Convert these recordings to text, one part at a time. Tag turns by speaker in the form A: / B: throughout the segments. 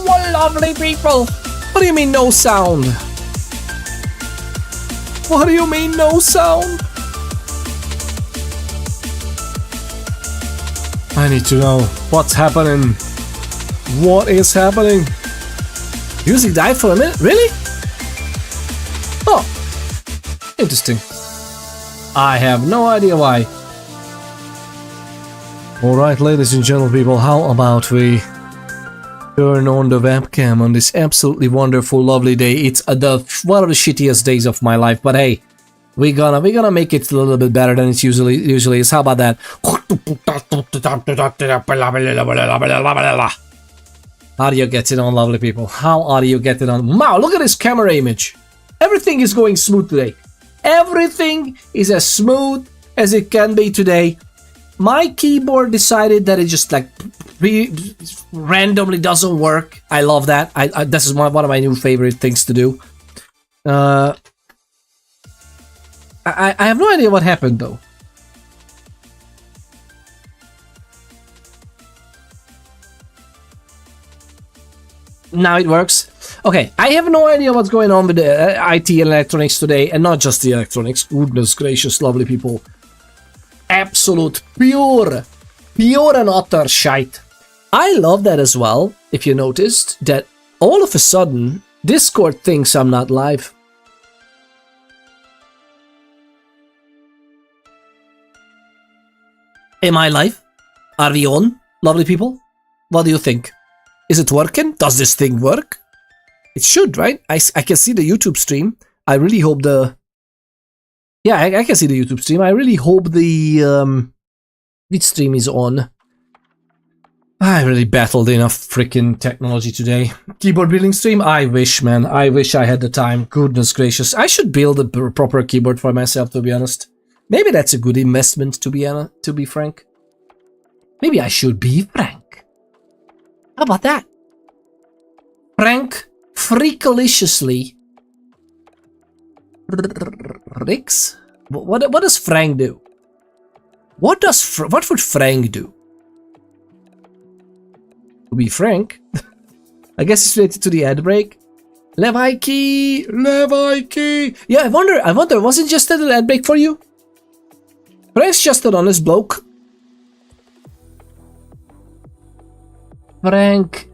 A: What lovely people! What do you mean no sound? What do you mean no sound? I need to know what's happening. What is happening? Music died for a minute? Really? Oh, interesting. I have no idea why. Alright, ladies and gentlemen, people, how about we turn on the webcam on this absolutely wonderful, lovely day. It's one of the shittiest days of my life, but hey, we're gonna make it a little bit better than it usually is. How about that? How do you get it on, lovely people? How are you getting on? Wow, look at this camera image. Everything is going smooth today. Everything is as smooth as it can be today. My keyboard decided that it just like randomly doesn't work. I love that. This is one of my new favorite things to do. I have no idea what happened though. Now it works. Okay, I have no idea what's going on with the IT and electronics today, and not just the electronics. Goodness gracious, lovely people. Absolute pure and utter shite. I love that as well, if you noticed, that all of a sudden, Discord thinks I'm not live. Am I live? Are we on, lovely people? What do you think? Is it working? Does this thing work? It should, right? I can see the YouTube stream. I really hope the... Yeah, I can see the YouTube stream. I really hope the Twitch stream is on. I really battled enough freaking technology today. Keyboard building stream? I wish, man. I wish I had the time. Goodness gracious. I should build a proper keyboard for myself, to be honest. Maybe that's a good investment, to be frank. Maybe I should be frank. How about that? Frank freakaliciously. Rix? What does Frank do? What would Frank do? To be frank, I guess it's related to the ad break. Levi key. Yeah, I wonder. Wasn't just that an ad break for you? Frank's just an honest bloke. Frank,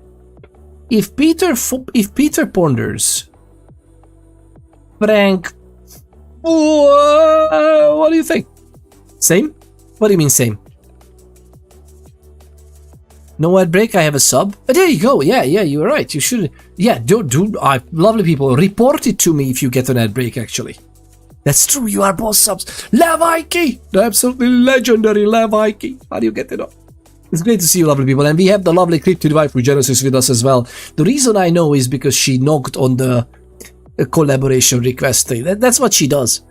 A: if Peter ponders, Frank, what do you think? Same? What do you mean same? No ad break, I have a sub. There you go. Yeah, you were right. You should. Yeah, lovely people, report it to me if you get an ad break, actually. That's true, you are both subs. Levaiki! The absolutely legendary Levaiki. How do you get it up? It's great to see you, lovely people. And we have the lovely Cryptid Wife with Genesis with us as well. The reason I know is because she knocked on the collaboration request thing. That's what she does.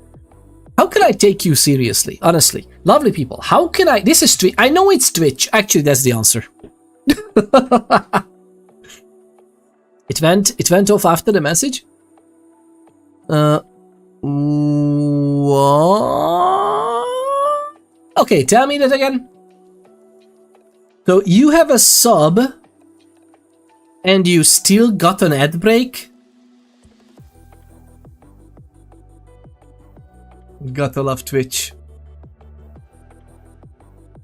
A: How can I take you seriously? Honestly. Lovely people, how can I... This is Twitch. I know it's Twitch. Actually, that's the answer. It went off after the message? What? Okay, tell me that again. So you have a sub and you still got an ad break? Gotta love Twitch.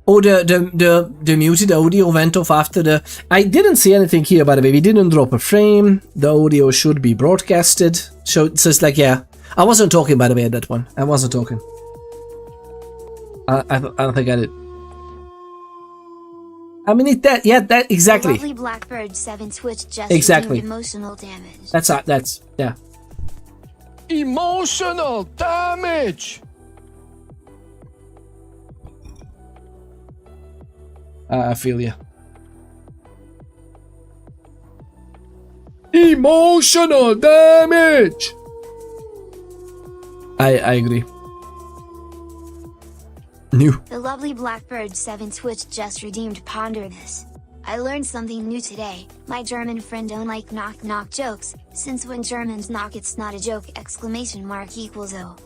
A: Oh, the muted audio went off after the... I didn't see anything here, by the way. We didn't drop a frame. The audio should be broadcasted. So it's like, yeah. I wasn't talking, by the way, at that one. I wasn't talking. I don't think I did. I mean, that exactly.
B: Lovely Blackbird 7 Twitch just
A: exactly.
B: Emotional damage.
A: That's yeah.
C: Emotional damage.
A: I feel you. Emotional damage. I agree. New.
B: The lovely Blackbird 7 Twitch just redeemed Ponder This. I learned something new today. My German friend don't like knock jokes, since when Germans knock it's not a joke! Equals O.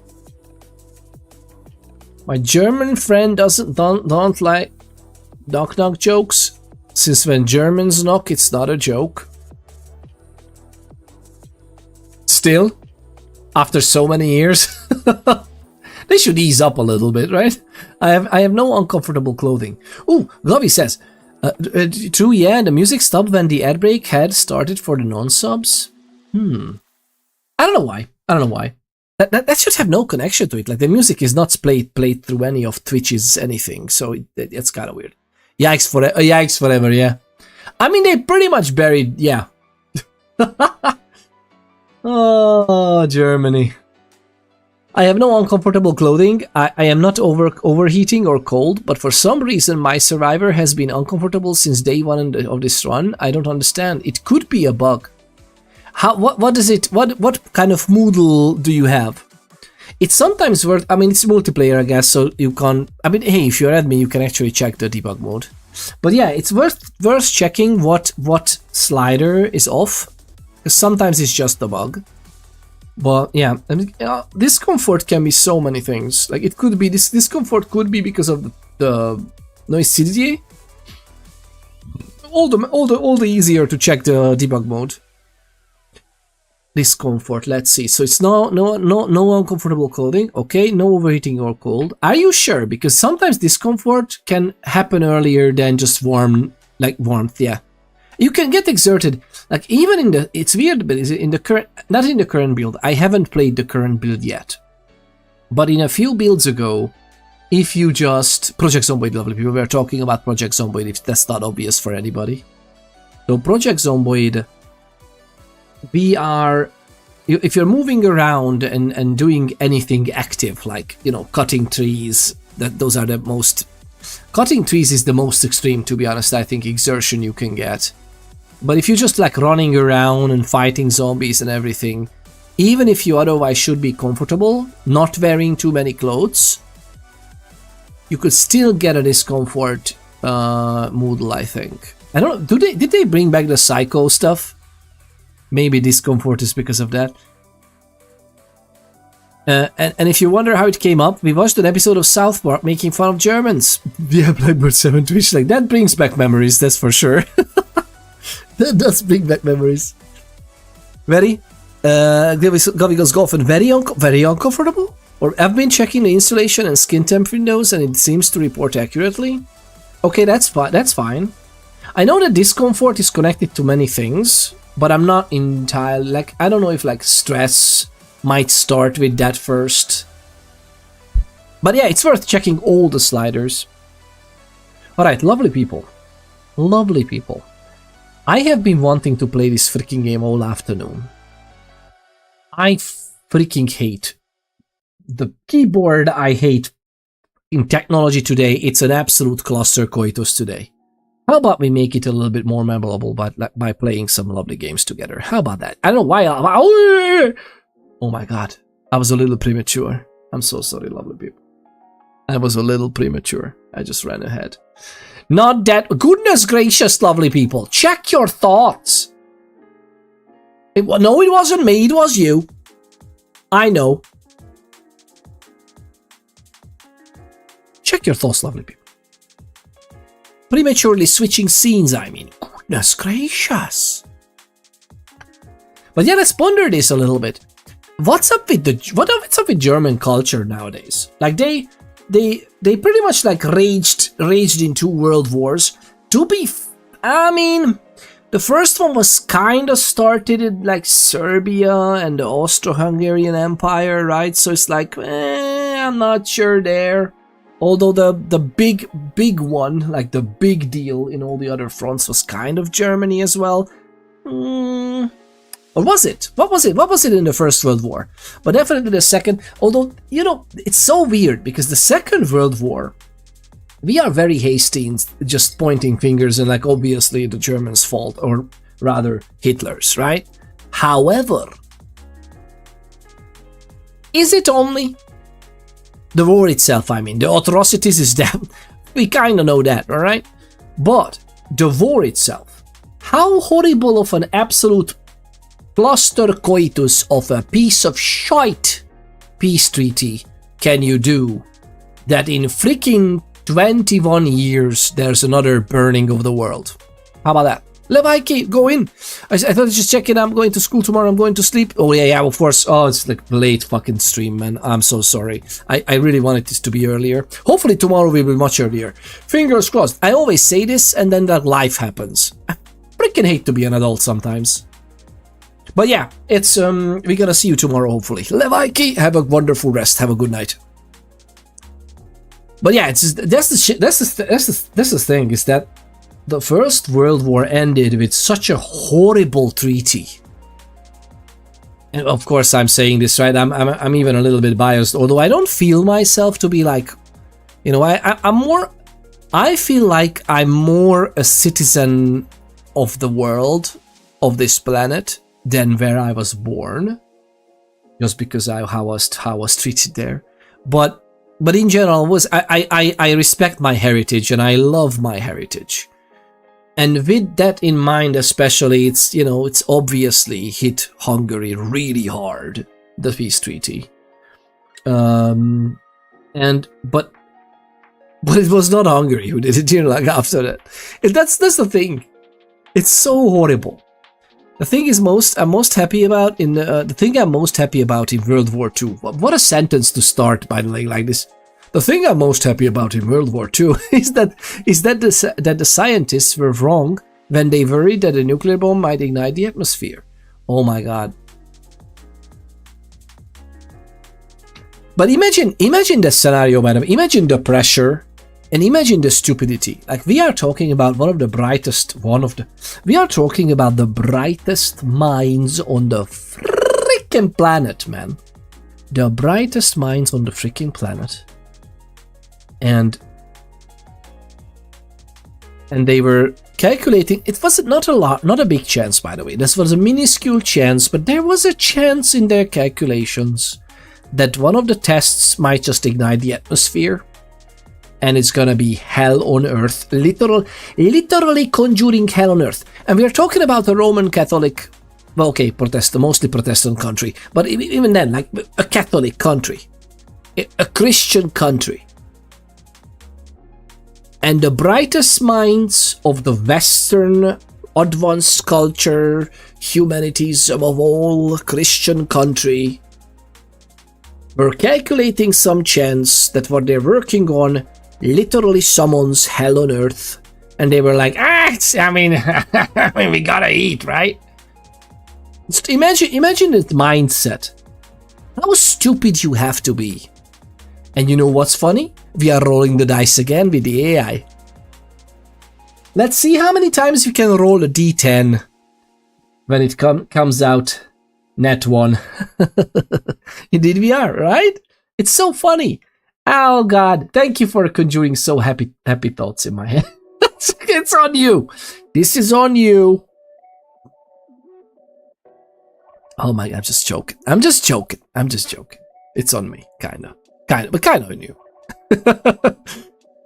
A: My German friend don't like knock jokes, Since when Germans knock, it's not a joke. Still, after so many years, they should ease up a little bit, right? I have no uncomfortable clothing. Ooh, Globy says, true, yeah, the music stopped when the ad break had started for the non-subs. I don't know why. That should have no connection to it. Like, the music is not played through any of Twitch's anything, so it's kind of weird. Yikes forever, yeah. I mean, they pretty much buried, yeah. Oh, Germany. I have no uncomfortable clothing. I am not overheating or cold, but for some reason my survivor has been uncomfortable since day one of this run. I don't understand. It could be a bug. What is it? What kind of Moodle do you have? It's sometimes worth. I mean, it's multiplayer, I guess, so you can't. I mean, hey, if you're admin, you can actually check the debug mode. But yeah, it's worth checking what slider is off, because sometimes it's just a bug. But yeah, I mean, discomfort can be so many things. Like, it could be this discomfort could be because of the noisidity. All the easier to check the debug mode. Discomfort, let's see. So it's no uncomfortable clothing. Okay, no overheating or cold. Are you sure? Because sometimes discomfort can happen earlier than just warmth. Yeah, you can get exerted. Like, even in the, it's weird, but is it in the current? Not in the current build. I haven't played the current build yet. But in a few builds ago, if you just Project Zomboid, lovely people, we are talking about Project Zomboid. If that's not obvious for anybody, so Project Zomboid. If you're moving around and doing anything active, like, you know, cutting trees, those are the most... Cutting trees is the most extreme, to be honest, I think, exertion you can get. But if you're just like running around and fighting zombies and everything, even if you otherwise should be comfortable, not wearing too many clothes, you could still get a discomfort Moodle, I think. I don't know, did they bring back the psycho stuff? Maybe discomfort is because of that. And if you wonder how it came up, we watched an episode of South Park making fun of Germans. Yeah, Blackbird 7 Twitch, like, that brings back memories, that's for sure. That does bring back memories. Very? Govy goes golf and very uncomfortable? Or I've been checking the installation and skin temp windows and it seems to report accurately. Okay, that's fine. I know that discomfort is connected to many things, but I'm not entirely, like, I don't know if, like, stress might start with that first. But yeah, it's worth checking all the sliders. Alright, lovely people. Lovely people. I have been wanting to play this freaking game all afternoon. I freaking hate the keyboard. I hate in technology today. It's an absolute cluster coitus today. How about we make it a little bit more memorable by playing some lovely games together? How about that? I don't know why. Oh my god. I was a little premature. I'm so sorry, lovely people. I was a little premature. I just ran ahead. Not that. Goodness gracious, lovely people. Check your thoughts. No, it wasn't me. It was you. I know. Check your thoughts, lovely people. Prematurely switching scenes, I mean. Goodness gracious. But yeah, let's ponder this a little bit. What's up with German culture nowadays? Like, they pretty much like raged in 2 world wars. I mean, the first one was kind of started in like Serbia and the Austro-Hungarian Empire, right? So it's like, I'm not sure there. Although the big one, like the big deal in all the other fronts, was kind of Germany as well. Or was it? What was it? What was it in the First World War? But definitely the second. Although, you know, it's so weird because the Second World War, we are very hasty in just pointing fingers and like, obviously the Germans' fault, or rather Hitler's, right? However, is it only? The war itself, I mean, the atrocities is that, we kind of know that, alright? But the war itself, how horrible of an absolute cluster coitus of a piece of shite peace treaty can you do that in freaking 21 years there's another burning of the world? How about that? Levaiki, go in. I thought just checking. I'm going to school tomorrow. I'm going to sleep. Oh yeah, of course. Oh, it's like late fucking stream, man. I'm so sorry. I really wanted this to be earlier. Hopefully tomorrow will be much earlier. Fingers crossed. I always say this and then that life happens. I freaking hate to be an adult sometimes. But yeah, it's we're gonna see you tomorrow hopefully. Levaiki, have a wonderful rest. Have a good night. But yeah, it's just, that's the thing is that the First World War ended with such a horrible treaty. And of course I'm saying this, right? I'm even a little bit biased, although I don't feel myself to be like, you know, I feel like I'm more a citizen of the world, of this planet, than where I was born. Just because how I was treated there. But in general, I respect my heritage and I love my heritage. And with that in mind, especially, it's, you know, it's obviously hit Hungary really hard, the peace treaty. But it was not Hungary who did it, you know, like after that. That's the thing. It's so horrible. The thing I'm most happy about in World War II. What a sentence to start, by the way, like this. The thing I'm most happy about in World War II is that the scientists were wrong when they worried that a nuclear bomb might ignite the atmosphere. Oh my god. But imagine the scenario, madam. Imagine the pressure and imagine the stupidity. Like, we are talking about we are talking about the brightest minds on the freaking planet, man. The brightest minds on the freaking planet. And they were calculating. It was not a big chance, by the way. This was a minuscule chance, but there was a chance in their calculations that one of the tests might just ignite the atmosphere, and it's gonna be hell on earth, literally conjuring hell on earth. And we are talking about a Roman Catholic, well, okay, mostly Protestant country, but even then, like a Catholic country, a Christian country. And the brightest minds of the Western advanced culture, humanities above all, Christian country, were calculating some chance that what they're working on literally summons hell on earth. And they were like, I mean, we gotta eat, right? Just imagine that mindset. How stupid you have to be. And you know what's funny? We are rolling the dice again with the AI. Let's see how many times you can roll a d10 when it comes out net 1. Indeed we are, right? It's so funny. Oh god, thank you for conjuring so happy thoughts in my head. It's on you. This is on you. Oh my god, I'm just joking. It's on me, kinda, but kind of on you.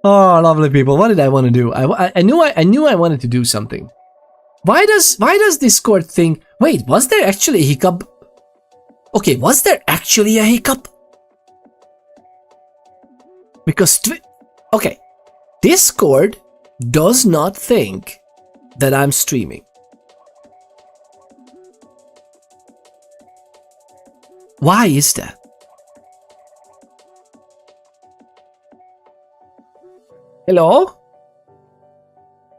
A: Oh, lovely people. What did I want to do? I knew I wanted to do something. Why does Discord think? Wait, was there actually a hiccup? Okay, was there actually a hiccup? Because okay, Discord does not think that I'm streaming. Why is that? Hello?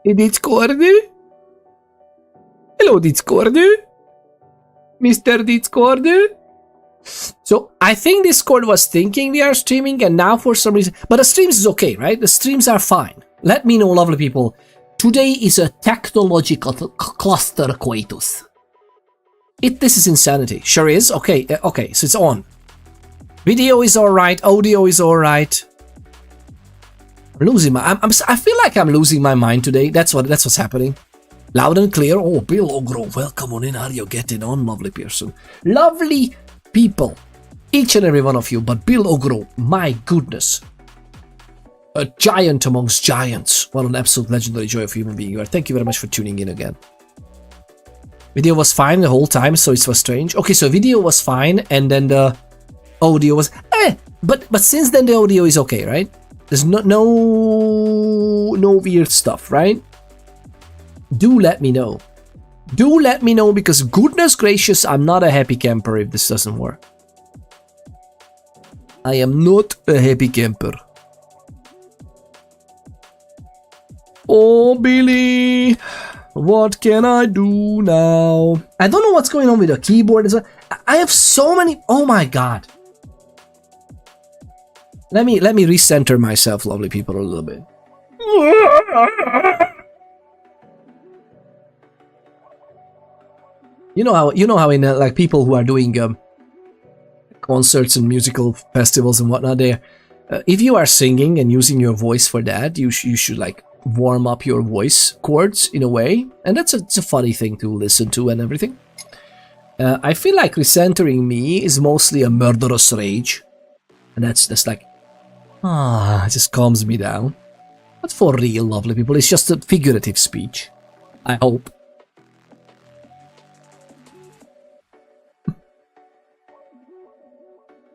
A: Discord? Hello, Discord? Mr. Discord? So, I think Discord was thinking we are streaming, and now for some reason... But the streams is okay, right? The streams are fine. Let me know, lovely people. Today is a technological cluster coitus. This is insanity. Sure is? Okay, okay, so it's on. Video is alright, audio is alright. I'm losing my... I feel like I'm losing my mind today. That's what's happening. Loud and clear. Oh, Bill Ogro, welcome on in. How are you getting on, lovely person? Lovely people. Each and every one of you. But Bill Ogro, my goodness. A giant amongst giants. What an absolute legendary joy of human being you are. Thank you very much for tuning in again. Video was fine the whole time, so it was strange. Okay, so video was fine, and then the audio was... But since then the audio is okay, right? There's no weird stuff, right? do let me know. Do let me know, because goodness gracious, I'm not a happy camper if this doesn't work. I am not a happy camper. Oh, Billy, what can I do now? I don't know what's going on with the keyboard as well. I have so many. Oh my god. Let me recenter myself, lovely people, a little bit. You know how in like people who are doing concerts and musical festivals and whatnot, there, if you are singing and using your voice for that, you should like warm up your voice cords in a way, and it's a funny thing to listen to and everything. I feel like recentering me is mostly a murderous rage, and that's just like, it just calms me down. But for real, lovely people, it's just a figurative speech, I hope.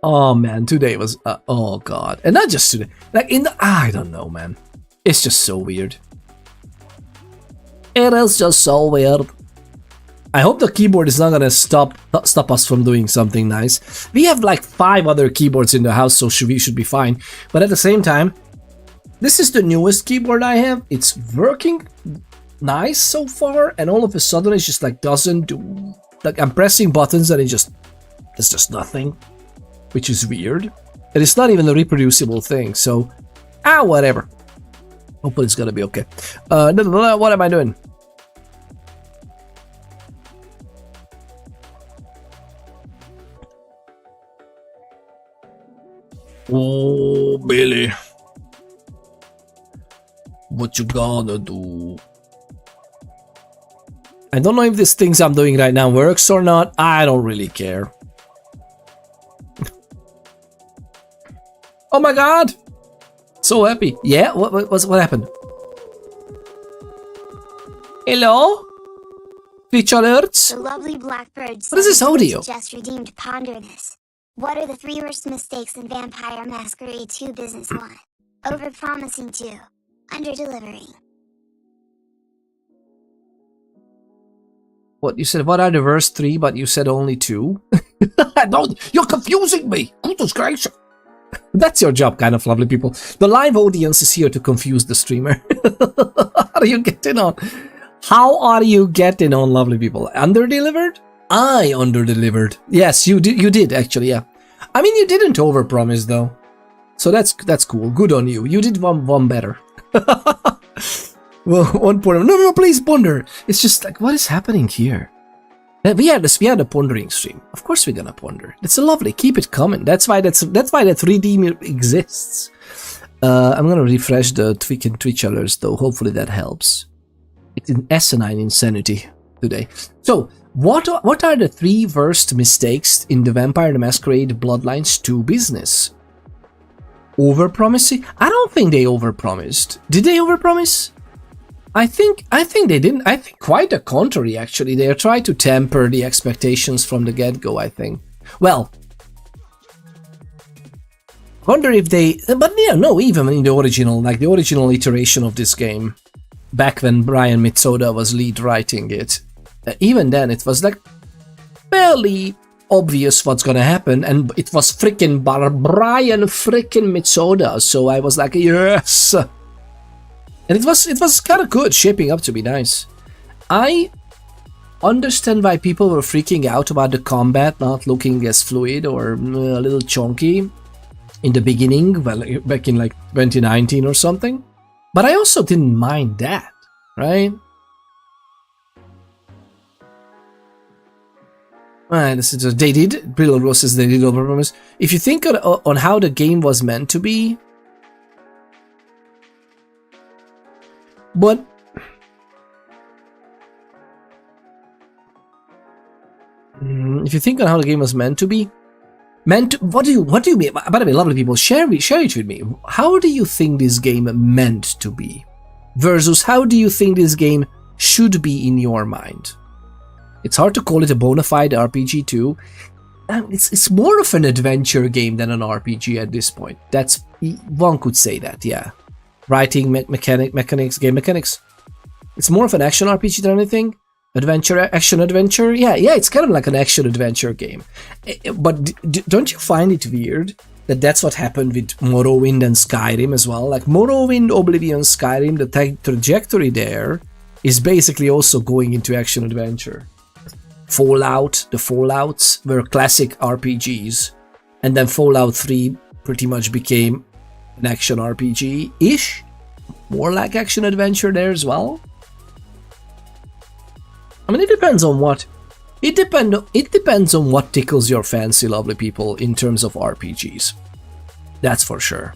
A: Oh man, today was, oh god. And not just today, like in the, I don't know, man. It's just so weird. It is just so weird. I hope the keyboard is not gonna stop us from doing something nice. We have like 5 other keyboards in the house, so we should be fine. But at the same time, this is the newest keyboard I have. It's working nice so far, and all of a sudden it just like doesn't do, like I'm pressing buttons and it's just nothing, which is weird. And it's not even a reproducible thing, so whatever. Hopefully it's gonna be okay. What am I doing? Oh, Billy. What you gonna do? I don't know if these things I'm doing right now works or not. I don't really care. Oh my god! So happy. Yeah, what happened? Hello? Twitch alerts?
B: The lovely Blackbird.
A: What is this audio?
B: Just redeemed. Ponder this. What are the 3 worst mistakes in Vampire Masquerade 2 Business 1? Overpromising 2. Underdelivering.
A: What, you said what are the worst 3, but you said only 2? Don't, you're confusing me! Goodness gracious! That's your job, kind of, lovely people. The live audience is here to confuse the streamer. How are you getting on? How are you getting on, lovely people? Underdelivered? I underdelivered. Yes, you did actually, yeah. I mean, you didn't overpromise though, so that's cool. Good on you. You did one better. Well, 1 No, please ponder. It's just like, what is happening here? We had a pondering stream. Of course we're gonna ponder. It's lovely. Keep it coming. That's why that 3D exists. I'm gonna refresh the Twitch alerts though. Hopefully that helps. It's an asinine insanity today. So, what are the 3 worst mistakes in the Vampire the Masquerade Bloodlines 2 business? Overpromising? I don't think they overpromised. Did they overpromise? I think they didn't. I think quite the contrary, actually. They tried to temper the expectations from the get-go, I think. Well, wonder if they... But yeah, no, even in the original iteration of this game, back when Brian Mitsoda was lead writing it, even then it was like fairly obvious what's gonna happen, and it was freaking Brian freaking Mitsoda, so I was like, yes! And it was kind of good, shaping up to be nice. I understand why people were freaking out about the combat not looking as fluid or a little chunky in the beginning, well, back in like 2019 or something. But I also didn't mind that, right? This is they did. Brittle Rose says they did overpromise. If you think on how the game was meant to be, but if you think on how the game was meant to be, what do you mean? By the way, lovely people, share it with me. How do you think this game meant to be, versus how do you think this game should be in your mind? It's hard to call it a bona fide RPG too. It's more of an adventure game than an RPG at this point. One could say that, yeah. Writing, mechanics, game mechanics. It's more of an action RPG than anything. Action-adventure. Yeah, it's kind of like an action-adventure game. But don't you find it weird that that's what happened with Morrowind and Skyrim as well? Like Morrowind, Oblivion, Skyrim, the trajectory there is basically also going into action-adventure. Fallout, the Fallouts were classic RPGs, and then Fallout 3 pretty much became an action RPG-ish. More like action-adventure there as well. I mean, it depends on what. It depends on what tickles your fancy, lovely people, in terms of RPGs. That's for sure.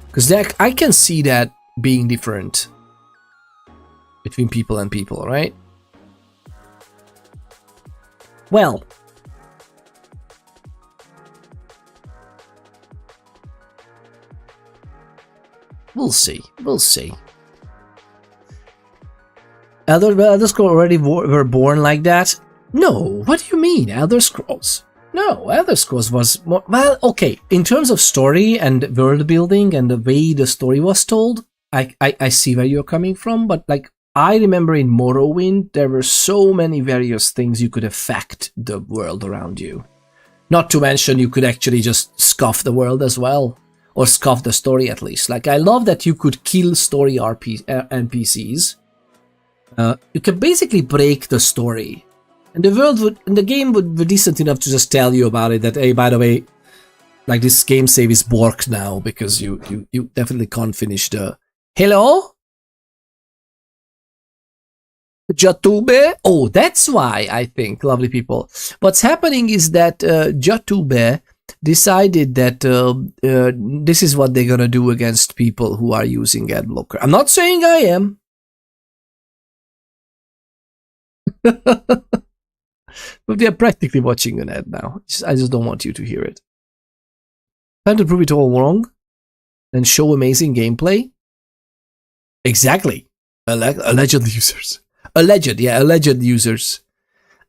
A: Because I can see that being different between people and people, right? Well, we'll see. We'll see. Elder Scrolls already were born like that? No, what do you mean, Elder Scrolls? No, Elder Scrolls was more... Well, okay, in terms of story and world building and the way the story was told, I see where you're coming from, but like, I remember in Morrowind, there were so many various things you could affect the world around you. Not to mention, you could actually just scuff the world as well, or scuff the story at least. Like, I love that you could kill story NPCs. You can basically break the story, and the game would be decent enough to just tell you about it. That, hey, by the way, like, this game save is borked now because you definitely can't finish the. Hello, Jatube. Oh, that's why, I think, lovely people. What's happening is that Jatube decided that this is what they're gonna do against people who are using ad blocker. I'm not saying I am. But they are practically watching an ad now. I just don't want you to hear it. Time to prove it all wrong and show amazing gameplay. Exactly. Alleged users.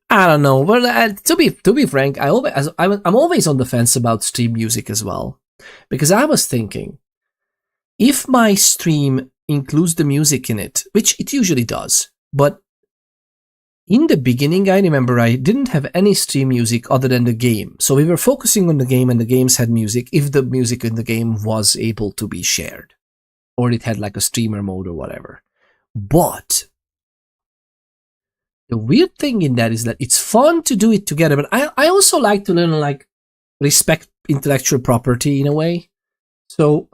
A: I don't know. Well, to be frank, I'm always on the fence about stream music as well, because I was thinking, if my stream includes the music in it, which it usually does, but in the beginning, I remember I didn't have any stream music other than the game. So we were focusing on the game, and the games had music if the music in the game was able to be shared, or it had like a streamer mode or whatever. But the weird thing in that is that it's fun to do it together, but I also like to learn, like, respect intellectual property in a way. So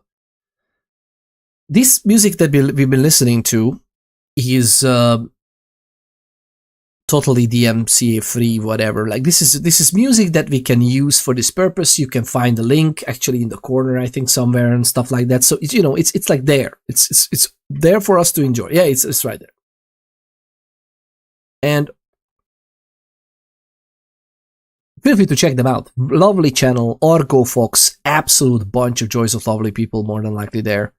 A: this music that we've been listening to is totally DMCA free, whatever. Like, this is music that we can use for this purpose. You can find the link actually in the corner, I think, somewhere, and stuff like that. So it's, you know, it's like there. It's there for us to enjoy. Yeah, it's right there. And feel free to check them out. Lovely channel, Argo Fox, absolute bunch of joys of lovely people, more than likely there.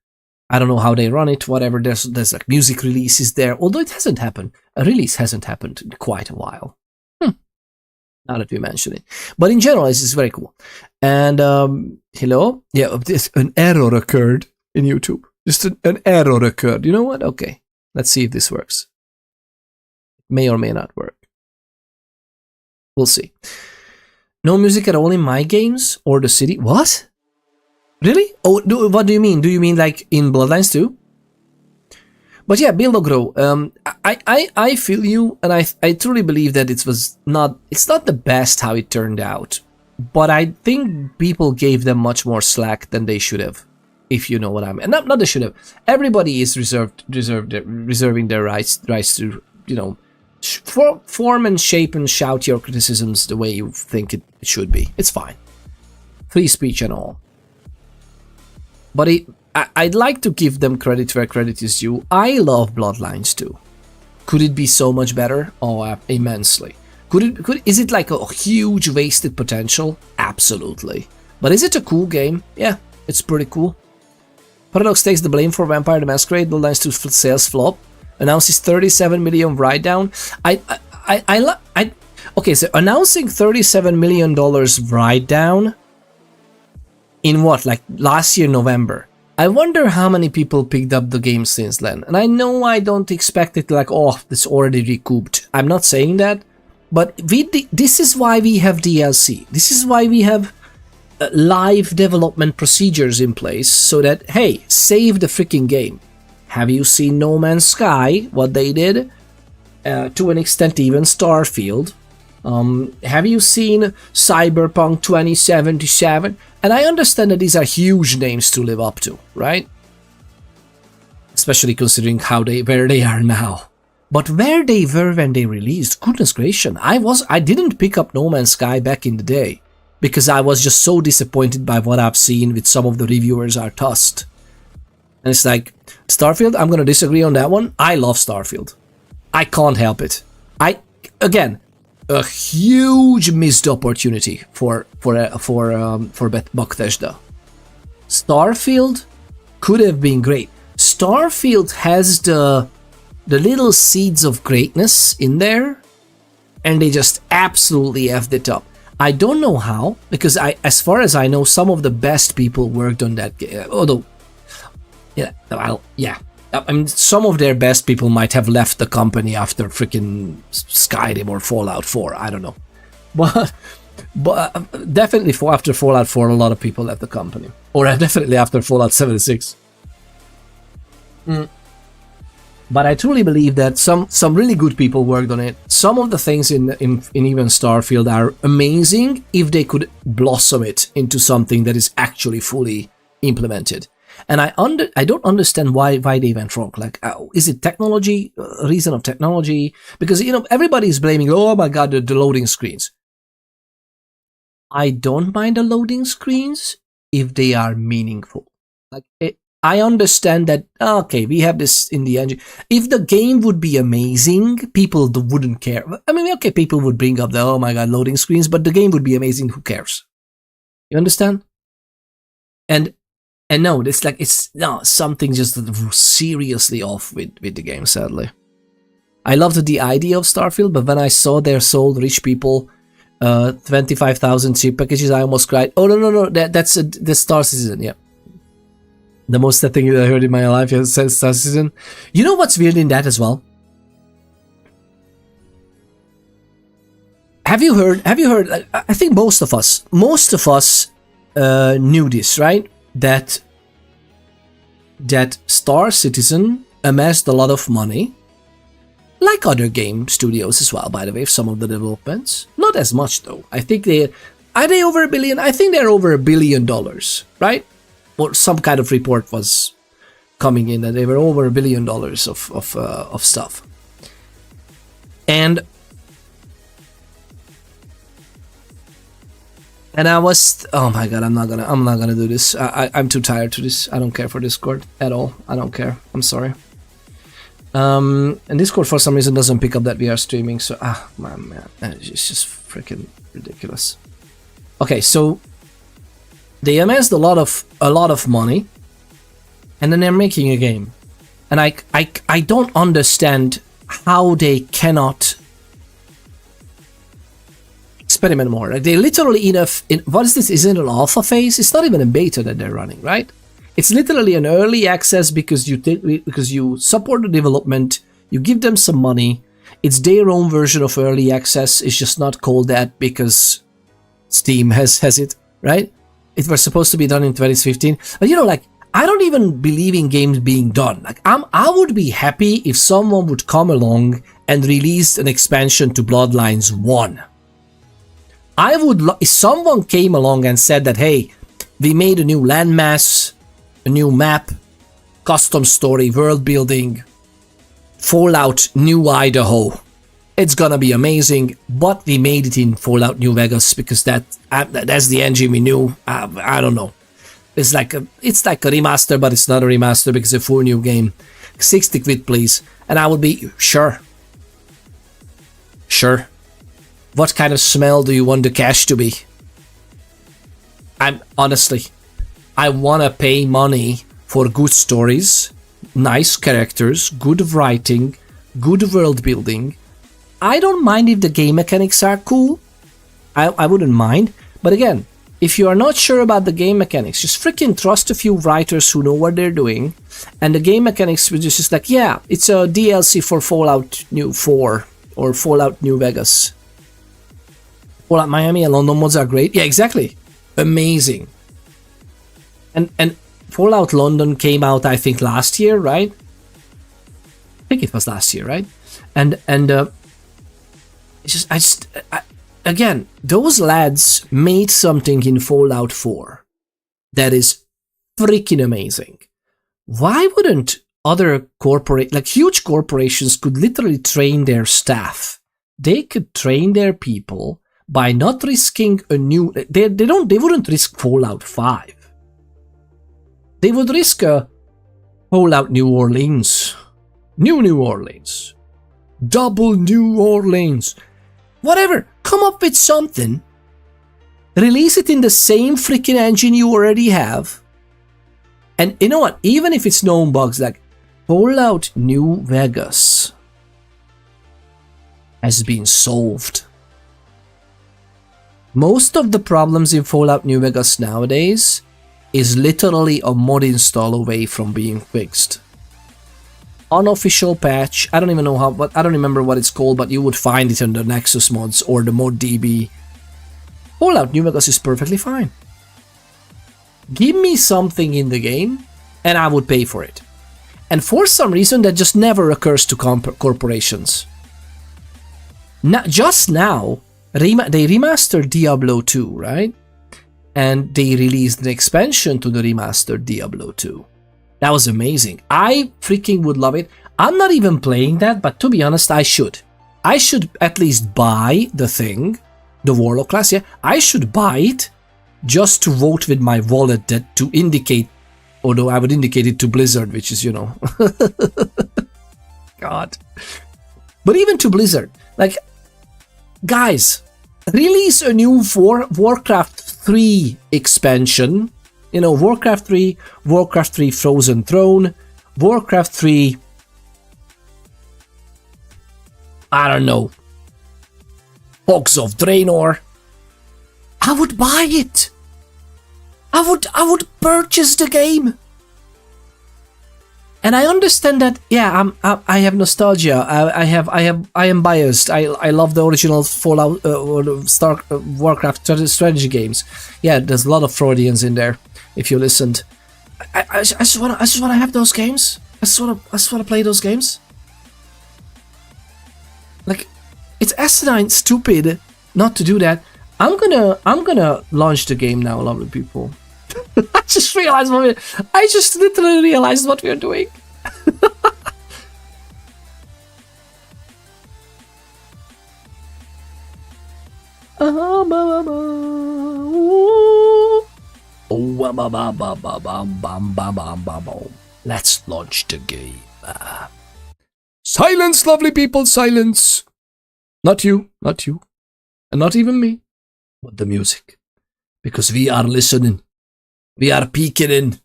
A: I don't know how they run it, whatever. There's like music releases there, although it hasn't happened. A release hasn't happened in quite a while. Now that we mention it. But in general, this is very cool. And, hello? Yeah, an error occurred in YouTube. Just an error occurred. You know what? Okay, let's see if this works. May or may not work. We'll see. No music at all in my games or the city? What? Really? Oh, what do you mean? Do you mean like in Bloodlines too? But yeah, Build or Grow. I feel you, and I truly believe that it's not the best how it turned out. But I think people gave them much more slack than they should have, if you know what I mean. Not they should have. Everybody is reserving their rights to, you know, form and shape and shout your criticisms the way you think it should be. It's fine. Free speech and all. But I'd like to give them credit where credit is due. I love Bloodlines too. Could it be so much better? Oh, immensely. Is it like a huge wasted potential? Absolutely. But is it a cool game? Yeah, it's pretty cool. Paradox takes the blame for Vampire the Masquerade. Bloodlines 2 sales flop. Announces 37 million write-down. Okay, so announcing $37 million write-down in what, like last year November, I wonder how many people picked up the game since then. And I know I don't expect it like, oh, it's already recouped. I'm not saying that. But this is why we have DLC. This is why we have live development procedures in place. So that, hey, save the freaking game. Have you seen No Man's Sky? What they did? To an extent, even Starfield. Have you seen Cyberpunk 2077? And I understand that these are huge names to live up to, right? Especially considering where they are now. But where they were when they released, goodness gracious, I didn't pick up No Man's Sky back in the day because I was just so disappointed by what I've seen with some of the reviewers are tossed. And it's like, Starfield, I'm gonna disagree on that one. I love Starfield. I can't help it. Again, a huge missed opportunity for Bethesda. Starfield could have been great. Starfield has the little seeds of greatness in there, and they just absolutely effed it up. I don't know how, because as far as I know, some of the best people worked on that game. Although, I mean, some of their best people might have left the company after freaking Skyrim or Fallout 4. I don't know. But definitely after Fallout 4, a lot of people left the company. Or definitely after Fallout 76. But I truly believe that some really good people worked on it. Some of the things in even Starfield are amazing if they could blossom it into something that is actually fully implemented. And I don't understand why they went wrong. Like, is it technology? Reason of technology? Because, everybody is blaming, oh my god, the loading screens. I don't mind the loading screens if they are meaningful. Like, I understand that, okay, we have this in the engine. If the game would be amazing, people wouldn't care. I mean, okay, people would bring up the, oh my god, loading screens, but the game would be amazing, who cares? You understand? And no, it's something just seriously off with the game, sadly. I loved the idea of Starfield, but when I saw they sold rich people 25,000 cheap packages, I almost cried. Oh, no, that's the Star Citizen, yeah. The most sad thing I heard in my life is Star Citizen. You know what's weird in that as well? Have you heard, I think most of us knew this, right? That Star Citizen amassed a lot of money, like other game studios as well, by the way, some of the developments. Not as much though. I think are they over $1 billion? I think they're over $1 billion, right? Or some kind of report was coming in that they were over $1 billion of stuff. And I was, oh my god, I'm not gonna do this. I'm too tired to this. I don't care for Discord at all. I don't care. I'm sorry. And Discord for some reason doesn't pick up that we are streaming. So man, it's just freaking ridiculous. Okay, so they amassed a lot of money, and then they're making a game, and I don't understand how they cannot experiment more. Like, they literally what is this? Is it an alpha phase? It's not even a beta that they're running, right? It's literally an early access because you support the development, you give them some money. It's their own version of early access. It's just not called that because Steam has it, right? It was supposed to be done in 2015. But I don't even believe in games being done. Like, I would be happy if someone would come along and release an expansion to Bloodlines 1. If someone came along and said that, hey, we made a new landmass, a new map, custom story, world building, Fallout New Idaho. It's gonna be amazing, but we made it in Fallout New Vegas because that's the engine we knew. I don't know. It's like a remaster, but it's not a remaster because it's a full new game. 60 quid, please. And I would be sure. Sure. What kind of smell do you want the cash to be? I wanna pay money for good stories, nice characters, good writing, good world building. I don't mind if the game mechanics are cool. I wouldn't mind. But again, if you are not sure about the game mechanics, just freaking trust a few writers who know what they're doing. And the game mechanics was just like, yeah, it's a DLC for Fallout New 4 or Fallout New Vegas. Fallout Miami and London mods are great. Yeah, exactly. Amazing. And Fallout London came out, I think, last year, right? I think it was last year, right? And it's just, again, those lads made something in Fallout 4 that is freaking amazing. Why wouldn't other huge corporations could literally train their staff? They could train their people by not risking a new. They wouldn't risk Fallout 5. They would risk a Fallout New Orleans, New Orleans, double New Orleans. Whatever, come up with something, release it in the same freaking engine you already have, and you know what, even if it's known bugs, like Fallout New Vegas has been solved. Most of the problems in Fallout New Vegas nowadays is literally a mod install away from being fixed. Unofficial patch, I don't even know how, but I don't remember what it's called, but you would find it under Nexus mods or the mod DB. Fallout New Vegas is perfectly fine. Give me something in the game and I would pay for it. And for some reason that just never occurs to corporations. Just now, they remastered Diablo 2, right? And they released an expansion to the remastered Diablo 2. That was amazing. I freaking would love it. I'm not even playing that, but to be honest, I should. I should at least buy the thing, the Warlock class, yeah. I should buy it just to vote with my wallet that to indicate, although I would indicate it to Blizzard, which is, you know. God. But even to Blizzard, like, guys, release a new Warcraft 3 expansion. You know, Warcraft 3, Warcraft 3 Frozen Throne, Warcraft 3, I don't know, Hogs of Draenor. I would buy it. I would purchase the game. And I understand that, yeah, I have nostalgia. I am biased. I love the original Fallout or Warcraft strategy games. Yeah, there's a lot of Freudians in there. If you listened, I just wanna have those games. I just wanna play those games. Like, it's asinine, stupid not to do that. I'm gonna launch the game now, lovely people. I just literally realized what we're doing. Let's launch the game. Silence, lovely people, silence. Not you, and not even me, but the music. Because we are listening. We are peeking in.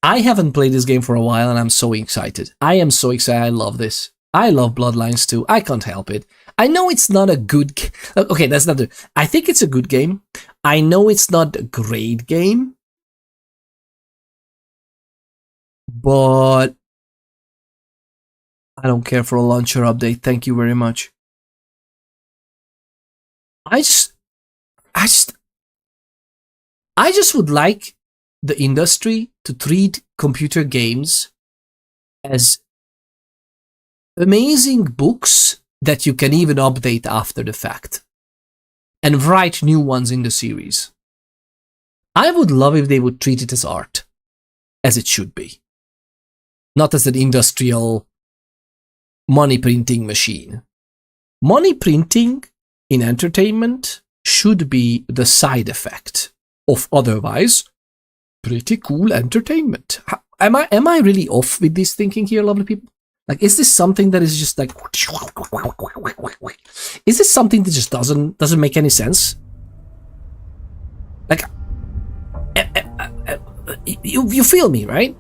A: I haven't played this game for a while and I'm so excited. I am so excited. I love this. I love Bloodlines too. I can't help it. I know it's not a good... Okay, that's not... I think it's a good game. I know it's not a great game. But... I don't care for a launcher update. Thank you very much. I just would like the industry to treat computer games as amazing books that you can even update after the fact and write new ones in the series. I would love if they would treat it as art, as it should be, not as an industrial money printing machine. Money printing in entertainment should be the side effect of otherwise pretty cool entertainment. Am I really off with this thinking here, lovely people? Like, is this something that is just like... Is this something that just doesn't make any sense? Like... You feel me, right?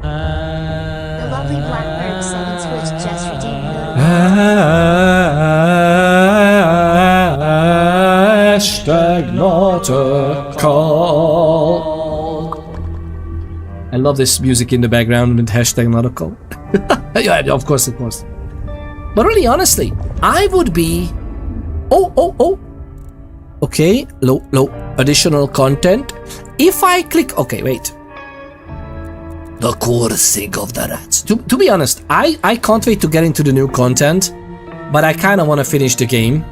B: The lovely Bird 7 Twitch just redeemed
A: Hashtag not a call. I love this music in the background with hashtag not a call. Yeah, of course, of course. But really, honestly, I would be... Oh. Okay, low. Additional content. If I click... Okay, wait. The coursing of the rats. To be honest, I can't wait to get into the new content, but I kind of want to finish the game.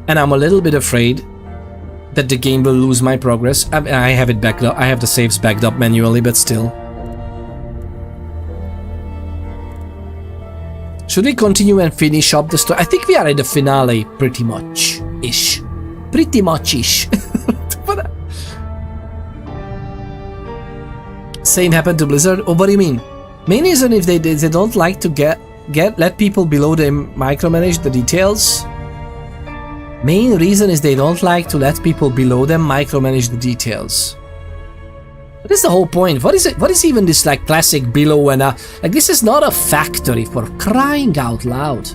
A: And I'm a little bit afraid that the game will lose my progress. I have it backed up. I have the saves backed up manually, but still. Should we continue and finish up the story? I think we are at the finale pretty much-ish. Pretty much-ish. Same happened to Blizzard? Oh, what do you mean? Main reason if they don't like to let people below them micromanage the details. Main reason is they don't like to let people below them micromanage the details. What is the whole point? What is it? What is even this like classic below and like this is not a factory, for crying out loud.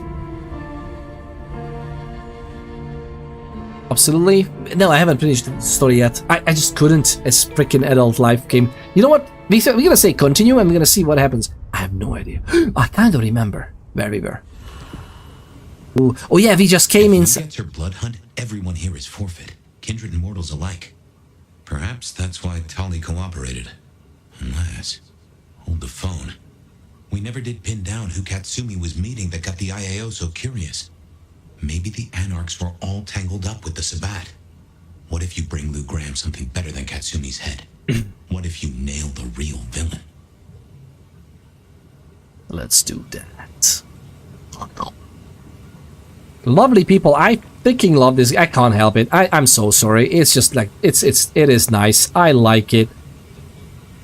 A: Absolutely. No, I haven't finished the story yet. I just couldn't. It's freaking adult life game. You know what? We're gonna say continue and we're gonna see what happens. I have no idea. I kind of remember where we were. Ooh. Oh yeah, we just came in.
D: If you get your Bloodhunt, everyone here is forfeit. Kindred and mortals alike. Perhaps that's why Tali cooperated. Unless... Hold the phone. We never did pin down who Katsumi was meeting that got the IAO so curious. Maybe the Anarchs were all tangled up with the Sabbat. What if you bring Lou Graham something better than Katsumi's head? What if you nail the real villain?
A: Let's do that. Lovely people, I freaking love this. I can't help it. I'm so sorry. It's just like it is nice. I like it.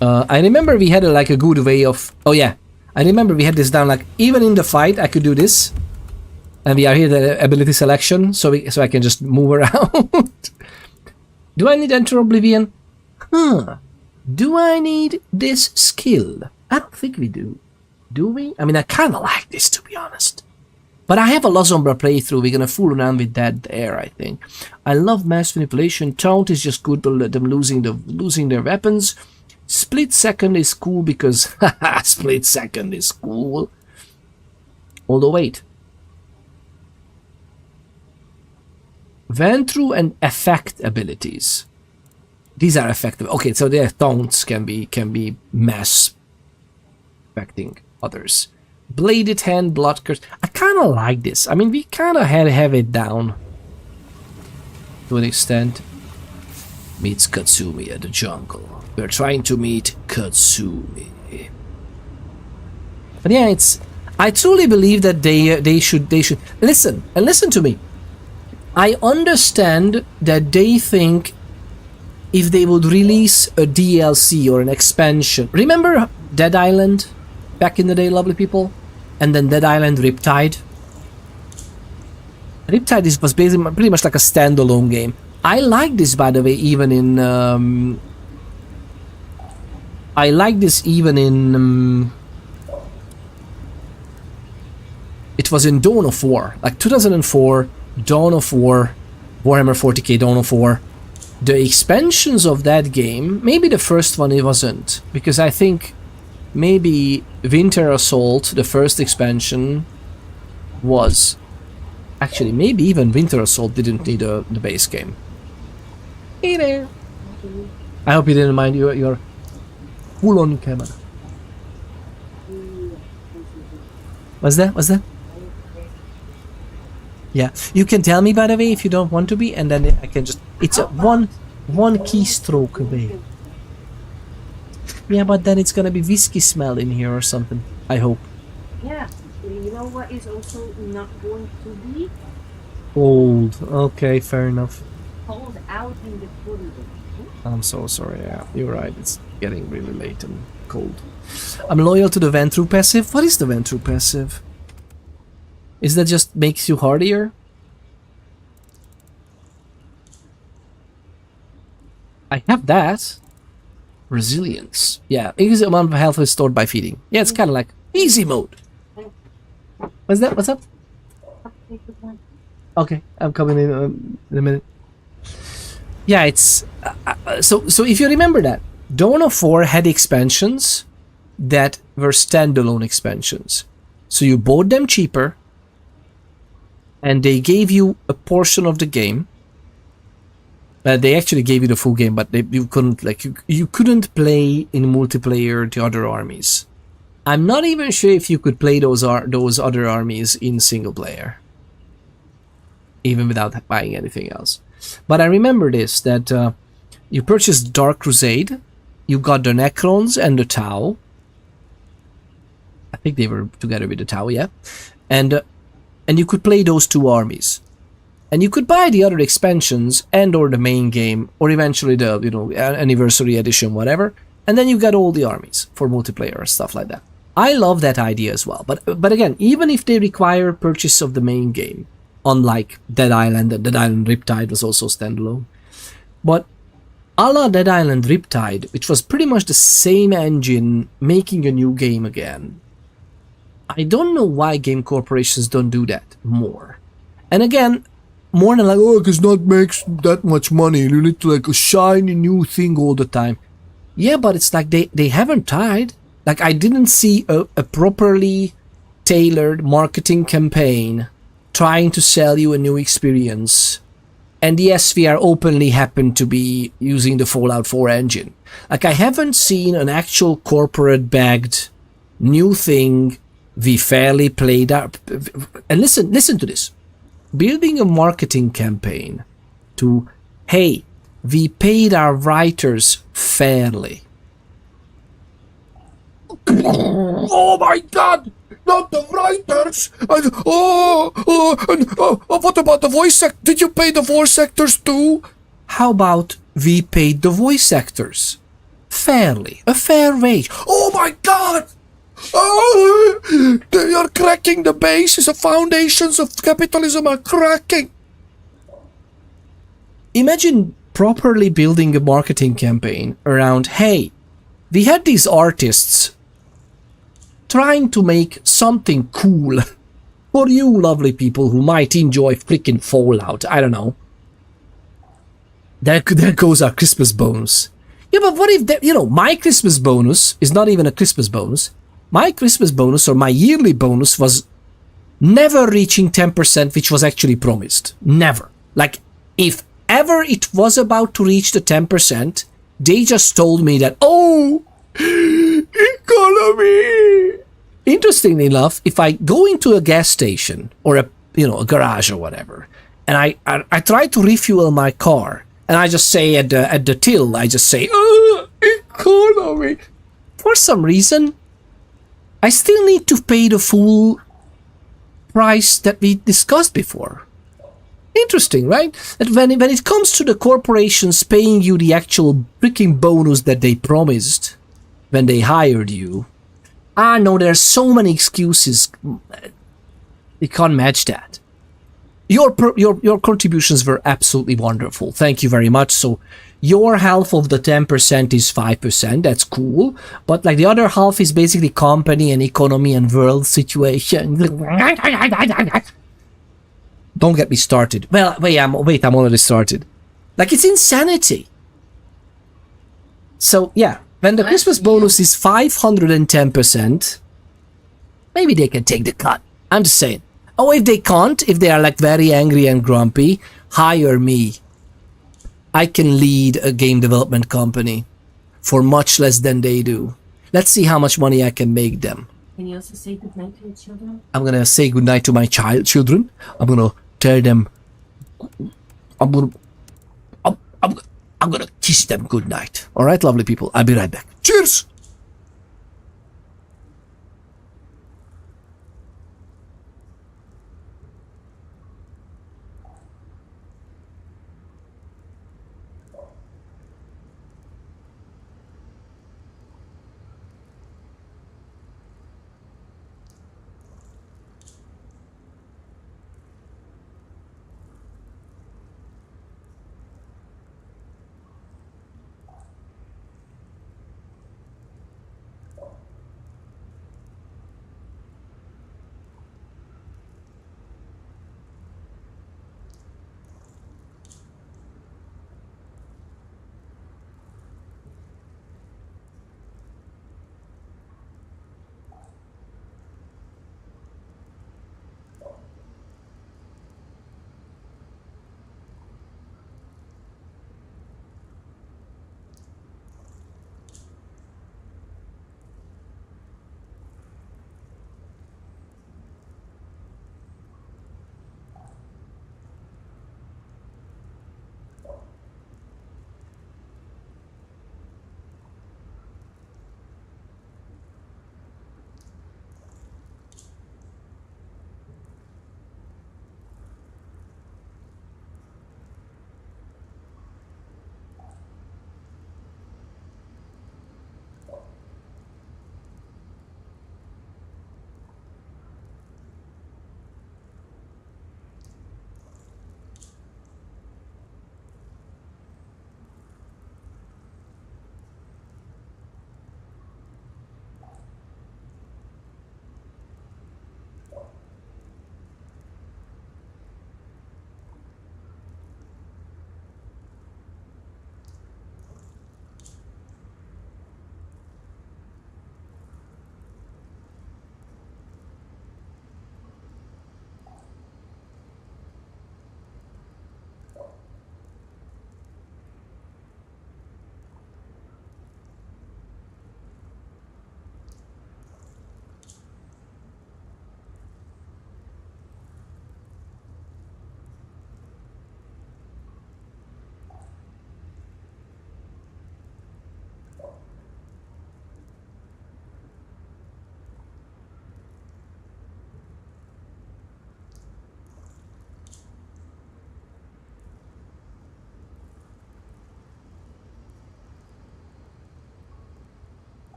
A: I remember we had a good way of. Oh yeah, I remember we had this down. Like even in the fight, I could do this, and we are here the ability selection, so I can just move around. Do I need Enter Oblivion? Huh? Do I need this skill? I don't think we do. Do we? I mean, I kind of like this, to be honest. But I have a La Sombra playthrough. We're gonna fool around with that there, I think. I love mass manipulation. Taunt is just good to them losing their weapons. Split second is cool because split second is cool. Although wait. Ventru and effect abilities. These are effective. Okay, so their taunts can be mass affecting others. Bladed Hand, Blood Curse. I kind of like this. I mean, we kind of have it down to an extent. Meets Katsumi at the jungle. We're trying to meet Katsumi. But yeah, I truly believe that they should listen and listen to me. I understand that they think if they would release a DLC or an expansion. Remember Dead Island? Back in the day, lovely people, and then Dead Island Riptide. Riptide was basically pretty much like a standalone game. I like this, by the way, even in. I like this even in. It was in Dawn of War, like 2004, Dawn of War, Warhammer 40k, Dawn of War. The expansions of that game, maybe the first one it wasn't, because I think. Maybe Winter Assault, the first expansion, was... Actually, maybe even Winter Assault didn't need the base game. Hey there! I hope you didn't mind your full-on camera. What's that? Yeah, you can tell me, by the way, if you don't want to be, and then I can just... It's a one keystroke away. Yeah, but then it's gonna be whiskey smell in here or something. I hope.
E: Yeah, you know what is also not going to be?
A: Cold. Okay, fair enough.
E: Cold out in the corridor.
A: I'm so sorry, yeah, you're right. It's getting really late and cold. I'm loyal to the Ventru passive. What is the Ventru passive? Is that just makes you hardier? I have that. Resilience. Yeah, increase the amount of health restored by feeding. Yeah, it's kind of like easy mode. What's that? What's up? Okay, I'm coming in a minute. Yeah, it's so if you remember that Dawn of War had expansions that were standalone expansions. So you bought them cheaper and they gave you a portion of the game. They actually gave you the full game, but you couldn't you couldn't play in multiplayer the other armies. I'm not even sure if you could play those other armies in single player, even without buying anything else. But I remember this, that you purchased Dark Crusade, you got the Necrons and the Tau. I think they were together with the Tau, yeah. And you could play those two armies. And you could buy the other expansions and or the main game, or eventually the, anniversary edition, whatever. And then you got all the armies for multiplayer and stuff like that. I love that idea as well. But again, even if they require purchase of the main game, unlike Dead Island, and Dead Island Riptide was also standalone. But a la Dead Island Riptide, which was pretty much the same engine making a new game again, I don't know why game corporations don't do that more. And again, more than like, oh, because not makes that much money. You need to like a shiny new thing all the time. Yeah, but it's like they haven't tried. Like, I didn't see a properly tailored marketing campaign trying to sell you a new experience. And yes, we are openly happen to be using the Fallout 4 engine. Like, I haven't seen an actual corporate bagged new thing we fairly played up. And listen to this. Building a marketing campaign to, hey, we paid our writers fairly.
C: Oh my god! Not the writers! What about the voice actors? Did you pay the voice actors too?
A: How about we paid the voice actors fairly, a fair wage?
C: Oh my god! Oh, they are cracking the bases, the foundations of capitalism are cracking.
A: Imagine properly building a marketing campaign around, hey, we had these artists trying to make something cool for you lovely people who might enjoy freaking Fallout. I don't know. There goes our Christmas bonus. Yeah, but what if, my Christmas bonus is not even a Christmas bonus. My Christmas bonus or my yearly bonus was never reaching 10%, which was actually promised. Never. Like, if ever it was about to reach the 10%, they just told me that, oh, economy. Interestingly enough, if I go into a gas station or a garage or whatever, and I try to refuel my car, and I just say at the till, I just say, economy. For some reason, I still need to pay the full price that we discussed before. Interesting, right? That when it comes to the corporations paying you the actual freaking bonus that they promised when they hired you, I know there's so many excuses. You can't match that. Your contributions were absolutely wonderful. Thank you very much. So your half of the 10% is 5%. That's cool. But like the other half is basically company and economy and world situation. Don't get me started. Well, wait, I'm already started. Like, it's insanity. So yeah, when the Christmas bonus is 510%, maybe they can take the cut. I'm just saying. Oh, if they can't, if they are like very angry and grumpy, hire me. I can lead a game development company for much less than they do. Let's see how much money I can make them.
E: Can you also say goodnight to your children?
A: I'm gonna say goodnight to my children. I'm gonna tell them. I'm gonna kiss them goodnight. All right, lovely people. I'll be right back.
C: Cheers!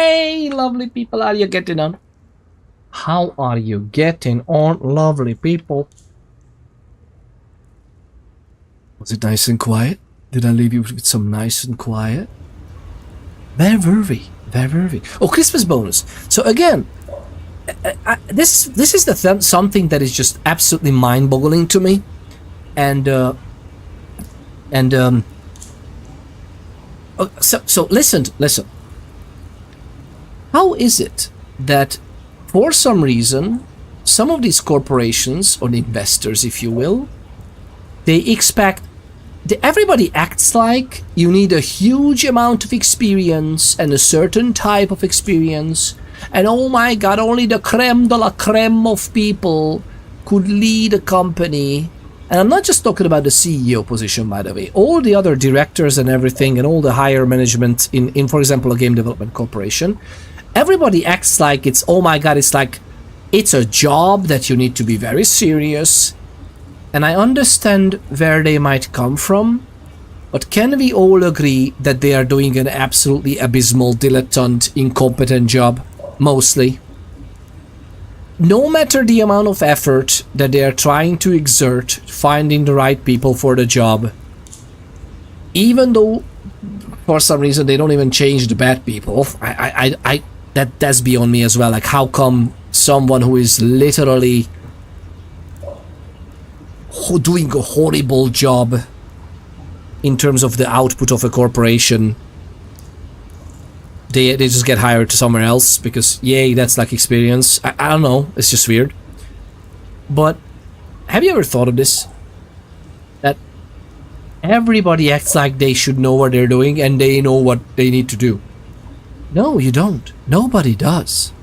A: Hey, lovely people, how are you getting on? How are you getting on, lovely people? Was it nice and quiet? Did I leave you with some nice and quiet? Where were we? Where were we? Oh, Christmas bonus. So again, this is the something that is just absolutely mind-boggling to me, so listen. How is it that, for some reason, some of these corporations, or the investors, if you will, they expect everybody acts like you need a huge amount of experience and a certain type of experience, and oh my god, only the creme de la creme of people could lead a company. And I'm not just talking about the CEO position, by the way. All the other directors and everything, and all the higher management in for example, a game development corporation, everybody acts like it's, oh my god, it's like it's a job that you need to be very serious. And I understand where they might come from, but can we all agree that they are doing an absolutely abysmal, dilettante, incompetent job, mostly? No matter the amount of effort that they are trying to exert finding the right people for the job, even though for some reason they don't even change the bad people, that's beyond me as well. Like, how come someone who is literally doing a horrible job in terms of the output of a corporation, they just get hired to somewhere else because, yay, that's like experience. I don't know, it's just weird. But have you ever thought of this? That everybody acts like they should know what they're doing and they know what they need to do. No, you don't. Nobody does.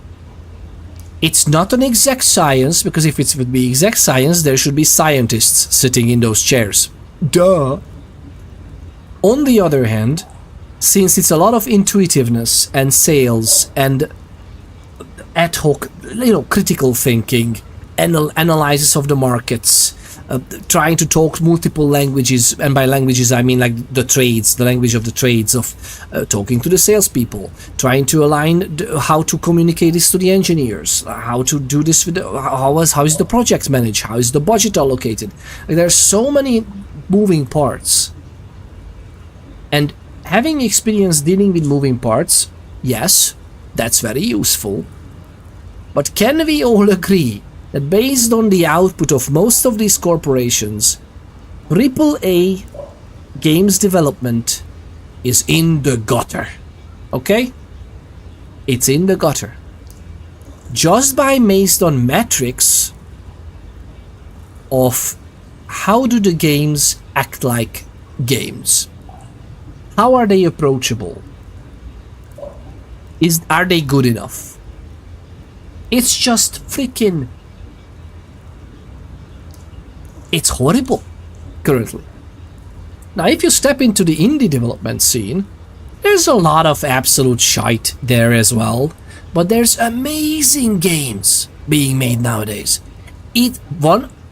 A: It's not an exact science, because if it would be exact science, there should be scientists sitting in those chairs. Duh. On the other hand, since it's a lot of intuitiveness and sales and ad hoc, critical thinking, analysis of the markets, trying to talk multiple languages, and by languages I mean like the trades, the language of the trades, of talking to the salespeople, trying to align how to communicate this to the engineers, how to do this with how is the project managed, how is the budget allocated. Like, there are so many moving parts, and having experience dealing with moving parts, yes, that's very useful. But can we all agree that based on the output of most of these corporations, AAA games development is in the gutter? Okay? It's in the gutter. Just based on metrics of how do the games act like games? How are they approachable? Are they good enough? It's just freaking... It's horrible, currently. Now, if you step into the indie development scene, there's a lot of absolute shite there as well, but there's amazing games being made nowadays.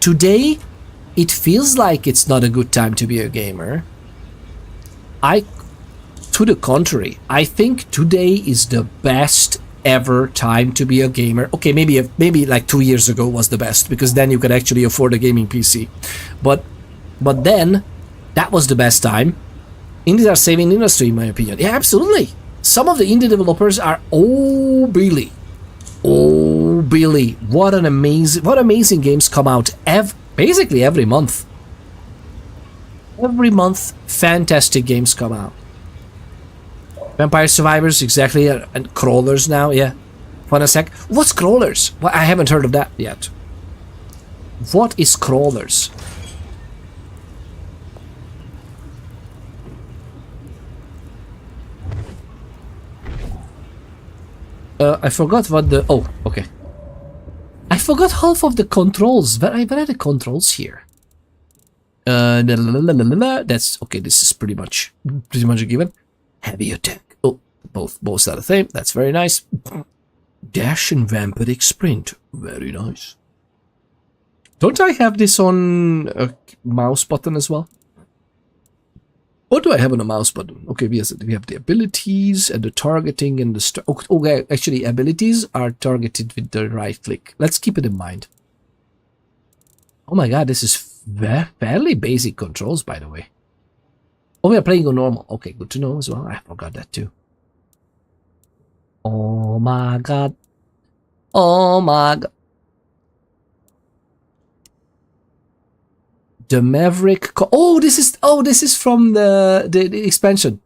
A: Today, it feels like it's not a good time to be a gamer. To the contrary, I think today is the best ever time to be a gamer. Okay, maybe like 2 years ago was the best, because then you could actually afford a gaming PC. But then, that was the best time. Indies are saving the industry, in my opinion. Yeah, absolutely. Some of the indie developers are, oh Billy, what amazing games come out basically every month. Every month, fantastic games come out. Vampire Survivors, exactly, and Crawlers now, yeah. For a sec. What's Crawlers? Well, I haven't heard of that yet. What is Crawlers? I forgot what the... Oh, okay. I forgot half of the controls. Where are the controls here? That's... Okay, this is pretty much a given. Heavy attack. Oh, both are the same. That's very nice. Dash and vampiric sprint. Very nice. Don't I have this on a mouse button as well? What do I have on the mouse button? Okay, we have the abilities and the targeting and the... Okay, actually, abilities are targeted with the right click. Let's keep it in mind. Oh my god, this is fairly basic controls, by the way. Oh, we are playing on normal. Okay, good to know as well. I forgot that too. Oh my god. Oh my god. The Maverick. Oh, this is from the expansion.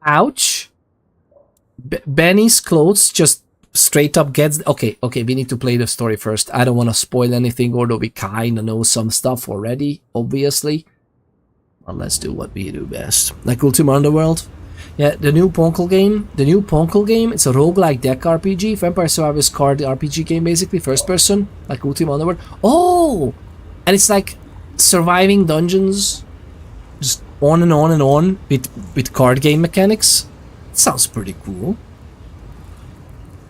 A: Ouch. Benny's clothes just straight up gets. Okay, we need to play the story first. I don't want to spoil anything, although we kind of know some stuff already, obviously. Well, let's do what we do best. Like Ultima Underworld. Yeah, the new Ponkel game. It's a roguelike deck RPG. Vampire Survivors card RPG game, basically. First person. Like Ultima Underworld. Oh! And it's like surviving dungeons. Just on and on and on with card game mechanics. It sounds pretty cool.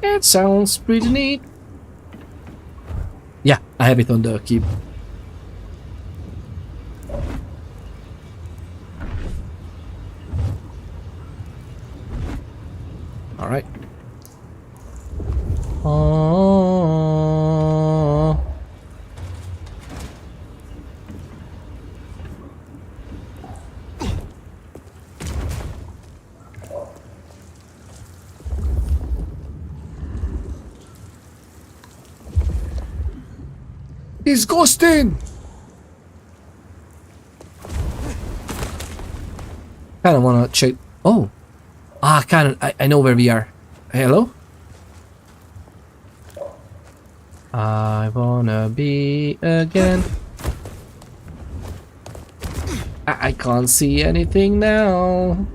A: It sounds pretty neat. Yeah, I have it on the key. All right. Oh.
C: He's ghosting!
A: Kind of want to check. Oh. I know where we are. Hello? I wanna be again. I can't see anything now.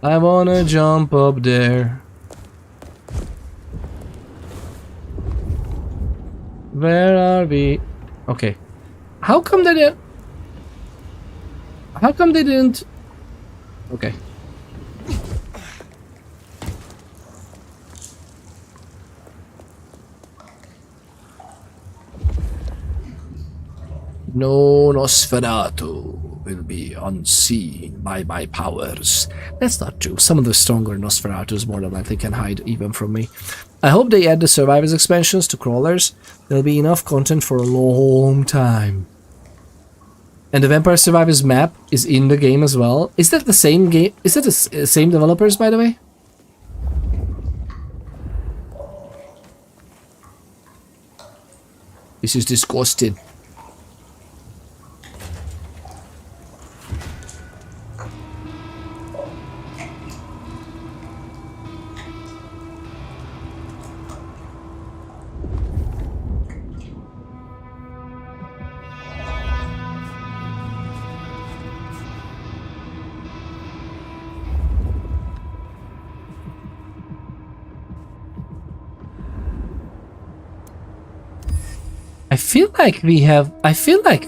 A: I wanna jump up there. Where are we? Okay. How come they didn't? Okay. No Nosferatu will be unseen by my powers. That's not true. Some of the stronger Nosferatus more than likely can hide even from me. I hope they add the Survivors expansions to crawlers. There'll be enough content for a long time. And the Vampire Survivors map is in the game as well. Is that the same game? Is that the same developers, by the way? This is disgusting. I feel like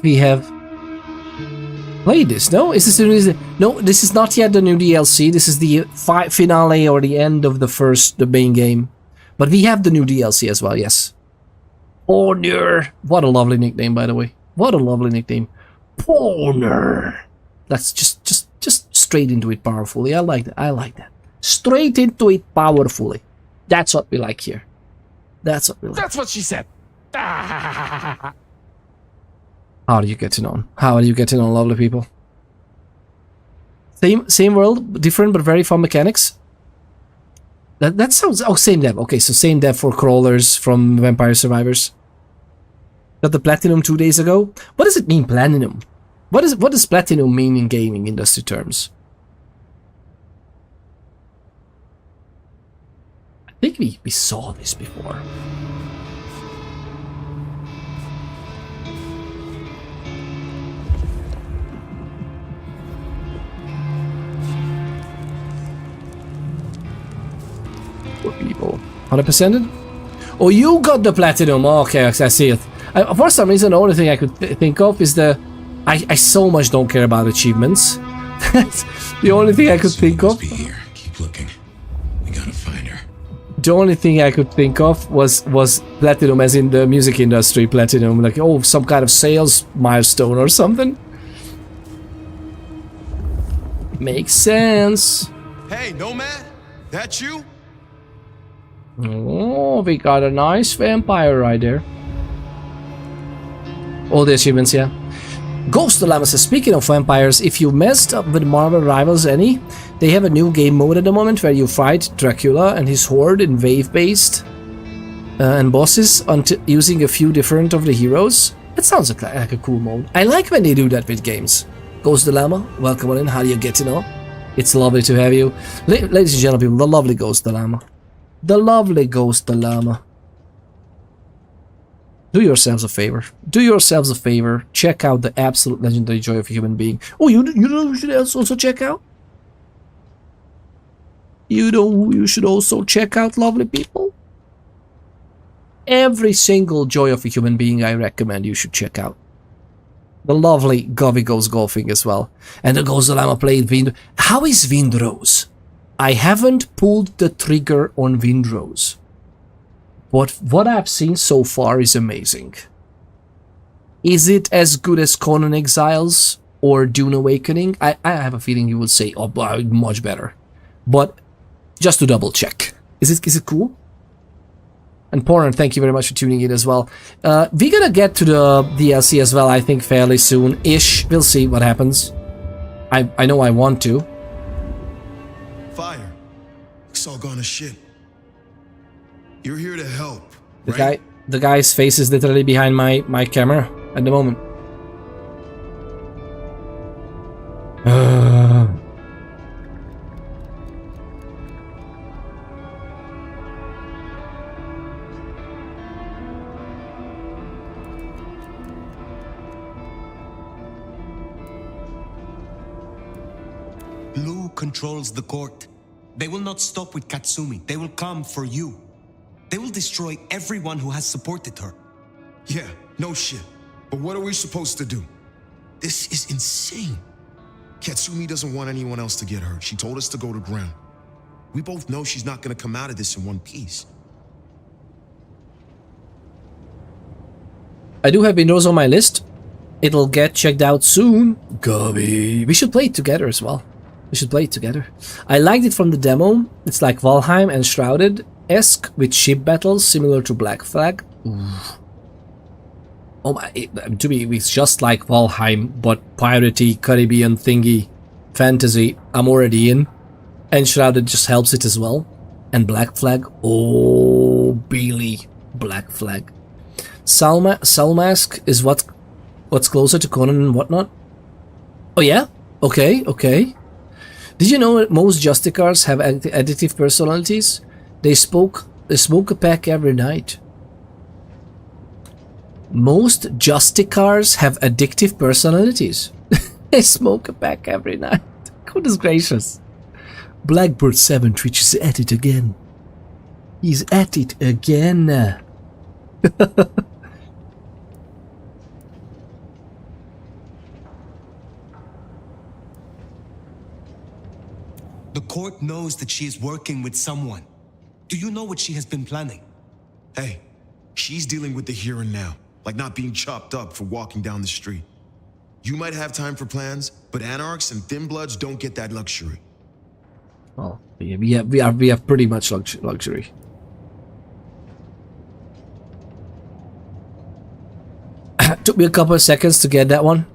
A: we have played this. No, is this the new? No, this is not yet the new DLC. This is the finale or the end of the main game. But we have the new DLC as well. Yes. Porner. What a lovely nickname, by the way. What a lovely nickname. Porner. That's just straight into it powerfully. I like that. I like that. Straight into it powerfully. That's what we like here. That's what we like.
C: That's what she said.
A: How are you getting on? How are you getting on, lovely people? Same world, different but very fun mechanics. That sounds... Oh, same dev. Okay, so same dev for crawlers from Vampire Survivors. Got the platinum 2 days ago. What does it mean, platinum? What does platinum mean in gaming industry terms? I think we saw this before. People 100%. Oh, you got the platinum. Oh, okay, I see it. For some reason, the only thing I could think of is I so much don't care about achievements. That's the only thing I could think of.
D: Be here. Keep looking. We gotta find her.
A: the only thing I could think of was platinum, as in the music industry platinum, like, oh, some kind of sales milestone or something. Makes sense.
F: Hey, Nomad, that you?
A: Oh, we got a nice vampire right there. All the achievements, yeah. Ghost Dilemma says, speaking of vampires, if you messed up with Marvel Rivals any, they have a new game mode at the moment where you fight Dracula and his horde in wave-based and bosses using a few different of the heroes. It sounds like a cool mode. I like when they do that with games. Ghost Dilemma, welcome on in. How do you get to know? It's lovely to have you. Ladies and gentlemen, the lovely Ghost Dilemma. The lovely Ghost Dilemma. Do yourselves a favor. Do yourselves a favor. Check out the absolute legendary joy of a human being. Oh, you should also check out? You should also check out, lovely people? Every single joy of a human being I recommend you should check out. The lovely Govy Goes Golfing as well. And the Ghost Dilemma played Wind... How is Windrose? I haven't pulled the trigger on Windrose. But what I've seen so far is amazing. Is it as good as Conan Exiles or Dune Awakening? I have a feeling you would say, oh, much better. But just to double check. Is it cool? And Porn, thank you very much for tuning in as well. We're gonna get to the DLC as well, I think, fairly soon-ish. We'll see what happens. I know I want to.
F: Fire. It's all gone to shit. You're here to help, right?
A: The guy's face is literally behind my camera at the moment.
G: Blue controls the court. They will not stop with Katsumi. They will come for you. They will destroy everyone who has supported her.
F: Yeah, no shit. But what are we supposed to do? This is insane. Katsumi doesn't want anyone else to get hurt. She told us to go to ground. We both know she's not gonna come out of this in one piece.
A: I do have Windows on my list. It'll get checked out soon. Gobby. We should play it together as well. We should play it together. I liked it from the demo. It's like Valheim and Shrouded-esque with ship battles similar to Black Flag. Oof. Oh my, to me it's just like Valheim, but piratey, Caribbean thingy, fantasy. I'm already in. And Shrouded just helps it as well. And Black Flag, oh Billy, Black Flag. Salmask is what's closer to Conan and whatnot. Oh yeah? Okay. Did you know that most Justicars have addictive personalities? They smoke a pack every night. Most Justicars have addictive personalities. They smoke a pack every night. Goodness gracious. Blackbird 7 Twitch is at it again. He's at it again.
G: The court knows that she is working with someone. Do you know what she has been planning?
F: Hey, she's dealing with the here and now, like not being chopped up for walking down the street. You might have time for plans, but anarchs and thin bloods don't get that luxury.
A: Well, we have pretty much luxury. Took me a couple of seconds to get that one.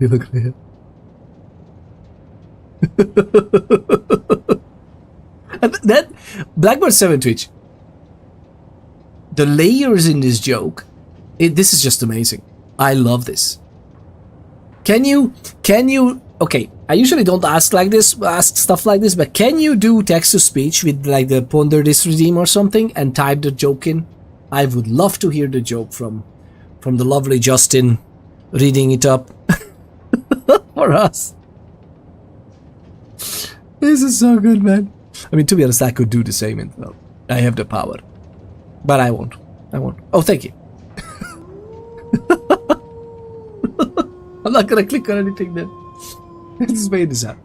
A: You look at it. And that Blackbird 7 Twitch. The layers in this joke, this is just amazing. I love this. Can you? Okay, I usually don't ask stuff like this, but can you do text to speech with like the ponder this redeem or something and type the joke in? I would love to hear the joke from the lovely Justin reading it up for us. This is so good, man. I mean, to be honest, I could do the same. Well, I have the power, but I won't. Oh, thank you. I'm not gonna click on anything then. Let's just wait this out.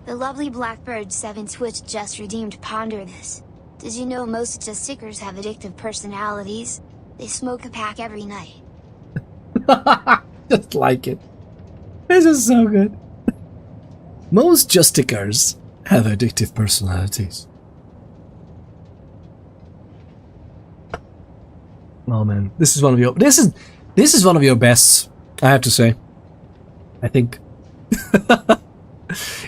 B: The lovely Blackbird 7 Twitch just redeemed Ponder This. Did you know most just stickers have addictive personalities? They smoke a pack every night.
A: Just like it. This is so good. Most Justicers have addictive personalities. Oh man, this is one of your this is one of your bests, I have to say. I think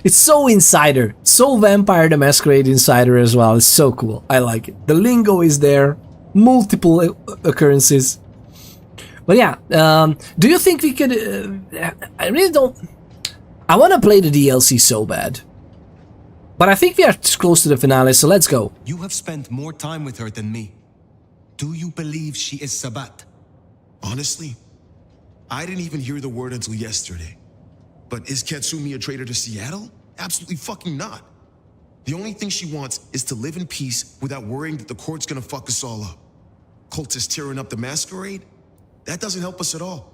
A: it's so insider, so Vampire the Masquerade insider as well. It's so cool. I like it. The lingo is there, multiple occurrences. But yeah, do you think we could? I really don't. I want to play the DLC so bad, but I think we are close to the finale. So let's go.
G: You have spent more time with her than me. Do you believe she is Sabat?
F: Honestly, I didn't even hear the word until yesterday. But is Katsumi a traitor to Seattle? Absolutely fucking not. The only thing she wants is to live in peace without worrying that the court's gonna fuck us all up. Cultists tearing up the Masquerade? That doesn't help us at all.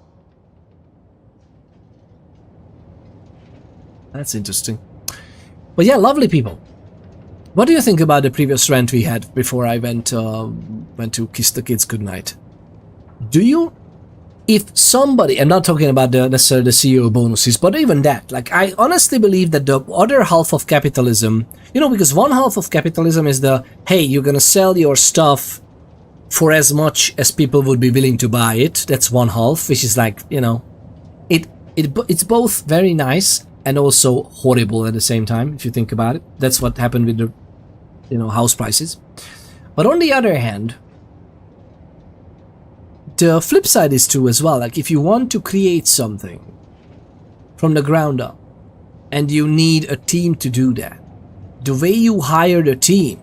A: That's interesting. But yeah, lovely people. What do you think about the previous rant we had before I went to kiss the kids goodnight? Do you, if somebody, I'm not talking about necessarily the CEO bonuses, but even that, like I honestly believe that the other half of capitalism, you know, because one half of capitalism is the, hey, you're gonna sell your stuff for as much as people would be willing to buy it. That's one half, which is like, you know, it's both very nice and also horrible at the same time, if you think about it. That's what happened with the, you know, house prices. But on the other hand, the flip side is true as well. Like if you want to create something from the ground up and you need a team to do that, the way you hire the team,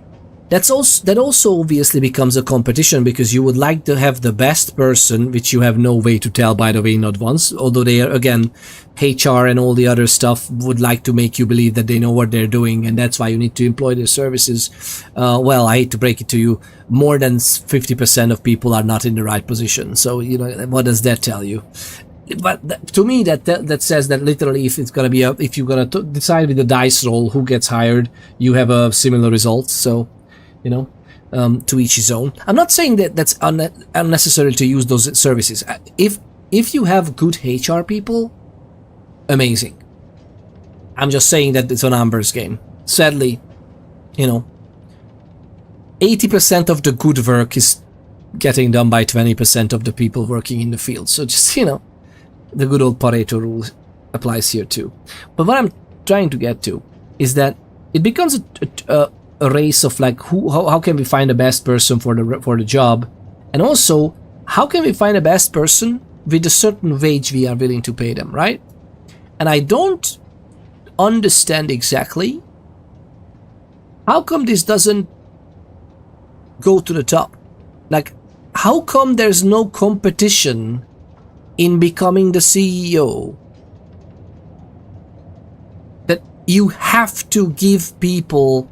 A: that also obviously becomes a competition, because you would like to have the best person, which you have no way to tell, by the way, not once, although they are, again, HR and all the other stuff would like to make you believe that they know what they're doing, and that's why you need to employ their services. Well, I hate to break it to you, more than 50% of people are not in the right position. So, you know, what does that tell you? But to me, that says that literally, if it's gonna be if you're gonna decide with the dice roll who gets hired, you have a similar result. So, you know, to each his own. I'm not saying that that's unnecessary to use those services. If you have good HR people, amazing. I'm just saying that it's a numbers game. Sadly, you know, 80% of the good work is getting done by 20% of the people working in the field. So just, you know, the good old Pareto rule applies here too. But what I'm trying to get to is that it becomes a race of like how can we find the best person for the job, and also how can we find the best person with a certain wage we are willing to pay them, right? And I don't understand exactly how come this doesn't go to the top. Like, how come there's no competition in becoming the CEO? That you have to give people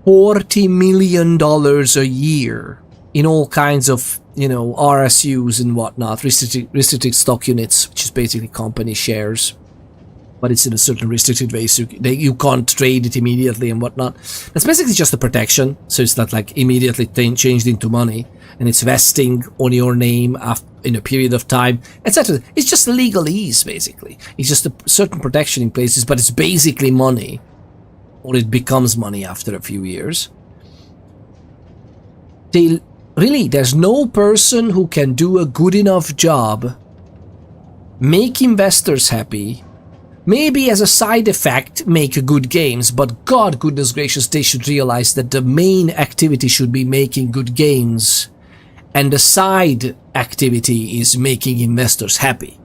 A: $40 million a year in all kinds of, you know, RSUs and whatnot, restricted stock units, which is basically company shares, but it's in a certain restricted way, so you can't trade it immediately and whatnot. That's basically just a protection, so it's not like immediately changed into money, and it's vesting on your name in a period of time, etc. It's just legalese, basically. It's just a certain protection in places, but it's basically money, or it becomes money after a few years. There's no person who can do a good enough job, make investors happy, maybe as a side effect make good games, but God goodness gracious, they should realize that the main activity should be making good games, and the side activity is making investors happy.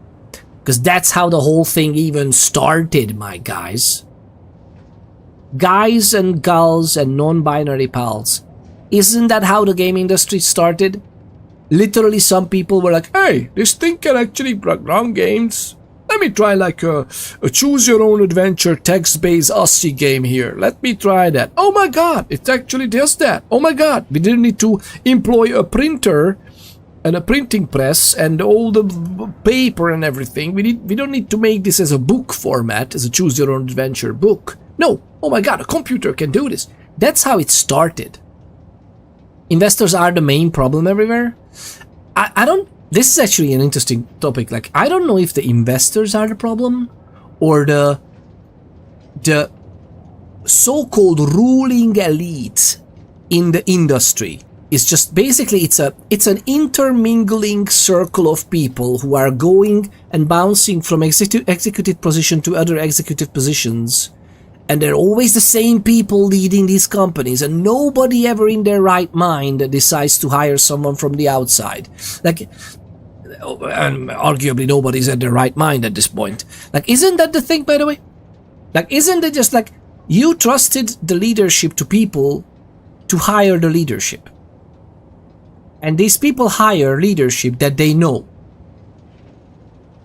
A: Because that's how the whole thing even started, my guys. Guys and gals and non-binary pals. Isn't that how the game industry started? Literally, some people were like, hey, this thing can actually run games. Let me try like a choose-your-own-adventure text-based Aussie game here. Let me try that. Oh my god, it actually does that. Oh my god, we didn't need to employ a printer and a printing press and all the paper and everything. We don't need to make this as a book format, as a choose-your-own-adventure book. No, oh my god, a computer can do this. That's how it started. Investors are the main problem everywhere. I don't... This is actually an interesting topic. Like, I don't know if the investors are the problem or the so-called ruling elite in the industry. It's just basically it's an intermingling circle of people who are going and bouncing from executive position to other executive positions, and they're always the same people leading these companies, and nobody ever in their right mind decides to hire someone from the outside. Like, and arguably nobody's at their right mind at this point. Like, isn't that the thing, by the way? Like, isn't it just like you trusted the leadership to people to hire the leadership? And these people hire leadership that they know.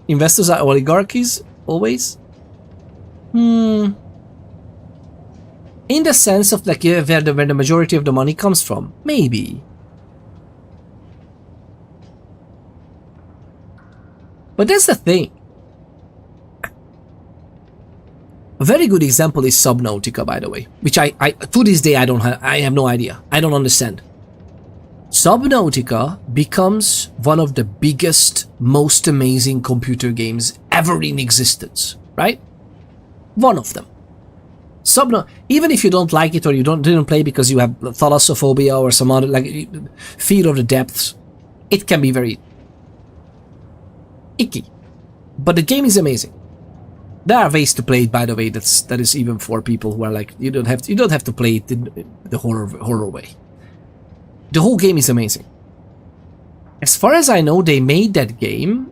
A: Investors are oligarchies, always? In the sense of like where the majority of the money comes from. Maybe. But that's the thing. A very good example is Subnautica, by the way. Which I to this day I have no idea. I don't understand. Subnautica becomes one of the biggest, most amazing computer games ever in existence, right? One of them. Even if you don't like it or you didn't play because you have thalassophobia or some other like fear of the depths, it can be very icky. But the game is amazing. There are ways to play it, by the way. That is even for people who are like you don't have to play it in the horror way. The whole game is amazing. As far as I know, they made that game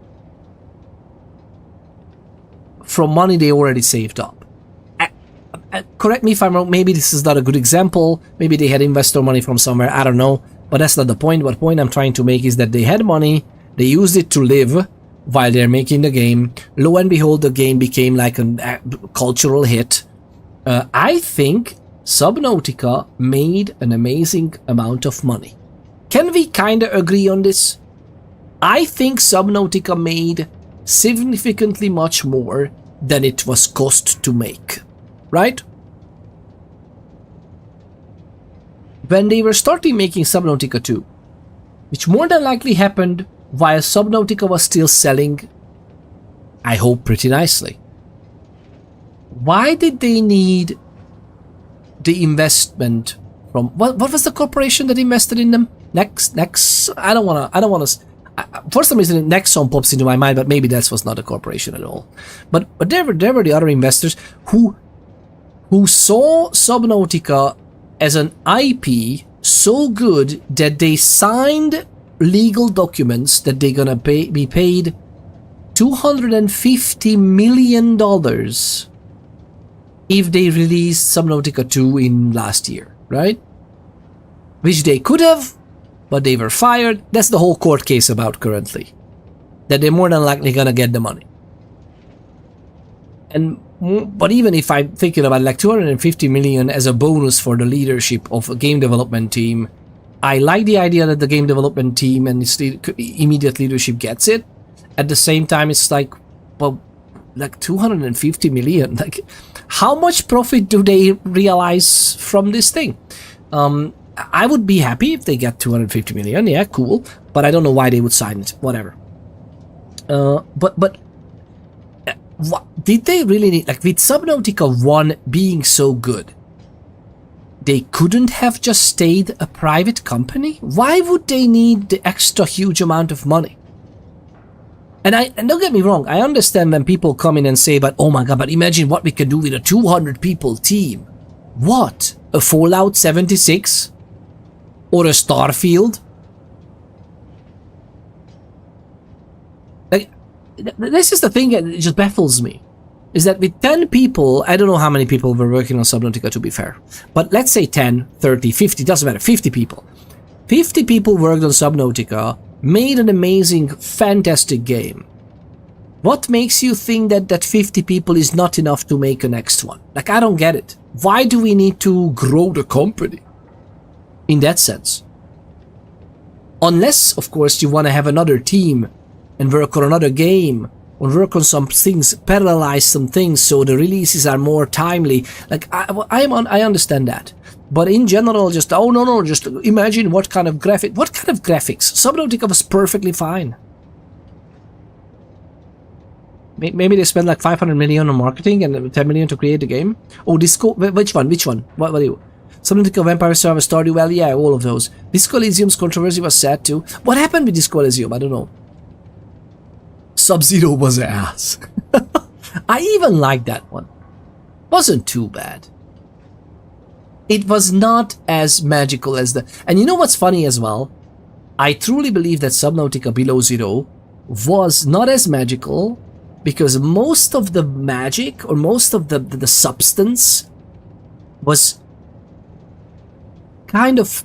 A: from money they already saved up. Correct me if I'm wrong, maybe this is not a good example, maybe they had investor money from somewhere, I don't know, but that's not the point. What point I'm trying to make is that they had money, they used it to live while they're making the game. Lo and behold, the game became like a cultural hit. I think Subnautica made an amazing amount of money. Can we kinda agree on this? I think Subnautica made significantly much more than it was cost to make, right? When they were starting making Subnautica 2, which more than likely happened while Subnautica was still selling, I hope, pretty nicely. Why did they need the investment from what was the corporation that invested in them? Next I don't wanna for some reason Nexon pops into my mind, but maybe that was not a corporation at all. But there were the other investors who saw Subnautica as an IP so good that they signed legal documents that they're gonna be paid $250 million if they released Subnautica 2 in last year, right? Which they could have, but they were fired. That's the whole court case about currently. That they're more than likely gonna get the money. But even if I'm thinking about like 250 million as a bonus for the leadership of a game development team, I like the idea that the game development team and its immediate leadership gets it. At the same time, it's like, well, like 250 million. Like, how much profit do they realize from this thing? I would be happy if they get 250 million. Yeah, cool. But I don't know why they would sign it. Whatever. But what did they really need? Like with Subnautica 1 being so good, they couldn't have just stayed a private company? Why would they need the extra huge amount of money? And don't get me wrong, I understand when people come in and say, but oh my god, but imagine what we can do with a 200 people team. What? A Fallout 76? Or a Starfield? Like, this is the thing that just baffles me. Is that with 10 people, I don't know how many people were working on Subnautica to be fair, but let's say 10, 30, 50, doesn't matter, 50 people. 50 people worked on Subnautica, made an amazing, fantastic game. What makes you think that that 50 people is not enough to make a next one? Like, I don't get it. Why do we need to grow the company? In that sense. Unless, of course, you want to have another team and work on another game or work on some things, parallelize some things so the releases are more timely. Like I understand that, but in general, just just imagine what kind of graphics. Subnautica was perfectly fine. Maybe they spent like 500 million on marketing and 10 million to create the game. Oh, Disco, which one? What are you? Subnautica, Vampire Survivor, Stardew Valley, yeah, all of those. Disco Elysium's controversy was sad too. What happened with Disco Elysium? I don't know. Sub-Zero was ass. I even liked that one. Wasn't too bad. It was not as magical as the... And you know what's funny as well? I truly believe that Subnautica Below Zero was not as magical because most of the magic or most of the substance was kind of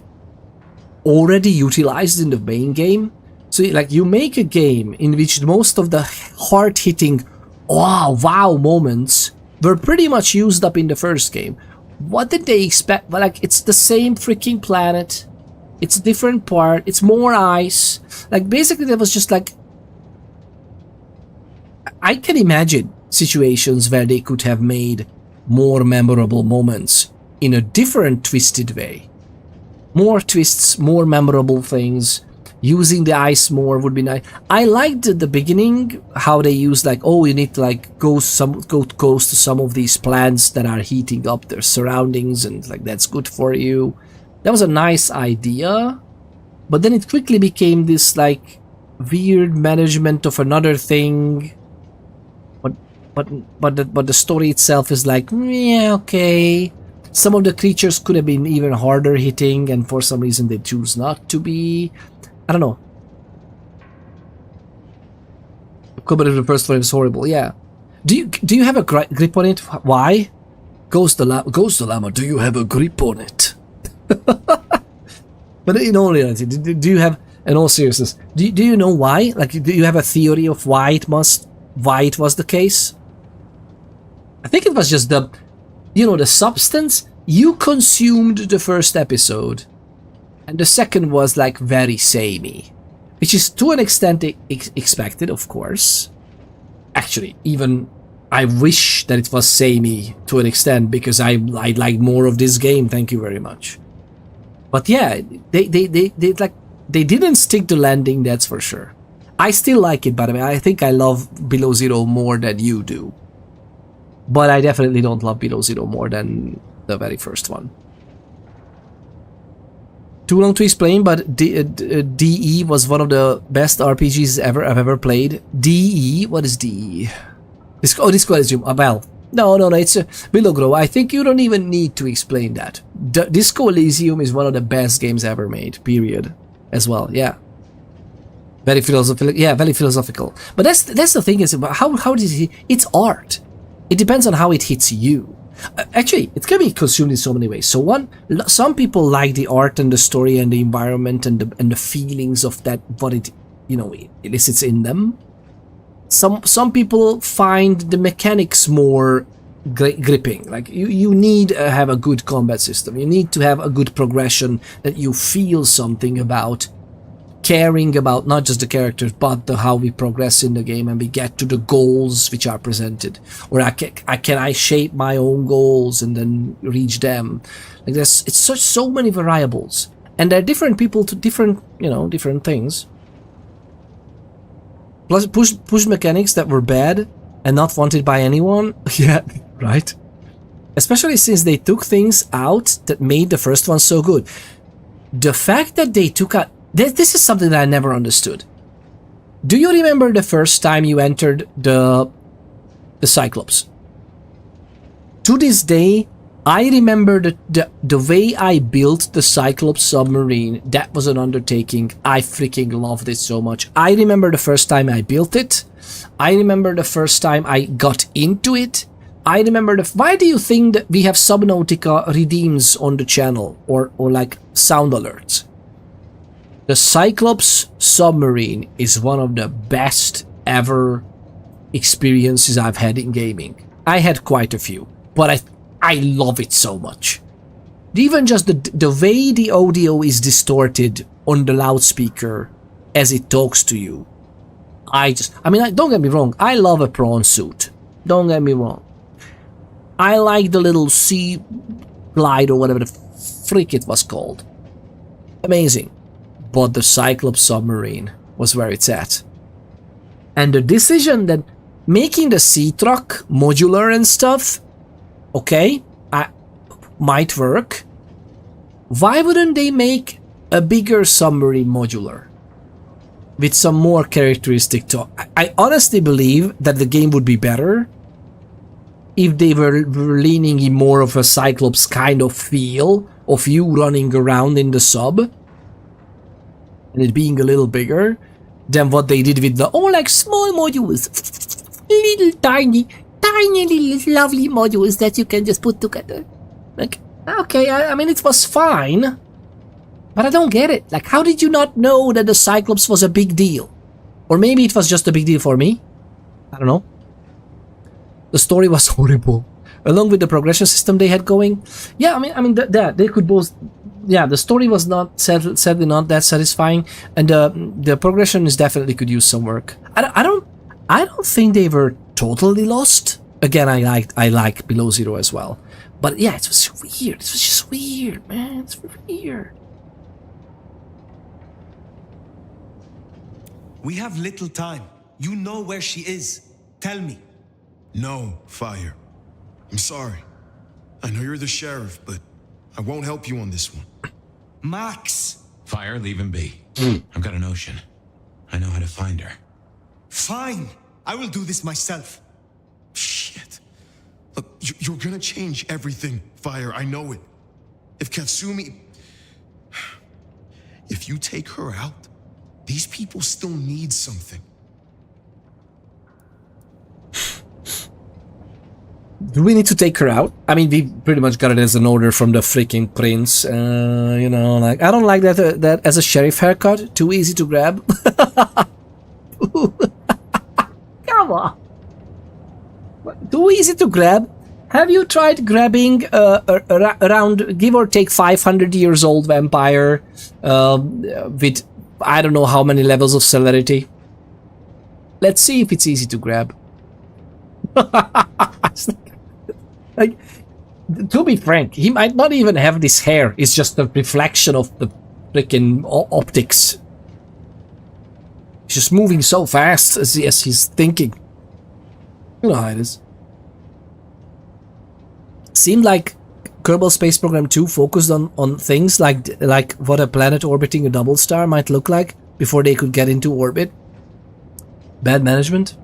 A: already utilized in the main game. So like you make a game in which most of the hard-hitting wow moments were pretty much used up in the first game. What did they expect? Well, like it's the same freaking planet. It's a different part. It's more ice. Like basically there was just like... I can imagine situations where they could have made more memorable moments in a different twisted way. More twists, more memorable things. Using the ice more would be nice. I liked at the beginning how they used like, oh, you need to like go close to some of these plants that are heating up their surroundings and like that's good for you. That was a nice idea. But then it quickly became this like weird management of another thing. But the story itself is like, yeah, okay. Some of the creatures could have been even harder hitting, and for some reason they choose not to be. I don't know. Combat the first one is horrible. Yeah. Do you have a grip on it? Why? Ghost the Llama. Do you have a grip on it? But in all reality, do you have? In all seriousness, do you know why? Like, do you have a theory of why it was the case? I think it was just the substance. You consumed the first episode, and the second was like very samey, which is to an extent expected, of course. Actually, even I wish that it was samey to an extent because I like more of this game. Thank you very much. But yeah, they didn't stick to landing. That's for sure. I still like it, by the way. I think I love Below Zero more than you do. But I definitely don't love Below Zero more than the very first one. Too long to explain, but DE was one of the best RPGs I've ever played. DE? What is DE? Disco Elysium. Well, no, it's Below Grow. I think you don't even need to explain that. Disco Elysium is one of the best games ever made, period. As well, yeah. Very philosophical, yeah, very philosophical. But that's the thing is about how does it? It's art. It depends on how it hits you. Actually, it can be consumed in so many ways. So some people like the art and the story and the environment and the feelings of that, what it elicits in them. Some people find the mechanics more gripping. Like you need to have a good combat system. You need to have a good progression that you feel something about. Caring about not just the characters but how we progress in the game and we get to the goals which are presented, or can I shape my own goals and then reach them. Like it's so many variables, and there are different people to different things. Plus push mechanics that were bad and not wanted by anyone. Yeah, right. Especially since they took things out that made the first one so good. The fact that they took out this is something that I never understood. Do you remember the first time you entered the Cyclops? To this day, I remember the way I built the Cyclops submarine. That was an undertaking. I freaking loved it so much. I remember the first time I built it. I remember the first time I got into it. I remember why do you think that we have Subnautica redeems on the channel or like sound alerts? The Cyclops submarine is one of the best ever experiences I've had in gaming. I had quite a few, but I love it so much. Even just the way the audio is distorted on the loudspeaker as it talks to you I mean, don't get me wrong, I love a prawn suit. Don't get me wrong. I like the little sea glide or whatever the frick it was called. Amazing. But the Cyclops submarine was where it's at. And the decision that making the sea truck modular and stuff, okay, might work. Why wouldn't they make a bigger submarine modular? With some more characteristic to I honestly believe that the game would be better if they were leaning in more of a Cyclops kind of feel of you running around in the sub and it being a little bigger than what they did with the like small modules, little tiny little lovely modules that you can just put together. Like, okay, I mean, it was fine, but I don't get it. Like, how did you not know that the Cyclops was a big deal? Or maybe it was just a big deal for me. I don't know. The story was horrible, along with the progression system they had going. Yeah, I mean, they could both. Yeah, the story was not sadly not that satisfying, and the progression is definitely could use some work. I don't think they were totally lost. Again, I like Below Zero as well, but yeah, it was weird. It was just weird, man. It's weird.
G: We have little time. You know where she is. Tell me.
F: No, Fire. I'm sorry. I know you're the sheriff, but I won't help you on this one.
G: Max!
D: Fire, leave him be. I've got a notion. I know how to find her.
G: Fine! I will do this myself.
F: Shit. Look, you're gonna change everything, Fire. I know it. If Katsumi... If you take her out, these people still need something.
A: Do we need to take her out? I mean, we pretty much got it as an order from the freaking prince. You know, like, I don't like that as a sheriff haircut. Too easy to grab. Come on. Too easy to grab? Have you tried grabbing around, give or take, 500 years old vampire with I don't know how many levels of celerity? Let's see if it's easy to grab. Like, to be frank, he might not even have this hair. It's just a reflection of the freaking optics. He's just moving so fast as he's thinking. You know how it is. Seemed like Kerbal Space Program 2 focused on things like what a planet orbiting a double star might look like before they could get into orbit. Bad management.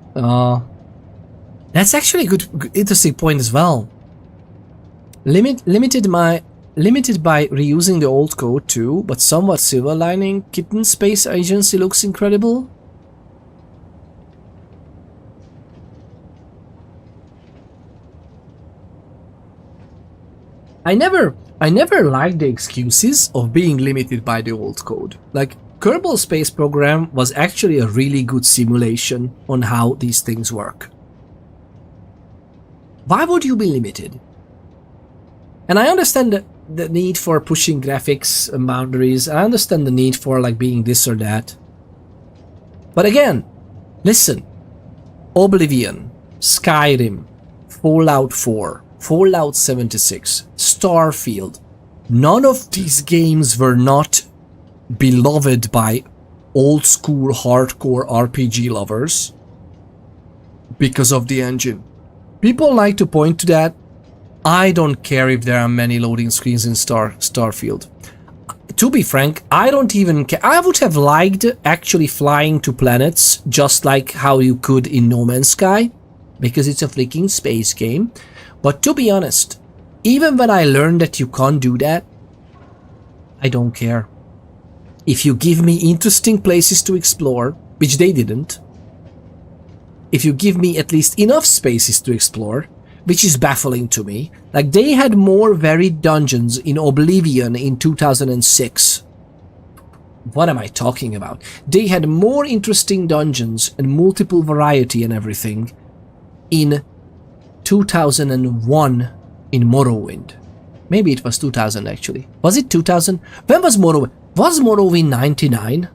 A: That's actually a good interesting point as well. Limited by reusing the old code too, but somewhat silver lining. Kitten Space Agency looks incredible. I never liked the excuses of being limited by the old code. Like, Kerbal Space Program was actually a really good simulation on how these things work. Why would you be limited? And I understand the need for pushing graphics and boundaries. I understand the need for like being this or that. But again, listen. Oblivion, Skyrim, Fallout 4, Fallout 76, Starfield. None of these games were not beloved by old school hardcore RPG lovers because of the engine. People like to point to that. I don't care if there are many loading screens in Starfield. To be frank, I don't even care. I would have liked actually flying to planets just like how you could in No Man's Sky, because it's a freaking space game. But to be honest, even when I learned that you can't do that, I don't care. If you give me interesting places to explore, which they didn't, if you give me at least enough spaces to explore, which is baffling to me. Like, they had more varied dungeons in Oblivion in 2006. What am I talking about? They had more interesting dungeons and multiple variety and everything in 2001 in Morrowind. Maybe it was 2000 actually. Was it 2000? When was Morrowind? Was Morrowind 99?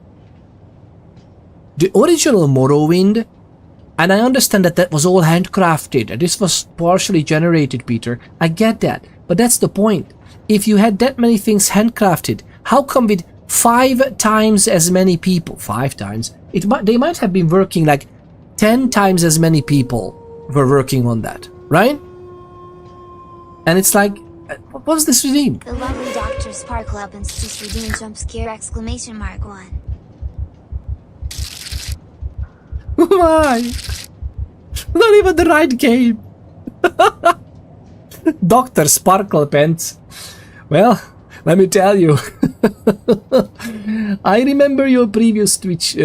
A: the original Morrowind, and I understand that that was all handcrafted, and this was partially generated, Peter. I get that, but that's the point. If you had that many things handcrafted, how come with 5 times as many people, 5 times, they might have been working like 10 times as many people were working on that, right? And it's like, what was this redeemed?
B: The lovely Dr. Sparkle Uppins just redeemed jump scare exclamation mark 1.
A: Why? Not even the right game. Dr. Sparkle Pants. Well, let me tell you. I remember your previous Twitch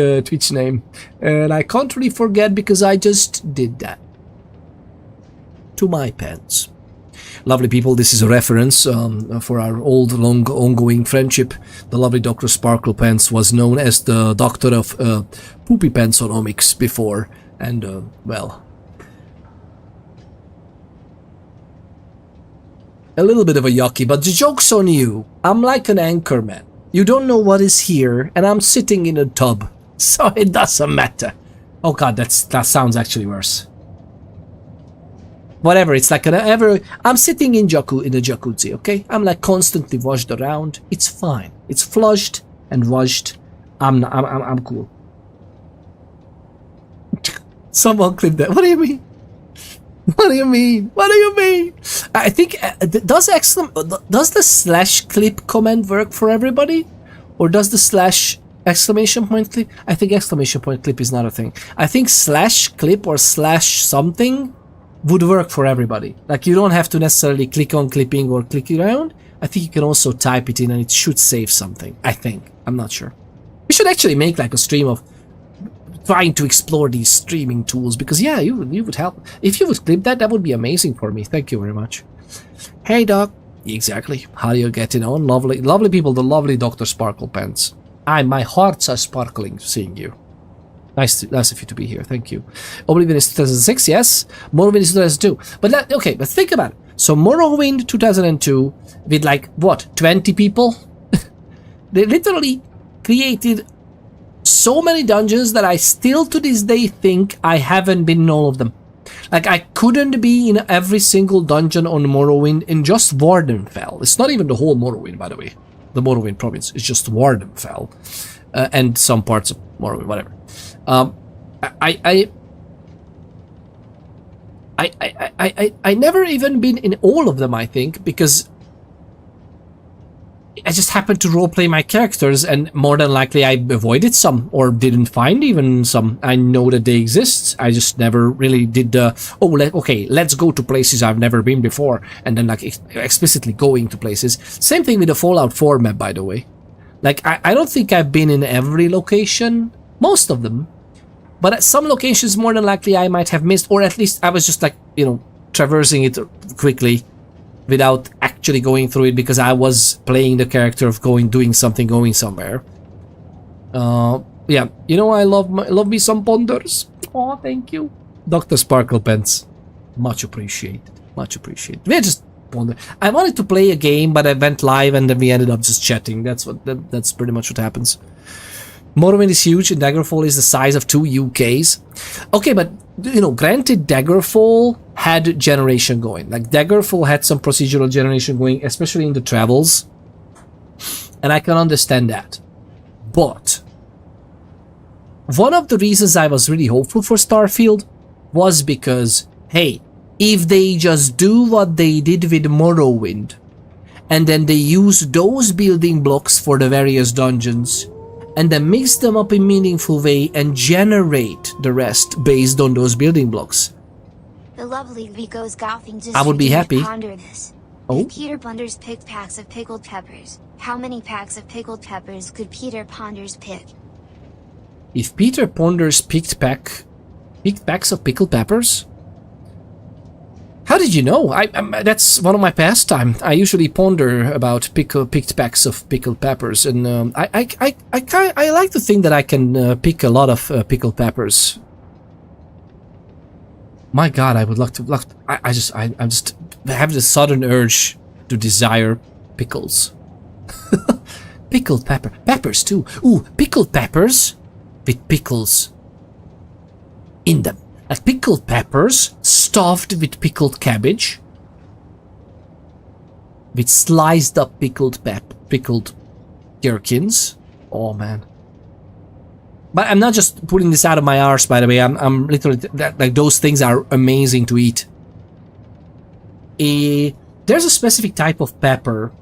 A: name, and I can't really forget because I just did that. To my pants. Lovely people, this is a reference for our old, long, ongoing friendship. The lovely Dr. Sparkle Pants was known as the doctor of poopy pantsonomics before, and, well, a little bit of a yucky, but the joke's on you. I'm like an anchor man. You don't know what is here, and I'm sitting in a tub, so it doesn't matter. Oh god, that sounds actually worse. Whatever, it's like I'm sitting in a jacuzzi, okay? I'm like constantly washed around. It's fine. It's flushed and washed. I'm cool. Someone clip that. What do you mean? What do you mean? What do you mean? I think does the slash clip command work for everybody, or does the slash exclamation point clip? I think exclamation point clip is not a thing. I think slash clip or slash something would work for everybody. Like, you don't have to necessarily click on clipping or click around. I think you can also type it in and it should save something. I think. I'm not sure. We should actually make like a stream of trying to explore these streaming tools, because yeah, you would help. If you would clip that, that would be amazing for me. Thank you very much. Hey Doc. Exactly. How are you getting on? Lovely people, the lovely Dr. Sparkle Pants. My hearts are sparkling seeing you. Nice of you to be here, thank you. Oblivion is 2006, yes. Morrowind is 2002. But okay, but think about it. So Morrowind 2002 with like, what, 20 people? They literally created so many dungeons that I still to this day think I haven't been in all of them. Like, I couldn't be in every single dungeon on Morrowind in just Wardenfell. It's not even the whole Morrowind, by the way. The Morrowind province. It's just Wardenfell. And some parts of Morrowind, whatever. I never even been in all of them, I think, because I just happened to roleplay my characters, and more than likely I avoided some or didn't find even some. I know that they exist. I just never really did the, okay, let's go to places I've never been before, and then like explicitly going to places. Same thing with the Fallout 4 map, by the way. Like, I don't think I've been in every location, most of them, but at some locations more than likely I might have missed, or at least I was just like, you know, traversing it quickly without actually going through it because I was playing the character of doing something, going somewhere. Yeah, you know, I love me some ponders. Oh, thank you. Dr. Sparkle Pants. Much appreciated. Much appreciated. We just ponder. I wanted to play a game, but I went live and then we ended up just chatting. That's pretty much what happens. Morrowind is huge and Daggerfall is the size of 2 UKs. Okay, but, you know, granted, Daggerfall had generation going. Like, Daggerfall had some procedural generation going, especially in the travels. And I can understand that. But one of the reasons I was really hopeful for Starfield was because, hey, if they just do what they did with Morrowind, and then they use those building blocks for the various dungeons, and then mix them up in a meaningful way and generate the rest based on those building blocks,
B: The lovely Vico's golfing just
A: I would be happy.
B: Ponder this.
A: Oh?
B: If Peter Ponders picked packs of pickled peppers, how many packs of pickled peppers could Peter Ponders pick?
A: If Peter Ponders picked packs of pickled peppers? How did you know? That's one of my pastime. I usually ponder about picked packs of pickled peppers, and I like to think that I can pick a lot of pickled peppers. My God, I would love to. I have the sudden urge to desire pickles. Pickled peppers too. Ooh, pickled peppers with pickles in them. Like pickled peppers stuffed with pickled cabbage, with sliced up pickled gherkins. Oh man. But I'm not just putting this out of my arse, by the way. I'm literally like those things are amazing to eat. There's a specific type of pepper.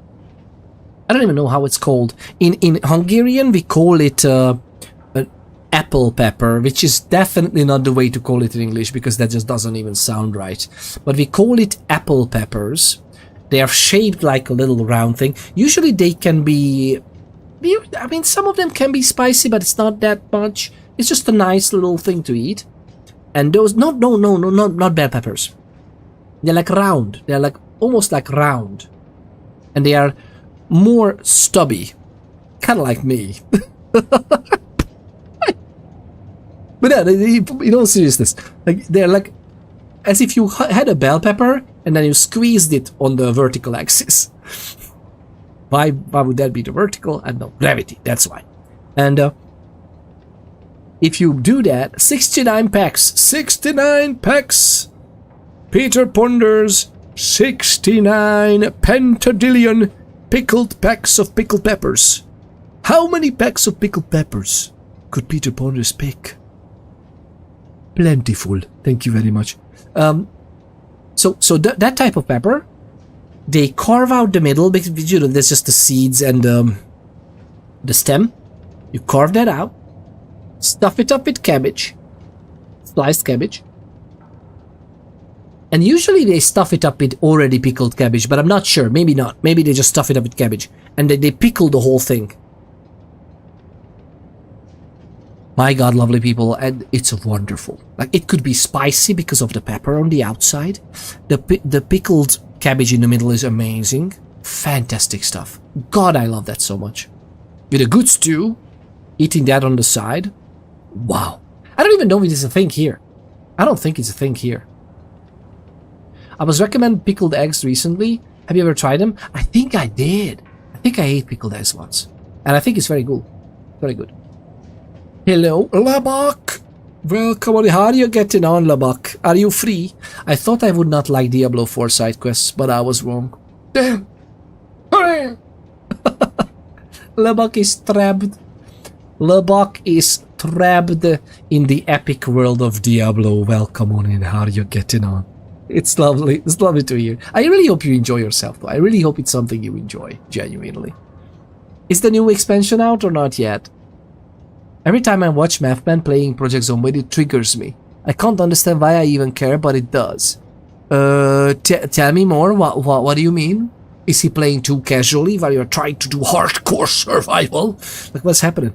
A: I don't even know how it's called. In Hungarian, we call it an apple pepper, which is definitely not the way to call it in English because that just doesn't even sound right. But we call it apple peppers. They are shaped like a little round thing. Usually they can be... I mean, some of them can be spicy, but it's not that much. It's just a nice little thing to eat. And those... not bell peppers. They're like round. They're like almost like round. And they are more stubby. Kind of like me. But yeah, in all seriousness, like they're like as if you had a bell pepper and then you squeezed it on the vertical axis. Why would that be the vertical? I don't know. Gravity, that's why. And if you do that, 69 packs. 69 packs! Peter ponders 69 pentadillion pickled packs of pickled peppers. How many packs of pickled peppers could Peter Ponders pick? Plentiful. Thank you very much. So that type of pepper, they carve out the middle because you know there's just the seeds and the stem. You carve that out, stuff it up with cabbage, sliced cabbage, and usually they stuff it up with already pickled cabbage, but I'm not sure. Maybe not. Maybe they just stuff it up with cabbage and they pickle the whole thing. My god, lovely people, and it's wonderful. Like, it could be spicy because of the pepper on the outside. The pickled cabbage in the middle is amazing. Fantastic stuff. God, I love that so much. With a good stew, eating that on the side. Wow. I don't even know if it's a thing here. I don't think it's a thing here. I was recommended pickled eggs recently. Have you ever tried them? I think I did. I think I ate pickled eggs once. And I think it's very good. Very good. Hello, Labak! Welcome on. How are you getting on, Labak? Are you free? I thought I would not like Diablo 4 side quests, but I was wrong. Damn! Hooray! Labak is trapped. Labak is trapped in the epic world of Diablo. Welcome on in. How are you getting on? It's lovely. It's lovely to hear. I really hope you enjoy yourself, though. I really hope it's something you enjoy, genuinely. Is the new expansion out or not yet? Every time I watch Mathman playing Project Zomboid, it triggers me. I can't understand why I even care, but it does. Tell me more. What do you mean? Is he playing too casually while you're trying to do hardcore survival? Like, what's happening?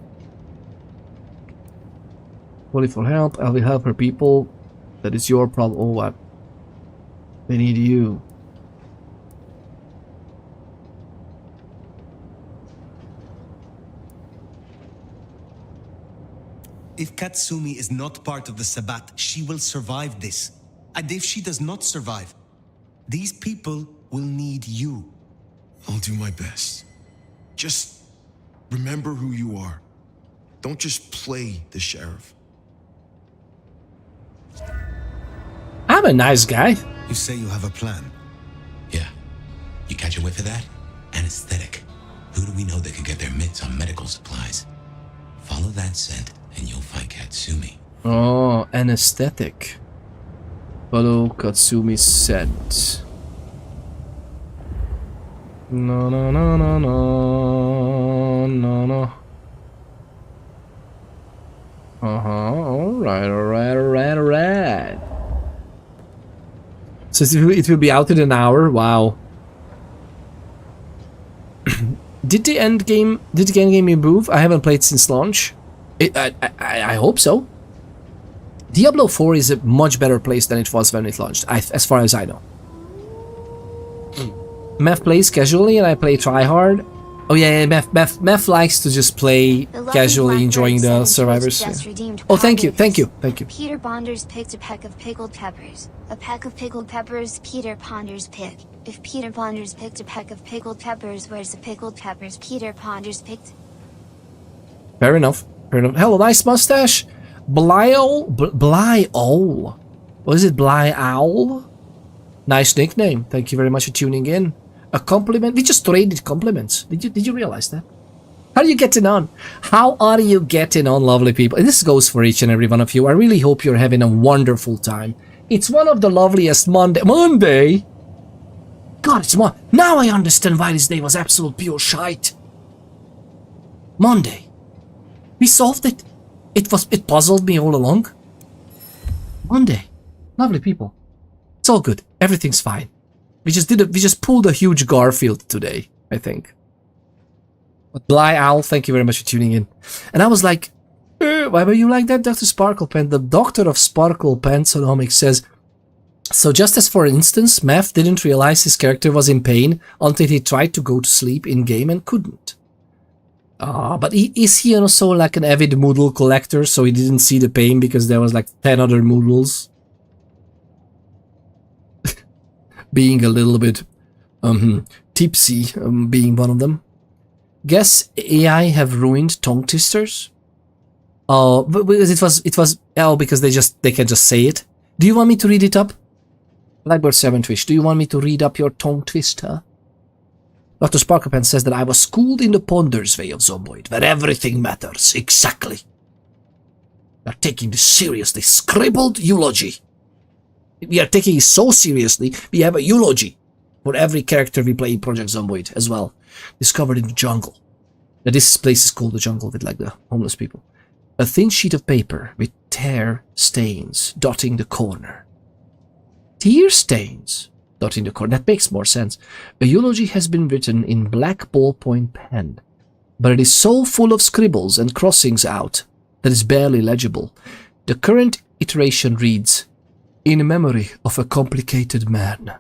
A: Calling for help. I will help her people. That is your problem. Oh, what? They need you.
G: If Katsumi is not part of the Sabbat, she will survive this. And if she does not survive, these people will need you.
F: I'll do my best. Just remember who you are. Don't just play the sheriff.
A: I'm a nice guy.
G: You say you have a plan.
D: Yeah. You catch a whiff of that? Anesthetic. Who do we know that could get their mitts on medical supplies? Follow that scent, and you'll find Katsumi.
A: Oh, anesthetic. Follow Katsumi's scent. No. Alright. So it will be out in an hour? Wow. Did the end game improve? I haven't played since launch. I hope so. Diablo 4 is a much better place than it was when it launched, as far as I know. Meth plays casually and I play tryhard. Oh yeah, Meth likes to just play casually, enjoying the survivors. Yeah. Oh, thank you.
B: Peter Ponders picked a peck of pickled peppers. A peck of pickled peppers Peter Ponders picked. If Peter Ponders picked a peck of pickled peppers, where's the pickled peppers Peter Ponders picked?
A: Fair enough. Hello, nice mustache. Blyowl. What is it? Blyowl? Nice nickname. Thank you very much for tuning in. A compliment. We just traded compliments. Did you realize that? How are you getting on? How are you getting on, lovely people? And this goes for each and every one of you. I really hope you're having a wonderful time. It's one of the loveliest Monday? God, it's now I understand why this day was absolute pure shite. Monday. We solved it. It puzzled me all along. Monday. Lovely people. It's all good. Everything's fine. We just pulled a huge Garfield today, I think. But Bly Owl, thank you very much for tuning in. And I was like, why were you like that, Dr. Sparklepen? The doctor of Sparklepensonomics says, so just as for instance, Math didn't realize his character was in pain until he tried to go to sleep in-game and couldn't. But is he also like an avid Moodle collector, so he didn't see the pain because there was like 10 other Moodles? Being a little bit tipsy, being one of them. Guess AI have ruined tongue twisters? Oh, because it was because they can just say it. Do you want me to read it up? Blackbird 7 Twitch, do you want me to read up your tongue twister? Dr. Sparklepen says that I was schooled in the Ponder's way of Zomboid, where everything matters, exactly. We are taking this seriously, scribbled eulogy. We are taking it so seriously, we have a eulogy for every character we play in Project Zomboid as well. Discovered in the jungle. Now, this place is called the jungle with like the homeless people. A thin sheet of paper with tear stains dotting the corner. Tear stains dotting the corner. That makes more sense. A eulogy has been written in black ballpoint pen, but it is so full of scribbles and crossings out that it's barely legible. The current iteration reads, in memory of a complicated man.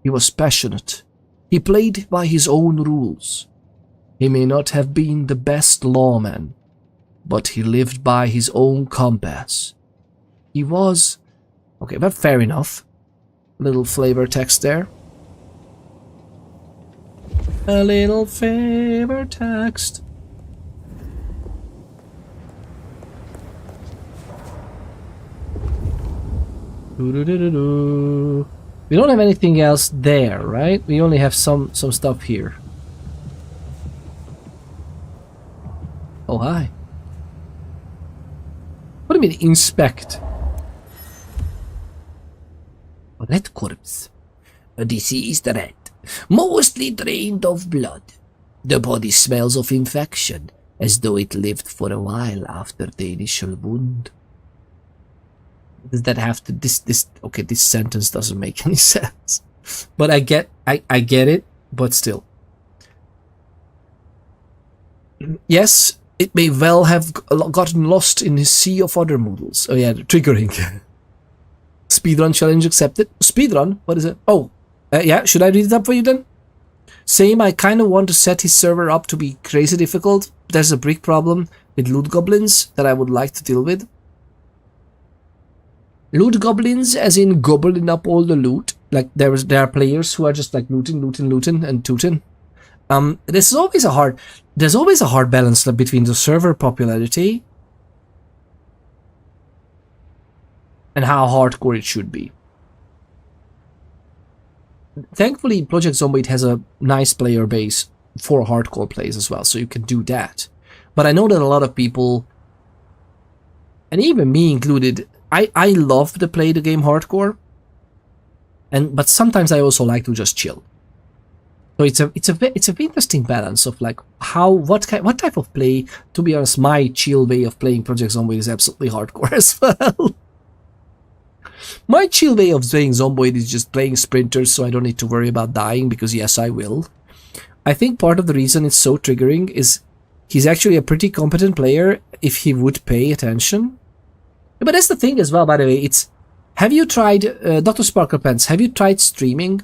A: He was passionate. He played by his own rules. He may not have been the best lawman, but he lived by his own compass. He was... Okay, but fair enough. Little flavor text there. A little flavor text. We don't have anything else there, right? We only have some stuff here. Oh, hi. What do you mean, inspect? Red corpse. A deceased rat, mostly drained of blood. The body smells of infection, as though it lived for a while after the initial wound. Does that have to... Okay, this sentence doesn't make any sense. But I get it, but still. Yes, it may well have gotten lost in his sea of other Moodles. Oh yeah, triggering. Speedrun challenge accepted. Speedrun? What is it? Oh, yeah, should I read it up for you then? Same, I kind of want to set his server up to be crazy difficult. There's a brick problem with loot goblins that I would like to deal with. Loot goblins, as in gobbling up all the loot. Like there are players who are just like looting and tooting. There's always a hard balance between the server popularity and how hardcore it should be. Thankfully, Project Zomboid has a nice player base for hardcore plays as well, so you can do that. But I know that a lot of people, and even me included, I love to play the game hardcore, but sometimes I also like to just chill. So it's a interesting balance of like what type of play. To be honest, my chill way of playing Project Zomboid is absolutely hardcore as well. My chill way of playing Zomboid is just playing sprinters, so I don't need to worry about dying, because yes, I will. I think part of the reason it's so triggering is he's actually a pretty competent player if he would pay attention. But that's the thing as well, by the way. Have you tried, Dr. Sparklepants, have you tried streaming?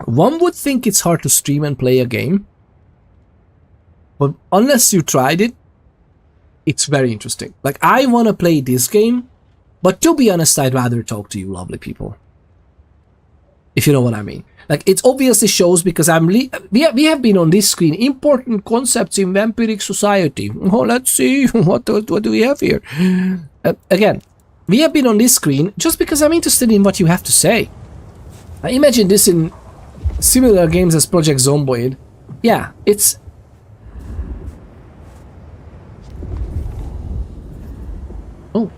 A: One would think it's hard to stream and play a game, but unless you tried it, it's very interesting. Like, I want to play this game, but to be honest, I'd rather talk to you lovely people. If you know what I mean. Like, it obviously shows because we have been on this screen. Important concepts in vampiric society. Oh, let's see. What do we have here? Again, we have been on this screen just because I'm interested in what you have to say. I imagine this in similar games as Project Zomboid. Yeah, it's... Oh.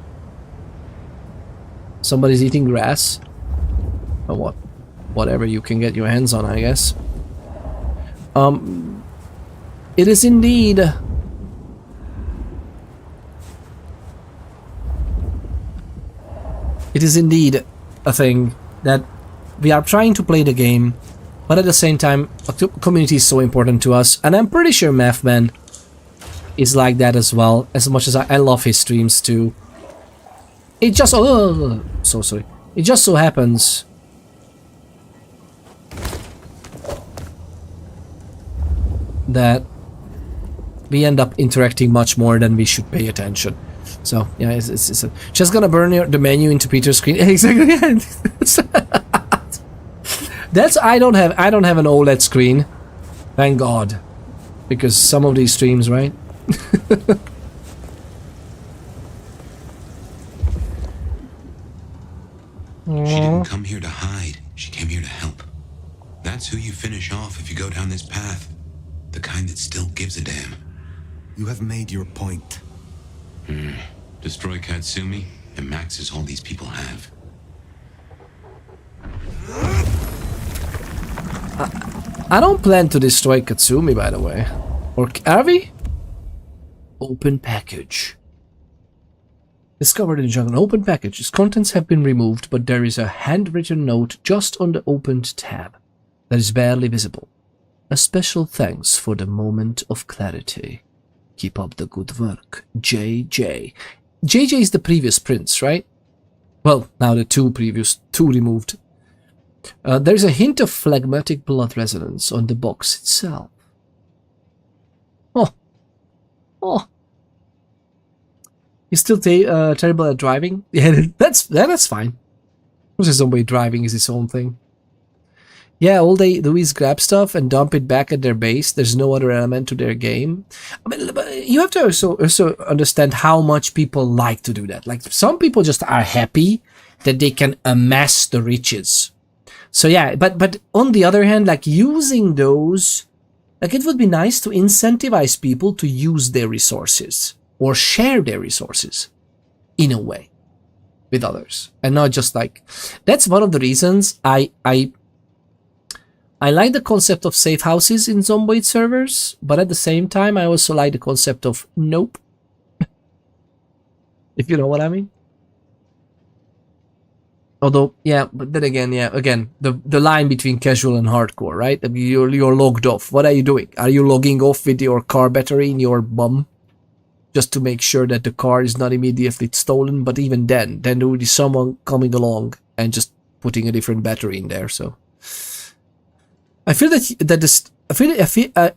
A: Somebody's eating grass. Or what? Whatever you can get your hands on, I guess. It is indeed... It is indeed a thing that we are trying to play the game, but at the same time, the community is so important to us, and I'm pretty sure Mathman is like that as well, as much as I love his streams too. It just... Oh, so sorry. It just so happens that we end up interacting much more than we should pay attention. So yeah, it's just gonna burn the menu into Peter's screen. Exactly. That's I don't have an OLED screen, thank God, because some of these streams, right?
D: She didn't come here to hide. She came here to help. That's who you finish off if you go down this path. The kind that still gives a damn.
F: You have made your point.
D: Destroy Katsumi, and Max is all these people have.
A: I don't plan to destroy Katsumi, by the way. Or are we? Open package. Discovered in the jungle. Open package. Its contents have been removed, but there is a handwritten note just on the opened tab that is barely visible. A special thanks for the moment of clarity. Keep up the good work. JJ. JJ is the previous prince, right? Well, now the two removed. There's a hint of phlegmatic blood resonance on the box itself. Oh. He's still terrible at driving? Yeah, that's fine. There's some way driving is its own thing. Yeah, all they do is grab stuff and dump it back at their base. There's no other element to their game. I mean, you have to also understand how much people like to do that. Like, some people just are happy that they can amass the riches. So yeah, but on the other hand, like, using those, like, it would be nice to incentivize people to use their resources or share their resources in a way with others, and not just like... That's one of the reasons I like the concept of safe houses in Zomboid servers, but at the same time, I also like the concept of nope. If you know what I mean. Although, yeah, but then again, the line between casual and hardcore, right? I mean, you're logged off. What are you doing? Are you logging off with your car battery in your bum? Just to make sure that the car is not immediately stolen, but even then there would be someone coming along and just putting a different battery in there, so... I feel I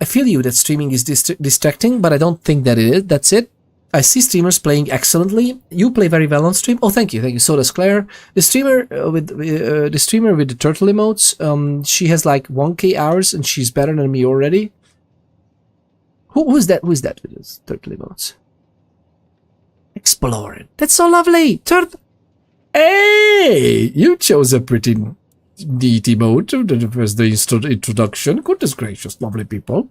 A: feel you that streaming is distracting, but I don't think that it is. That's it. I see streamers playing excellently. You play very well on stream. Oh, thank you. So does Claire. The streamer with the turtle emotes. She has like 1K hours, and she's better than me already. Who is that? Who is that with his turtle emotes? Exploring. That's so lovely. Turtle. Hey, you chose a pretty neat emote. That was the introduction. Goodness gracious, lovely people.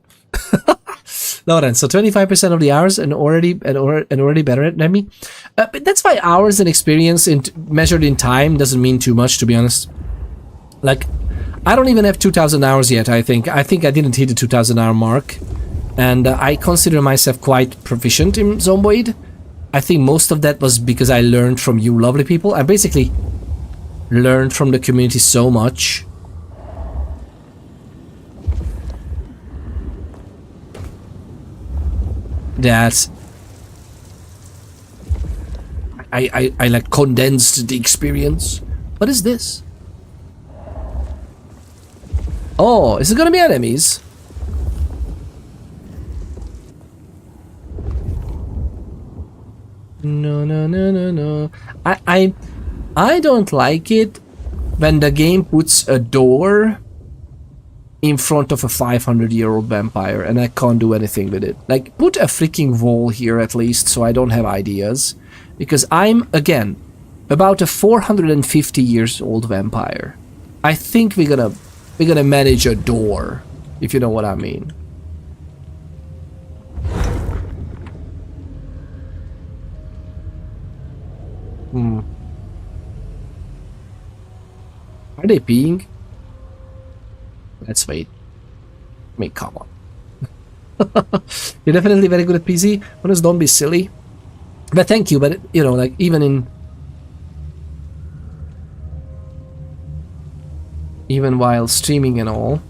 A: Lauren, so 25% of the hours and already better than me. But that's why hours and experience measured in time doesn't mean too much, to be honest. Like, I don't even have 2,000 hours yet. I think I didn't hit the 2,000 hour mark, and I consider myself quite proficient in Zomboid. I think most of that was because I learned from you, lovely people. I basically learned from the community so much. That I like condensed the experience. What is this? Oh, is it gonna be enemies? No. I don't like it when the game puts a door in front of a 500-year-old vampire, and I can't do anything with it. Like, put a freaking wall here at least, so I don't have ideas. Because I'm, again, about a 450 years old vampire. I think we're gonna manage a door, if you know what I mean. Are they peeing? Let's wait. I mean, come on. You're definitely very good at PC. Honest, don't be silly. But thank you, but you know, like, even while streaming and all.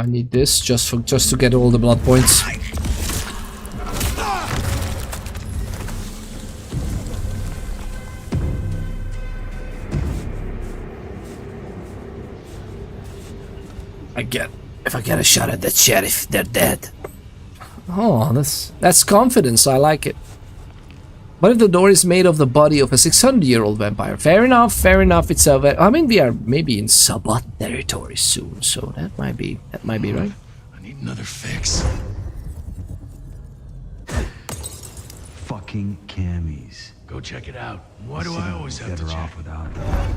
A: I need this just to get all the blood points. If I get a shot at that sheriff, they're dead. Oh, that's confidence. I like it. What if the door is made of the body of a 600-year-old vampire? Fair enough, fair enough. It's a. I mean, we are maybe in Sabbat territory soon, so that might be right.
F: I need another fix.
H: Fucking camis.
F: Go check it out. Why do I always have to
H: her
F: check?
H: off without them?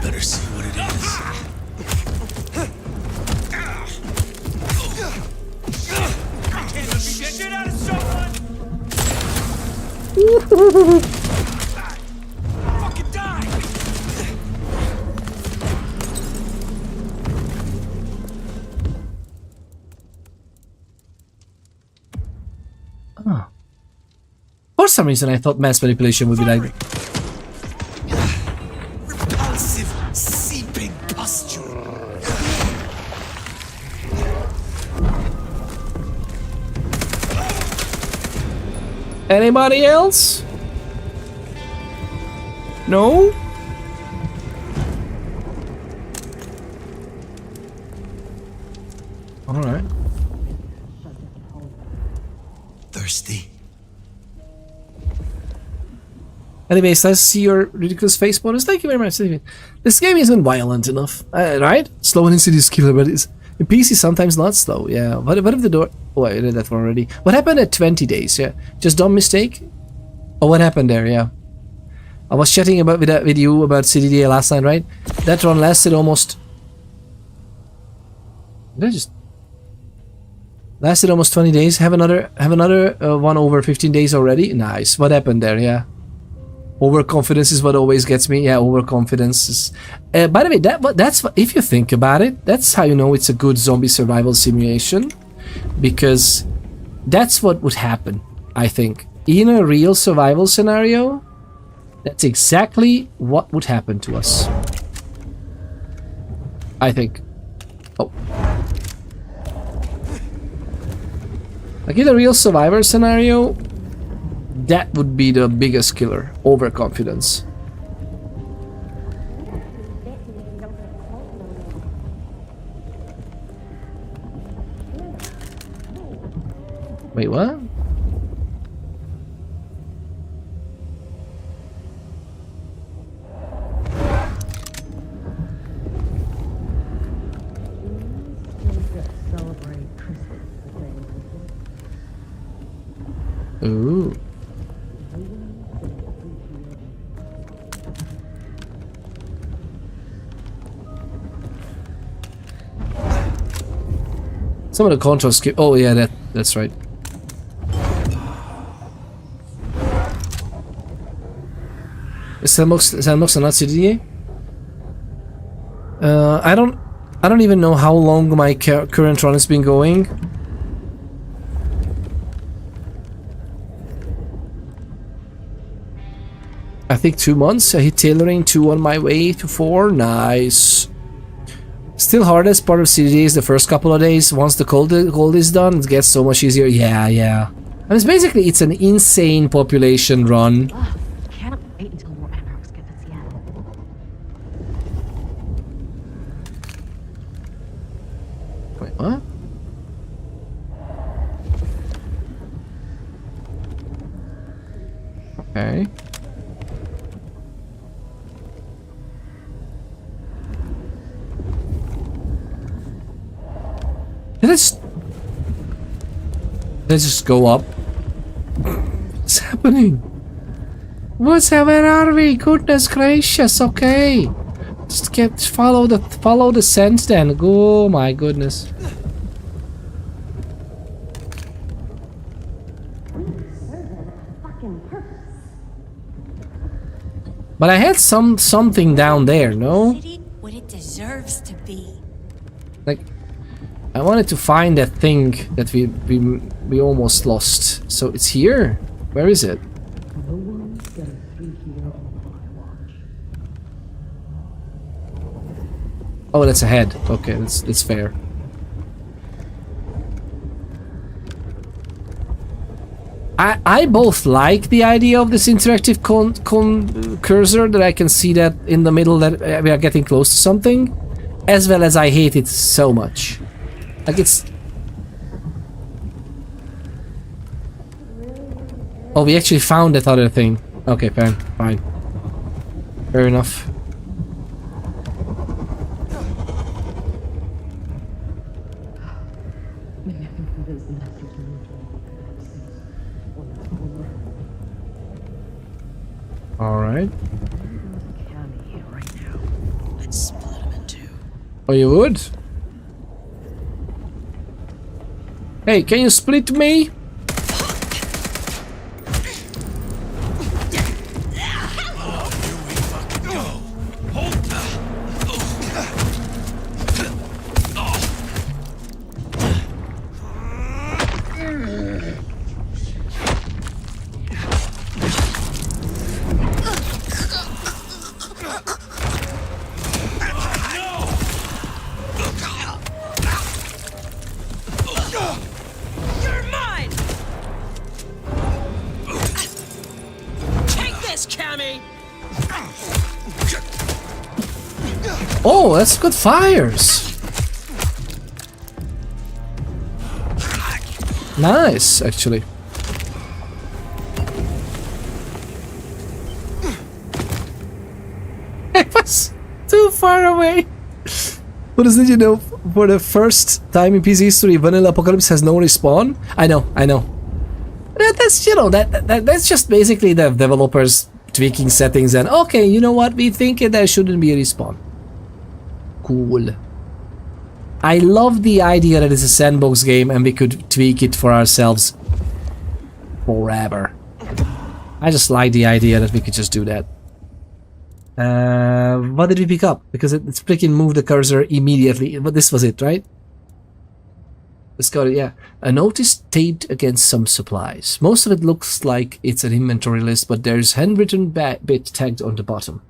F: Better see what it is.
G: Get out of someone! Fucking die!
A: Oh. For some reason, I thought mass manipulation would be like.
G: Repulsive, seeping posture.
A: Anybody else? No? Alright.
G: Thirsty.
A: Anyways, let's see your ridiculous face bonus. Thank you very much. This game isn't violent enough, right? Slow and insidious killer, but it's in PC sometimes not slow. Yeah. What if the door? Oh, I did that one already. What happened at 20 days? Yeah. Just dumb mistake. Oh, what happened there? Yeah. I was chatting with you about CDDA last night, right? That run lasted almost. Did I just? Lasted almost 20 days. Have another one over 15 days already. Nice. What happened there? Yeah. Overconfidence is what always gets me. Yeah, overconfidence is. By the way, that's if you think about it, that's how you know it's a good zombie survival simulation, because that's what would happen. I think in a real survival scenario, that's exactly what would happen to us. I think. Oh. Like in a real survivor scenario, that would be the biggest killer. Overconfidence. Wait, what? Ooh. Some of the controls skip. Oh yeah, that's right. Is Sandbox not CDA? I don't even know how long my current run has been going. I think 2 months. I hit tailoring 2 on my way to 4. Nice. Still hardest part of CDD is the first couple of days. Once the cold is done, it gets so much easier. Yeah. And it's basically, it's an insane population run.
E: Ugh, can't wait until more anarchs get to Seattle.
A: Wait, what? Okay. Let's just go up. What's happening? Where are we? Goodness gracious, okay. Just follow the scent then. Oh my goodness. But I had something down there, no?
I: What it deserves to be.
A: Like, I wanted to find that thing that we almost lost. So it's here. Where is it? Oh, that's ahead. Okay, that's fair. I both like the idea of this interactive cursor that I can see that in the middle that we are getting close to something, as well as I hate it so much. Like it's... Oh, we actually found that other thing. Okay, fine. Fair enough. Alright.
I: Let's split him in two.
A: Oh, you would? Hey, can you split me? Oh, that's good fires. Nice, actually. It was too far away. What is it, you know, for the first time in PC history, Vanilla Apocalypse has no respawn? I know. That's, you know, that's just basically the developers tweaking settings and, okay, you know what, we think there shouldn't be a respawn. Cool. I love the idea that it's a sandbox game and we could tweak it for ourselves forever. I just like the idea that we could just do that. What did we pick up? Because it's freaking moved the cursor immediately. But this was it, right? Let's go to, yeah. A notice taped against some supplies. Most of it looks like it's an inventory list, but there's handwritten bit tagged on the bottom.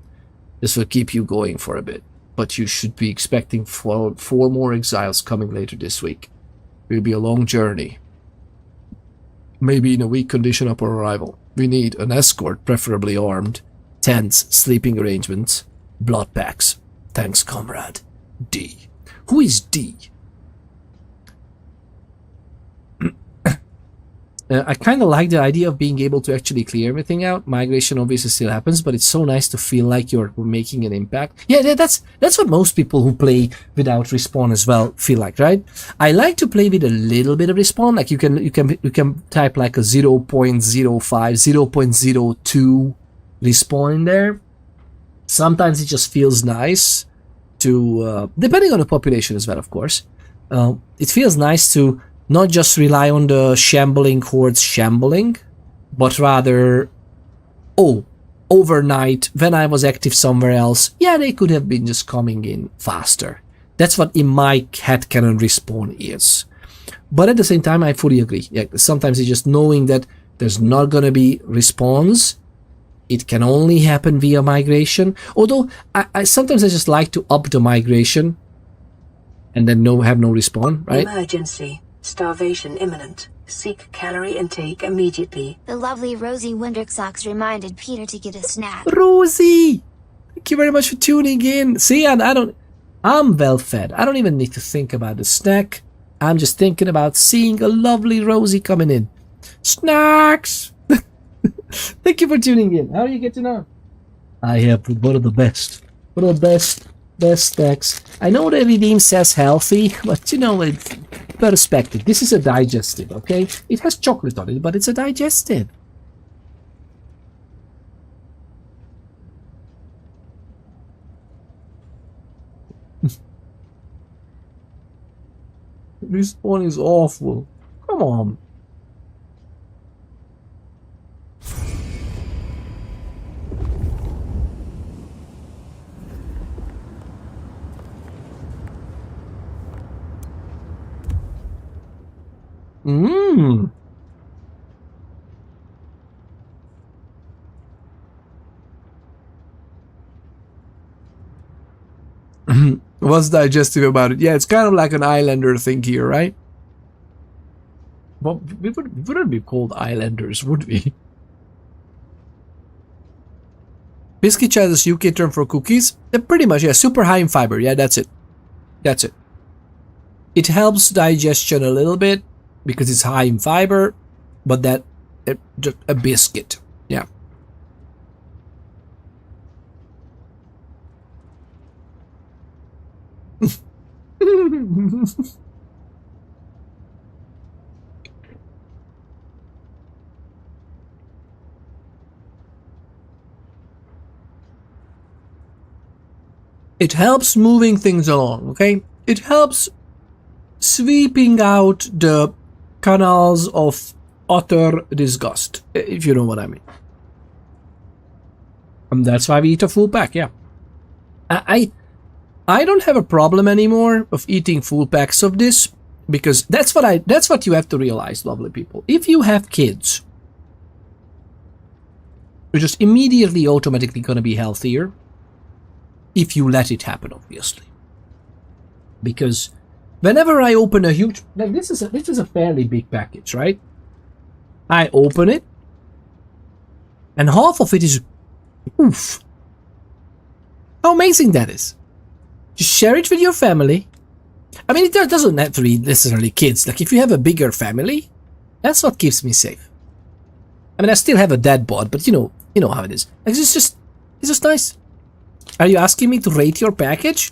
A: This will keep you going for a bit. But you should be expecting four more exiles coming later this week. It will be a long journey. Maybe in a weak condition upon arrival. We need an escort, preferably armed, tents, sleeping arrangements, blood packs. Thanks, comrade. D. Who is D? I kind of like the idea of being able to actually clear everything out. Migration obviously still happens, but it's so nice to feel like you're making an impact. Yeah, that's what most people who play without respawn as well feel like, right? I like to play with a little bit of respawn. Like you can type like a 0.05, 0.02 respawn in there. Sometimes it just feels nice to, depending on the population as well, of course. It feels nice to not just rely on the shambling hordes shambling, but rather, oh, overnight, when I was active somewhere else, yeah, they could have been just coming in faster. That's what in my headcanon respawn is. But at the same time, I fully agree. Yeah, sometimes it's just knowing that there's not gonna be respawns. It can only happen via migration. Although, I sometimes I just like to up the migration and then have no respawn, right?
J: Emergency. Starvation imminent. Seek calorie intake immediately.
B: The lovely Rosie Wintersox reminded Peter to get a snack.
A: Rosie! Thank you very much for tuning in. See, I'm well fed. I don't even need to think about the snack. I'm just thinking about seeing a lovely Rosie coming in. Snacks! Thank you for tuning in. How are you getting on? I have one of the best. One of the best snacks. I know the redeem says healthy, but you know, it's perspective. This is a digestive, okay? It has chocolate on it, but it's a digestive. This one is awful. Come on. Mmm. What's digestive about it? Yeah, it's kind of like an Islander thing here, right? Well, we wouldn't be called Islanders, would we? Biscuit chat is UK term for cookies? Pretty much, yeah. Super high in fiber. Yeah, that's it. That's it. It helps digestion a little bit because it's high in fiber, but that just a biscuit. Yeah. It helps moving things along, okay? It helps sweeping out the canals of utter disgust, if you know what I mean. And that's why we eat a full pack, yeah. I don't have a problem anymore of eating full packs of this, because that's what you have to realize, lovely people. If you have kids, you're just immediately automatically gonna be healthier if you let it happen, obviously. Because whenever I open a huge, like this is a fairly big package, right? I open it, and half of it is, oof. How amazing that is. Just share it with your family. I mean, it doesn't have to be necessarily kids. Like, if you have a bigger family, that's what keeps me safe. I mean, I still have a dad bod, but you know how it is. Like, it's just nice. Are you asking me to rate your package?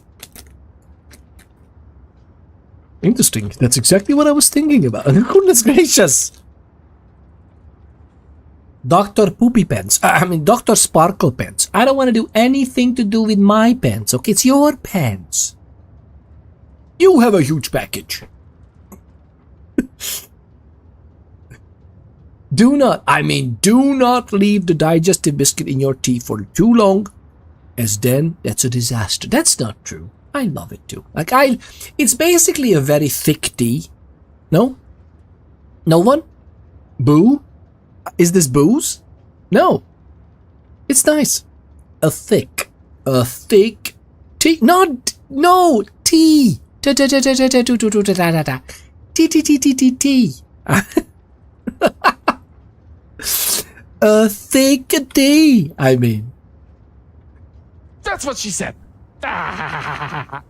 A: Interesting. That's exactly what I was thinking about. Goodness gracious. Dr. Poopy Pants. I mean, Dr. Sparkle Pants. I don't want to do anything to do with my pants, okay? It's your pants. You have a huge package. Do not leave the digestive biscuit in your tea for too long, as then that's a disaster. That's not true. I love it too. Like, it's basically a very thick tea. No? No one? Boo? Is this booze? No. It's nice. A thick tea. No, tea. Tea. A thick tea, I mean.
C: That's what she said.
A: Why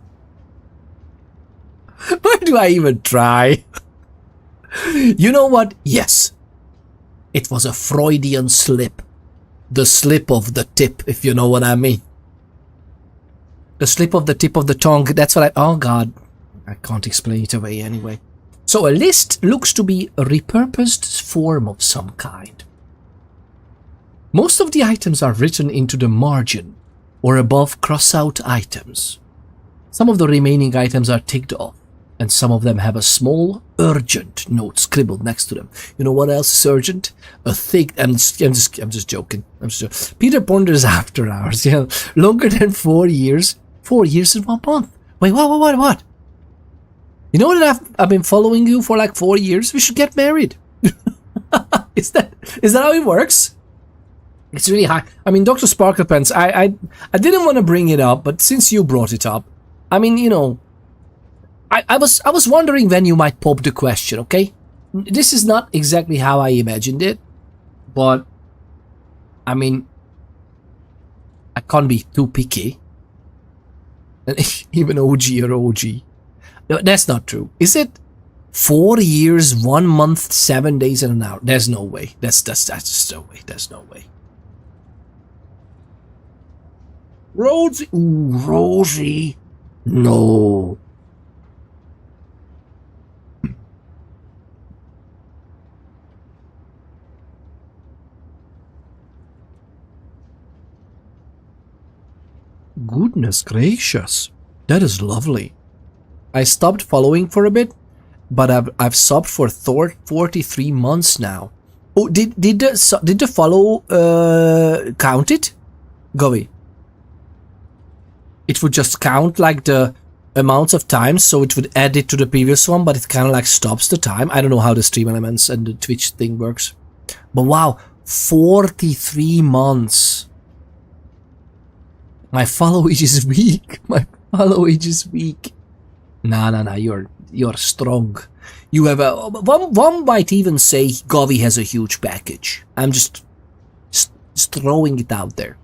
A: do I even try? You know what? Yes. It was a Freudian slip. The slip of the tip, if you know what I mean. The slip of the tip of the tongue. That's what oh God. I can't explain it away anyway. So a list looks to be a repurposed form of some kind. Most of the items are written into the margin or above cross-out items. Some of the remaining items are ticked off, and some of them have a small urgent note scribbled next to them. You know what else is urgent? A thick. I'm just joking. Peter Ponder's After Hours. Yeah, longer than 4 years. 4 years and 1 month. Wait, what? You know that I've been following you for like 4 years. We should get married. Is that how it works? It's really high. I mean, Dr. Sparkle Pants. I didn't want to bring it up, but since you brought it up, I mean, you know, I was wondering when you might pop the question, okay? This is not exactly how I imagined it, but I mean, I can't be too picky. Even OG or OG. No, that's not true. Is it 4 years, 1 month, 7 days and an hour? There's no way. That's just no way. There's no way. Rosie. Ooh, Rosie. No. Goodness gracious. That is lovely. I stopped following for a bit, but I've subbed for 43 months now. Oh, did the follow count it? Govy. It would just count like the amounts of times, so it would add it to the previous one, but it kind of like stops the time. I don't know how the stream elements and the Twitch thing works. But wow, 43 months. My follow age is weak. My follow age is weak. Nah, you're strong. You have a one might even say Govy has a huge package. I'm just throwing it out there.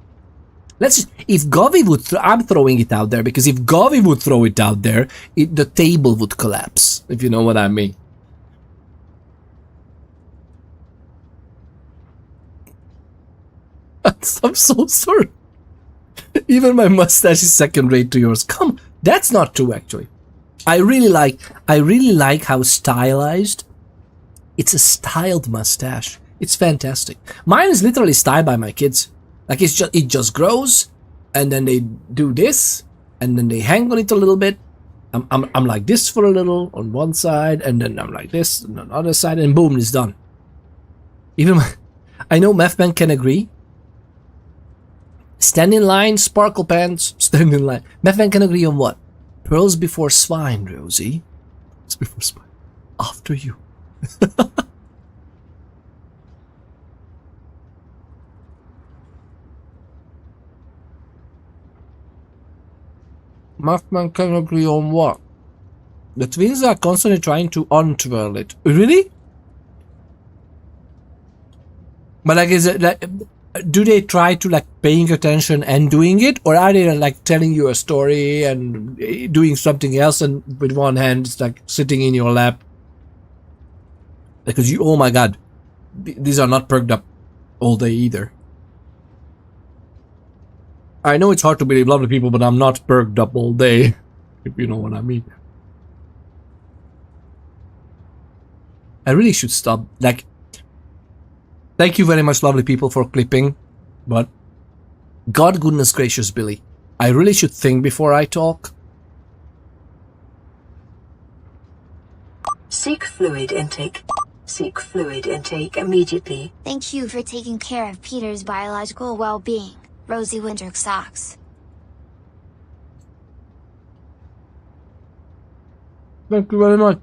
A: If Govy would, I'm throwing it out there because if Govy would throw it out there, the table would collapse. If you know what I mean. I'm so sorry. Even my mustache is second rate to yours. Come, that's not true actually. I really like how stylized. It's a styled mustache. It's fantastic. Mine is literally styled by my kids. Like it just grows, and then they do this, and then they hang on it a little bit. I'm like this for a little on one side, and then I'm like this on the other side, and boom, it's done. Even I know Methman can agree. Stand in line, sparkle pants, stand in line. Methman can agree on what? Pearls before swine, Rosie. It's before swine. After you. Methman can agree on what? The twins are constantly trying to untwirl it. Really? But like, is it like, do they try to like paying attention and doing it, or are they like telling you a story and doing something else, and with one hand it's like sitting in your lap? Because you, oh my god, these are not perked up all day either. I know it's hard to believe, lovely people, but I'm not perked up all day, if you know what I mean. I really should stop, like, thank you very much, lovely people, for clipping, but God goodness gracious, Billy, I really should think before I talk.
J: Seek fluid intake. Seek fluid intake immediately.
B: Thank you for taking care of Peter's biological well-being, Rosie Winter Socks.
A: Thank you very much.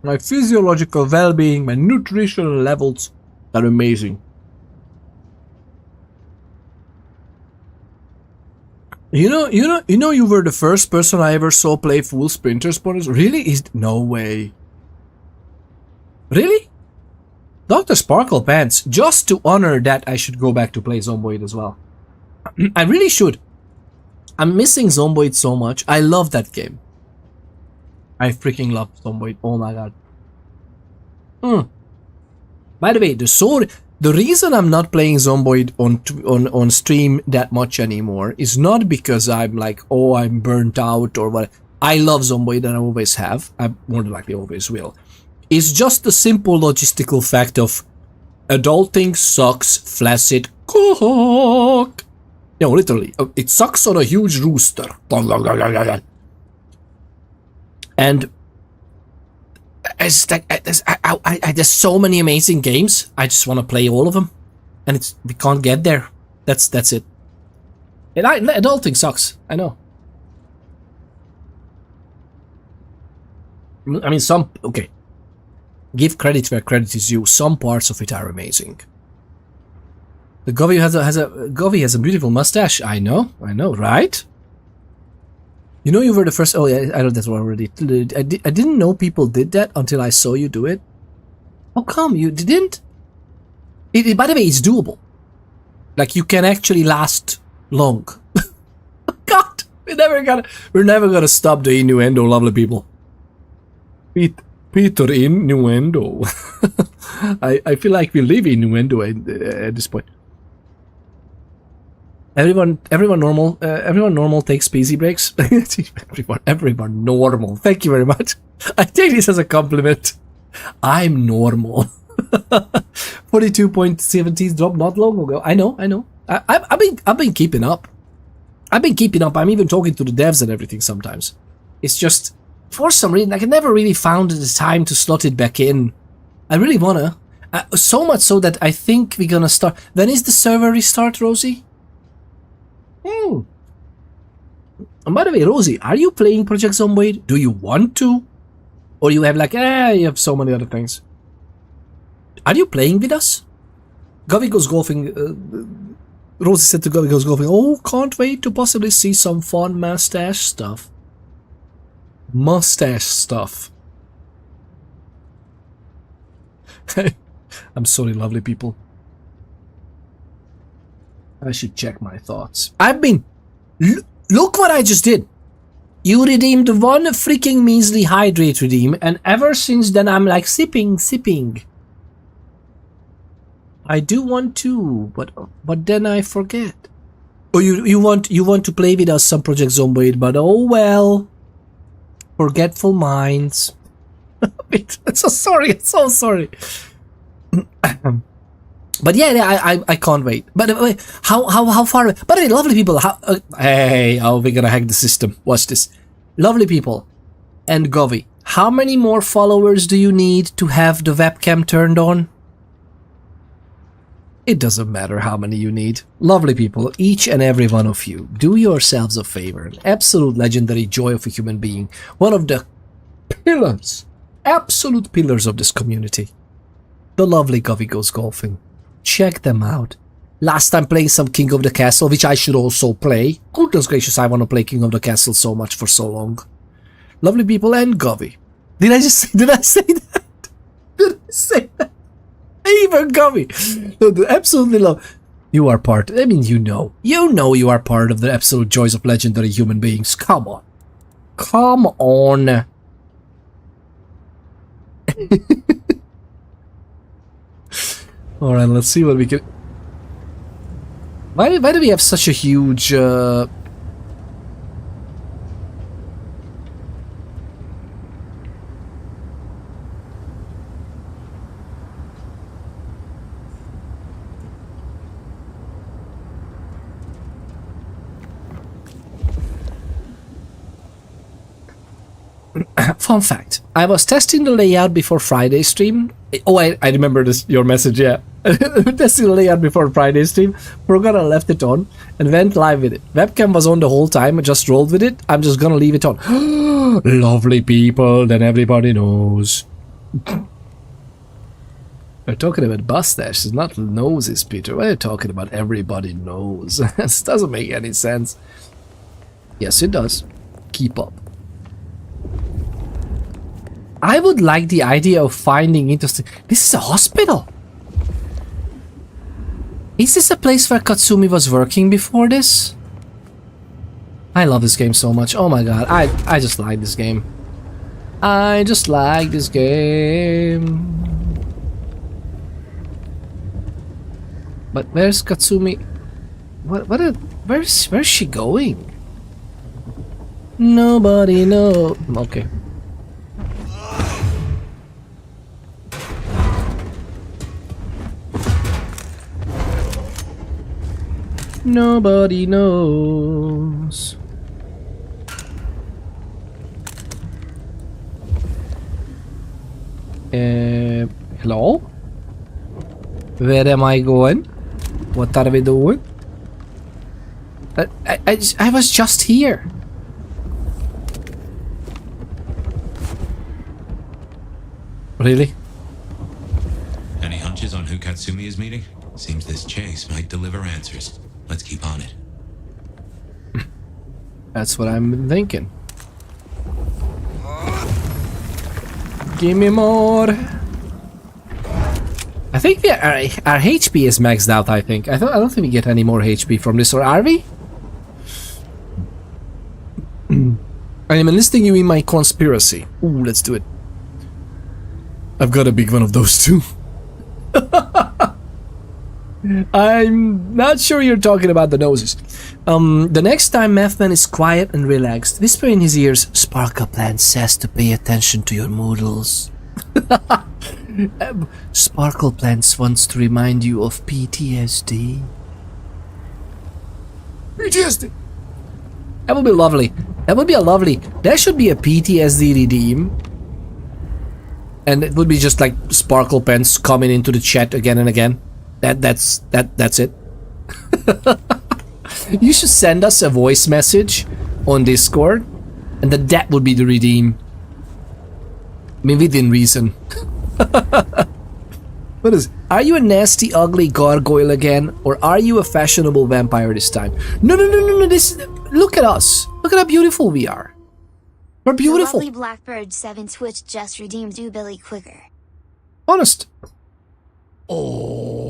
A: My physiological well-being, my nutritional levels are amazing. You know, you were the first person I ever saw play full Splinter Spiders. Really? No way. Really? Dr. Sparkle Pants. Just to honor that, I should go back to play Zomboid as well. I really should. I'm missing Zomboid so much. I love that game. I freaking love Zomboid. Oh my god. By the way, the reason I'm not playing Zomboid on stream that much anymore is not because I'm like, oh, I'm burnt out or what. I love Zomboid and I always have. I more than likely always will. It's just the simple logistical fact of adulting sucks, flaccid cock. No, literally, it sucks on a huge rooster. And it's like, there's so many amazing games. I just want to play all of them, and we can't get there. That's it. And adulting sucks. I know. I mean, okay. Give credit where credit is due. Some parts of it are amazing. The Govy has a beautiful mustache. I know, right? You know, you were the first. Oh yeah, I know that's one already. I didn't know people did that until I saw you do it. How come you didn't? By the way, it's doable. Like you can actually last long. God, we're never gonna stop the innuendo, lovely people. Peter innuendo. I feel like we live innuendo at this point. Everyone normal takes PC breaks. everyone normal. Thank you very much. I take this as a compliment. I'm normal. 42.70s dropped not long ago. I know. I've been keeping up. I'm even talking to the devs and everything sometimes. It's just for some reason I never really found the time to slot it back in. I really wanna. So much so that I think we're gonna start. When is the server restart, Rosie? And by the way, Rosie, are you playing Project Zomboid? Do you want to? Or you have like, you have so many other things. Are you playing with us? Govy goes golfing. Rosie said to Govy goes golfing. Oh, can't wait to possibly see some fun mustache stuff. Mustache stuff. I'm sorry, lovely people. I should check my thoughts. Look what I just did. You redeemed one freaking measly hydrate redeem, and ever since then I'm like sipping. I do want to, but then I forget. Oh, you want to play with us some Project Zomboid, but oh well. Forgetful minds. I'm so sorry. But yeah, I can't wait. But wait, how far? By the way, lovely people, hey, how are we gonna hack the system? Watch this, lovely people, and Govy. How many more followers do you need to have the webcam turned on? It doesn't matter how many you need. Lovely people, each and every one of you, do yourselves a favor. An absolute legendary joy of a human being. One of the pillars, absolute pillars of this community. The lovely Govy Goes Golfing. Check them out. Last time playing some King of the Castle, which I should also play. Goodness gracious, I want to play King of the Castle so much for so long. Lovely people and Govy. Did I say that? Did I say that? Even Govy. Absolutely love. You are part. I mean, you know you are part of the absolute joys of legendary human beings. Come on. Come on. Alright, let's see what we can... Why do we have such a huge... Fun fact, I was testing the layout before Friday's stream. Oh, I remember your message, yeah. Testing the layout before Friday's stream. Forgot I left it on and went live with it. Webcam was on the whole time, I just rolled with it. I'm just gonna leave it on. Lovely people, then everybody knows. We're talking about mustaches, not noses, Peter. What are you talking about? Everybody knows. This doesn't make any sense. Yes, it does. Keep up. I would like the idea of finding interesting... This is a hospital! Is this a place where Katsumi was working before this? I love this game so much. Oh my god, I just like this game. I just like this game. But where's Katsumi? Where's she going? Nobody knows. Okay. Nobody knows. Hello? Where am I going? What are we doing? I was just here. Really?
D: Any hunches on who Katsumi is meeting? Seems this chase might deliver answers. Let's keep on it.
A: That's what I'm thinking. Give me more. I think our HP is maxed out, I think. I don't think we get any more HP from this, or are we? I am enlisting you in my conspiracy. Ooh, let's do it. I've got a big one of those too. I'm not sure you're talking about the noses. The next time Mathman is quiet and relaxed, whisper in his ears, Sparkle Plant says to pay attention to your moodles. Sparkle Plants wants to remind you of PTSD.
C: PTSD!
A: That would be lovely. That would be a lovely... There should be a PTSD redeem. And it would be just like Sparkle Pants coming into the chat again and again. That's it. You should send us a voice message on Discord, and that would be the redeem. I mean, within reason. What is? Are you a nasty, ugly gargoyle again, or are you a fashionable vampire this time? No. This. Look at us. Look at how beautiful we are. We're beautiful.
B: The lovely Blackbird 7 Twitch just redeemed you, Billy Quicker.
A: Honest.
C: Oh,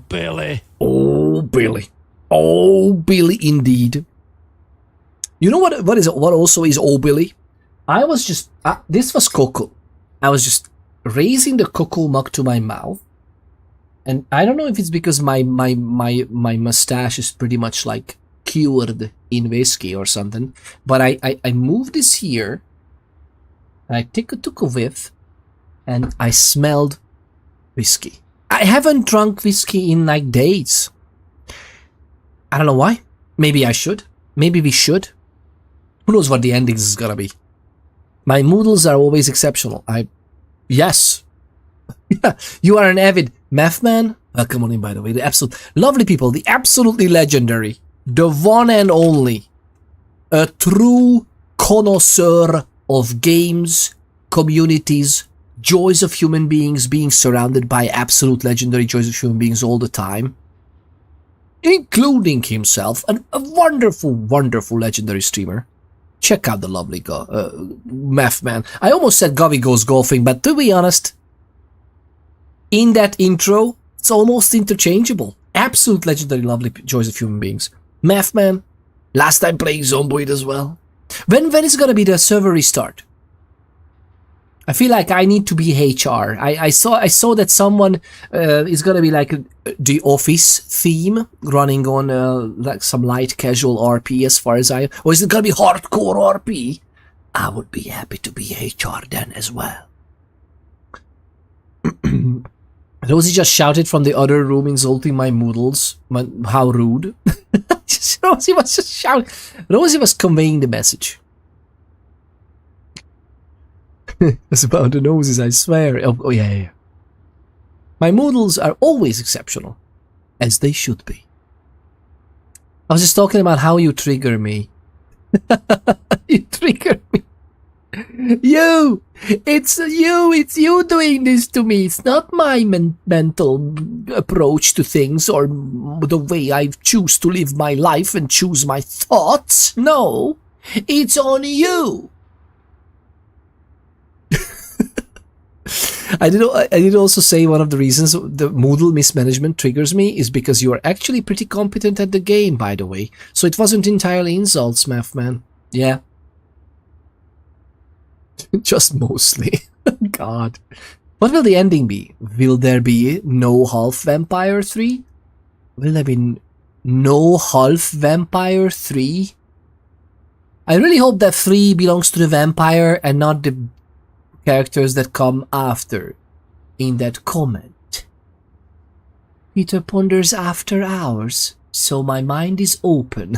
C: Billy.
A: Oh, Billy. Oh, Billy, indeed. You know what also is oh, Billy? I was just... this was cocoa. I was just raising the cocoa mug to my mouth. And I don't know if it's because my mustache is pretty much like cured in whiskey or something. But I moved this here. And I took a whiff. And I smelled whiskey. I haven't drunk whiskey in like days. I don't know why. Maybe I should. Maybe we should. Who knows what the endings is gonna be. My moodles are always exceptional. Yes. You are an avid math man. Welcome on in, by the way. The absolute lovely people. The absolutely legendary. The one and only. A true connoisseur of games, communities, joys of human beings, being surrounded by absolute legendary joys of human beings all the time. Including himself, a wonderful, wonderful legendary streamer. Check out the lovely Math Man. I almost said Govy Goes Golfing, but to be honest, in that intro, it's almost interchangeable. Absolute legendary, lovely joys of human beings. Math Man, last time playing Zomboid as well. When is gonna be the server restart? I feel like I need to be HR. I saw that someone is gonna be like the Office theme running on like some light casual RP as far as or is it gonna be hardcore RP? I would be happy to be HR then as well. Rosie just shouted from the other room, insulting my moodles. How rude. Rosie was just shouting. Rosie was conveying the message. That's about the noses, I swear. Oh yeah. My moodles are always exceptional. As they should be. I was just talking about how you trigger me. You trigger me. It's you doing this to me. It's not my mental approach to things or the way I choose to live my life and choose my thoughts. No, it's on you. I did also say one of the reasons the Moodle mismanagement triggers me is because you are actually pretty competent at the game, by the way. So it wasn't entirely insults, Math Man. Yeah. Just mostly. God. What will the ending be? Will there be no Half Vampire 3? Will there be no Half Vampire 3? I really hope that 3 belongs to the vampire and not the characters that come after in that comment. Peter ponders after hours, so my mind is open.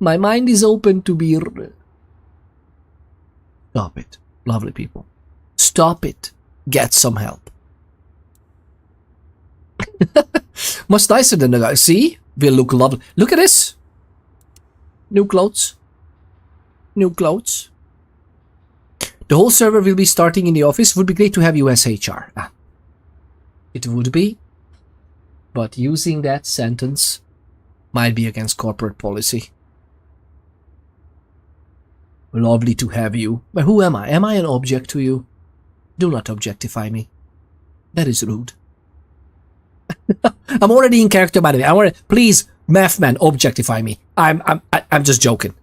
A: My mind is open to be... Stop it, lovely people. Stop it. Get some help. Much nicer than the guy. See? We'll look lovely. Look at this. New clothes. New clothes. The whole server will be starting in the office. Would be great to have you as HR. It would be. but using that sentence might be against corporate policy. Lovely to have you. But who am I? Am I an object to you? Do not objectify me. That is rude. I'm already in character, by the way. Please, math man, objectify me. I'm just joking.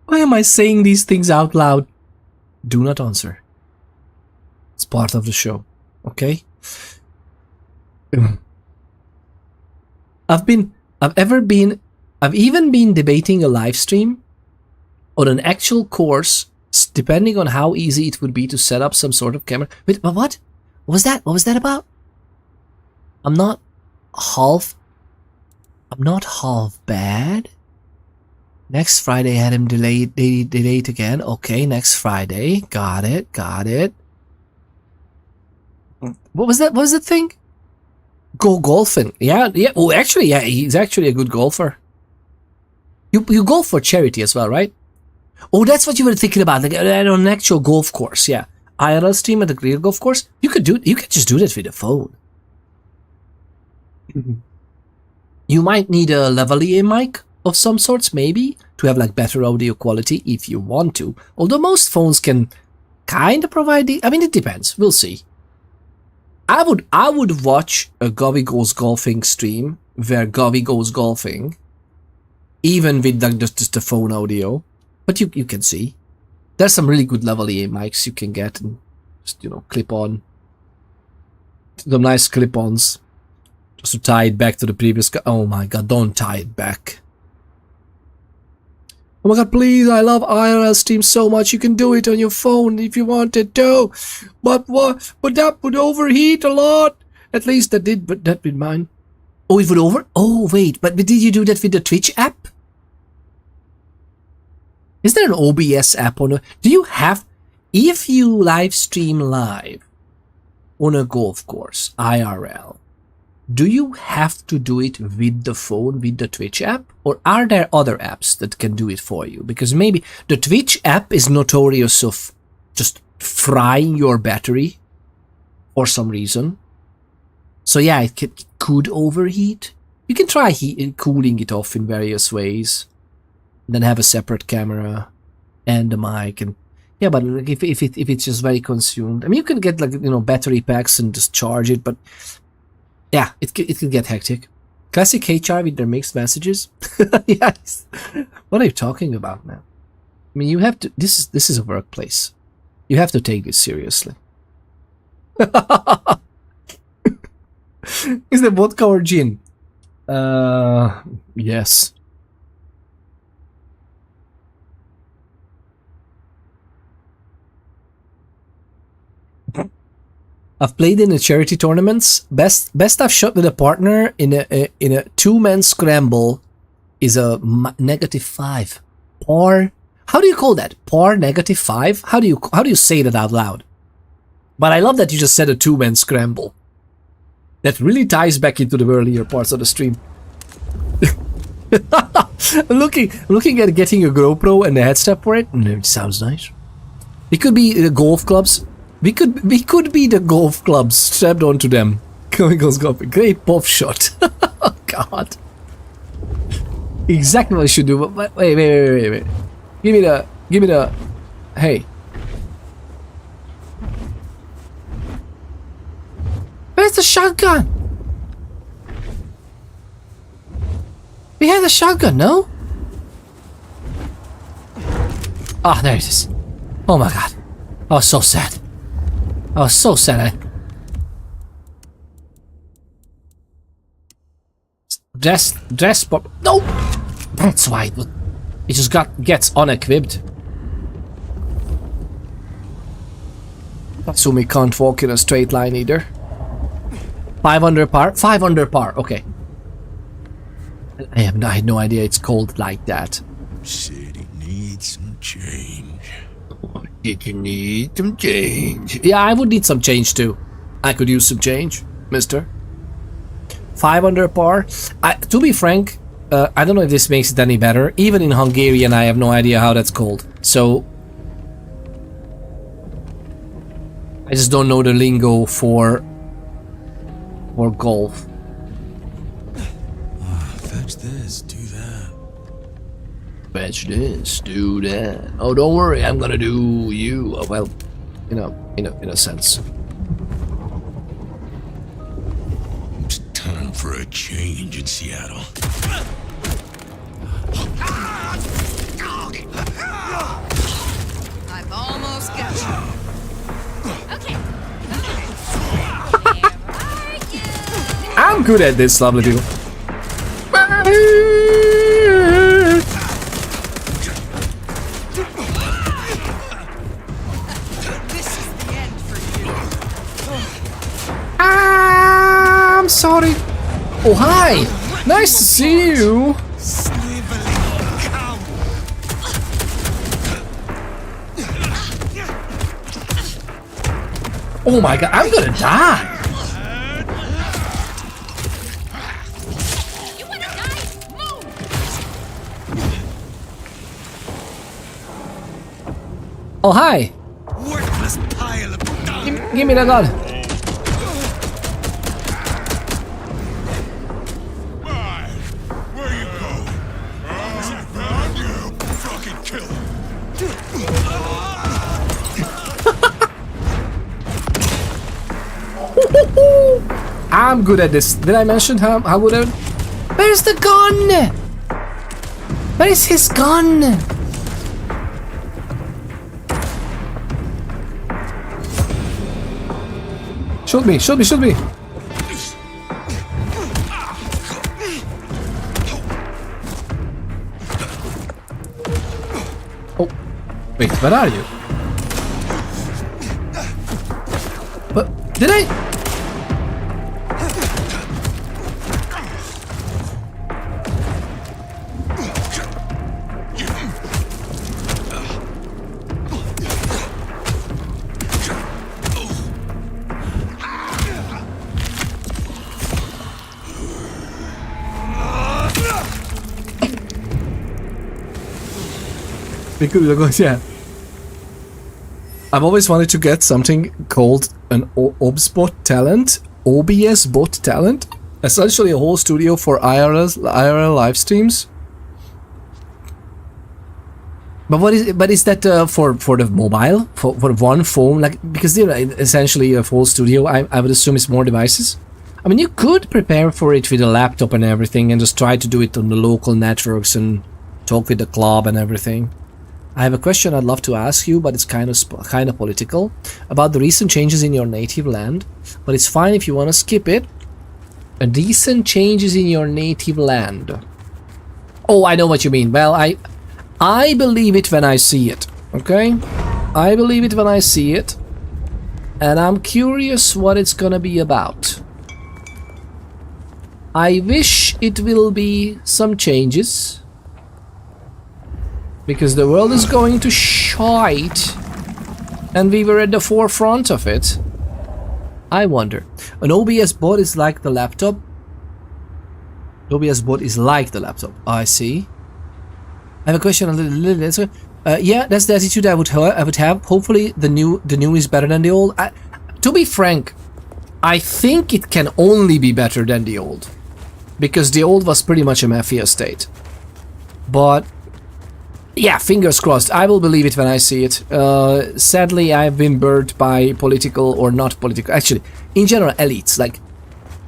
A: Why am I saying these things out loud? Do not answer. It's part of the show, okay? I've even been debating a live stream on an actual course, depending on how easy it would be to set up some sort of camera. Wait, but what? What was that? What was that about? I'm not half bad. Next Friday had him delayed again. Okay, next Friday. Got it. What was that? What was the thing? Go golfing. Yeah. Oh, actually, yeah, he's actually a good golfer. You golf for charity as well, right? Oh, that's what you were thinking about, like on an actual golf course, yeah. IRL stream at the real golf course. You could just do that with the phone. You might need a lavalier mic of some sorts, maybe, to have like better audio quality if you want to. Although most phones can kind of provide I mean, it depends. We'll see. I would watch a Govy Goes Golfing stream where Govy goes golfing, even with like just the phone audio. But you can see. There's some really good lavalier mics you can get and just, clip on. Some nice clip-ons. Just to tie it back to the previous... Oh my god, don't tie it back. Oh my god, please, I love IRL stream so much. You can do it on your phone if you wanted to. But that would overheat a lot. At least that did, but that with mine. Oh, it would Oh, wait, but did you do that with the Twitch app? Is there an OBS app on do you have... If you live stream live on a golf course, IRL, do you have to do it with the phone, with the Twitch app? Or are there other apps that can do it for you? Because maybe the Twitch app is notorious of just frying your battery for some reason. So yeah, it could overheat. You can try cooling it off in various ways. Then have a separate camera and a mic, and yeah, but if it's just very consumed, I mean, you can get like battery packs and just charge it, but yeah, it can get hectic. Classic HR with their mixed messages. Yes. What are you talking about, man? I mean, you have to. This is a workplace. You have to take this seriously. Is that vodka or gin? Yes. I've played in the charity tournaments. Best I've shot with a partner in a two-man scramble is a -5. Par. How do you call that? Par -5? How do you say that out loud? But I love that you just said a two-man scramble. That really ties back into the earlier parts of the stream. looking at getting a GoPro and the headstrap for it. It sounds nice. It could be the golf clubs. We could be the golf clubs strapped onto them. Going goes golfing. Great pop shot. Oh god. Exactly what I should do. But wait. Give me the. Hey. Where's the shotgun? We had a shotgun, no? Ah, there it is. Oh my god. I was so sad. I was so sad. Dress pop. No! That's why it just gets unequipped. Tatsumi can't walk in a straight line either. 5 under par? 5 under par, okay. I had no idea it's called like that.
F: City needs some change.
A: Did you need some change? Yeah, I would need some change too. I could use some change, mister. 5 under par. To be frank, I don't know if this makes it any better. Even in Hungarian, I have no idea how that's called. So, I just don't know the lingo for golf.
F: Fetch this, do that.
A: Fetch this, do that. Oh, don't worry, I'm gonna do you. Oh, well, in a sense.
F: It's time for a change in Seattle.
I: I've almost got you. Okay.
A: I'm good at this, lovely people.
I: This is the end for you.
A: I'm sorry. Oh, hi. Nice to see you. Oh my god, I'm gonna die.
I: You wanna die? Move!
A: Oh, hi.
F: Worthless pile of dung.
A: Give me the gun.
F: Where you go? You fucking kill him.
A: I'm good at this. Did I mention how good I... Where's the gun? Where is his gun? Shoot me, shoot me, shoot me. Oh, wait, where are you? But did I? Yeah. I've always wanted to get something called an OBS talent, OBS bot talent. Essentially a whole studio for IRL live streams. But is that for the mobile, for one phone? Like, because they're essentially a full studio. I would assume it's more devices. I mean, you could prepare for it with a laptop and everything, and just try to do it on the local networks and talk with the club and everything. I have a question I'd love to ask you, but it's kind of political, about the recent changes in your native land. But it's fine if you want to skip it. Recent changes in your native land. Oh, I know what you mean. Well, I believe it when I see it. Okay, I believe it when I see it, and I'm curious what it's gonna be about. I wish it will be some changes, because the world is going to shite, and we were at the forefront of it. I wonder. An OBS bot is like the laptop. The OBS bot is like the laptop. I see. I have a question on the little answer. Yeah, that's the attitude I would have. Hopefully, the new is better than the old. To be frank, I think it can only be better than the old, because the old was pretty much a mafia state. But yeah, fingers crossed. I will believe it when I see it. Sadly, I've been burnt by political or not political. Actually, in general, elites. Like,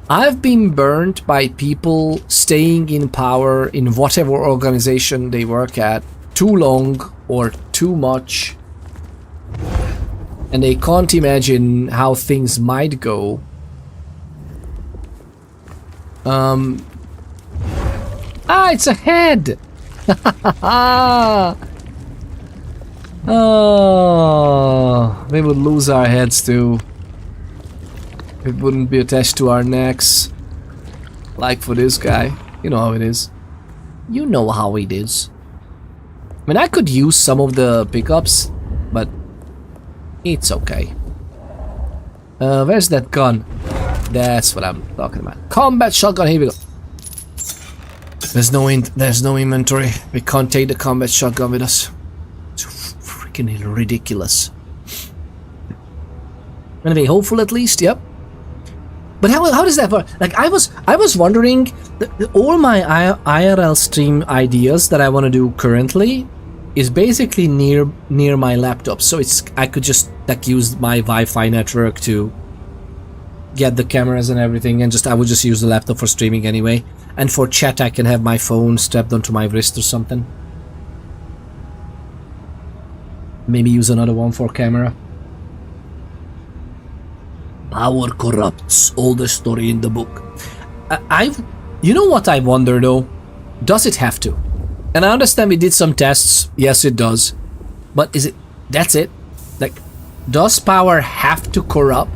A: I've been burnt by people staying in power in whatever organization they work at too long or too much, and they can't imagine how things might go. It's a head! Oh, we would lose our heads too. It wouldn't be attached to our necks. Like for this guy. You know how it is. You know how it is. I mean, I could use some of the pickups, but it's okay. Where's that gun? That's what I'm talking about. Combat shotgun, here we go. There's no inventory. We can't take the combat shotgun with us. It's freaking ridiculous. gonna be hopeful at least. Yep. But how does that work? Like I was wondering, all my IRL stream ideas that I want to do currently is basically near my laptop, so I could just like use my Wi-Fi network to get the cameras and everything, and I would just use the laptop for streaming anyway. And for chat, I can have my phone strapped onto my wrist or something. Maybe use another one for camera. Power corrupts, all the story in the book. You know what I wonder though? Does it have to? And I understand we did some tests. Yes, it does. But is it? That's it. Like, does power have to corrupt?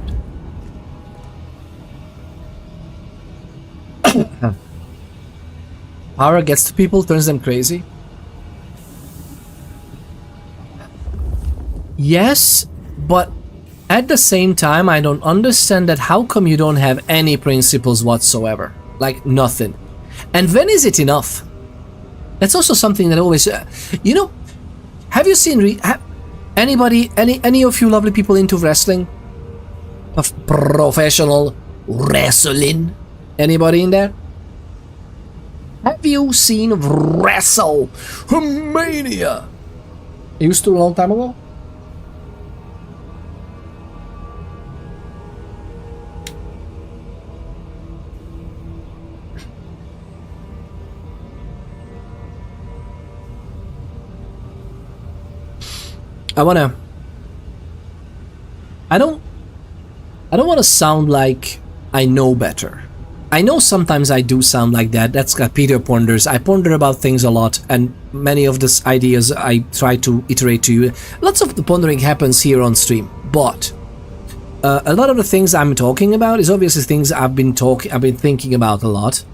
A: Power gets to people, turns them crazy. Yes, but at the same time, I don't understand that. How come you don't have any principles whatsoever? Like, nothing. And when is it enough? That's also something that always... you know, have you seen... anybody, any of you lovely people into wrestling? Of professional wrestling? Anybody in there? Have you seen WrestleMania? Used to a long time ago? I don't want to sound like I know better. I know sometimes I do sound like that. That's got Peter ponders. I ponder about things a lot, and many of these ideas I try to iterate to you. Lots of the pondering happens here on stream, but a lot of the things I'm talking about is obviously things I've been thinking about a lot.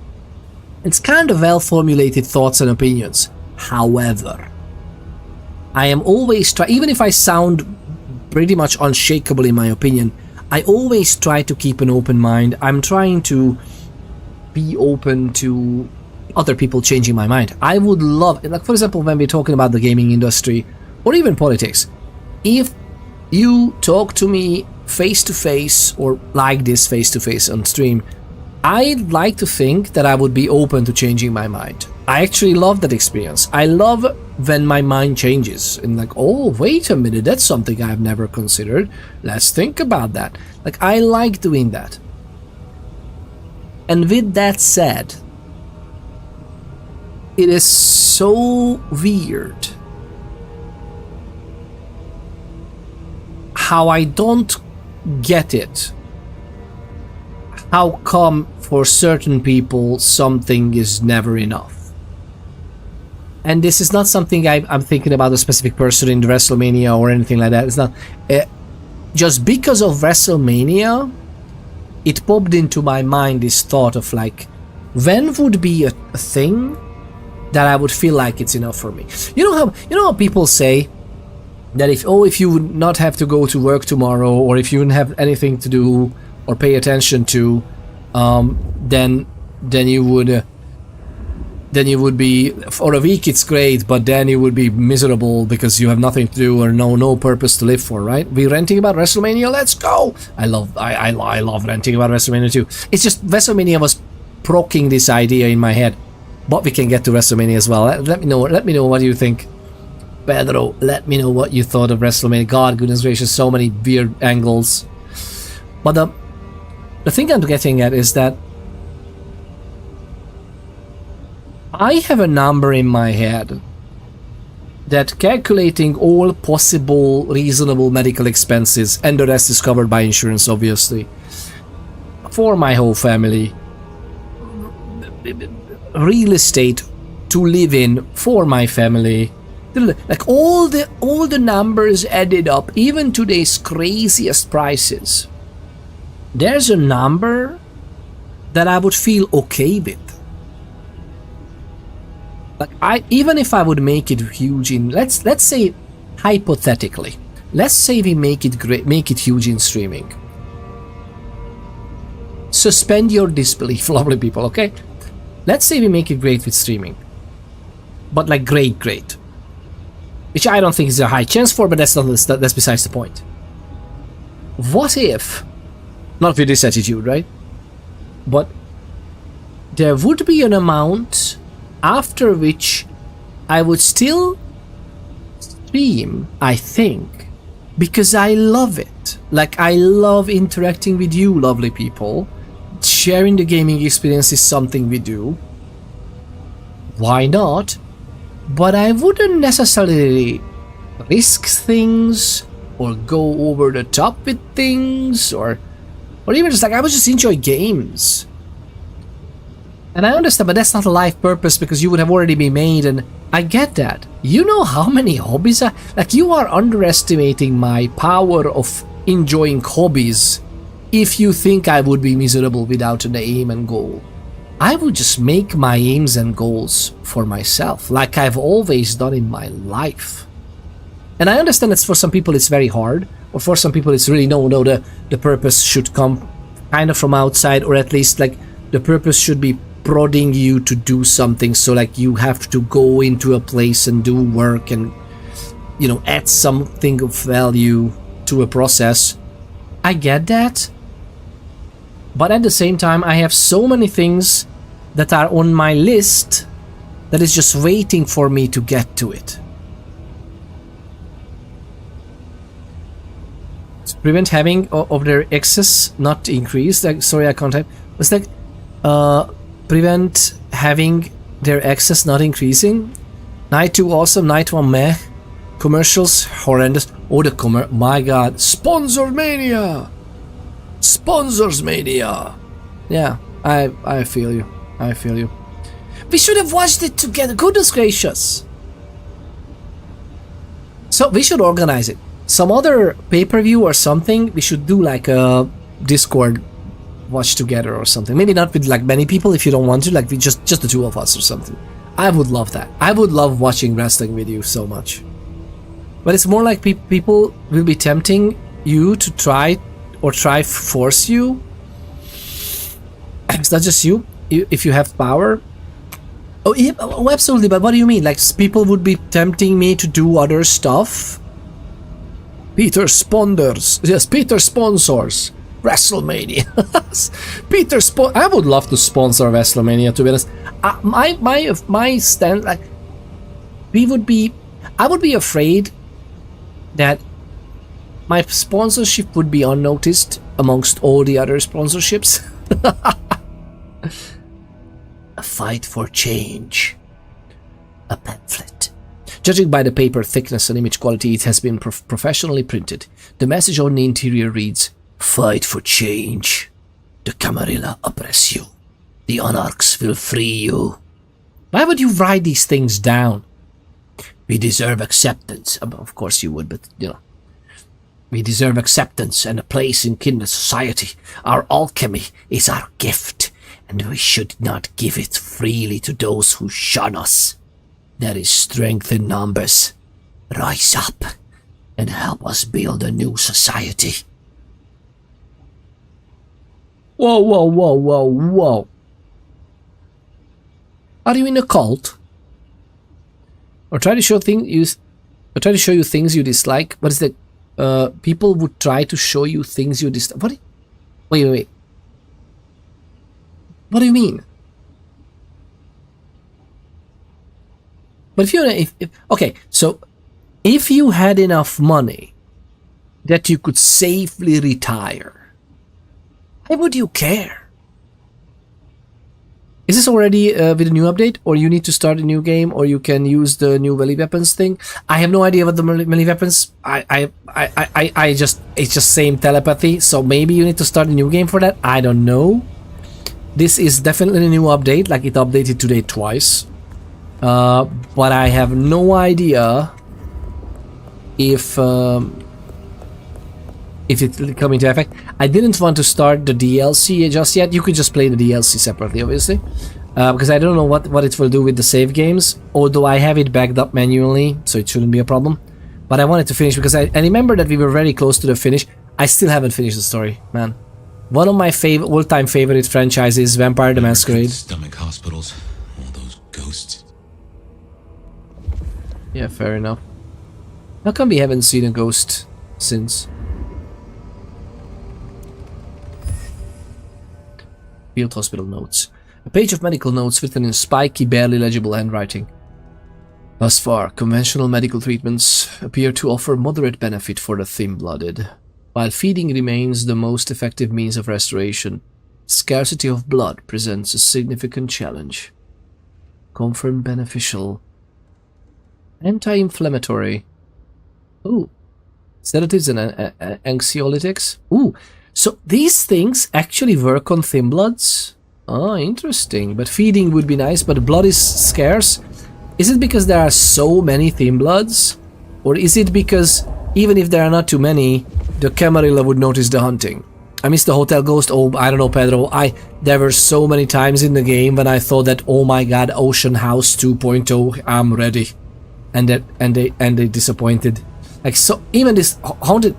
A: It's kind of well-formulated thoughts and opinions. However, I am always even if I sound pretty much unshakable in my opinion, I always try to keep an open mind. I'm trying to be open to other people changing my mind. I would love, like for example, when we're talking about the gaming industry or even politics, if you talk to me face to face or like this face to face on stream, I'd like to think that I would be open to changing my mind. I actually love that experience. I love when my mind changes and like, oh, wait a minute, that's something I've never considered. Let's think about that. Like, I like doing that. And with that said, it is so weird how I don't get it. How come for certain people something is never enough? And this is not something I'm thinking about a specific person in the WrestleMania or anything like that. It's not just because of WrestleMania. It popped into my mind this thought of like, when would be a thing that I would feel like it's enough for me? You know how people say that if you would not have to go to work tomorrow, or if you wouldn't have anything to do or pay attention to, then you would be, for a week it's great, but then you would be miserable because you have nothing to do or no purpose to live for, right? We're ranting about WrestleMania, let's go! I love ranting about WrestleMania too. It's just WrestleMania was proking this idea in my head, but we can get to WrestleMania as well. Let me know what you think. Pedro, let me know what you thought of WrestleMania. God, goodness gracious, so many weird angles. But the thing I'm getting at is that I have a number in my head that, calculating all possible reasonable medical expenses, and the rest is covered by insurance obviously, for my whole family, real estate to live in for my family, like all the numbers added up, even today's craziest prices, there's a number that I would feel okay with. Like, even if I would make it huge in, let's say hypothetically, let's say we make it huge in streaming. Suspend your disbelief, lovely people, okay? Let's say we make it great with streaming, but like great, which I don't think is a high chance for, but that's besides the point. what if, not with this attitude, right? But there would be an amount after which I would still stream, I think, because I love it. Like, I love interacting with you, lovely people. Sharing the gaming experience is something we do. Why not? But I wouldn't necessarily risk things or go over the top with things or even just like I would just enjoy games. And I understand, but that's not a life purpose because you would have already been made, and I get that. You know how many hobbies like, you are underestimating my power of enjoying hobbies if you think I would be miserable without an aim and goal. I would just make my aims and goals for myself, like I've always done in my life. And I understand that for some people it's very hard, or for some people it's really no, the purpose should come kind of from outside, or at least like the purpose should be prodding you to do something, so like you have to go into a place and do work and, you know, add something of value to a process. I get that, but at the same time I have so many things that are on my list that is just waiting for me to get to it. To prevent having of their excess not increase, like, sorry I can't type, it's like prevent having their excess not increasing. Night 2 awesome, night 1 meh, commercials horrendous. Oh, the my god, sponsor mania, sponsors mania. Yeah, I feel you, I feel you. We should have watched it together, goodness gracious. So we should organize it, some other pay-per-view or something. We should do like a Discord watch together or something. Maybe not with like many people if you don't want to, like we just the two of us or something. I would love that. I would love watching wrestling with you so much. But it's more like people will be tempting you to try force you. It's not just you. If you have power. Oh, yeah, oh, absolutely. But what do you mean? Like people would be tempting me to do other stuff? Peter sponsors. Yes, Peter sponsors WrestleMania. I would love to sponsor WrestleMania, to be honest. My stand, like, I would be afraid that my sponsorship would be unnoticed amongst all the other sponsorships. A fight for change. A pamphlet. Judging by the paper thickness and image quality, it has been professionally printed. The message on the interior reads, "Fight for change. The Camarilla oppress you. The Anarchs will free you." Why would you write these things down? We deserve acceptance. Of course you would, but you know. We deserve acceptance and a place in kindred society. Our alchemy is our gift, and we should not give it freely to those who shun us. There is strength in numbers. Rise up and help us build a new society. Whoa, whoa, whoa, whoa, whoa. Are you in a cult? Or try to show you things you dislike? What is that? People would try to show you things you dislike. What? Wait. What do you mean? But if okay, so if you had enough money that you could safely retire, why would you care? Is this already with a new update, or you need to start a new game, or you can use the new melee weapons thing? I have no idea what the melee weapons. I just, it's just same telepathy. So maybe you need to start a new game for that. I don't know. This is definitely a new update. Like it updated today twice, but I have no idea if it will come into effect. I didn't want to start the DLC just yet. You could just play the DLC separately, obviously, because I don't know what it will do with the save games, although I have it backed up manually, so it shouldn't be a problem. But I wanted to finish because I remember that we were very close to the finish. I still haven't finished the story, man. One of my all-time favorite franchises, Vampire the Masquerade.
D: Stomach hospitals, all those ghosts.
A: Yeah, fair enough. How come we haven't seen a ghost since? Field hospital notes. A page of medical notes written in spiky, barely legible handwriting. Thus far, conventional medical treatments appear to offer moderate benefit for the thin-blooded. While feeding remains the most effective means of restoration, scarcity of blood presents a significant challenge. Confirmed beneficial. Anti-inflammatory. Ooh. Sedatives and anxiolytics. Ooh. So these things actually work on thin bloods? Oh, interesting. But feeding would be nice, but blood is scarce. Is it because there are so many thin bloods? Or is it because even if there are not too many, the Camarilla would notice the hunting? I miss the hotel ghost. Oh, I don't know, Pedro. There were so many times in the game when I thought that, oh my god, Ocean House 2.0, I'm ready. And they disappointed. Like, so even this haunted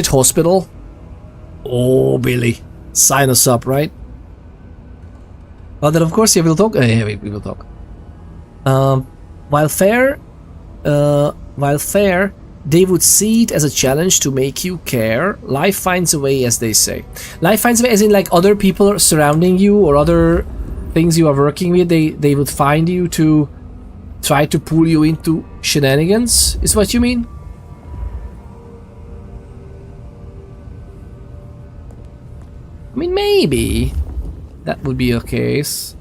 A: hospital. Oh, Billy, sign us up, right? Well, then of course, yeah, we'll talk. Yeah, we will talk. While fair, they would see it as a challenge to make you care. Life finds a way, as they say. Life finds a way, as in like other people surrounding you or other things you are working with. They would find you to try to pull you into shenanigans. Is what you mean? I mean, maybe that would be a case.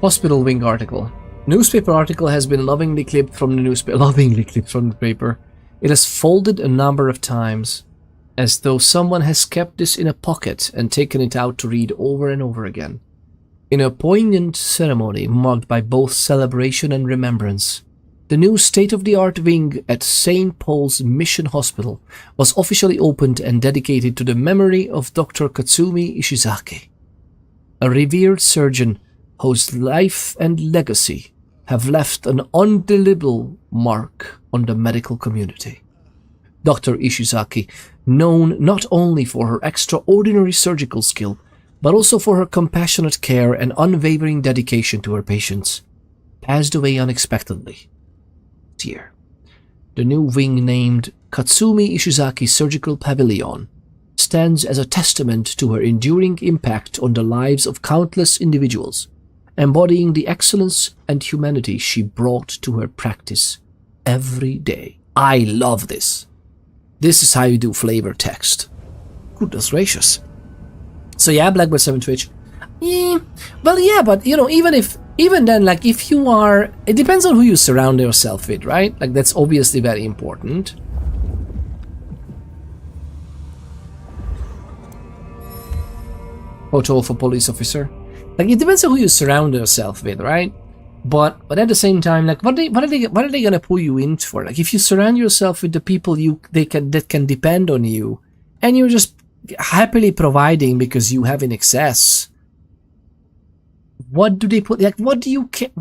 A: Hospital wing article. Newspaper article has been lovingly clipped from the newspaper. It has folded a number of times, as though someone has kept this in a pocket and taken it out to read over and over again. In a poignant ceremony marked by both celebration and remembrance, the new state-of-the-art wing at St. Paul's Mission Hospital was officially opened and dedicated to the memory of Dr. Katsumi Ishizaki, a revered surgeon whose life and legacy have left an indelible mark on the medical community. Dr. Ishizaki, known not only for her extraordinary surgical skill, but also for her compassionate care and unwavering dedication to her patients, passed away unexpectedly this year. The new wing, named Katsumi Ishizaki Surgical Pavilion, stands as a testament to her enduring impact on the lives of countless individuals, embodying the excellence and humanity she brought to her practice every day. I love this. This is how you do flavor text. Goodness gracious. So yeah, Blackbird 7 Twitch. Well, yeah, but you know, even then, like if you are, it depends on who you surround yourself with, right? Like that's obviously very important. Photo of a police officer. Like it depends on who you surround yourself with, right? But at the same time, like what are they gonna pull you in for? Like if you surround yourself with the people that can depend on you, and you're just happily providing because you have in excess, what do they put? Like what do you care?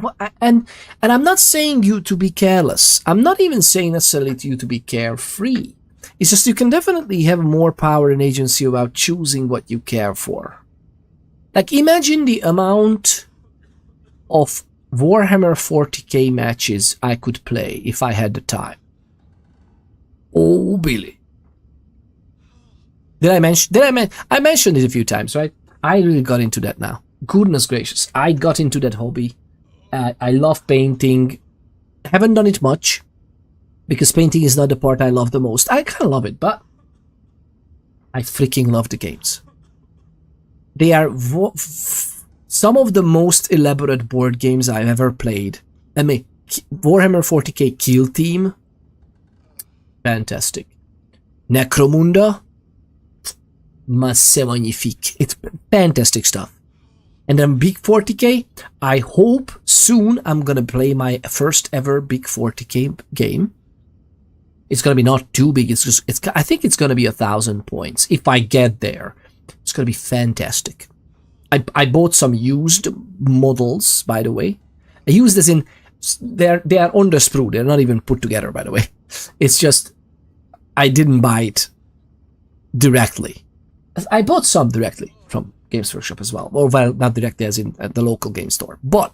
A: And I'm not saying you to be careless. I'm not even saying necessarily to you to be carefree. It's just you can definitely have more power and agency about choosing what you care for. Like imagine the amount of Warhammer 40k matches I could play if I had the time. Oh, Billy. I mentioned it a few times, right? I really got into that now. Goodness gracious. I got into that hobby. I love painting. Haven't done it much because painting is not the part I love the most. I kind of love it, but I freaking love the games. They are some of the most elaborate board games I've ever played. I mean, Warhammer 40k Kill Team, fantastic. Necromunda, c'est magnifique. It's fantastic stuff. And then Big 40k, I hope soon I'm gonna play my first ever Big 40k game. It's gonna be not too big. I think it's gonna be 1,000 points if I get there. It's gonna be fantastic. I bought some used models, by the way. I used as in they are on the sprue. They're not even put together, by the way. It's just I didn't buy it directly. I bought some directly from Games Workshop as well. Or well, not directly as in at the local game store. But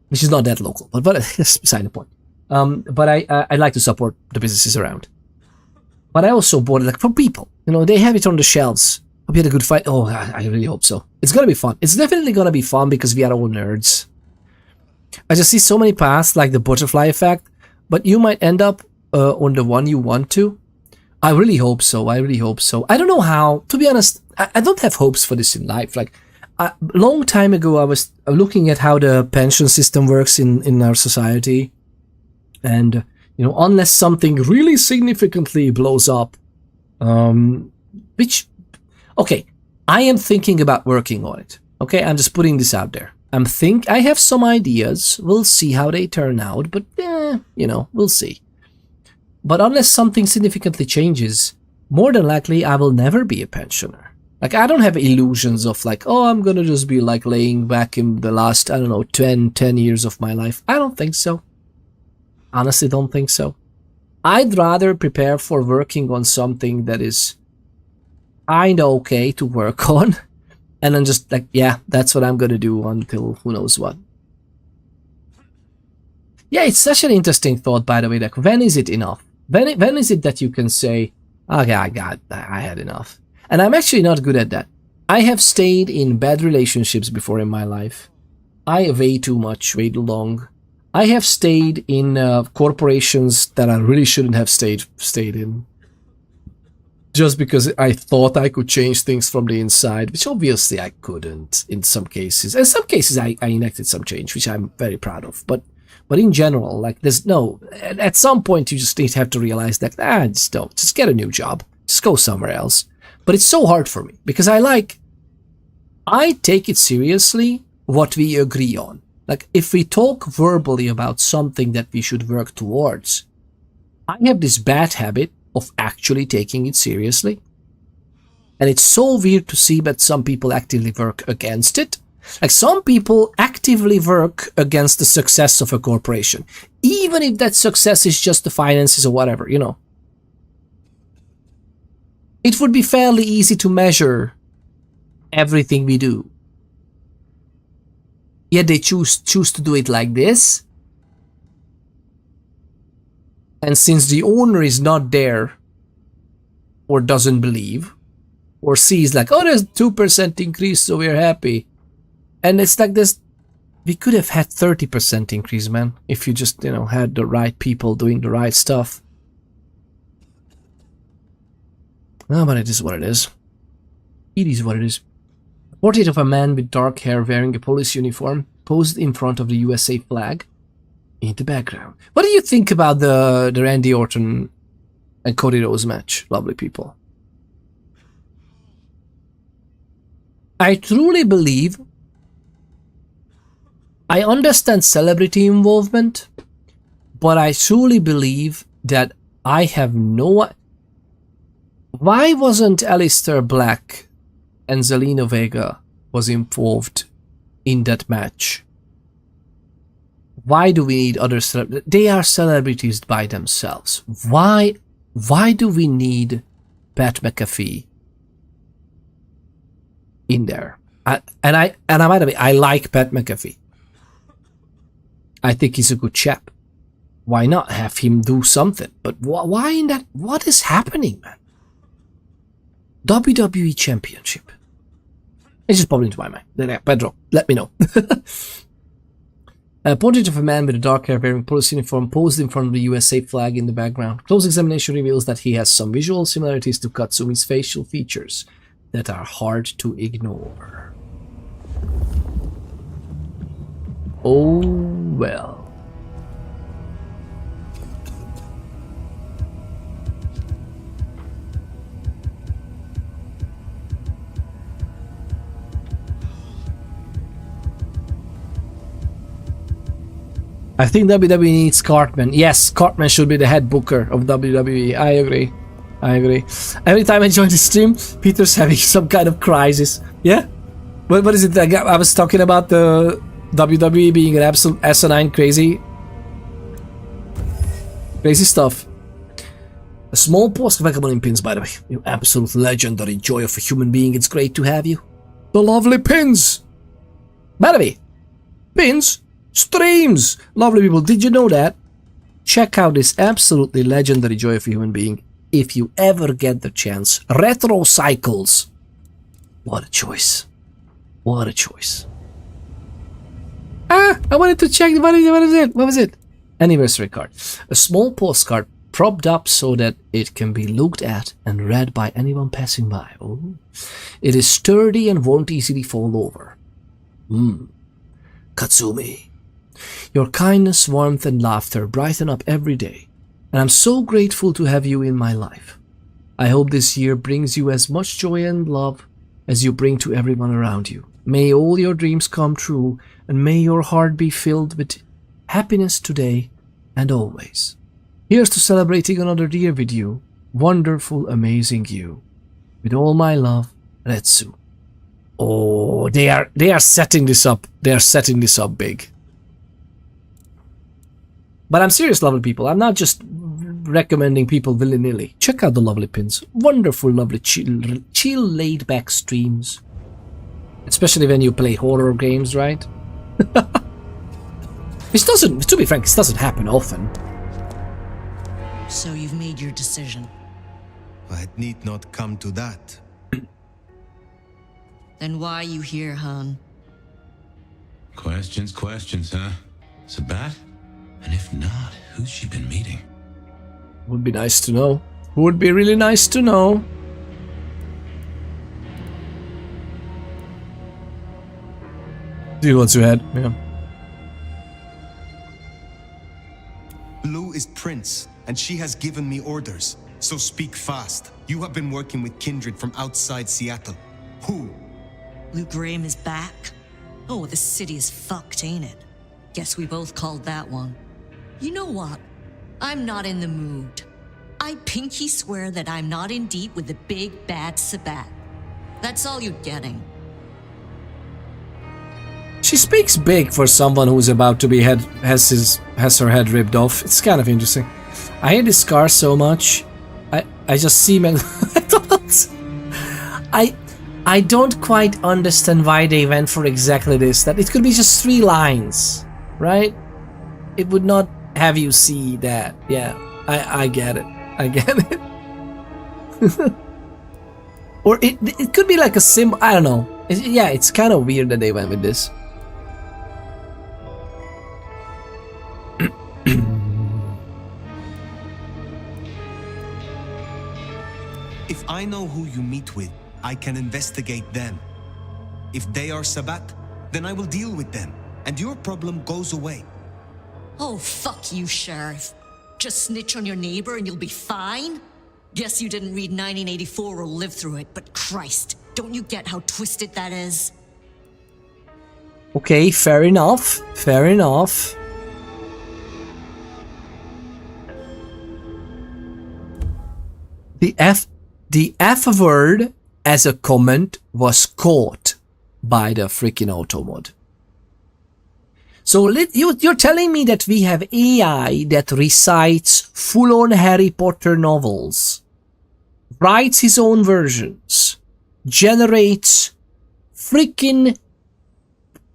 A: which is not that local, but that's beside the point. But I like to support the businesses around. But I also bought it like for people. You know, they have it on the shelves. Hope you had a good fight. Oh, I really hope so. It's gonna be fun. It's definitely gonna be fun because we are all nerds. I just see so many paths like the butterfly effect, but you might end up on the one you want to. I really hope so. I really hope so. I don't know how. To be honest, I don't have hopes for this in life. Like a long time ago, I was looking at how the pension system works in our society, and you know, unless something really significantly blows up, which, okay, I am thinking about working on it. Okay, I'm just putting this out there. I have some ideas. We'll see how they turn out, but you know, we'll see. But unless something significantly changes, more than likely I will never be a pensioner. Like, I don't have illusions of like, oh, I'm gonna just be like laying back in the last, I don't know, 10 years of my life. I don't think so. Honestly, don't think so. I'd rather prepare for working on something that is kinda okay to work on, and then just like, yeah, that's what I'm gonna do until who knows what. Yeah, it's such an interesting thought, by the way. Like, when is it enough? When is it that you can say, okay, I had enough? And I'm actually not good at that. I have stayed in bad relationships before in my life. I way too much, way too long. I have stayed in corporations that I really shouldn't have stayed in. Just because I thought I could change things from the inside, which obviously I couldn't in some cases. In some cases I enacted some change, which I'm very proud of. But in general, like, there's no... At some point you just have to realize that, just don't. Just get a new job. Just go somewhere else. But it's so hard for me, because I take it seriously what we agree on. Like, if we talk verbally about something that we should work towards, I have this bad habit of actually taking it seriously. And it's so weird to see that some people actively work against it. Like, some people actively work against the success of a corporation, even if that success is just the finances or whatever, you know. It would be fairly easy to measure everything we do. Yet they choose to do it like this. And since the owner is not there, or doesn't believe, or sees like, oh, there's 2% increase, so we're happy. And it's like this, we could have had 30% increase, man, if you just, you know, had the right people doing the right stuff. No, but it is what it is. It is what it is. Portrait of a man with dark hair wearing a police uniform posed in front of the USA flag in the background. What do you think about the Randy Orton and Cody Rhodes match, lovely people? I truly believe, I understand celebrity involvement, but I truly believe that I have no... Why wasn't Aleister Black and Zelina Vega was involved in that match? Why do we need other celebrities? They are celebrities by themselves. Why do we need Pat McAfee in there? I might admit, I like Pat McAfee. I think he's a good chap. Why not have him do something? But why in that? What is happening, man? WWE Championship. It just popped into my mind. Pedro, let me know. A portrait of a man with a dark hair wearing police uniform posed in front of the USA flag in the background. Close examination reveals that he has some visual similarities to Katsumi's facial features that are hard to ignore. Oh well. I think WWE needs Cartman. Yes, Cartman should be the head booker of WWE. I agree. Every time I join the stream, Peter's having some kind of crisis. Yeah? What is it? I was talking about the WWE being an absolute asinine crazy stuff. A small post, welcome on in pins, by the way. You absolute legendary joy of a human being. It's great to have you. The lovely pins. By the way, pins, streams. Lovely people, did you know that? Check out this absolutely legendary joy of a human being if you ever get the chance. Retro Cycles. What a choice. What a choice. Ah, I wanted to check. What is it? What was it? Anniversary card. A small postcard propped up so that it can be looked at and read by anyone passing by. Oh. It is sturdy and won't easily fall over. Katsumi. Your kindness, warmth, and laughter brighten up every day, and I'm so grateful to have you in my life. I hope this year brings you as much joy and love as you bring to everyone around you. May all your dreams come true, and may your heart be filled with happiness today and always. Here's to celebrating another year with you, wonderful, amazing you. With all my love, Retsu. Oh, they are setting this up. They are setting this up big. But I'm serious, lovely people. I'm not just recommending people willy-nilly. Check out the lovely pins. Wonderful, lovely, chill laid-back streams. Especially when you play horror games, right? Which doesn't, to be frank, this doesn't happen often.
K: So you've made your decision.
G: It need not come to that.
K: Then why are you here, Han?
D: Questions, huh? Sabat? And if not, who's she been meeting?
A: Would be nice to know. Would be really nice to know. See what's ahead, yeah.
G: Blue is Prince, and she has given me orders. So speak fast. You have been working with kindred from outside Seattle. Who?
K: Lou Graham is back? Oh, the city is fucked, ain't it? Guess we both called that one. You know what? I'm not in the mood. I pinky swear that I'm not in deep with the big bad Sabat. That's all you're getting.
A: She speaks big for someone who's about to be has her head ripped off. It's kind of interesting. I hate this scar so much. I just see men. I don't quite understand why they went for exactly this. That it could be just 3 lines, right? It would not have you see that. Yeah, I get it. I get it. Or it could be like a symbol. I don't know. Yeah, it's kind of weird that they went with this.
G: If I know who you meet with, I can investigate them. If they are Sabat, then I will deal with them, and your problem goes away.
K: Oh, fuck you, Sheriff. Just snitch on your neighbor and you'll be fine? Guess you didn't read 1984 or live through it, but Christ, don't you get how twisted that is?
A: Okay, fair enough. Fair enough. The F word as a comment was caught by the freaking automod. So you're telling me that we have AI that recites full-on Harry Potter novels, writes his own versions, generates freaking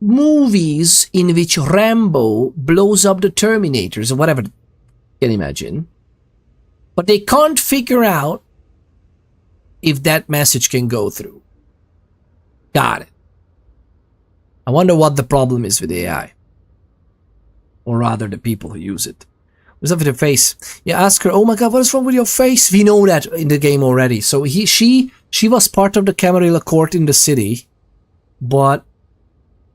A: movies in which Rambo blows up the Terminators or whatever you can imagine, but they can't figure out if that message can go through. Got it. I wonder what the problem is with AI. Or rather, the people who use it. What's up with her face? You ask her, oh my god, what is wrong with your face? We know that in the game already. So she was part of the Camarilla court in the city. And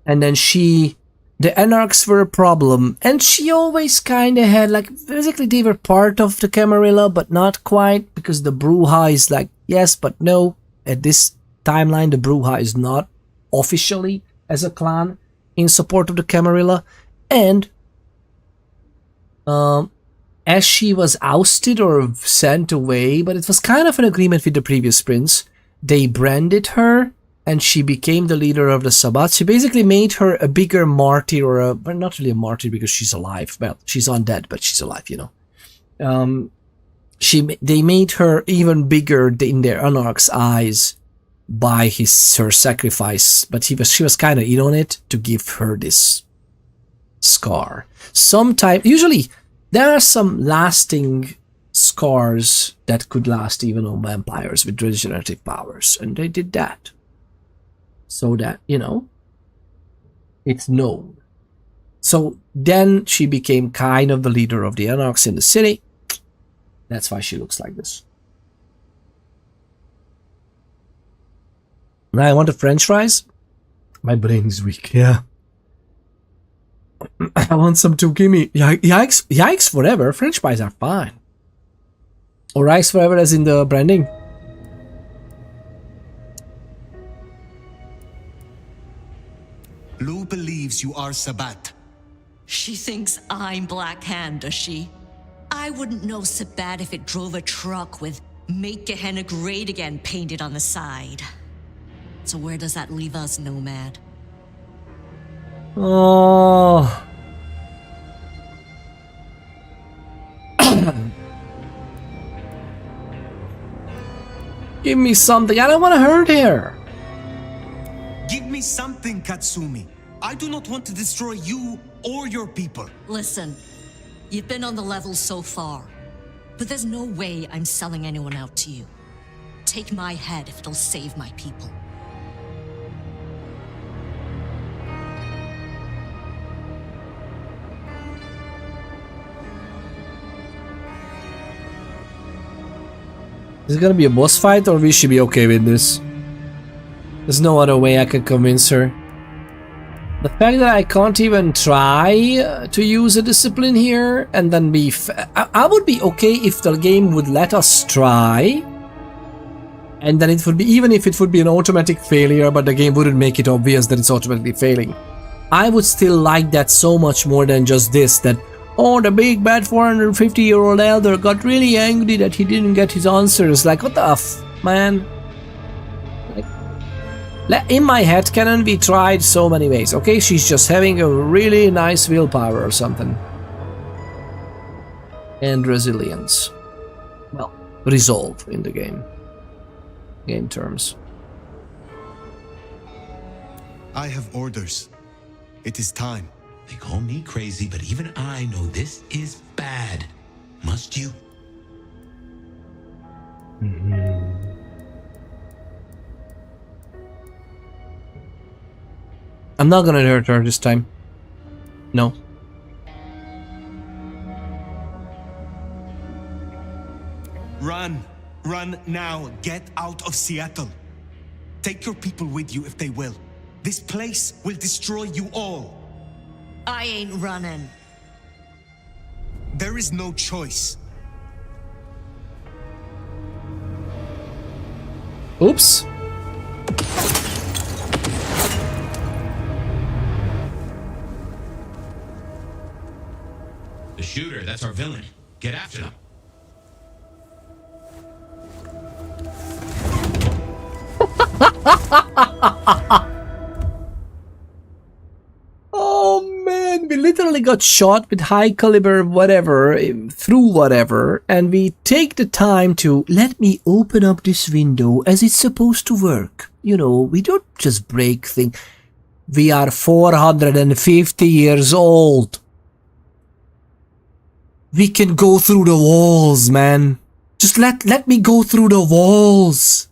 A: then the Anarchs were a problem. And she always kind of had, like, basically they were part of the Camarilla, but not quite. Because the Brujah is like, yes, but no. At this timeline, the Brujah is not officially as a clan in support of the Camarilla. And as she was ousted or sent away, but it was kind of an agreement with the previous prince, they branded her and she became the leader of the Sabbat. She basically made her a bigger martyr, or but not really a martyr because she's alive. Well, she's undead, but she's alive, you know. they made her even bigger in their Anarch's eyes by her sacrifice, but she was kind of in on it to give her this scar. Usually there are some lasting scars that could last even on vampires with regenerative powers, and they did that so that, you know, it's known. So then she became kind of the leader of the Anarchs in the city. That's why she looks like this. Now I want a French fries. My brain is weak. Yeah. I want some too. Give me yikes forever. French fries are fine. Or rice forever, as in the branding.
G: Lou believes you are Sabat.
K: She thinks I'm Black Hand, does she? I wouldn't know Sabat if it drove a truck with "Make Gehenna Great Again" painted on the side. So where does that leave us, Nomad?
A: Oh. Give me something. I don't want to hurt her.
G: Give me something, Katsumi. I do not want to destroy you or your people.
K: Listen, you've been on the level so far, but there's no way I'm selling anyone out to you. Take my head if it'll save my people.
A: Is it gonna be a boss fight, or we should be okay with this? There's no other way I can convince her. The fact that I can't even try to use a discipline here and then be... I would be okay if the game would let us try. And then it would be... Even if it would be an automatic failure, but the game wouldn't make it obvious that it's automatically failing. I would still like that so much more than just this, that... Oh, the big bad 450-year-old elder got really angry that he didn't get his answers. Like, what the f... man? In my head canon, we tried so many ways. Okay, she's just having a really nice willpower or something. And resilience. Well, resolve in the game. Game terms.
G: I have orders. It is time.
D: They call me crazy, but even I know this is bad. Must you?
A: I'm not gonna hurt her this time. No.
G: Run. Run now. Get out of Seattle. Take your people with you if they will. This place will destroy you all.
K: I ain't running.
G: There is no choice.
A: Oops.
D: The shooter, that's our villain. Get after them.
A: Oh man, we literally got shot with high caliber whatever, through whatever, and we take the time to let me open up this window as it's supposed to work. You know, we don't just break things. We are 450 years old. We can go through the walls, man. Just let me go through the walls.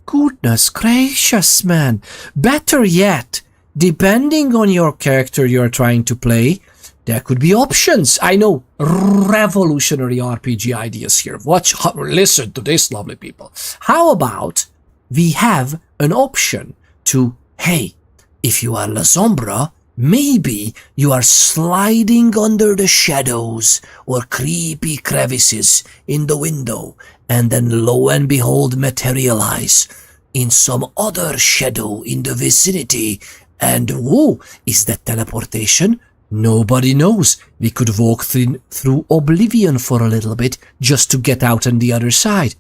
A: Goodness gracious, man. Better yet, depending on your character you're trying to play, there could be options. I know, revolutionary RPG ideas here. Listen to this, lovely people. How about we have an option to, hey, if you are La Sombra, maybe you are sliding under the shadows or creepy crevices in the window, and then lo and behold materialize in some other shadow in the vicinity. And whoa, is that teleportation? Nobody knows. We could walk through oblivion for a little bit just to get out on the other side.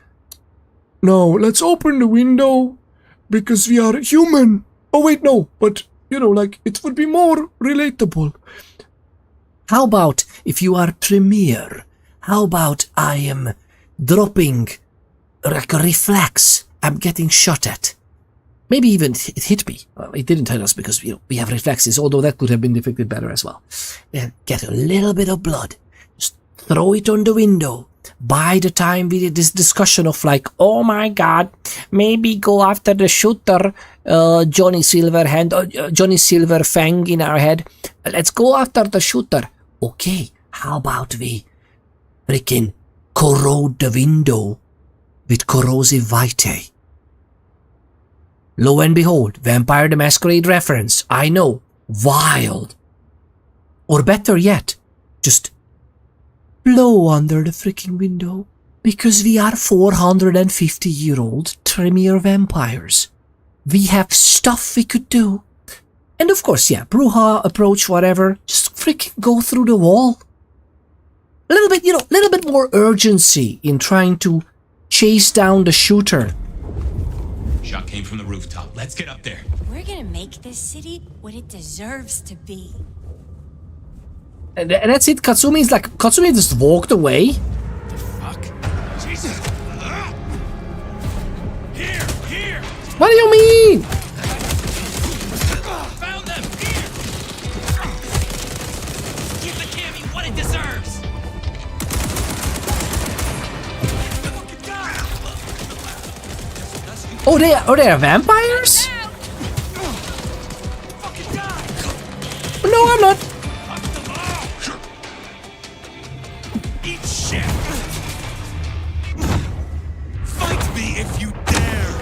A: No, let's open the window because we are human. Oh wait, no, but you know, like, it would be more relatable. How about if you are Premier? How about I am dropping like a reflex? I'm getting shot at. Maybe even it hit me. It didn't hit us because we have reflexes, although that could have been deflected better as well. And get a little bit of blood. Just throw it on the window. By the time we did this discussion of like, oh my god, maybe go after the shooter, Johnny Silverfang in our head. Let's go after the shooter. Okay, how about we freaking corrode the window with corrosive vitae? Lo and behold, Vampire the Masquerade reference. I know. Wild. Or better yet, just blow under the freaking window. Because we are 450-year-old Tremere vampires. We have stuff we could do. And of course, yeah, Brujah approach, whatever. Just freaking go through the wall. A little bit, little bit more urgency in trying to chase down the shooter.
D: Shot came from the rooftop. Let's get up there.
I: We're gonna make this city what it deserves to be.
A: And that's it. Katsumi just walked away.
D: Fuck. Jesus. Here.
A: What do you mean?
D: Found them. Here. Give the cami what it deserves.
A: Oh, they are vampires? No, I'm not.
D: Eat shit. Fight me if you dare.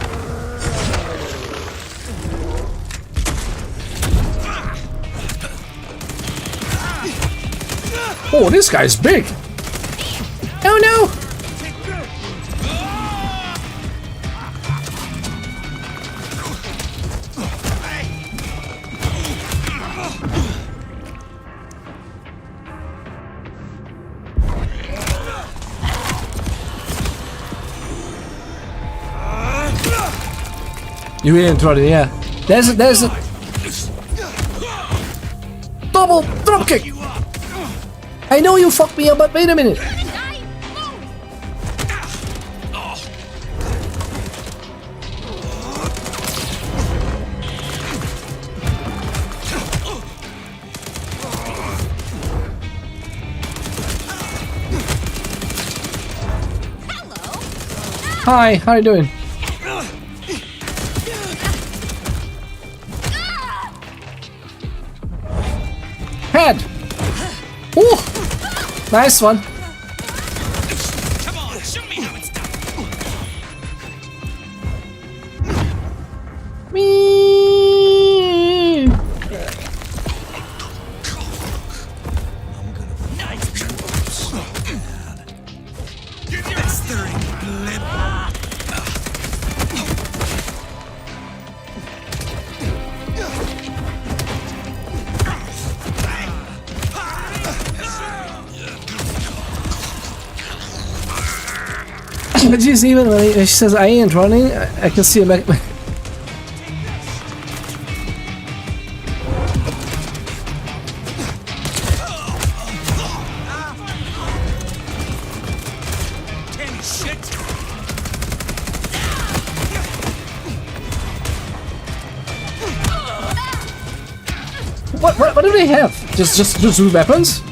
A: Oh, this guy's big. Oh no. You really tried it, yeah. There's a double drop kick. I know you fucked me up, but wait a minute. Hi, how are you doing? Head! Ooh! Nice one.
D: Come on, show me how it's done.
A: Whee!
D: I'm gonna knife you up so bad. Give your stirring lip.
A: Jeez, even when she says I ain't running, I can see a back. What do they have? Just weapons?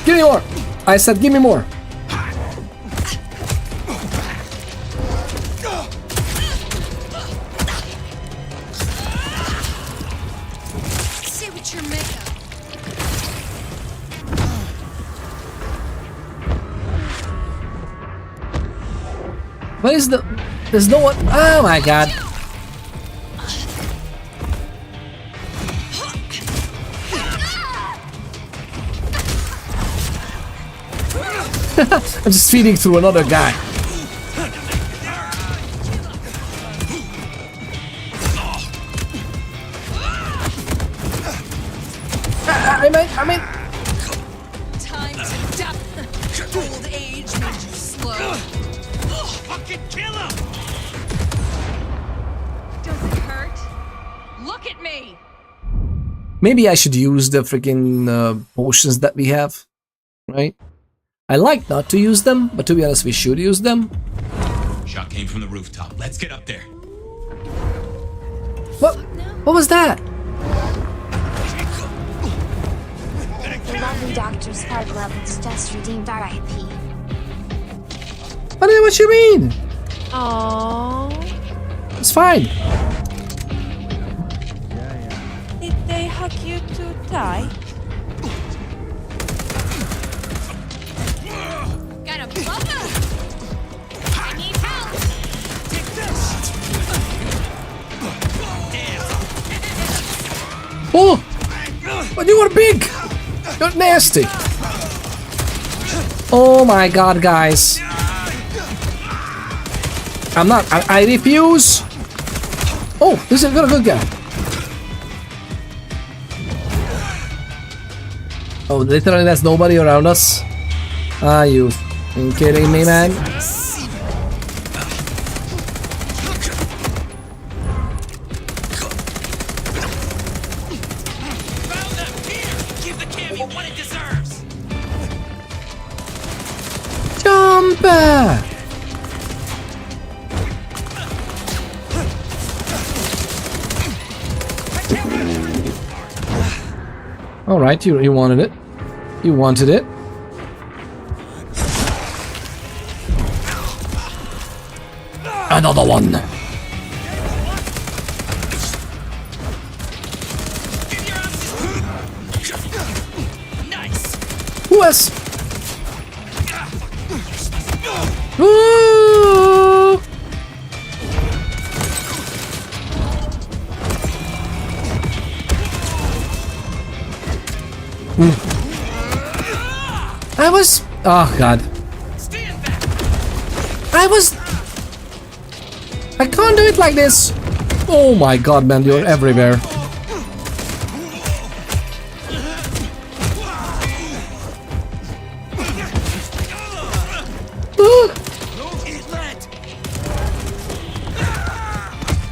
A: Give me more! I said give me more!
I: Say what you're made of.
A: What is the... There's no one... Oh my god. I'm just feeding through another guy. I mean, Maybe I should use the freaking potions that we have, right? I like not to use them, but to be honest, we should use them.
D: Shot came from the rooftop. Let's get up there.
A: What? What was that?
B: The lovely doctor's heart levels just redeemed RIP.
A: What you mean?
E: Aww.
A: It's fine.
E: Did they hug you too tight?
I: Got a bummer. I need help.
D: Take this.
A: Oh! But you were big! You're nasty! Oh my god, guys. I'm not. I refuse! Oh, this is a good guy. Oh, literally there's nobody around us? Are you kidding me, man? Jump! Alright, you wanted it. You wanted it. Another one.
D: Nice.
A: Who else? Ooh! I was... Oh, God. I can't do it like this. Oh my God, man, you're everywhere.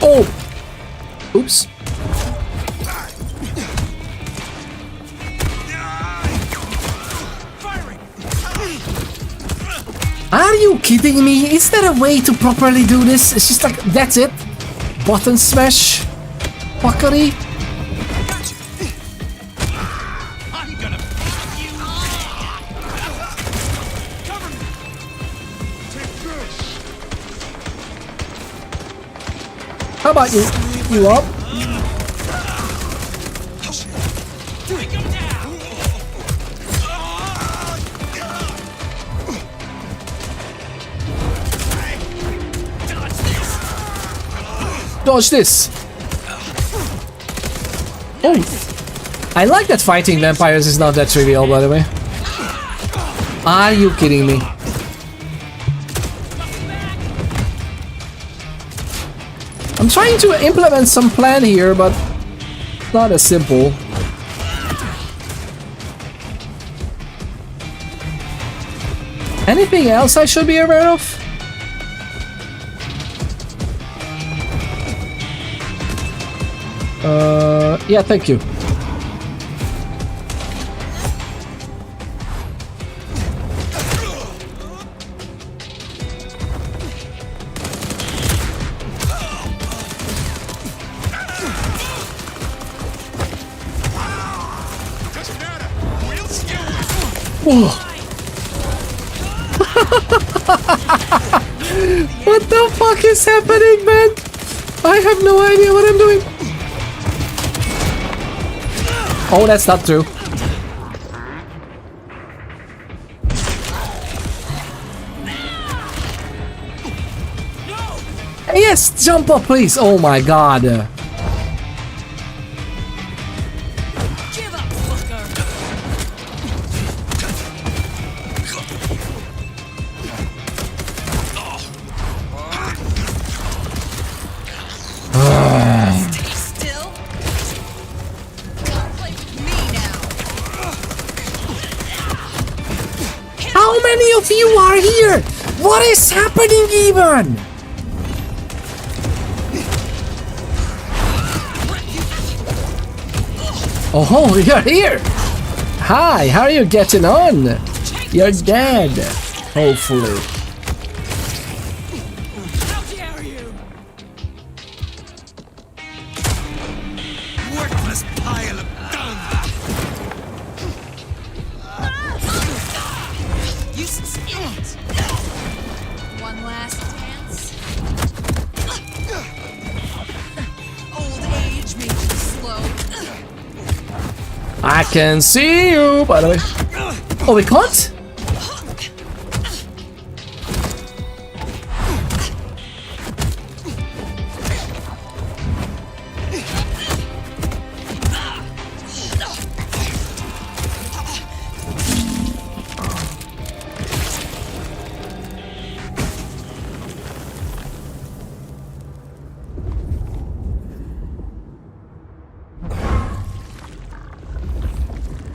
A: Oh! Oops. Are you kidding me? Is there a way to properly do this? It's just like, that's it? Button smash? Fuckery?
D: I'm gonna fuck you. Cover me. Take this.
A: How about you up?
D: Take him down.
A: Dodge this! Oh! I like that fighting vampires is not that trivial, by the way. Are you kidding me? I'm trying to implement some plan here, but not as simple. Anything else I should be aware of? Yeah, thank you. What the fuck is happening, man? I have no idea what I'm doing. Oh, that's not true. Yes, jump up, please. Oh my god.
I: Give up, fucker. Stay still. Come play with me now.
A: How many of you are here? What is happening even? Oh, you're here! Hi, how are you getting on? You're dead, hopefully.
L: How dare you! Worthless pile of dung!
I: Useless idiot! One last dance. Old age makes you slow.
A: I can see you, by the way. Oh, we can't?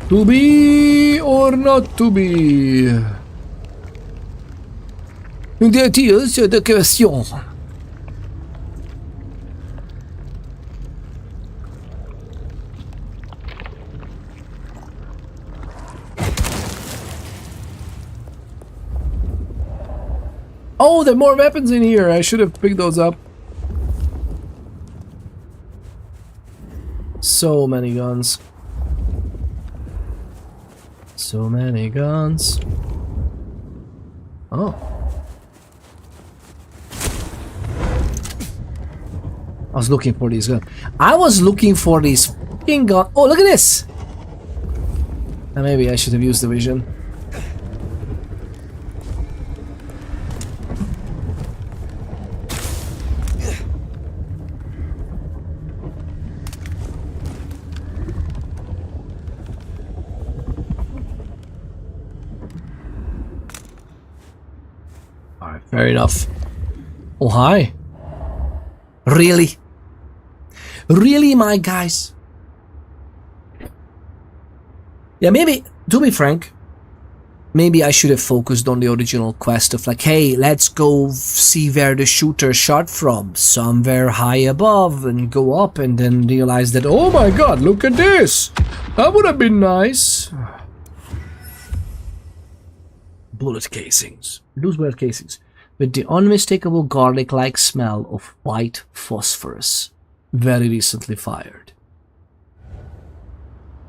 A: To be or not to be? That is the question. Oh, there are more weapons in here. I should have picked those up. So many guns. So many guns. Oh. I was looking for these guns. I was looking for these fucking guns. Oh, look at this! Maybe I should have used the vision. Fair enough. Oh, hi. Really? Really, my guys? Yeah, maybe, to be frank, maybe I should have focused on the original quest of like, hey, let's go see where the shooter shot from. Somewhere high above, and go up and then realize that, oh my god, look at this! That would have been nice. Bullet casings. Those were casings. With the unmistakable garlic-like smell of white phosphorus, very recently fired.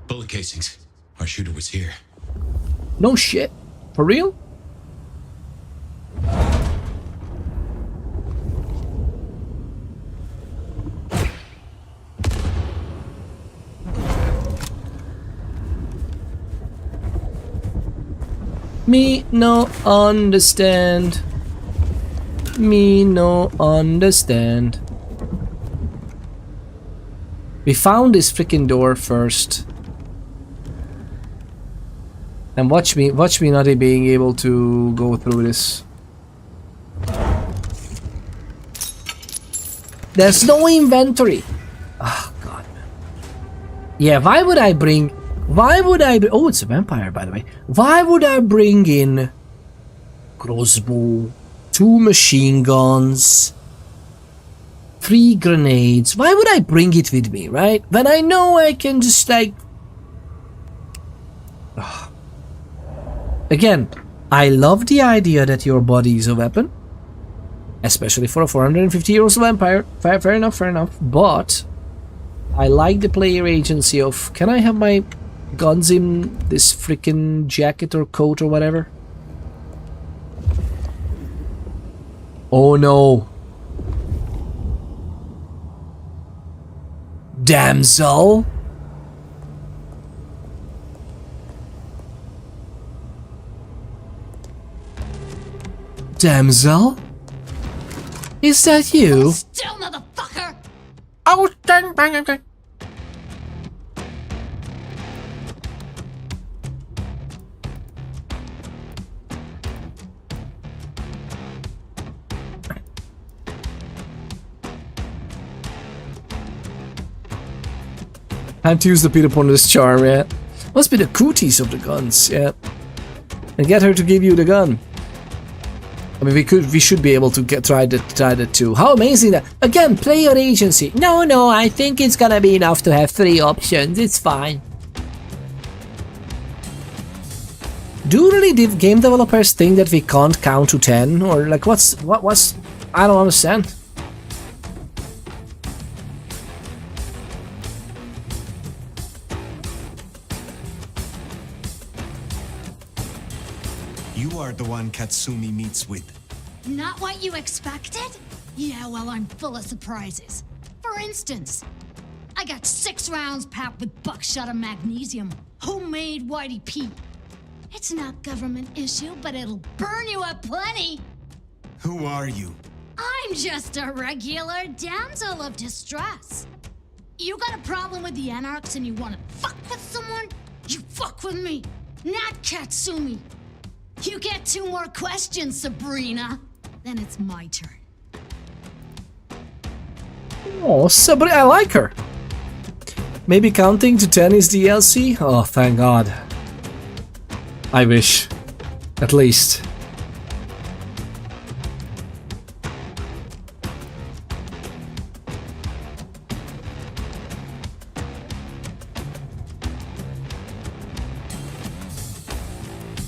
D: Bullet casings. Our shooter was here.
A: No shit. For real? Me no understand. Me no understand. We found this freaking door first. And watch me not being able to go through this. There's no inventory. Oh god, man. Yeah, why would I bring... Oh, it's a vampire, by the way. Why would I bring in crossbow, 2 machine guns, 3 grenades? Why would I bring it with me, right? When I know I can just like... Ugh. Again, I love the idea that your body is a weapon. Especially for a 450-year-old vampire. Fair enough. But I like the player agency of, can I have my guns in this freaking jacket or coat or whatever? Oh no. Damsel? Damsel? Is that you?
I: Still, motherfucker!
A: Oh, bang. Time to use the Peter Ponder's charm, yeah. Must be the cooties of the guns, yeah. And get her to give you the gun. I mean, we should be able to try that too. How amazing that! Again, player agency. No, I think it's gonna be enough to have 3 options. It's fine. Do really game developers think that we can't count to 10, or like what's I don't understand.
G: You are the one Katsumi meets with.
I: Not what you expected? Yeah, well, I'm full of surprises. For instance, I got 6 rounds packed with buckshot and magnesium. Homemade Whitey Pete. It's not government issue, but it'll burn you up plenty.
G: Who are you?
I: I'm just a regular damsel of distress. You got a problem with the Anarchs and you want to fuck with someone? You fuck with me, not Katsumi. You get 2 more questions, Sabrina. Then it's my turn.
A: Oh, Sabrina, I like her. Maybe counting to 10 is DLC? Oh, thank God. I wish. At least.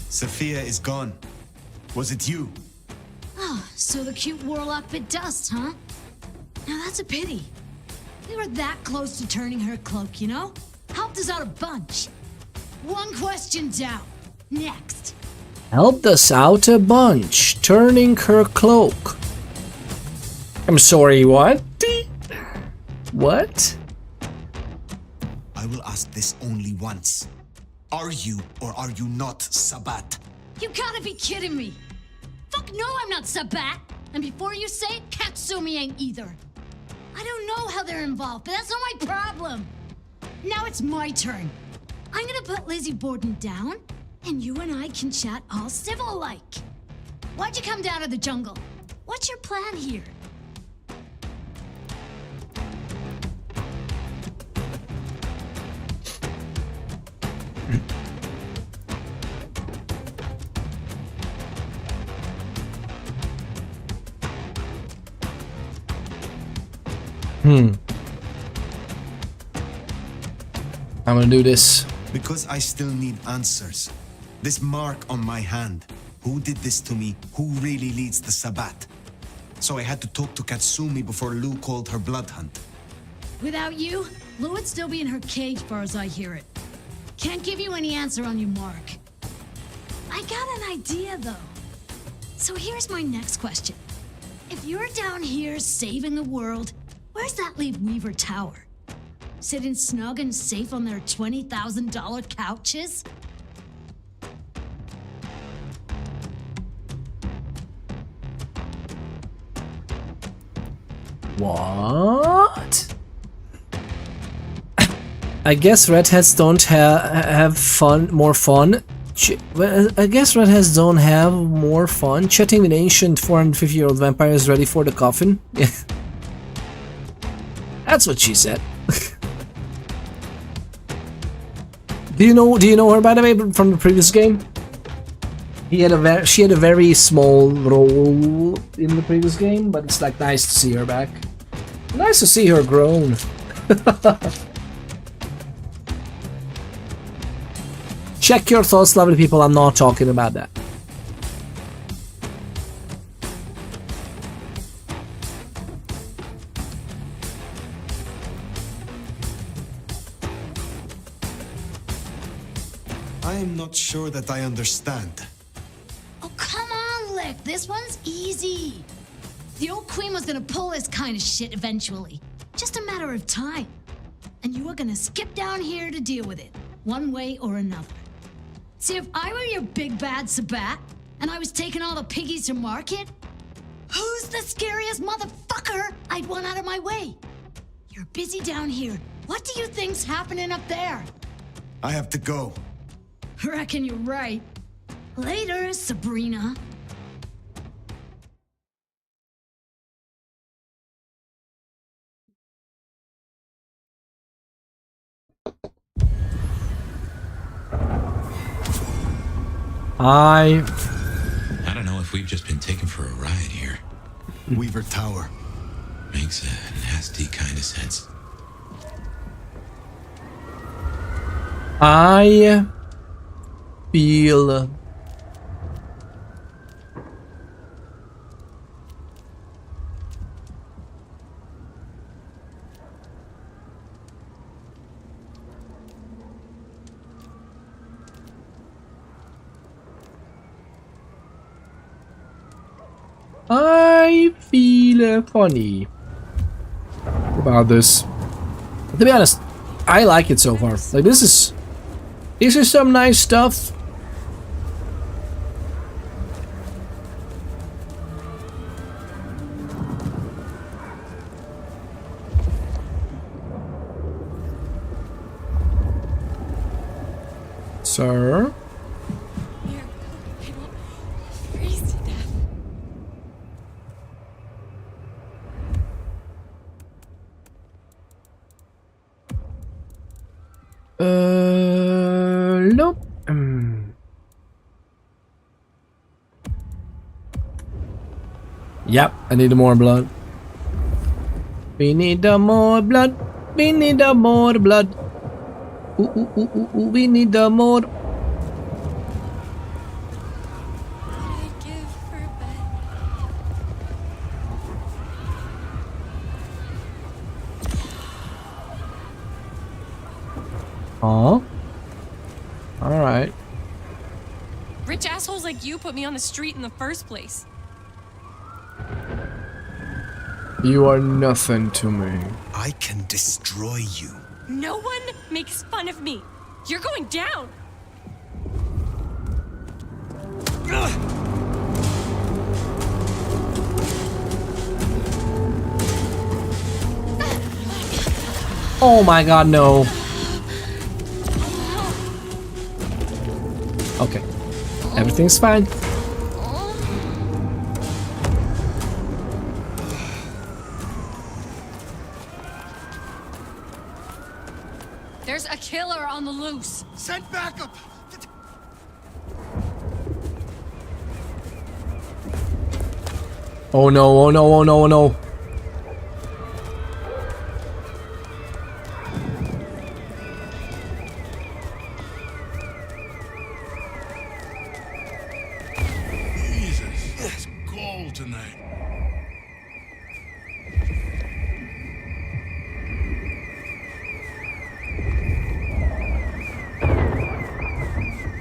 G: Sophia is gone. Was it you?
I: Oh, so the cute warlock bit dust, huh? Now that's a pity. We were that close to turning her cloak, you know? Helped us out a bunch. 1 question down. Next.
A: Helped us out a bunch, turning her cloak. I'm sorry, what? What?
G: I will ask this only once. Are you or are you not Sabat?
I: You gotta be kidding me. Fuck no, I'm not Sabat. And before you say it, Katsumi ain't either. I don't know how they're involved, but that's not my problem. Now it's my turn. I'm gonna put Lizzie Borden down, and you and I can chat all civil-like. Why'd you come down to the jungle? What's your plan here?
A: I'm gonna do this.
G: Because I still need answers. This mark on my hand. Who did this to me? Who really leads the Sabat? So I had to talk to Katsumi before Lou called her Bloodhunt.
I: Without you, Lou would still be in her cage far as I hear it. Can't give you any answer on your mark. I got an idea, though. So here's my next question. If you're down here saving the world, where's that leave Weaver Tower? Sitting snug and safe on their $20,000 couches?
A: What? I guess redheads don't have more fun. I guess redheads don't have more fun chatting with ancient 450-year-old vampires ready for the coffin. Yeah. That's what she said. Do you know her, by the way, from the previous game? She had a very small role in the previous game, but it's like nice to see her back. Nice to see her grown. Check your thoughts, lovely people. I'm not talking about that.
G: I'm not sure that I understand.
I: Oh, come on, Lick. This one's easy. The old queen was gonna pull this kind of shit eventually. Just a matter of time. And you were gonna skip down here to deal with it, one way or another. See, if I were your big bad Sabat, and I was taking all the piggies to market, who's the scariest motherfucker I'd want out of my way? You're busy down here. What do you think's happening up there?
G: I have to go.
I: Reckon you're right. Later, Sabrina.
D: I don't know if if we've just been taken for a ride here.
G: Weaver Tower.
D: Makes a nasty kind of sense.
A: I feel funny about this. To be honest, I like it so far. Like this is some nice stuff. Sir? Nope. Yep, I need more blood. We need more blood. We need more blood. We need more. Oh. Alright.
M: Rich assholes like you put me on the street in the first place.
A: You are nothing to me.
G: I can destroy you.
M: No one makes fun of me. You're going down.
A: Oh my god, no. Okay. Everything's fine.
M: There's a killer on the loose.
L: Send backup!
A: Oh no, oh no, oh no, oh no.
L: Jesus, it's cold tonight.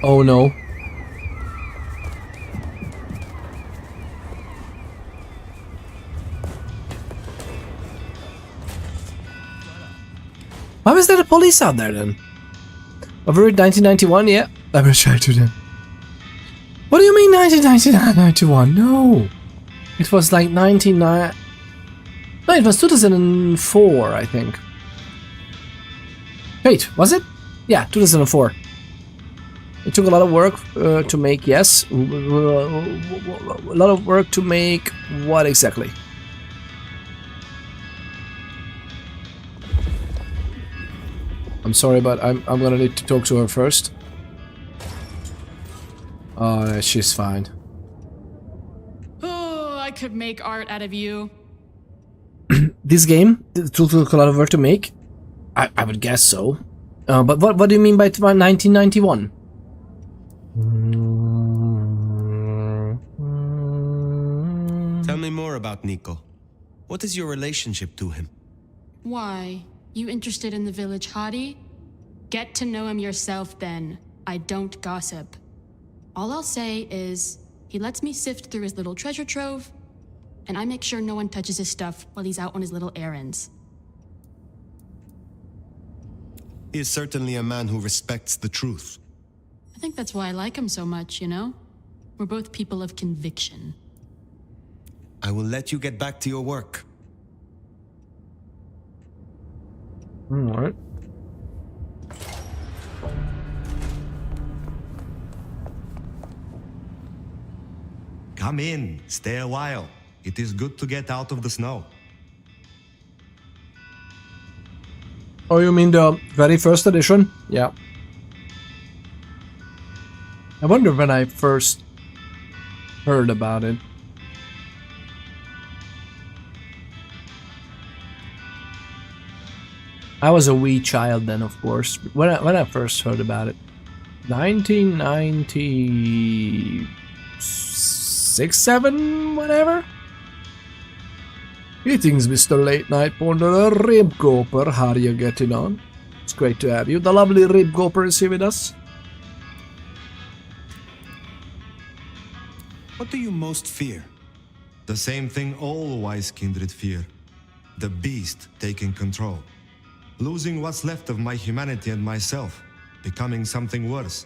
A: Oh no. Why was there a police out there then? Over it 1991, yeah. I'm gonna try to then. What do you mean 1991? No. It was like 99. No, it was 2004, I think. Wait, was it? Yeah, 2004. It took a lot of work to make, yes. A lot of work to make what exactly? I'm sorry, but I'm gonna need to talk to her first. Oh, she's fine.
M: Oh, I could make art out of you.
A: This game took a lot of work to make. I would guess so. But what do you mean by 1991?
G: Tell me more about Nico. What is your relationship to him?
M: Why? You interested in the village hottie? Get to know him yourself then. I don't gossip. All I'll say is, he lets me sift through his little treasure trove, and I make sure no one touches his stuff while he's out on his little errands.
G: He is certainly a man who respects the truth.
M: I think that's why I like him so much, you know? We're both people of conviction.
G: I will let you get back to your work.
A: Alright.
N: Come in, stay a while. It is good to get out of the snow.
A: Oh, you mean the very first edition? Yeah. I wonder when I first heard about it. I was a wee child then, of course, when I first heard about it. 1996, 7, whatever. Greetings, Mr. Late Night Wanderer, Rib Goper, how are you getting on? It's great to have you. The lovely Rib Goper is here with us.
G: What do you most fear?
N: The same thing all wise kindred fear. The beast taking control. Losing what's left of my humanity and myself. Becoming something worse.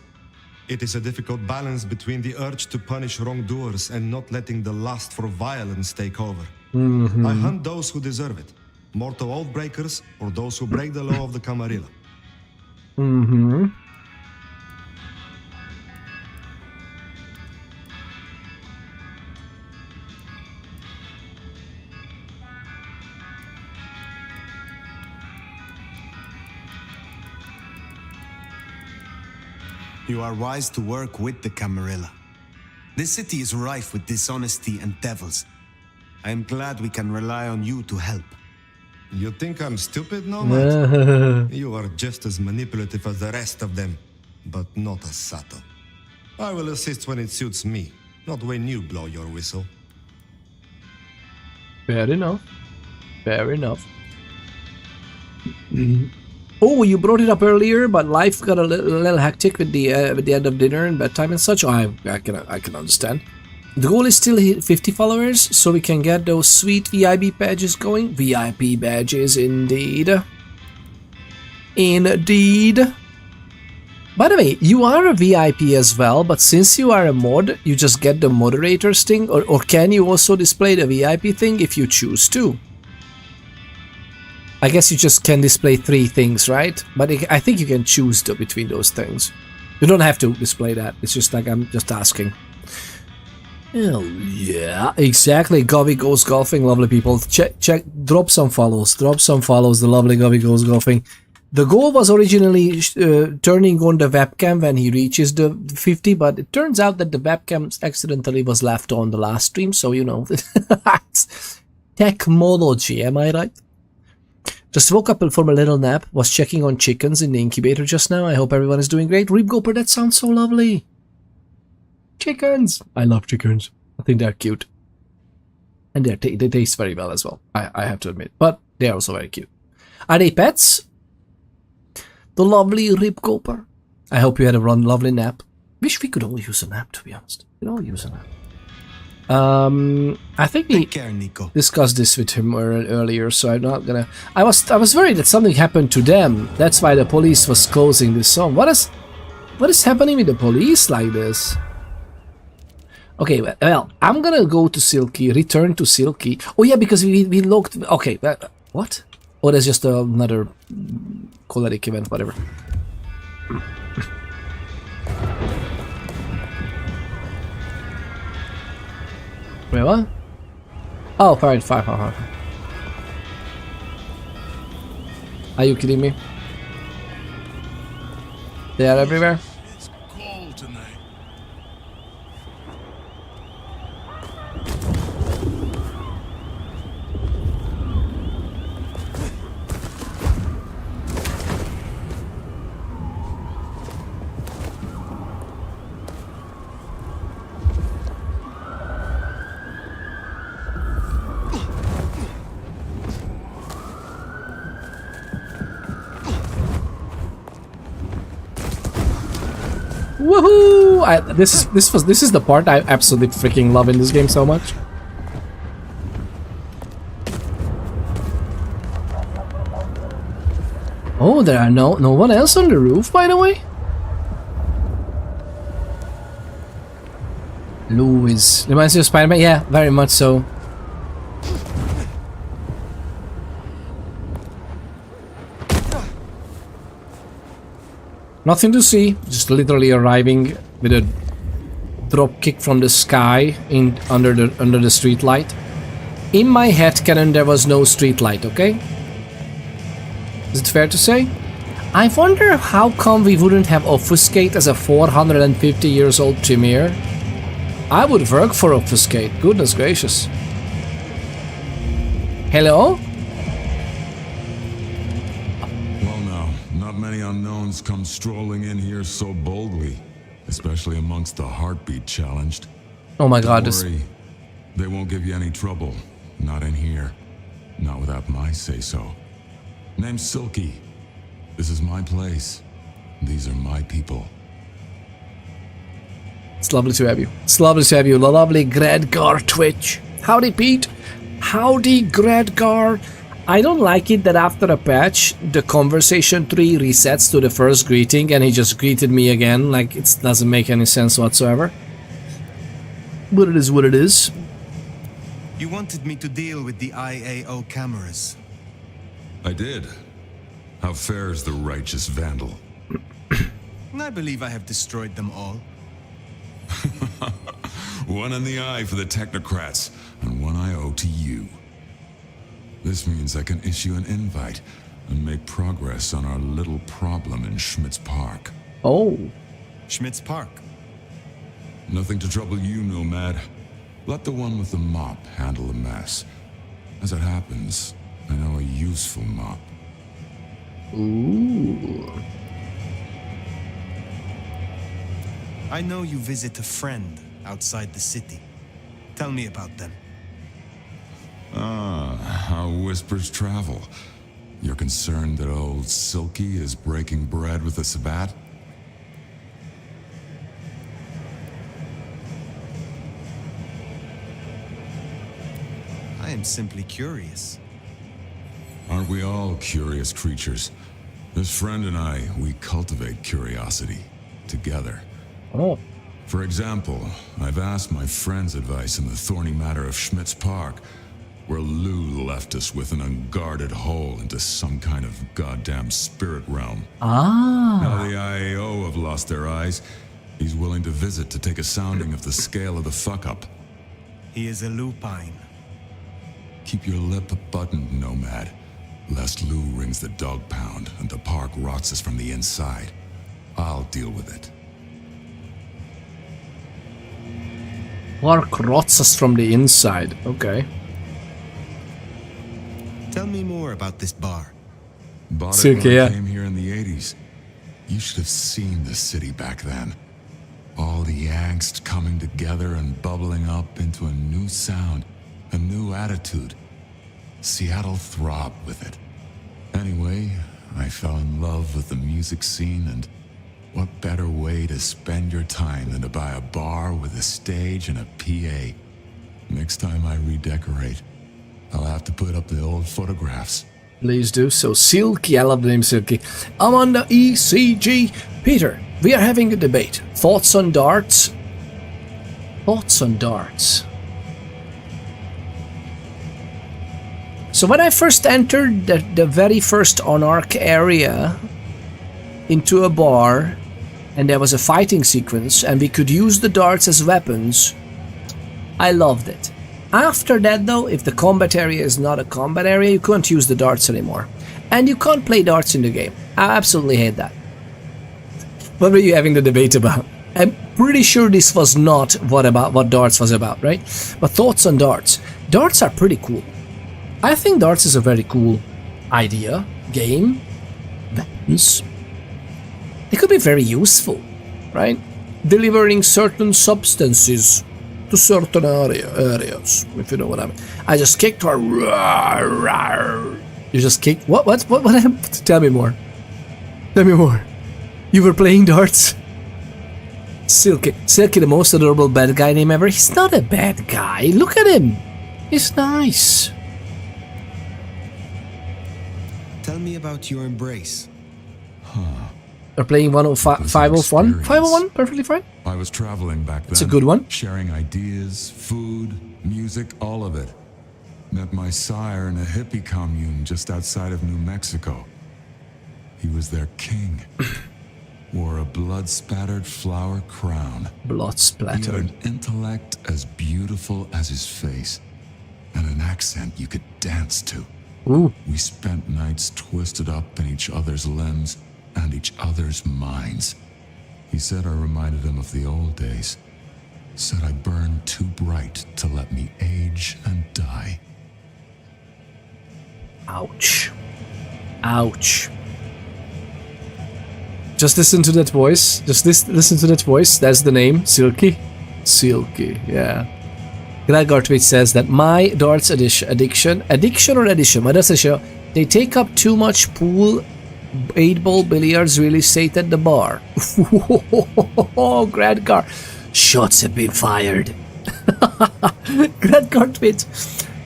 N: It is a difficult balance between the urge to punish wrongdoers and not letting the lust for violence take over. I hunt those who deserve it. Mortal oath breakers or those who break the law of the Camarilla.
G: You are wise to work with the Camarilla. This city is rife with dishonesty and devils. I am glad we can rely on you to help.
N: You think I'm stupid, Nomad? You are just as manipulative as the rest of them, but not as subtle. I will assist when it suits me, not when you blow your whistle.
A: Fair enough. Fair enough. Oh, you brought it up earlier, but life got a little hectic with the end of dinner and bedtime and such. Oh, I can understand. The goal is still hit 50 followers, so we can get those sweet VIP badges going. VIP badges, indeed. Indeed. By the way, you are a VIP as well, but since you are a mod, you just get the moderator's thing, or can you also display the VIP thing if you choose to? I guess you just can display 3 things, right? But I think you can choose between those things. You don't have to display that. It's just like I'm just asking. Oh yeah, exactly. Gobby goes golfing, lovely people. Check, drop some follows. Drop some follows. The lovely Gobby goes golfing. The goal was originally turning on the webcam when he reaches the 50, but it turns out that the webcam accidentally was left on the last stream. So you know, technology. Am I right? Just woke up from a little nap, was checking on chickens in the incubator just now. I hope everyone is doing great. Rib Goper, that sounds so lovely. Chickens! I love chickens. I think they're cute. And they taste very well as well, I have to admit. But they're also very cute. Are they pets? The lovely Rib Goper. I hope you had a lovely nap. Wish we could all use a nap, to be honest. We could all use a nap. I think we discussed this with him earlier, so I'm not gonna. I was worried that something happened to them. That's why the police was closing this zone. What is happening with the police like this? Okay, well, I'm gonna go to Silky, return to Silky. Oh yeah, because we looked. Okay, what? Oh, that's just another choleric event, whatever. Wait, what? Oh, fine. Are you kidding me? They are everywhere?
L: It's cold tonight.
A: Woohoo! This is the part I absolutely freaking love in this game so much. Oh, there are no one else on the roof, by the way. Lou is reminds you of Spiderman. Yeah, very much so. Nothing to see, just literally arriving with a drop kick from the sky under the street light. In my head canon there was no street light, okay? Is it fair to say? I wonder how come we wouldn't have Obfuscate as a 450 years old Tremere. I would work for Obfuscate. Goodness gracious. Hello?
O: Well, now, not many unknowns come strolling in here so boldly, especially amongst the heartbeat challenged.
A: Oh my god,
O: Don't worry, they won't give you any trouble. Not in here. Not without my say-so. Name's Silky. This is my place. These are my people.
A: It's lovely to have you. It's lovely to have you. The lovely Gradgar Twitch. Howdy, Pete. Howdy, Gradgar. I don't like it that after a patch, the conversation tree resets to the first greeting and he just greeted me again. Like, it doesn't make any sense whatsoever. But it is what it is.
G: You wanted me to deal with the IAO cameras.
O: I did. How fares the righteous vandal?
G: I believe I have destroyed them all.
O: One in the eye for the technocrats, and one I owe to you. This means I can issue an invite and make progress on our little problem in Schmidt's Park.
A: Oh.
G: Schmidt's Park?
O: Nothing to trouble you, Nomad. Let the one with the mop handle the mess. As it happens, I know a useful mop.
A: Ooh.
G: I know you visit a friend outside the city. Tell me about them.
O: Ah, how whispers travel. You're concerned that old Silky is breaking bread with the Sabbat?
G: I am simply curious.
O: Aren't we all curious creatures? This friend and I, we cultivate curiosity together.
A: Oh.
O: For example, I've asked my friend's advice in the thorny matter of Schmidt's Park, where Lou left us with an unguarded hole into some kind of goddamn spirit realm.
A: Ah.
O: Now the IAO have lost their eyes. He's willing to visit to take a sounding of the scale of the fuck-up.
G: He is a lupine.
O: Keep your lip buttoned, Nomad, lest Lou rings the dog pound and the park rots us from the inside. I'll deal with it.
A: Park rots us from the inside. Okay.
G: Tell me more about this bar.
O: Bought
A: It's
O: it
A: okay,
O: when I
A: yeah.
O: came here in the 80s. You should have seen the city back then. All the angst coming together and bubbling up into a new sound, a new attitude. Seattle throbbed with it. Anyway, I fell in love with the music scene, and what better way to spend your time than to buy a bar with a stage and a PA? Next time I redecorate, I'll have to put up the old photographs.
A: Please do so. Silky, I love the name Silky. I'm on the ECG. Peter, we are having a debate. Thoughts on darts? Thoughts on darts. So when I first entered the very first Onarch area into a bar, and there was a fighting sequence, and we could use the darts as weapons, I loved it. After that though, if the combat area is not a combat area, you can't use the darts anymore. And you can't play darts in the game. I absolutely hate that. What were you having the debate about? I'm pretty sure this was not what darts was about, right? But thoughts on darts. Darts are pretty cool. I think darts is a very cool idea, game, weapons. They could be very useful, right? Delivering certain substances to certain areas, if you know what I mean. I just kicked her. You just kicked. What happened? Tell me more. Tell me more. You were playing darts? Silky, the most adorable bad guy name ever. He's not a bad guy. Look at him. He's nice.
G: Tell me about your embrace.
A: They're playing 501? 501? Perfectly fine.
O: I was traveling back then.
A: It's a good one.
O: Sharing ideas, food, music, all of it. Met my sire in a hippie commune just outside of New Mexico. He was their king. Wore a blood-spattered flower crown.
A: Blood-splattered.
O: He had an intellect as beautiful as his face, and an accent you could dance to.
A: Ooh.
O: We spent nights twisted up in each other's limbs and each other's minds. He said I reminded him of the old days. said I burned too bright to let me age and die.
A: Ouch. Ouch. Just listen to that voice. Just listen to that voice. That's the name. Silky. Silky, yeah. Gregor Twitch says that my darts addiction, they take up too much pool. 8-ball billiards really sate at the bar. Oh, Gradgar. Shots have been fired. Gradgar Twitch.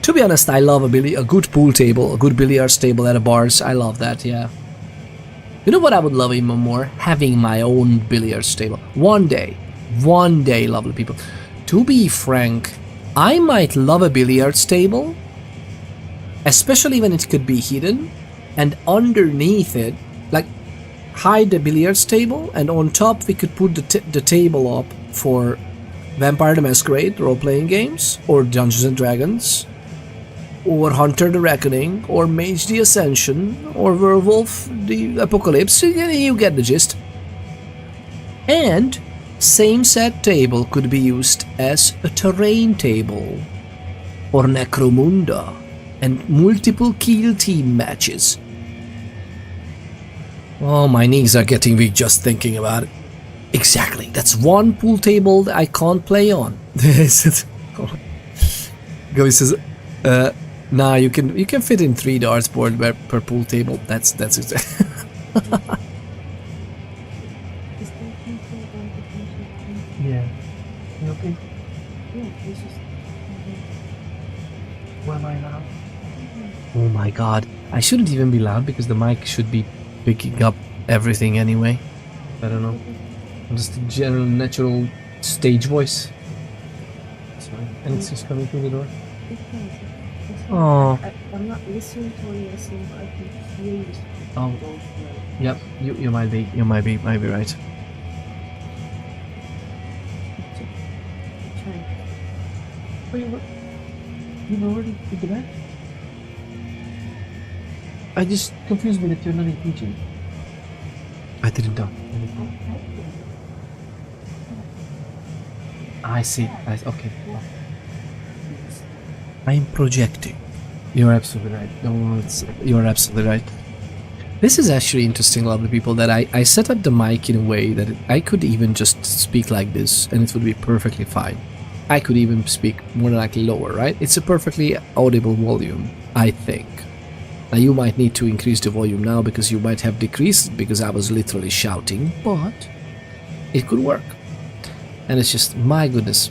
A: To be honest, I love a good pool table, a good billiards table at a bars. I love that, yeah. You know what I would love even more? Having my own billiards table. One day, lovely people. To be frank, I might love a billiards table, especially when it could be hidden, and underneath it, like, hide the billiards table, and on top we could put the table up for Vampire the Masquerade role-playing games, or Dungeons and Dragons, or Hunter the Reckoning, or Mage the Ascension, or Werewolf the Apocalypse. You get the gist. And same set table could be used as a terrain table, or Necromunda, and multiple kill team matches. Oh, my knees are getting weak just thinking about it. Exactly, that's one pool table that I can't play on. Goey says, nah, you can fit in 3 darts board per pool table. That's exactly. Yeah. You okay?
E: Yeah, this is. Where am I now?
A: Oh my god. I shouldn't even be loud because the mic should be picking up everything anyway. I don't know. Just a general, natural stage voice. It's fine. And it's just coming through the door. Oh.
E: I'm not listening to what you're saying, but I can hear you.
A: Oh. Yep. You might be right.
E: Oh, you've already did the bed?
A: I just confused me that you're not in teaching. I didn't know. I see. Okay. I'm projecting. You're absolutely right. No, you're absolutely right. This is actually interesting, lovely people, that I set up the mic in a way that I could even just speak like this and it would be perfectly fine. I could even speak more like lower, right? It's a perfectly audible volume, I think. Now you might need to increase the volume now because you might have decreased because I was literally shouting, but it could work. And it's just, my goodness.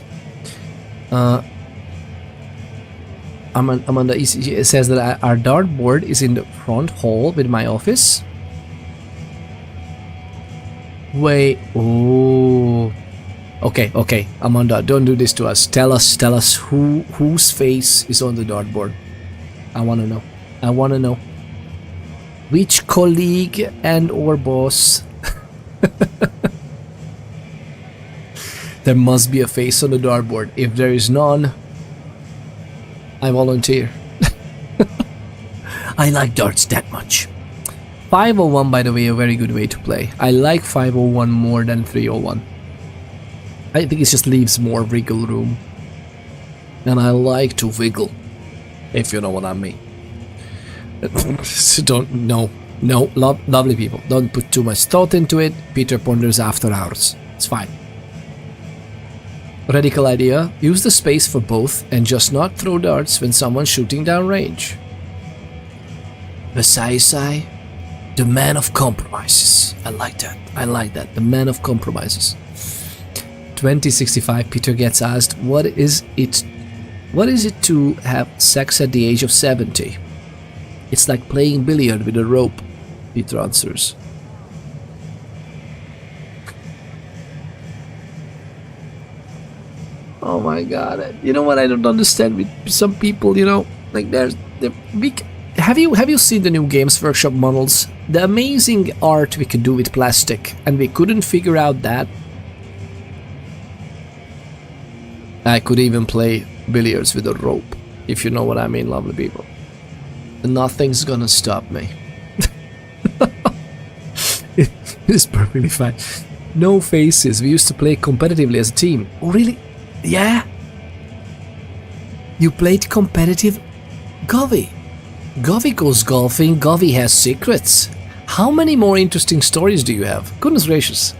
A: Amanda says that our dartboard is in the front hall with my office. Wait, oh. Okay, Amanda, don't do this to us. Tell us whose face is on the dartboard. I wanna know. Which colleague and or boss? There must be a face on the dartboard. If there is none, I volunteer. I like darts that much. 501, by the way, a very good way to play. I like 501 more than 301. I think it just leaves more wiggle room. And I like to wiggle, if you know what I mean. So lovely people, don't put too much thought into it. Peter ponders after hours. It's fine. Radical idea, use the space for both and just not throw darts when someone's shooting down range. Versailles, the man of compromises. I like that, the man of compromises. 2065, Peter gets asked, what is it to have sex at the age of 70? It's like playing billiard with a rope, Peter answers. Oh my god, you know what I don't understand with some people, you know, like have you seen the new Games Workshop models? The amazing art we could do with plastic, and we couldn't figure out that. I could even play billiards with a rope, if you know what I mean, lovely people. Nothing's gonna stop me. It's perfectly fine. No faces, we used to play competitively as a team. Oh really? Yeah? You played competitive Govy. Govy goes golfing, Govy has secrets. How many more interesting stories do you have? Goodness gracious.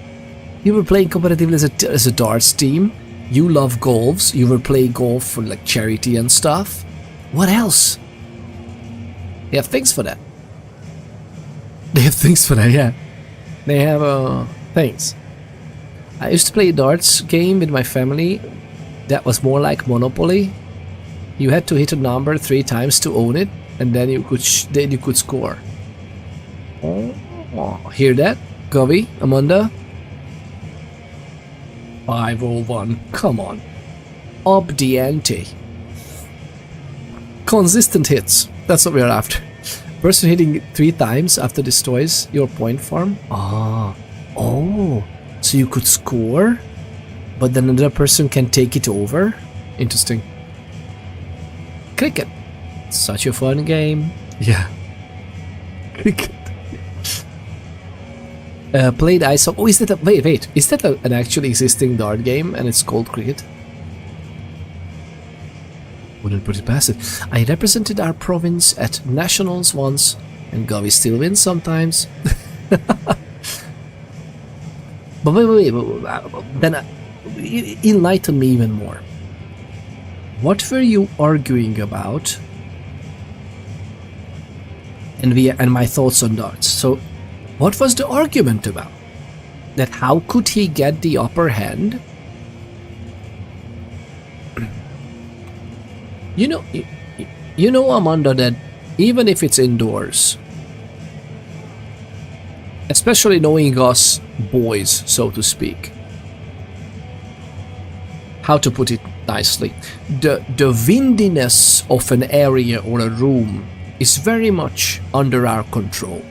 A: You were playing competitively as a darts team. You love golfs. You were playing golf for like charity and stuff. What else? They have things for that. They have things for that, yeah. They have things. I used to play a darts game with my family that was more like Monopoly. You had to hit a number 3 times to own it, and then you could score. Oh, hear that, Govy, Amanda? 501. Come on, up the ante. Consistent hits. That's what we are after. Person hitting 3 times after destroys your point farm. Oh, so you could score, but then another person can take it over. Interesting. Cricket. Such a fun game. Yeah. Cricket. Played ice hockey. Oh, is that a... Wait. Is that an actually existing dart game and it's called cricket? Wouldn't put it past it. I represented our province at nationals once, and Govy still wins sometimes. But wait. Then enlighten me even more. What were you arguing about? And my thoughts on darts. So, what was the argument about? That how could he get the upper hand? You know, Amanda, that even if it's indoors, especially knowing us boys, so to speak, how to put it nicely, the windiness of an area or a room is very much under our control.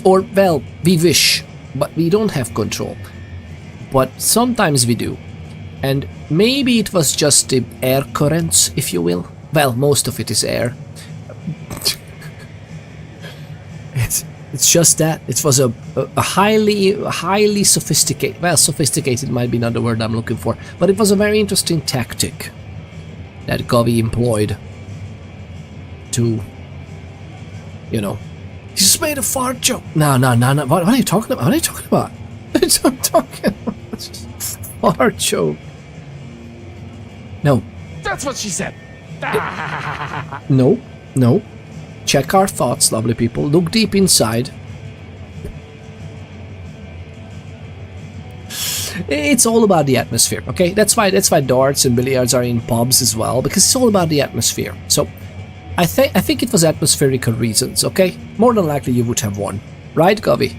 A: Or, well, we wish, but we don't have control. But sometimes we do. And maybe it was just the air currents, if you will. Well, most of it is air. It's just that. It was a highly sophisticated... Well, sophisticated might be not the word I'm looking for. But it was a very interesting tactic that Govy employed to... You know... He just made a fart joke. No. What are you talking about? What are you talking about? I'm talking about fart joke. No.
C: That's what she said.
A: No. Check our thoughts, lovely people. Look deep inside. It's all about the atmosphere, okay? That's why darts and billiards are in pubs as well, because it's all about the atmosphere. So, I think it was atmospherical reasons, okay? More than likely you would have won. Right, Govy?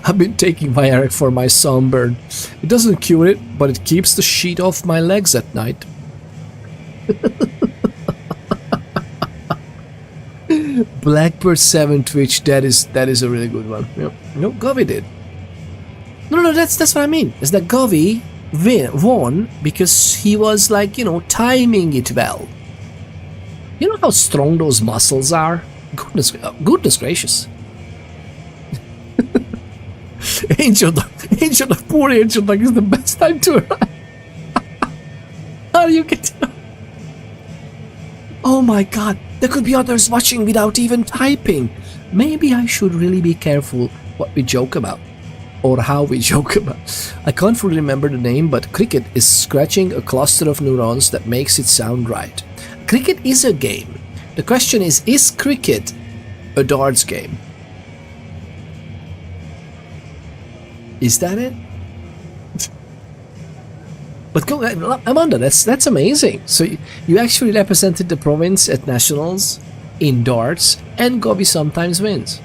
A: I've been taking Viagra for my sunburn. It doesn't cure it, but it keeps the sheet off my legs at night. Blackbird 7 Twitch, that is a really good one. Yep. No, Govy did. No, that's what I mean. Is that Govy won because he was like, timing it well. You know how strong those muscles are? Goodness gracious. Angel Dog, poor Angel Dog is the best time to arrive. How do you get... Oh my god, there could be others watching without even typing. Maybe I should really be careful what we joke about. Or how we joke about. I can't fully remember the name, but cricket is scratching a cluster of neurons that makes it sound right. Cricket is a game. The question is cricket a darts game? Is that it? But go, Amanda, that's amazing. So you actually represented the province at nationals in darts, and Govy sometimes wins.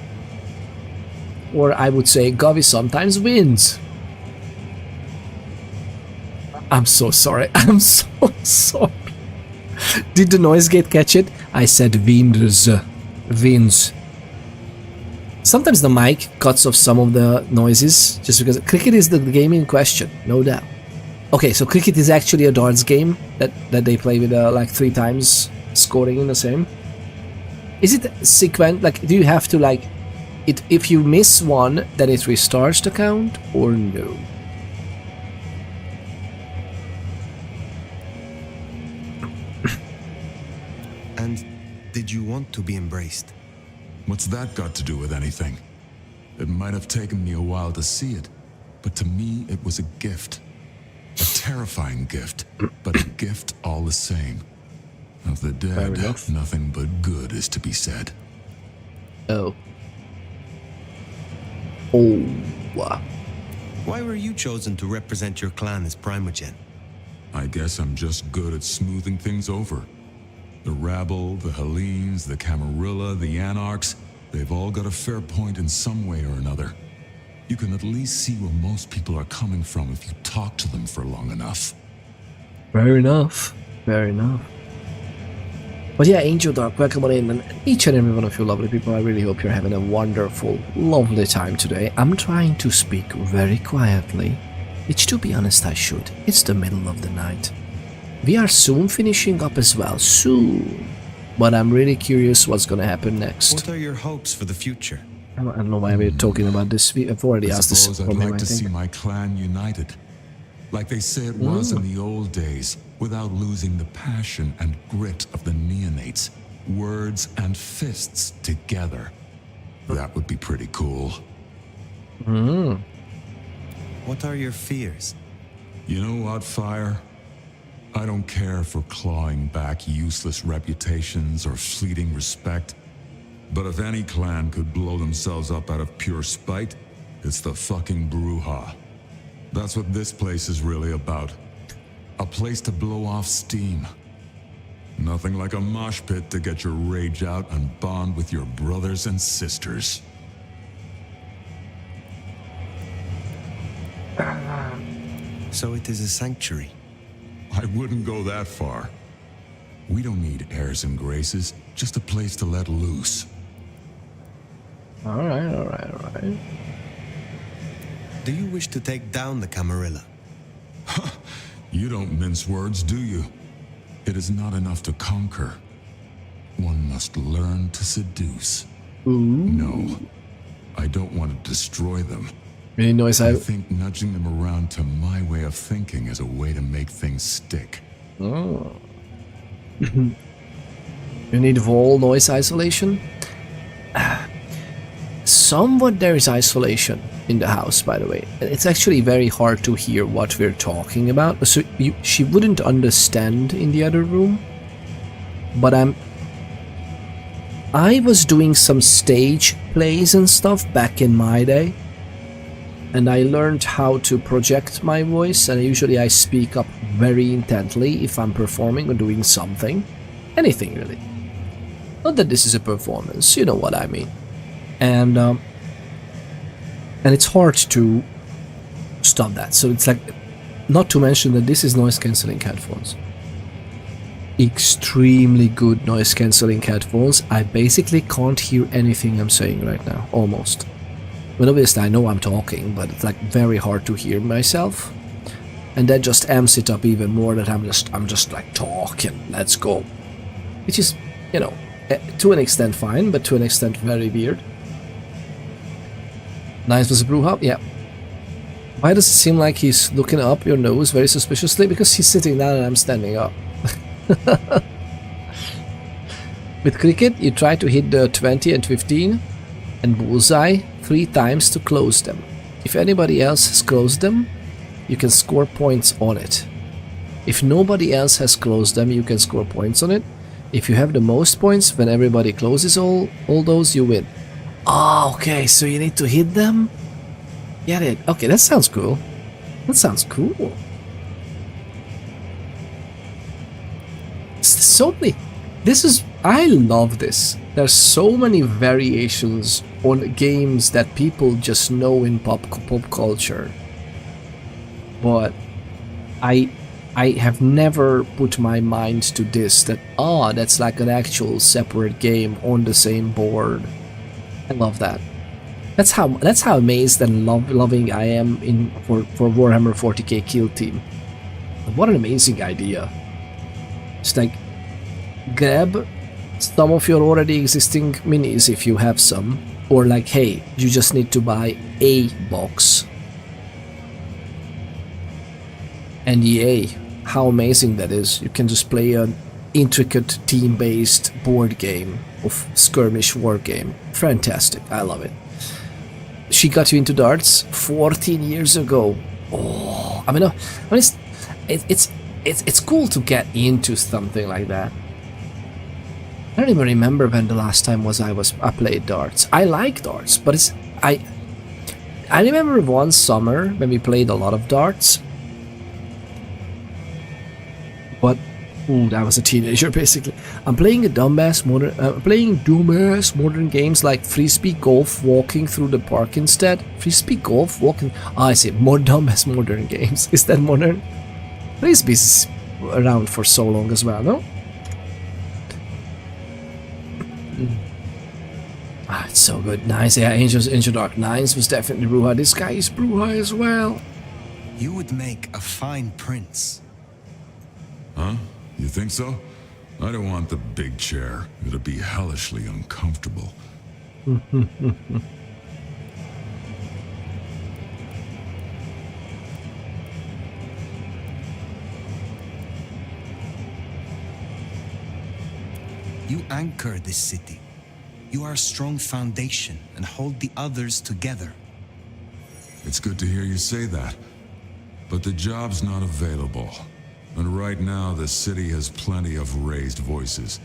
A: Or I would say Govy sometimes wins. I'm so sorry. I'm so sorry. Did the noise gate catch it? I said wins. Wins. Sometimes the mic cuts off some of the noises just because cricket is the game in question, no doubt. Okay, so cricket is actually a darts game that they play with like 3 times scoring in the same. Is it sequent? Like, do you have to like it if you miss one, then it restarts the count, or no?
G: did you want to be embraced?
O: What's that got to do with anything? It might have taken me a while to see it, but to me it was a gift. A terrifying gift, but a gift all the same. Of the dead, nothing but good is to be said.
A: Oh. Oh.
G: Why were you chosen to represent your clan as Primogen?
O: I guess I'm just good at smoothing things over. The rabble, the Hellenes, the Camarilla, the Anarchs, they've all got a fair point in some way or another. You can at least see where most people are coming from if you talk to them for long enough.
A: Fair enough. Fair enough. But yeah, Angel Dark, welcome on in, and each and every one of you lovely people, I really hope you're having a wonderful, lovely time today. I'm trying to speak very quietly, which to be honest I should. It's the middle of the night. We are soon finishing up as well, soon. But I'm really curious what's gonna happen next.
G: What are your hopes for the future?
A: I don't know why we're talking about this. I've already asked this.
O: I'd like to see my clan united. Like they say it was in the old days, without losing the passion and grit of the neonates. Words and fists together. That would be pretty cool.
G: What are your fears?
O: You know what, Fire? I don't care for clawing back useless reputations or fleeting respect. But if any clan could blow themselves up out of pure spite, it's the fucking Brujah. That's what this place is really about. A place to blow off steam. Nothing like a mosh pit to get your rage out and bond with your brothers and sisters.
G: So it is a sanctuary.
O: I wouldn't go that far. We don't need airs and graces, just a place to let loose.
A: Alright.
G: Do you wish to take down the Camarilla?
O: You don't mince words, do you? It is not enough to conquer. One must learn to seduce. No, I don't want to destroy them.
A: Really noise
O: I think nudging them around to my way of thinking is a way to make things stick.
A: Oh. You need wall noise isolation? Somewhat there is isolation in the house, by the way. It's actually very hard to hear what we're talking about. So she wouldn't understand in the other room. But I was doing some stage plays and stuff back in my day. And I learned how to project my voice, and usually I speak up very intently if I'm performing or doing something. Anything really. Not that this is a performance, you know what I mean. And it's hard to stop that. So it's like, not to mention that this is noise cancelling headphones. Extremely good noise cancelling headphones. I basically can't hear anything I'm saying right now, almost. But obviously I know I'm talking, but it's like very hard to hear myself. And that just amps it up even more that I'm just like talking, let's go. Which is, you know, to an extent fine, but to an extent very weird. Nice was a Brujah? Yeah. Why does it seem like he's looking up your nose very suspiciously? Because he's sitting down and I'm standing up. With cricket, you try to hit the 20 and 15 and bullseye 3 times to close them. If anybody else has closed them, you can score points on it. If nobody else has closed them, you can score points on it. If you have the most points when everybody closes all those, you win. Oh, okay, so you need to hit them? Get it. Okay, that sounds cool. That sounds cool. So many. I love this. There's so many variations on games that people just know in pop culture. But I have never put my mind to this, that that's like an actual separate game on the same board. I love that. That's how amazed and loving I am for Warhammer 40k Kill Team. What an amazing idea. It's like, grab some of your already existing minis if you have some, or like, hey, you just need to buy a box. And yay, how amazing that is. You can just play an intricate team-based board game of skirmish war game. Fantastic, I love it. She got you into darts 14 years ago. Oh, I mean, it's cool to get into something like that. I don't even remember when the last time was I played darts. I like darts, but I remember one summer when we played a lot of darts. But I was a teenager basically. I'm playing dumbass modern games like frisbee golf, walking through the park instead. Frisbee golf, walking. Oh, I see. More dumbass modern games. Is that modern? Frisbee's around for so long as well, no? It's so good. Nice. Yeah, Angel Dark 9s was definitely Brujah. This guy is Brujah as well.
G: You would make a fine prince.
O: Huh? You think so? I don't want the big chair. It'll be hellishly uncomfortable.
G: You anchor this city. You are a strong foundation and hold the others together.
O: It's good to hear you say that. But the job's not available. And right now, the city has plenty of raised voices.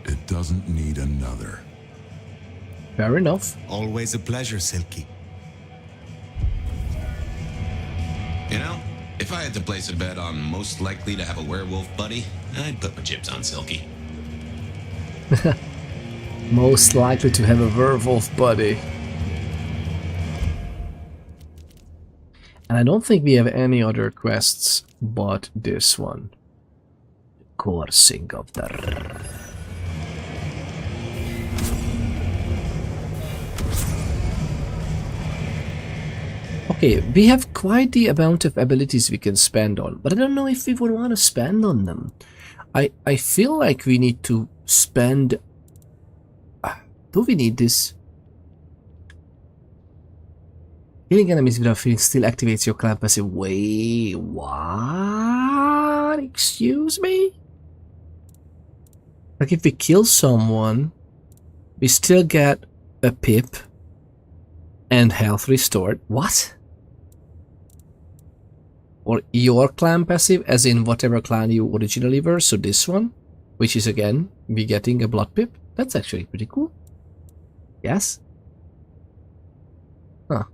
O: It doesn't need another.
A: Fair enough.
G: Always a pleasure, Silky.
D: You know, if I had to place a bet on most likely to have a werewolf buddy, I'd put my chips on Silky.
A: Most likely to have a werewolf buddy. And I don't think we have any other quests but this one. Coursing of the... Okay, we have quite the amount of abilities we can spend on, but I don't know if we would want to spend on them. I feel like we need to spend... do we need this? Killing enemies without feeling still activates your clan passive. Wait, what? Excuse me? Like if we kill someone, we still get a pip and health restored. What? Or your clan passive, as in whatever clan you originally were, so this one, which is again, we getting a blood pip. That's actually pretty cool. Yes? Huh.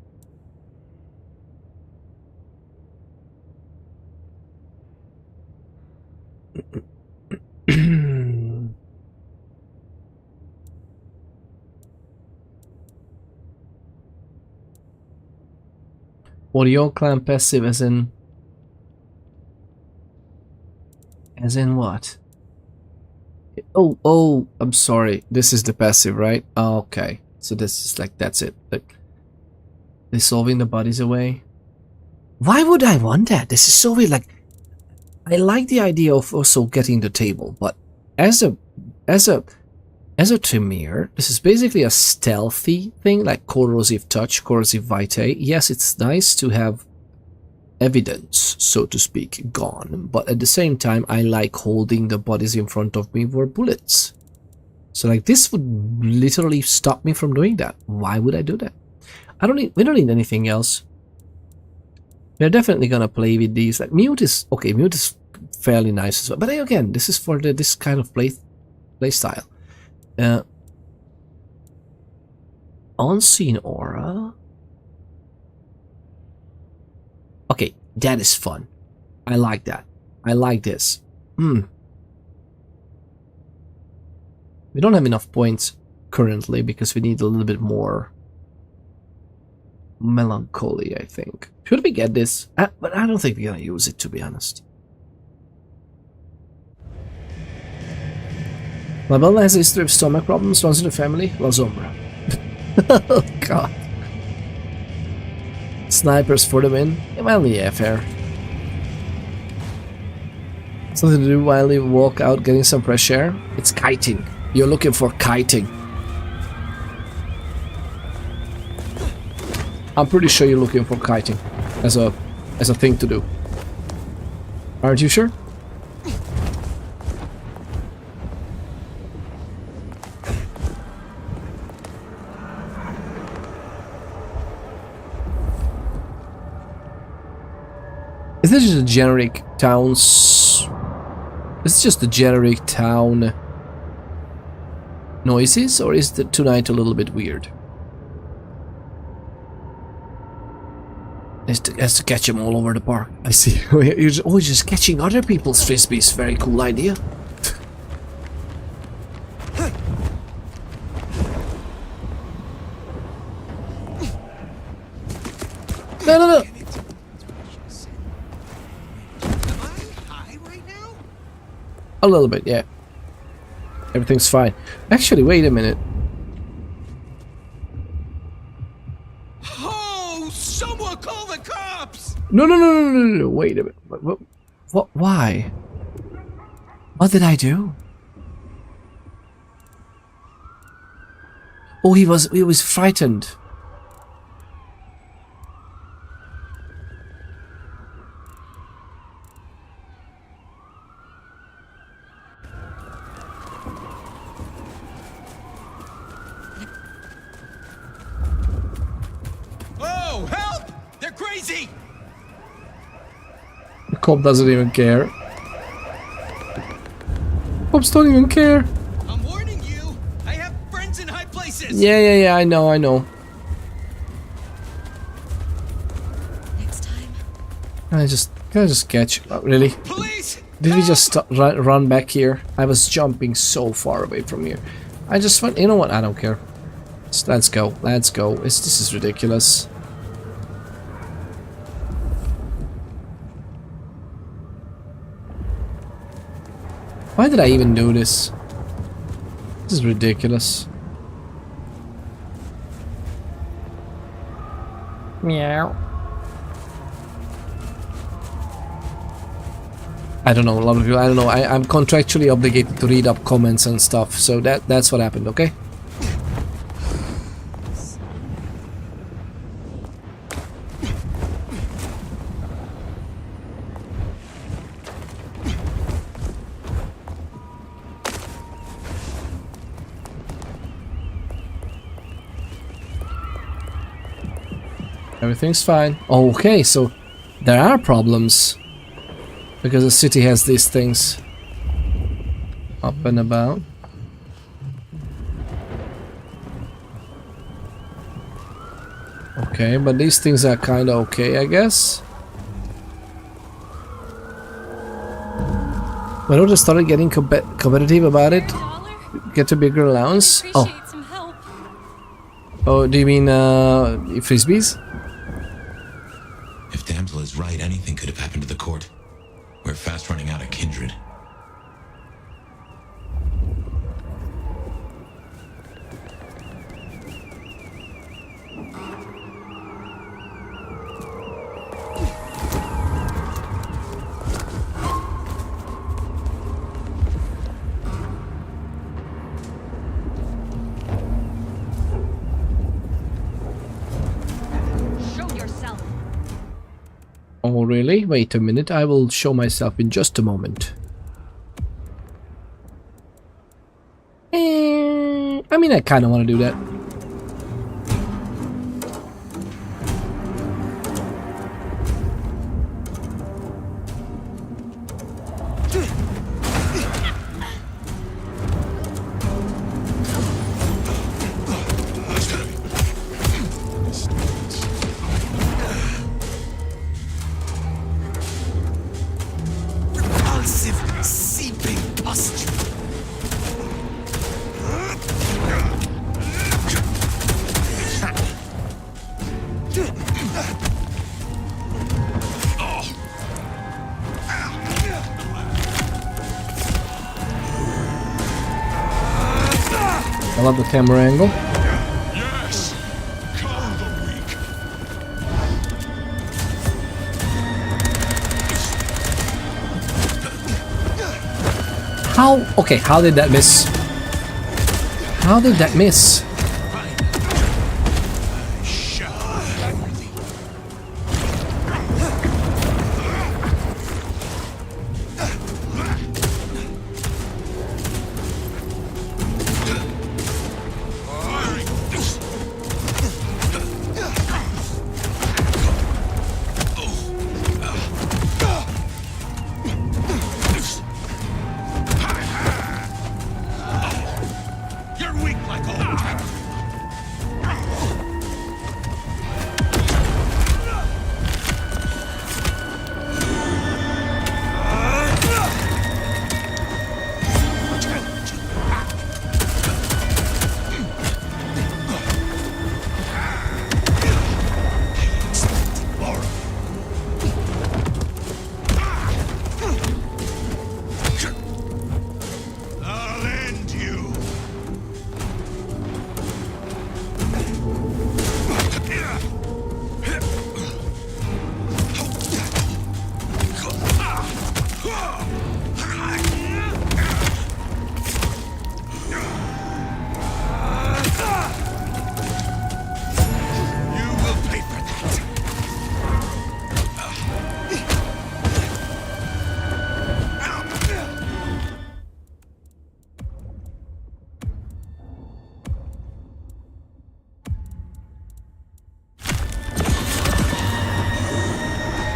A: Or your clan passive as in what? Oh, I'm sorry. This is the passive, right? Oh, okay. So this is like, that's it. Like, dissolving the bodies away. Why would I want that? This is so weird. Like, I like the idea of also getting the table, but as a Tremere, this is basically a stealthy thing, like corrosive touch, corrosive vitae. Yes, it's nice to have evidence, so to speak, gone, but at the same time, I like holding the bodies in front of me for bullets. So like this would literally stop me from doing that. Why would I do that? We don't need anything else. We're definitely gonna play with these. Like mute is okay. Mute is fairly nice as well. But again, this is for this kind of play style. Unseen aura. Okay, that is fun. I like that. I like this. We don't have enough points currently because we need a little bit more melancholy, I think. Should we get this? But I don't think we're gonna use it, to be honest. My brother has a history of stomach problems, runs in the family, La Sombra. Oh god. Snipers for the win? Well, yeah, fair. Something to do while you walk out getting some fresh air? It's kiting. You're looking for kiting. I'm pretty sure you're looking for kiting as a thing to do. Aren't you sure? this just a generic towns? Is this just the generic town noises, or is the tonight a little bit weird? Has to catch them all over the park. I see. You're always just catching other people's frisbees. Very cool idea. No. A little bit, yeah. Everything's fine. Actually, wait a minute.
F: Oh, someone call the cops!
A: No. Wait a minute. What? Why? What did I do? Oh, he was frightened.
F: Oh, help! They're crazy!
A: The cop doesn't even care. Cops don't even care.
F: I'm warning you. I have friends in high places.
A: Yeah. I know.
K: Next time.
A: Can I just catch? Really?
F: Police!
A: Did we just run back here? I was jumping so far away from here. I just went. You know what? I don't care. Let's go. This is ridiculous. Why did I even do this? This is ridiculous. Meow. I don't know, a lot of people, I don't know, I'm contractually obligated to read up comments and stuff, so that's what happened, okay? Everything's fine. Okay, so there are problems. Because the city has these things up and about. Okay, but these things are kind of okay, I guess. When I just started getting competitive about it, get a bigger allowance. Oh, do you mean frisbees?
D: If Damsel is right, anything could have happened to the court. We're fast running out of kindred.
A: Oh, really? Wait a minute, I will show myself in just a moment. I mean, I kind of want to do that. I love the camera angle.
L: Yes! Calm the weak.
A: How? Okay, how did that miss? How did that miss?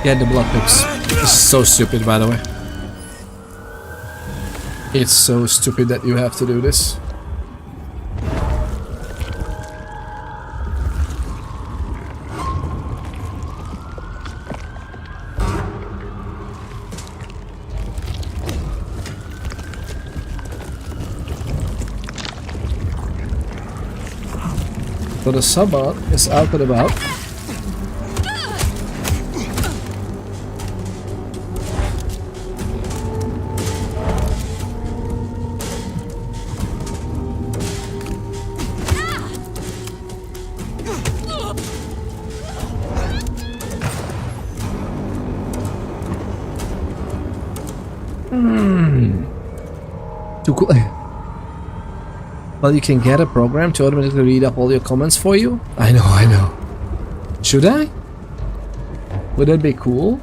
A: Get the blood pips. This is so stupid, by the way. It's so stupid that you have to do this. So the Sabbath is out and about. Too cool. Well, you can get a program to automatically read up all your comments for you. I know. Should I? Would that be cool?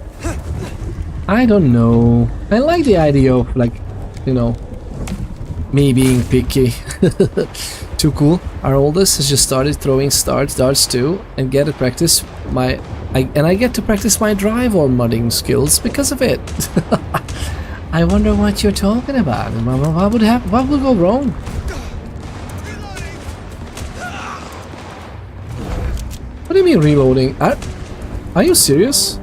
A: I don't know. I like the idea of, like, you know, me being picky. Too cool. Our oldest has just started throwing darts too, and get to practice I get to practice my drive or mudding skills because of it. I wonder what you're talking about. What would go wrong? What do you mean reloading? Are you serious?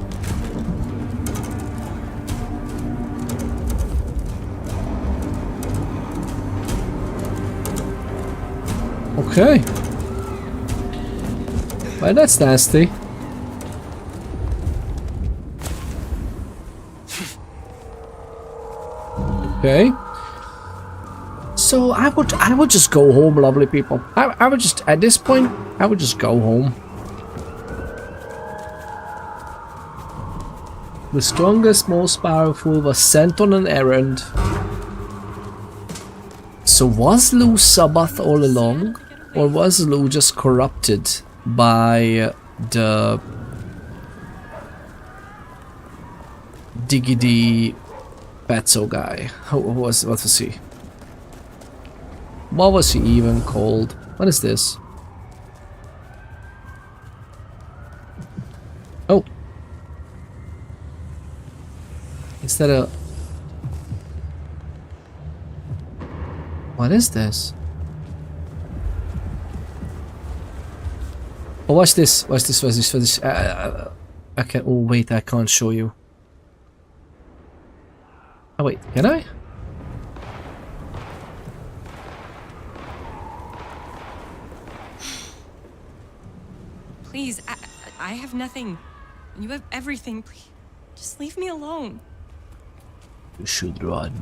A: Okay. Well, that's nasty. Okay. So I would just go home, lovely people. I would just, at this point, I would just go home. The strongest, most powerful was sent on an errand. So was Lou Sabbath all along? Or was Lou just corrupted by the Diggity Fatso guy? What was he? What was he even called? What is this? Oh. Is that a... What is this? Oh, watch this. Watch this. Watch this. Watch this. I can't... Oh, wait. I can't show you. Oh, wait. Can I?
P: Please, I have nothing. You have everything. Please, just leave me alone.
A: You should run.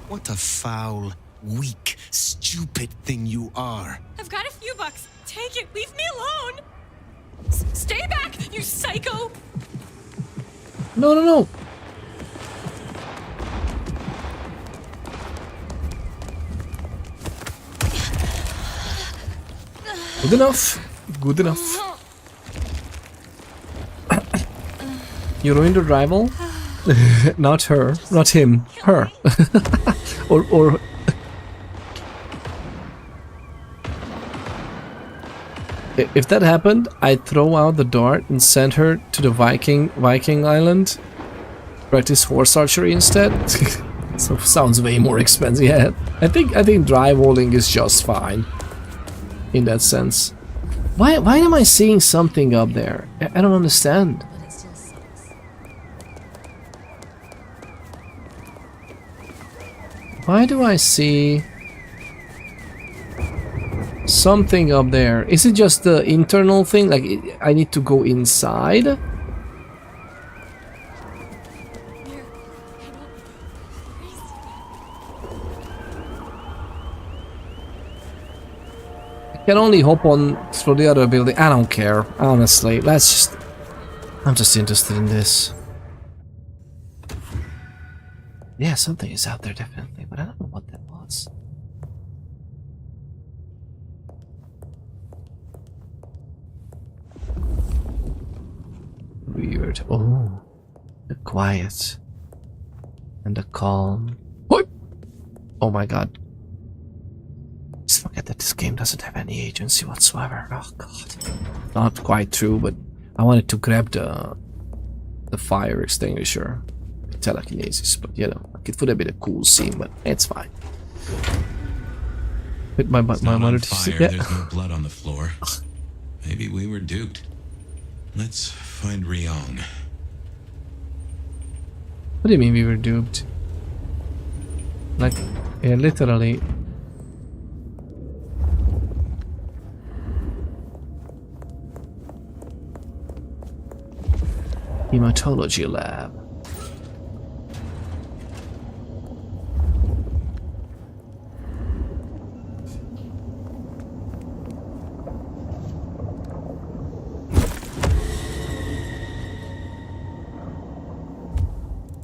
G: What a foul, weak, stupid thing you are.
P: I've got a few bucks. Take it. Leave me alone. Stay back, you psycho.
A: No, no, no. Good enough. Good enough. You ruined the rival? Not her. Not him. Her. or if that happened, I'd throw out the dart and send her to the Viking island. Practice horse archery instead. So sounds way more expensive. Yeah, I think dry rolling is just fine. In that sense. Why am I seeing something up there? I don't understand. Why do I see something up there? Is it just the internal thing? Like I need to go inside? I can only hop on through the other building. I don't care, honestly. I'm just interested in this. Yeah, something is out there definitely, but I don't know what that was. Weird. Oh, the quiet and the calm. What? Oh my god. Just forget that this game doesn't have any agency whatsoever. Oh god. Not quite true, but I wanted to grab the the fire extinguisher. Telekinesis, but you know, like it would have been a cool scene, but it's fine. Hit my monitor.
D: Fire,
A: Yeah.
D: there's no blood on the floor. Maybe we were duped. Let's find Ryong.
A: What do you mean we were duped? Like, yeah, literally. Hematology lab.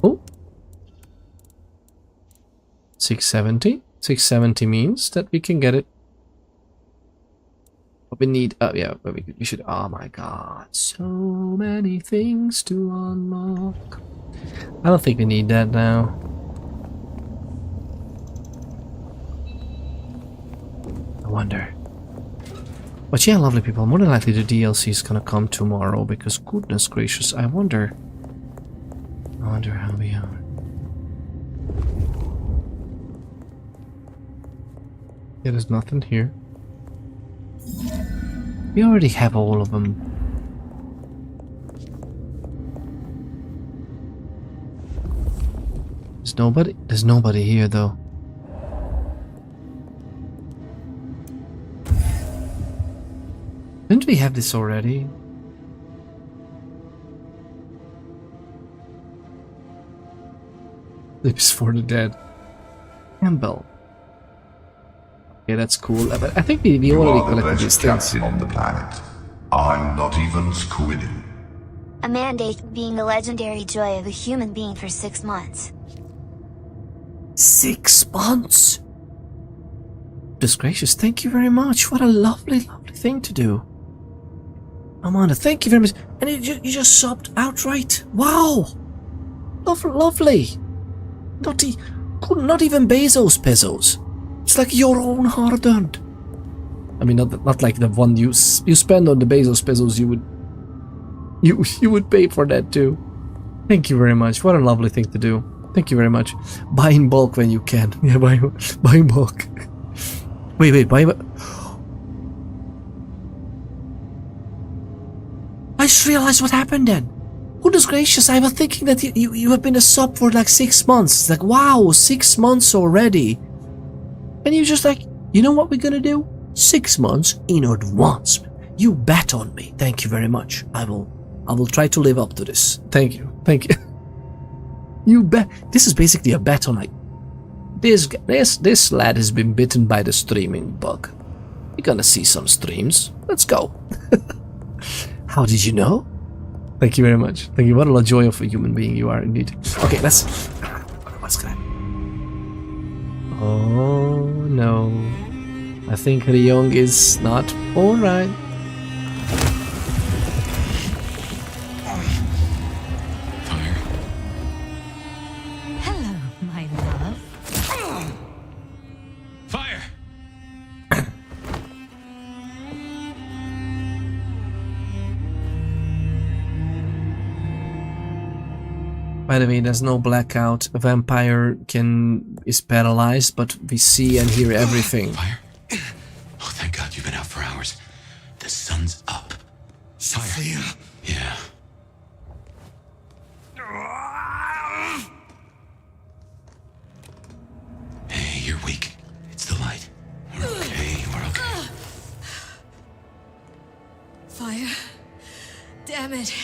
A: Oh, 670. 670 means that we can get it. But we need, yeah, but we should, oh my god, so many things to unlock. I don't think we need that now. I wonder. But yeah, lovely people, more than likely the DLC is gonna come tomorrow, because goodness gracious, I wonder how we are. Yeah, there's nothing here. We already have all of them. There's nobody here though. Didn't we have this already? Lips for the dead. Campbell. Yeah, that's cool. But I think we already collected these things.
Q: On the planet. I'm not even Squidin.
B: A mandate being the legendary joy of a human being for 6 months.
A: 6 months? Goodness gracious, thank you very much. What a lovely, lovely thing to do. Amanda, thank you very much. And you just subbed outright. Wow! Lovely. Not even Bezos pesos. It's like your own hard-earned. I mean, not like the one you spend on the Bezos pesos. You would pay for that too. Thank you very much. What a lovely thing to do. Thank you very much. Buy in bulk when you can. Yeah, buy in bulk. Wait, buy. I just realized what happened then. Goodness gracious, I was thinking that you have been a sub for like 6 months. It's like, wow, 6 months already. And you just like, you know what we're gonna do? 6 months in advance. You bet on me. Thank you very much. I will try to live up to this. Thank you. You bet. This is basically a bet on like this lad has been bitten by the streaming bug. You're gonna see some streams. Let's go. How did you know? Thank you very much. Thank you. What a joy of a human being you are indeed. Okay, let's. What's that? Oh no. I think Ryong is not alright.
D: Fire.
K: Hello, my love.
D: Fire!
A: By the way, there's no blackout. A vampire is paralyzed, but we see and hear everything.
D: Fire? Oh, thank God you've been out for hours. The sun's up. Fire. Yeah. Hey, you're weak. It's the light. We're okay. We're okay.
P: Fire. Damn it.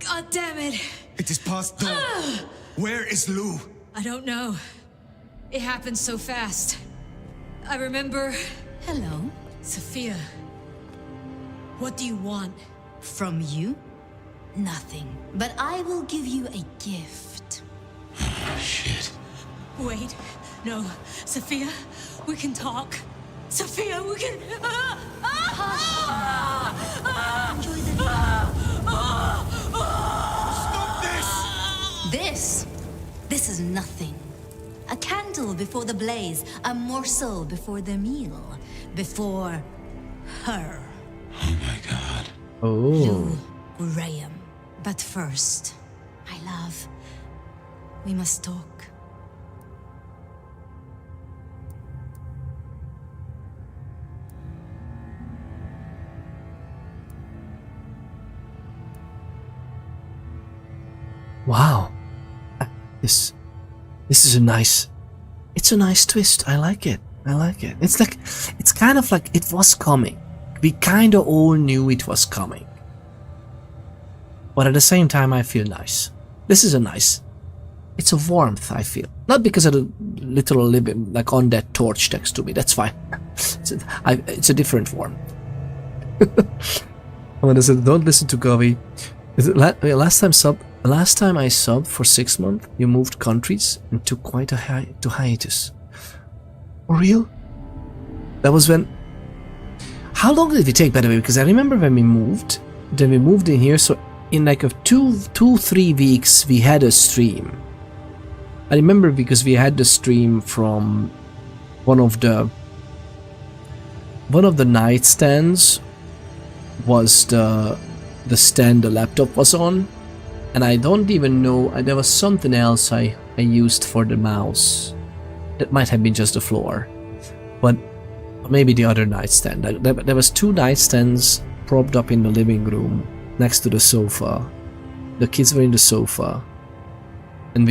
P: God damn it.
G: It is past dawn. Where is Lou?
P: I don't know. It happened so fast. I remember...
K: Hello.
P: Sophia. What do you want?
K: From you? Nothing. But I will give you a gift.
D: Shit.
P: Wait. No. Sophia, we can talk. Sophia, we can...
K: Enjoy the
P: Stop
K: this! This is nothing. A candle before the blaze, a morsel before the meal, before her.
D: Oh my God.
A: Oh.
K: Lou Graham. But first, my love, we must talk.
A: Wow. This is a nice... It's a nice twist. I like it. I like it. It's kind of like it was coming. We kind of all knew it was coming. But at the same time, I feel nice. This is a nice... It's a warmth, I feel. Not because of the literal living, like on that torch next to me. That's fine. It's a different warmth. I'm gonna say, don't listen to Gavi. Last time I subbed for 6 months, you moved countries and took quite a hiatus. For real? That was when... How long did it take, by the way? Because I remember when we moved, then we moved in here, so in like a 3 weeks we had a stream. I remember because we had the stream from one of the nightstands was the stand the laptop was on. And I don't even know, there was something else I used for the mouse. That might have been just the floor. But maybe the other nightstand. There was 2 nightstands propped up in the living room next to the sofa. The kids were in the sofa. And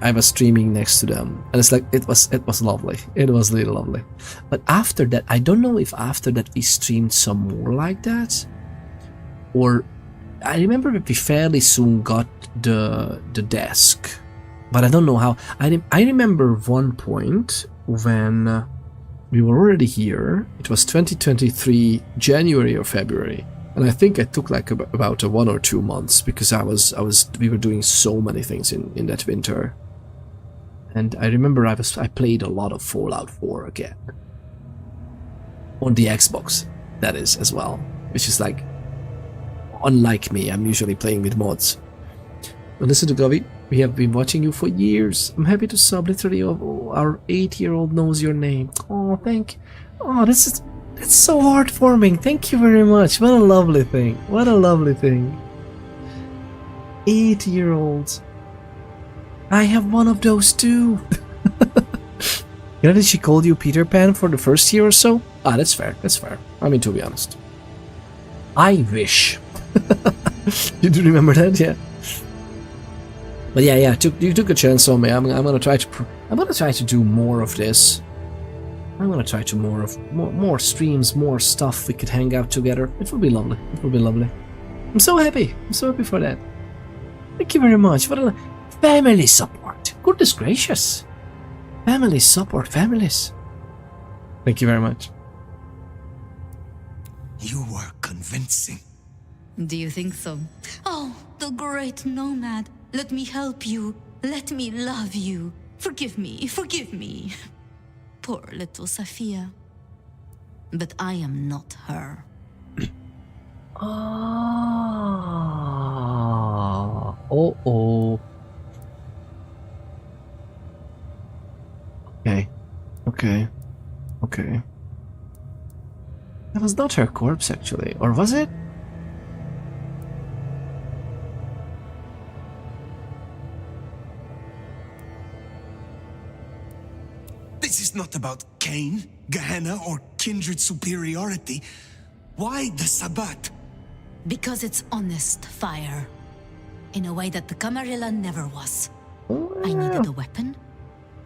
A: I was streaming next to them. And it's like, it was lovely. It was really lovely. But after that, I don't know if after that we streamed some more like that. Or... I remember that we fairly soon got the desk, but I don't know how. I remember one point when we were already here. It was 2023 January or February, and I think I took like about 1 or 2 months because we were doing so many things in that winter. And I remember I played a lot of Fallout 4 again on the Xbox, that is, as well, which is like. Unlike me, I'm usually playing with mods. But listen to Gavi, we have been watching you for years. I'm happy to sub. Literally, our 8-year-old knows your name. Oh, that's so heartwarming. Thank you very much. What a lovely thing. What a lovely thing. 8-year-olds. I have one of those too. You know that she called you Peter Pan for the first year or so? Ah, that's fair. That's fair. I mean, to be honest. I wish. You do remember that, yeah? But yeah, you took a chance on me. I'm gonna try to do more of this. I'm gonna try to more streams, more stuff. We could hang out together. It would be lovely. It would be lovely. I'm so happy. I'm so happy for that. Thank you very much. What a family support. Goodness gracious. Family support, families. Thank you very much.
G: You were convincing.
K: Do you think so? Oh, the great nomad. Let me help you. Let me love you. Forgive me, forgive me. Poor little Safia. But I am not her.
A: Oh. Okay. That was not her corpse, actually. Or was it?
G: This is not about Cain, Gehenna, or kindred superiority. Why the Sabbat?
K: Because it's honest fire. In a way that the Camarilla never was. I needed a weapon,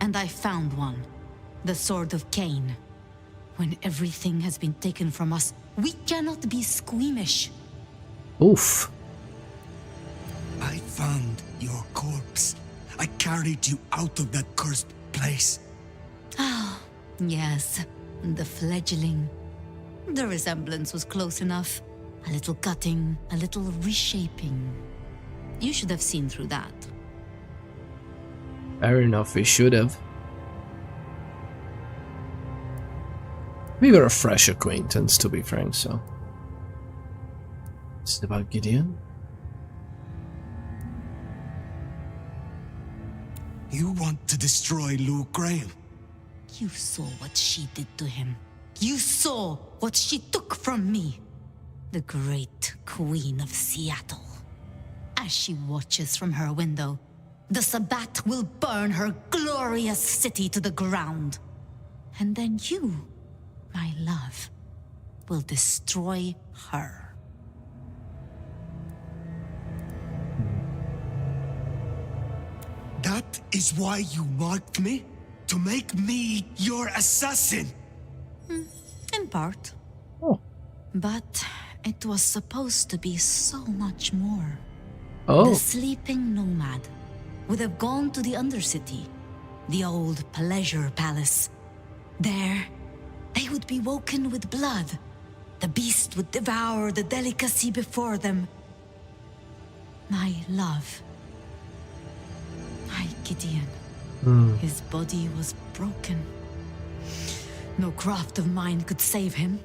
K: and I found one. The Sword of Cain. When everything has been taken from us, we cannot be squeamish.
A: Oof.
G: I found your corpse. I carried you out of that cursed place.
K: Ah, yes, the fledgling. The resemblance was close enough. A little cutting, a little reshaping. You should have seen through that.
A: Fair enough, we should have. We were a fresh acquaintance, to be frank, so... Is it about Gideon?
G: You want to destroy Luke Graham?
K: You saw what she did to him. You saw what she took from me. The great Queen of Seattle.
I: as she watches from her window. The Sabbat will burn her glorious city to the ground. And then you, my love, will destroy her.
G: That is why you marked me? To make me your assassin?
I: In part.
A: Oh.
I: But it was supposed to be so much more.
A: Oh.
I: The sleeping nomad would have gone to the Undercity, the old pleasure palace. There, they would be woken with blood. The beast would devour the delicacy before them. My love. My Gideon. His body was broken. No craft of mine could save him.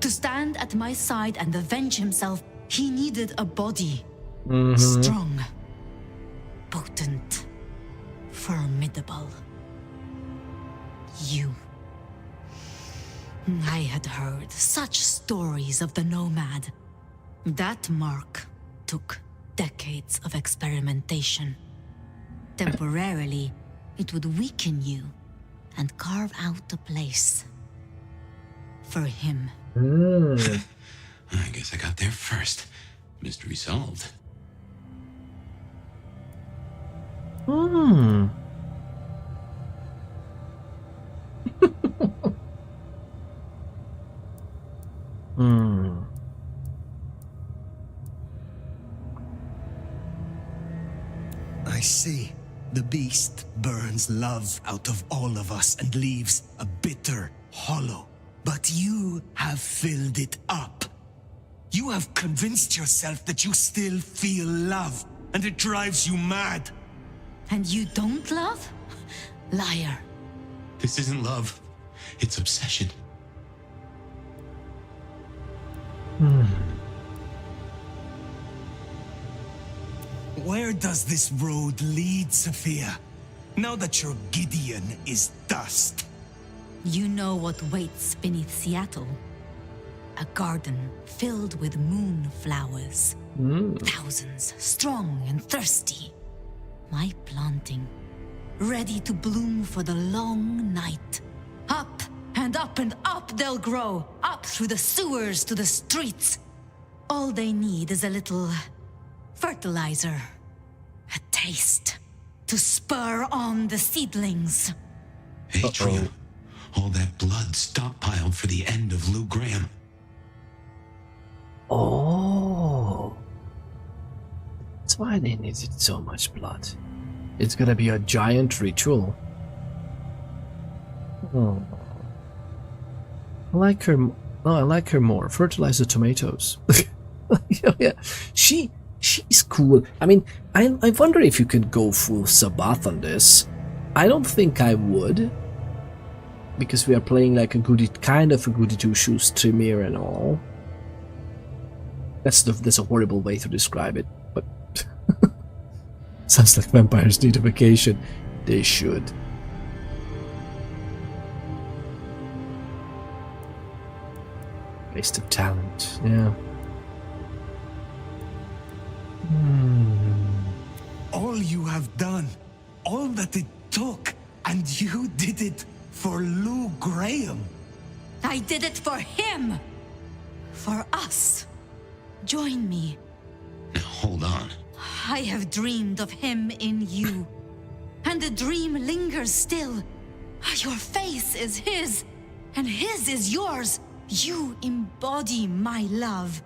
I: To stand at my side and avenge himself, he needed a body. Strong, potent, formidable. You. I had heard such stories of the nomad. That mark took decades of experimentation. Temporarily, it would weaken you and carve out a place for him.
D: I guess I got there first. Mystery solved.
G: I see. The beast burns love out of all of us and leaves a bitter hollow. But you have filled it up. You have convinced yourself that you still feel love, and it drives you mad.
I: And you don't love? Liar.
D: This isn't love. It's obsession.
G: Where does this road lead, Sophia? Now that your Gideon is dust.
I: You know what waits beneath Seattle? A garden filled with moonflowers. Thousands, strong and thirsty. My planting, ready to bloom for the long night. Up and up and up they'll grow, up through the sewers to the streets. All they need is a little fertilizer, a taste, to spur on the seedlings.
D: Atrium. All that blood stockpiled for the end of Lou Graham.
A: Oh. That's why they needed so much blood. It's gonna be a giant ritual. Oh. I like her. Oh, I like her more. Fertilize the tomatoes. Yeah. She's cool. I mean, I wonder if you could go full Sabbath on this. I don't think I would. Because we are playing like a kind of a goody two-shoes Tremere and all. That's a horrible way to describe it, but sounds like vampires need a vacation. They should. Waste of talent, yeah.
G: All you have done, all that it took, and you did it for Lou Graham.
I: I did it for him! For us. Join me.
D: Now hold on.
I: I have dreamed of him in you. And the dream lingers still. Your face is his, and his is yours. You embody my love.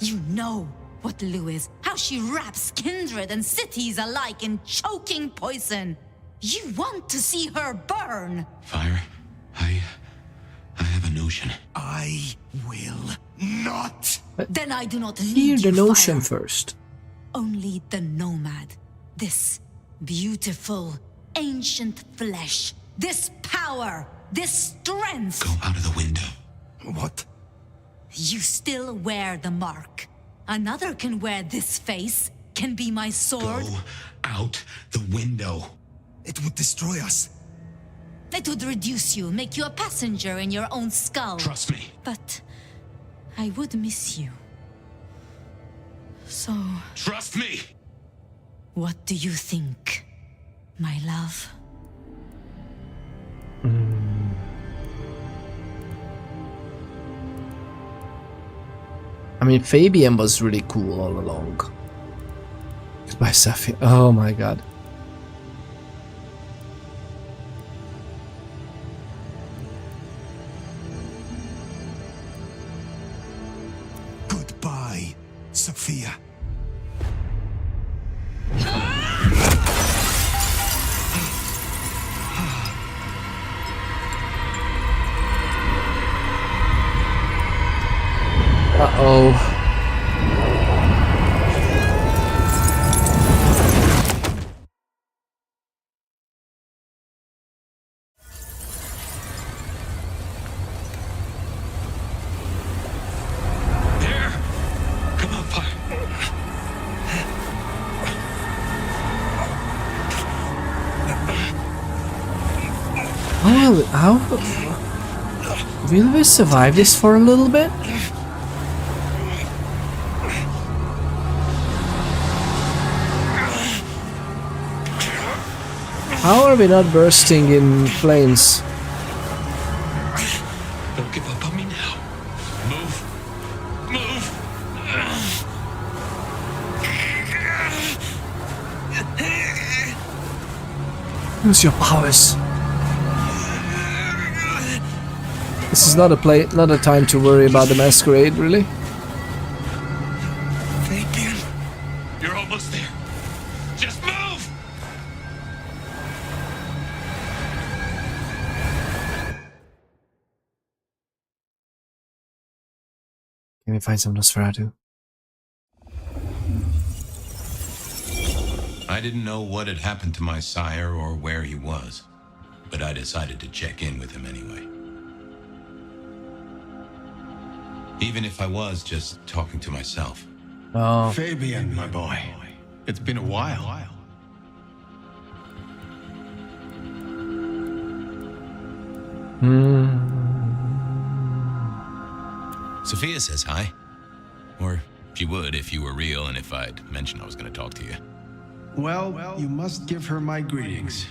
I: You know what Lou is, how she wraps kindred and cities alike in choking poison. You want to see her burn.
D: Fire, I have a notion.
G: I will not.
I: Then I do not
A: Hear
I: need
A: the
I: you,
A: notion
I: fire.
A: first.
I: Only the nomad. This beautiful, ancient flesh. This power. This strength.
D: Go out of the window.
G: What?
I: You still wear the mark. Another can wear this face. Can be my sword.
D: Go out the window.
G: It would destroy us.
I: It would reduce you, make you a passenger in your own skull.
D: Trust me.
I: But I would miss you.
K: So...
D: Trust me!
K: What do you think, my love?
A: I mean, Fabian was really cool all along. By Safi. Oh my god.
G: Goodbye, Sophia.
A: Uh-oh. How will we survive this for a little bit? How are we not bursting in flames?
L: Don't give up on me now. Move. Move.
A: Use your powers. This is not a time to worry about the Masquerade, really.
L: Fabian, you're almost there. Just move.
A: Can we find some Nosferatu?
D: I didn't know what had happened to my sire or where he was, but I decided to check in with him anyway. Even if I was just talking to myself.
A: Oh.
R: Fabian, my boy. It's been a while.
D: Sophia says hi. Or she would if you were real and if I'd mentioned I was going to talk to you.
R: Well, you must give her my greetings.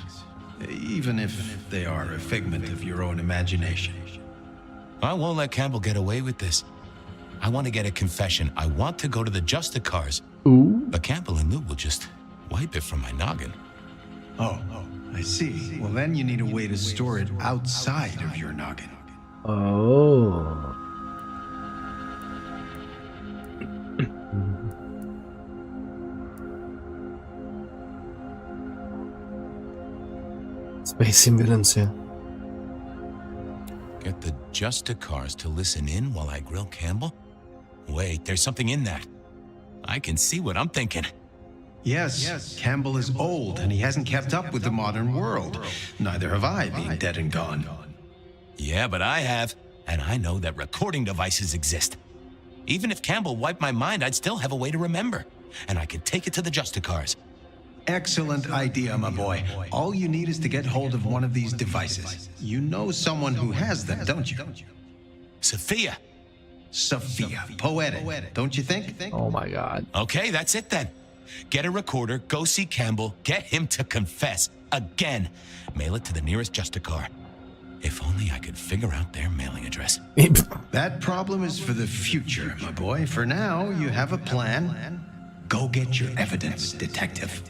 R: Even if they are a figment of your own imagination.
D: I won't let Campbell get away with this. I want to get a confession. I want to go to the Justicars.
A: Ooh.
D: But Campbell and Lou will just wipe it from my noggin.
R: Oh, I see. Well, then you need a way to store it outside of your noggin.
A: Oh. Space villains, yeah.
D: Get the Justicars to listen in while I grill Campbell? Wait, there's something in that. I can see what I'm thinking.
R: Yes, Campbell is old and he hasn't kept up with the modern world. Neither have I, being dead and gone.
D: Yeah, but I have, and I know that recording devices exist. Even if Campbell wiped my mind, I'd still have a way to remember. And I could take it to the Justicars.
R: Excellent idea, my boy. All you need is to get hold of one of these devices. You know someone who has them, don't you?
D: Sophia.
R: Sophia. Poetic, don't you think?
A: Oh my god.
D: Okay, that's it then. Get a recorder, go see Campbell, get him to confess. Again. Mail it to the nearest Justicar. If only I could figure out their mailing address.
R: That problem is for the future, my boy. For now, you have a plan. Go get your evidence, detective.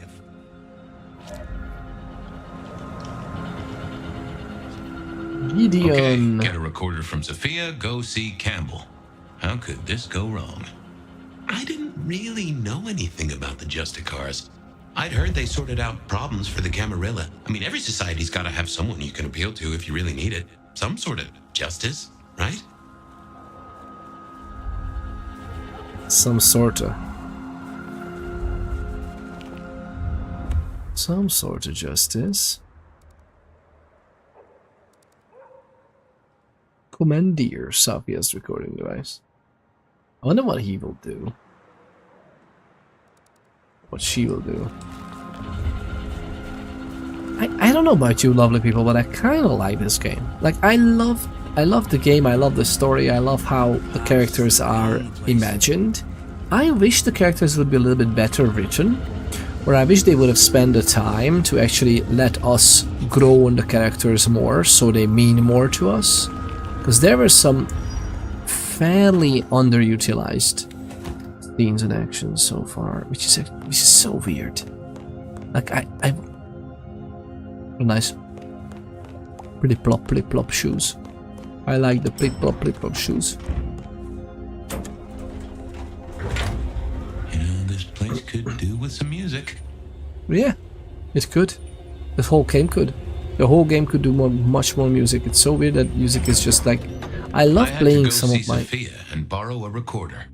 A: Gideon.
D: Okay, get a recorder from Sophia, go see Campbell. How could this go wrong? I didn't really know anything about the Justicars. I'd heard they sorted out problems for the Camarilla. I mean, every society's got to have someone you can appeal to if you really need it. Some sort of justice, right?
A: Some sort of justice. Commandeer Sophia's recording device. I wonder what he will do. What she will do. I don't know about you lovely people, but I kind of like this game. Like, I love the game, I love the story, I love how the characters are imagined. I wish the characters would be a little bit better written, or I wish they would have spent the time to actually let us grow on the characters more, so they mean more to us. Because there were some fairly underutilized scenes and actions so far, which is so weird. Like I nice, pretty plop shoes. I like the plip plop shoes.
D: You know, this place could do with some music.
A: Yeah, it could. This whole game could. The whole game could do much more music. It's so weird that music is just like. I love playing some of my.
D: Sophia and borrow a recorder.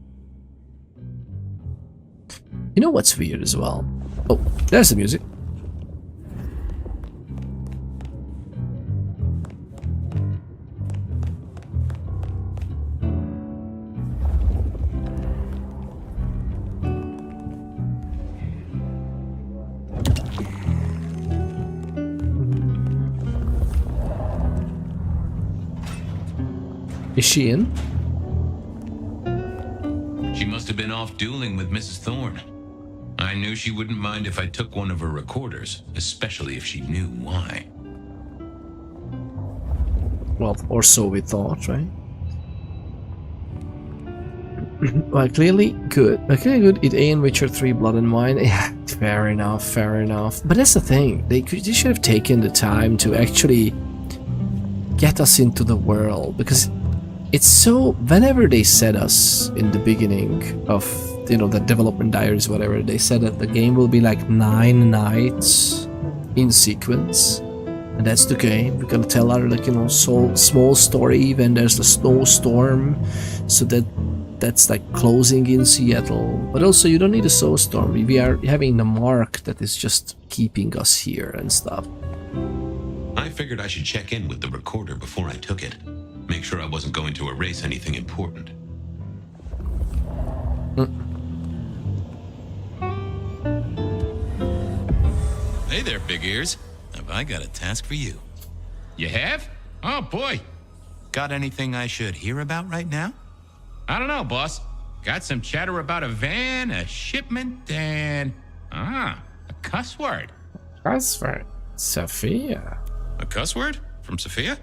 A: You know what's weird as well? Oh, there's the music. Is she in?
D: She must have been off dueling with Mrs. Thorne. I knew she wouldn't mind if I took one of her recorders, especially if she knew why.
A: Well, or so we thought, right? Well, clearly good. Okay, good. It ain't Witcher 3 Blood and Wine. Yeah, fair enough, fair enough. But that's the thing. They should have taken the time to actually get us into the world, because it's so. Whenever they said us in the beginning of, you know, the development diaries, whatever, they said that the game will be like 9 nights in sequence, and that's the game. We're gonna tell our, like, you know, small story when there's the snowstorm, so that's like closing in Seattle. But also, you don't need a snowstorm. We are having the mark that is just keeping us here and stuff.
D: I figured I should check in with the recorder before I took it. Make sure I wasn't going to erase anything important.
L: Hey there, big ears. Have I got a task for you? You have? Oh, boy.
D: Got anything I should hear about right now?
L: I don't know, boss. Got some chatter about a van, a shipment, and... a cuss word.
A: Cuss word? Sophia.
L: A cuss word? From Sophia?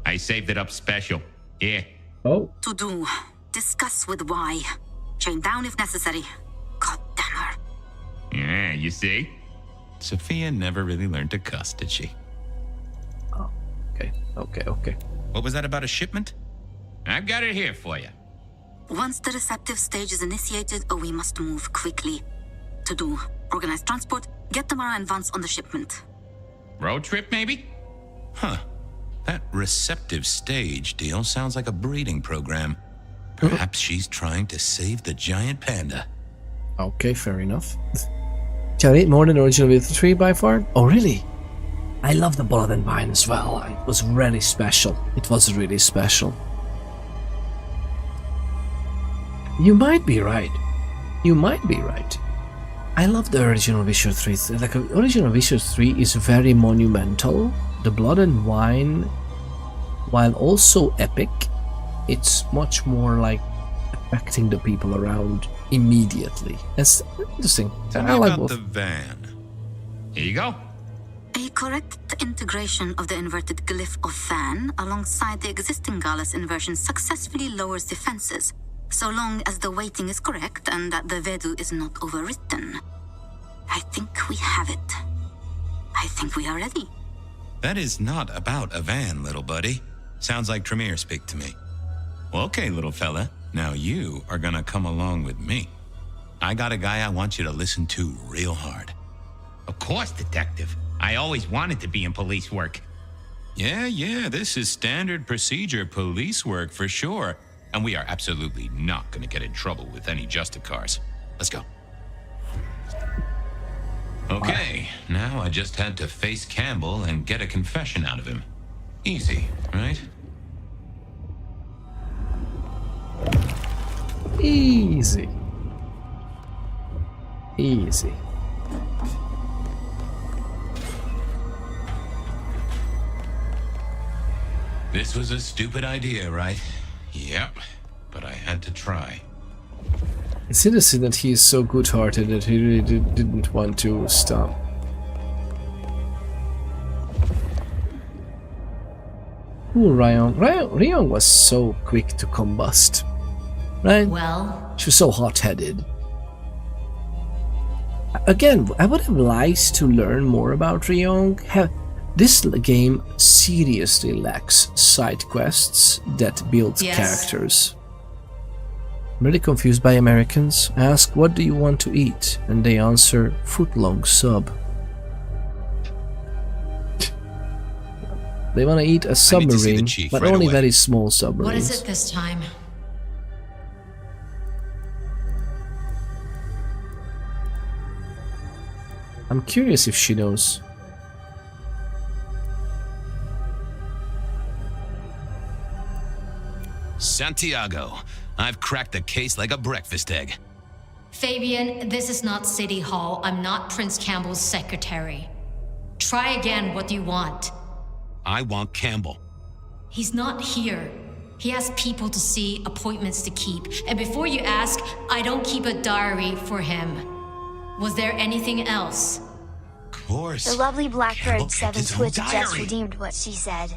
L: I saved it up special. Yeah.
A: Oh.
S: To do. Discuss with why. Chain down if necessary. God damn her.
L: Yeah, you see? Sophia never really learned to cuss, did she?
A: Oh, okay.
L: What was that about a shipment? I've got it here for you.
S: Once the receptive stage is initiated, we must move quickly. To do. Organize transport, get Tamara and Vance on the shipment.
L: Road trip, maybe?
D: Huh. That receptive stage deal sounds like a breeding program. Perhaps she's trying to save the giant panda.
A: Okay, fair enough. Shall I eat more than original with 3 by far? Oh, really? I love the Blood and Wine as well. It was really special. It was really special. You might be right. I love the original Witcher 3. Like, original Witcher 3 is very monumental. The Blood and Wine, while also epic, it's much more like affecting the people around immediately. That's interesting.
D: Tell me
A: like
D: about
A: both.
D: the van.
L: Here you go.
S: A correct integration of the inverted glyph of Van alongside the existing Gallus inversion successfully lowers defenses, so long as the weighting is correct and that the Vedu is not overwritten. I think we have it. I think we are ready.
D: That is not about a van, little buddy. Sounds like Tremere speak to me. Well, okay, little fella. Now you are gonna come along with me. I got a guy I want you to listen to real hard.
L: Of course, detective. I always wanted to be in police work.
D: Yeah, this is standard procedure police work for sure.
L: And we are absolutely not gonna get in trouble with any Justicars. Let's go.
D: Okay, now I just had to face Campbell and get a confession out of him. Easy, right?
A: Easy.
D: This was a stupid idea, right? Yep, but I had to try.
A: It's interesting that he is so good-hearted that he really didn't want to stop. Ooh, Ryong was so quick to combust. Right?
K: Well?
A: She was so hot-headed. Again, I would have liked to learn more about Ryong. This game seriously lacks side quests that build characters. I'm really confused by Americans. I ask, what do you want to eat? And they answer, foot-long sub. They want to eat a submarine, but
D: right
A: only
D: away.
A: very small submarines.
K: What is it this time?
A: I'm curious if she knows.
D: Santiago, I've cracked the case like a breakfast egg.
K: Fabian, this is not City Hall. I'm not Prince Campbell's secretary. Try again. What do you want?
D: I want Campbell.
K: He's not here. He has people to see, appointments to keep. And before you ask, I don't keep a diary for him. Was there anything else?
D: Of course.
B: The lovely Blackbird
D: Campbell kept
B: 7
D: his own
B: Twitch just
D: diary.
B: redeemed what she said.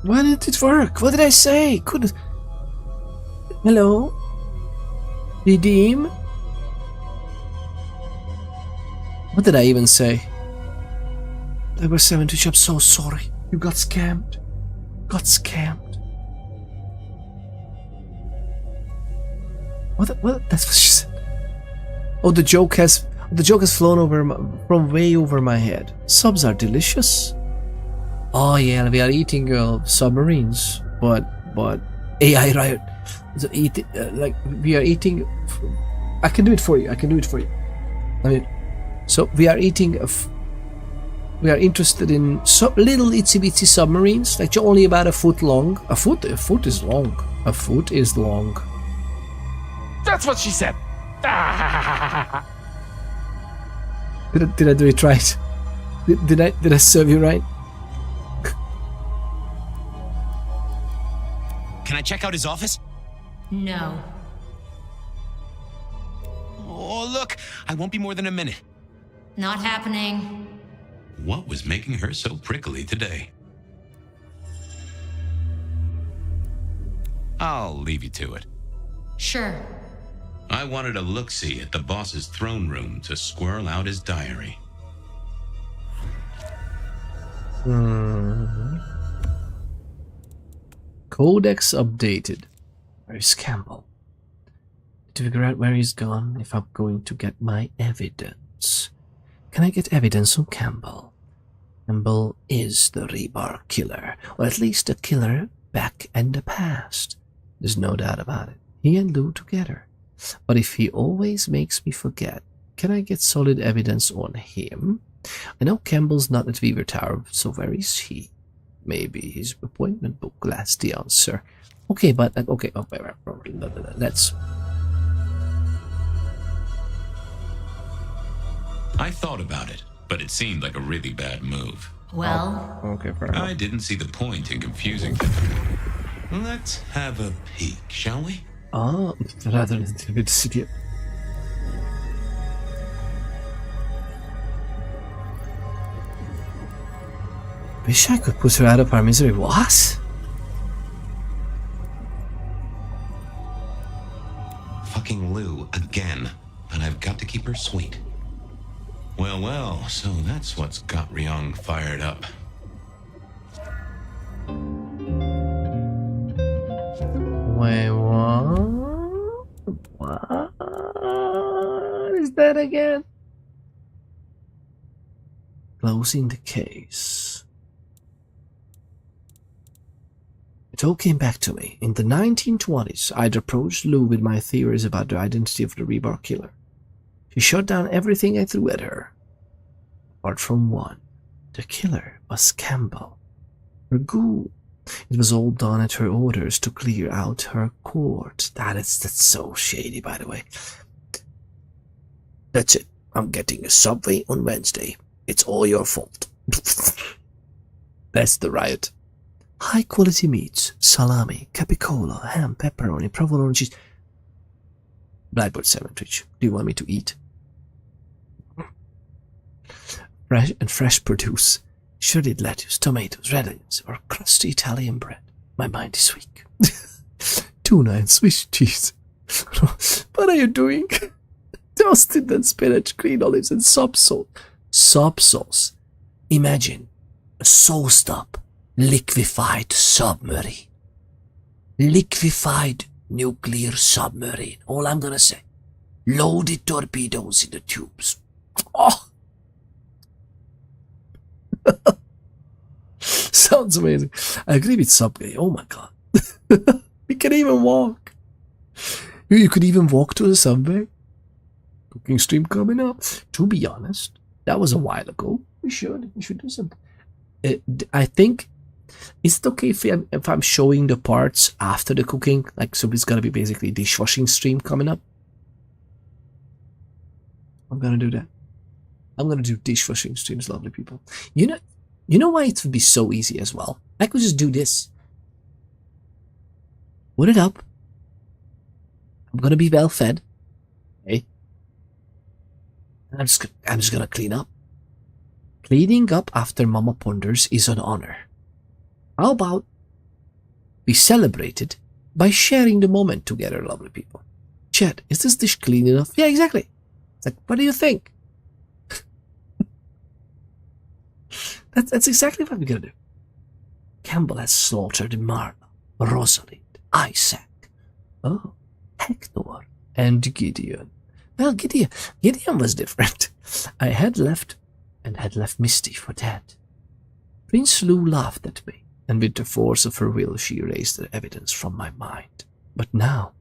A: Why didn't it work? What did I say? Couldn't... Hello? Redeem? What did I even say? Blackbird 7 Twitch, I'm so sorry. You got scammed. Got scammed. What? That's what she said. Oh, the joke has flown over from way over my head. Subs are delicious. Oh yeah, we are eating submarines, but AI riot. So like we are eating. I can do it for you. I mean, so we are eating. We are interested in little itsy bitsy submarines, like only about a foot long. A foot is long. A foot is long.
L: That's what she said.
A: Did I do it right? Did I serve you right?
D: Can I check out his office?
K: No.
D: Oh, look, I won't be more than a minute.
K: Not happening.
D: What was making her so prickly today? I'll leave you to it.
K: Sure.
D: I wanted a look-see at the boss's throne room to squirrel out his diary.
A: Codex updated. Where's Campbell? To figure out where he's gone if I'm going to get my evidence. Can I get evidence on Campbell? Campbell is the Rebar killer, or at least a killer back in the past. There's no doubt about it. He and Lou together. But if he always makes me forget, can I get solid evidence on him? I know Campbell's not at Weaver Tower, so where is he? Maybe his appointment book lacks the answer. Okay, but okay, let's.
D: I thought about it, but it seemed like a really bad move.
K: Well,
A: okay, fair enough.
D: I didn't see the point in confusing them. Let's have a peek, shall we?
A: Ah, rather than the city. Wish I could put her out of our misery. What?
D: Fucking Lou again, but I've got to keep her sweet. Well, so that's what's got Ryong fired up.
A: Wait, what? What is that again? Closing the case. It all came back to me. In the 1920s, I'd approached Lou with my theories about the identity of the Rebar killer. She shut down everything I threw at her. Apart from one. The killer was Campbell. Her ghoul. It was all done at her orders to clear out her court. That's so shady, by the way. That's it. I'm getting a Subway on Wednesday. It's all your fault. That's the riot. High quality meats, salami, capicola, ham, pepperoni, provolone cheese. Blackbird sandwich. Do you want me to eat? Fresh produce. Shredded lettuce, tomatoes, radishes, or crusty Italian bread. My mind is weak. Tuna and Swiss cheese. What are you doing? Toasted and spinach, green olives, and soap sauce. Soap sauce. Imagine a sauced up, liquefied submarine. Liquefied nuclear submarine. All I'm gonna say. Loaded torpedoes in the tubes. Oh! Sounds amazing. I agree with Subway. Oh my god. We can even walk. You could even walk to the Subway. Cooking stream coming up. To be honest, that was a while ago. We should do something. I think, is it okay if I'm showing the parts after the cooking? Like, so it's gonna be basically dishwashing stream coming up. I'm gonna do that. I'm gonna do dishwashing streams, lovely people. You know why it would be so easy as well? I could just do this. Put it up. I'm gonna be well fed. Okay. And I'm just gonna clean up. Cleaning up after Mama ponders is an honor. How about we celebrate it by sharing the moment together, lovely people? Chat, is this dish clean enough? Yeah, exactly. It's like, what do you think? That's exactly what we're gonna do. Campbell has slaughtered Marla, Rosalind, Isaac, Hector, and Gideon. Well, Gideon was different. I had left Misty for dead. Prince Lou laughed at me, and with the force of her will she erased the evidence from my mind. But now,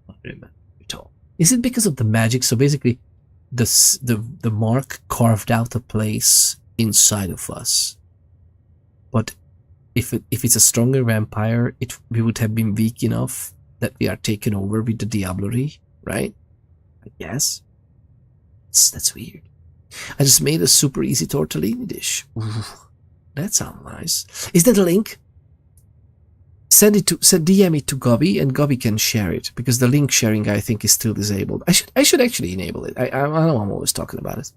A: I remember it all. Is it because of the magic? So basically, the mark carved out a place inside of us. But if it's a stronger vampire, we would have been weak enough that we are taken over with the diablerie, right? I guess. That's weird. I just made a super easy tortellini dish. Ooh, that sounds nice. Is that a link? Send DM it to Gobby, and Gobby can share it, because the link sharing I think is still disabled. I should actually enable it. I know I'm always talking about it,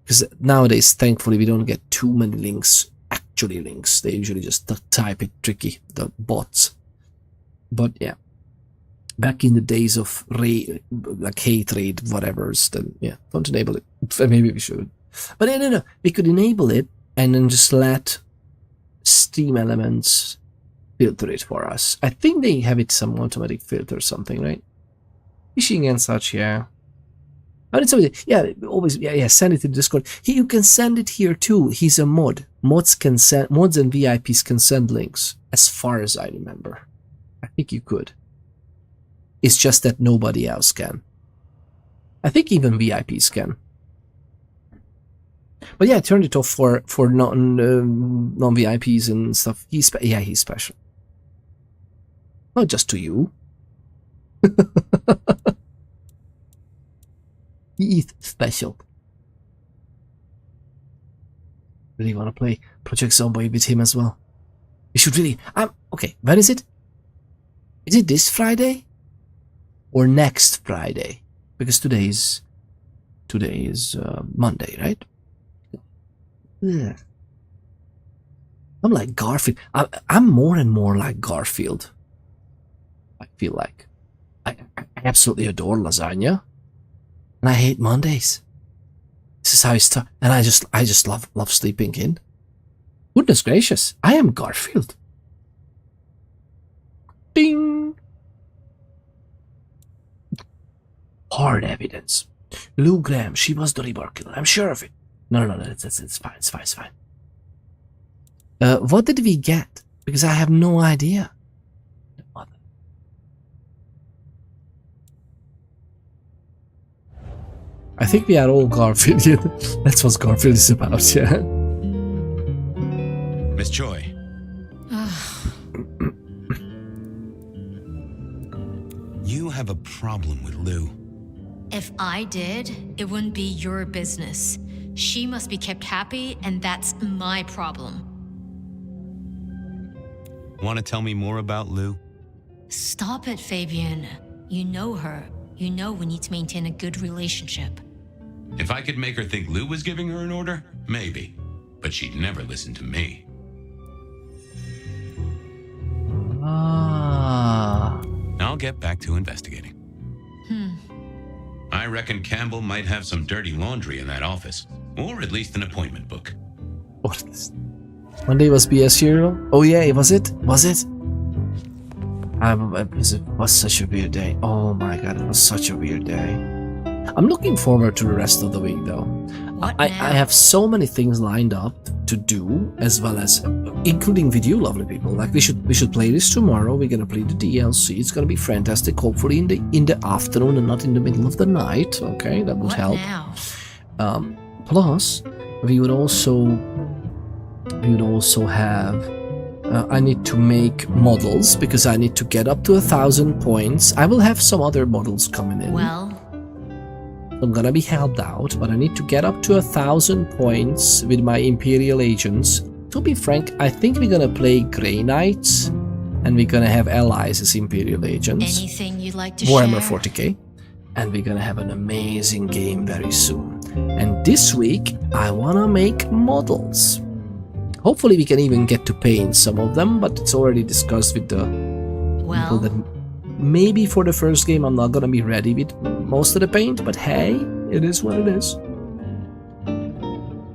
A: because nowadays thankfully we don't get too many links. Actually links, they usually just type it tricky, the bots. But yeah, back in the days of like hate raid whatevers, then yeah, don't enable it. Maybe we should, but no, we could enable it and then just let Steam Elements filter it for us. I think they have it some automatic filter or something, right? Phishing and such, yeah. Yeah, always, yeah. Send it to Discord. You can send it here too. He's a mod. Mods and VIPs can send links, as far as I remember. I think you could. It's just that nobody else can. I think even VIPs can. But yeah, I turned it off for non-VIPs and stuff. He's special. Not just to you. He's special. Really want to play Project Zombie with him as well. We should really. Okay, when is it? Is it this Friday or next Friday? Because today is Monday, right? Yeah. I'm like Garfield. I'm more and more like Garfield. I feel like I absolutely adore lasagna, and I hate Mondays. This is how I start, and I just love sleeping in. Goodness gracious, I am Garfield. Ding. Hard evidence. Lou Graham, she was the Reaper killer. I'm sure of it. No, it's fine. It's fine. What did we get? Because I have no idea. I think we are all Garfield. That's what Garfield is about, yeah.
D: Miss Choi. You have a problem with Lou.
T: If I did, it wouldn't be your business. She must be kept happy, and that's my problem.
D: Want to tell me more about Lou?
T: Stop it, Fabian. You know her. You know we need to maintain a good relationship.
L: If I could make her think Lou was giving her an order, maybe. But she'd never listen to me.
A: Ah.
L: I'll get back to investigating. I reckon Campbell might have some dirty laundry in that office. Or at least an appointment book.
A: What is... Monday was BS Hero? Oh yeah, was it? Was it? It was such a weird day. Oh my god, it was such a weird day. I'm looking forward to the rest of the week though. I have so many things lined up to do, as well as including with you lovely people. Like we should play this tomorrow. We're gonna play the DLC. It's gonna be fantastic. Hopefully in the afternoon and not in the middle of the night. Okay, that would help. Plus, we would also have. I need to make models because I need to get up to 1,000 points. I will have some other models coming in.
T: Well,
A: I'm gonna be helped out, but I need to get up to 1,000 points with my Imperial agents. To be frank, I think we're gonna play Grey Knights, and we're gonna have allies as Imperial agents.
T: anything you'd like to
A: Warhammer
T: share?
A: 40k, and we're gonna have an amazing game very soon. And this week, I wanna make models. Hopefully we can even get to paint some of them, but it's already discussed with the people that maybe for the first game I'm not gonna be ready with most of the paint, but hey, it is what it is.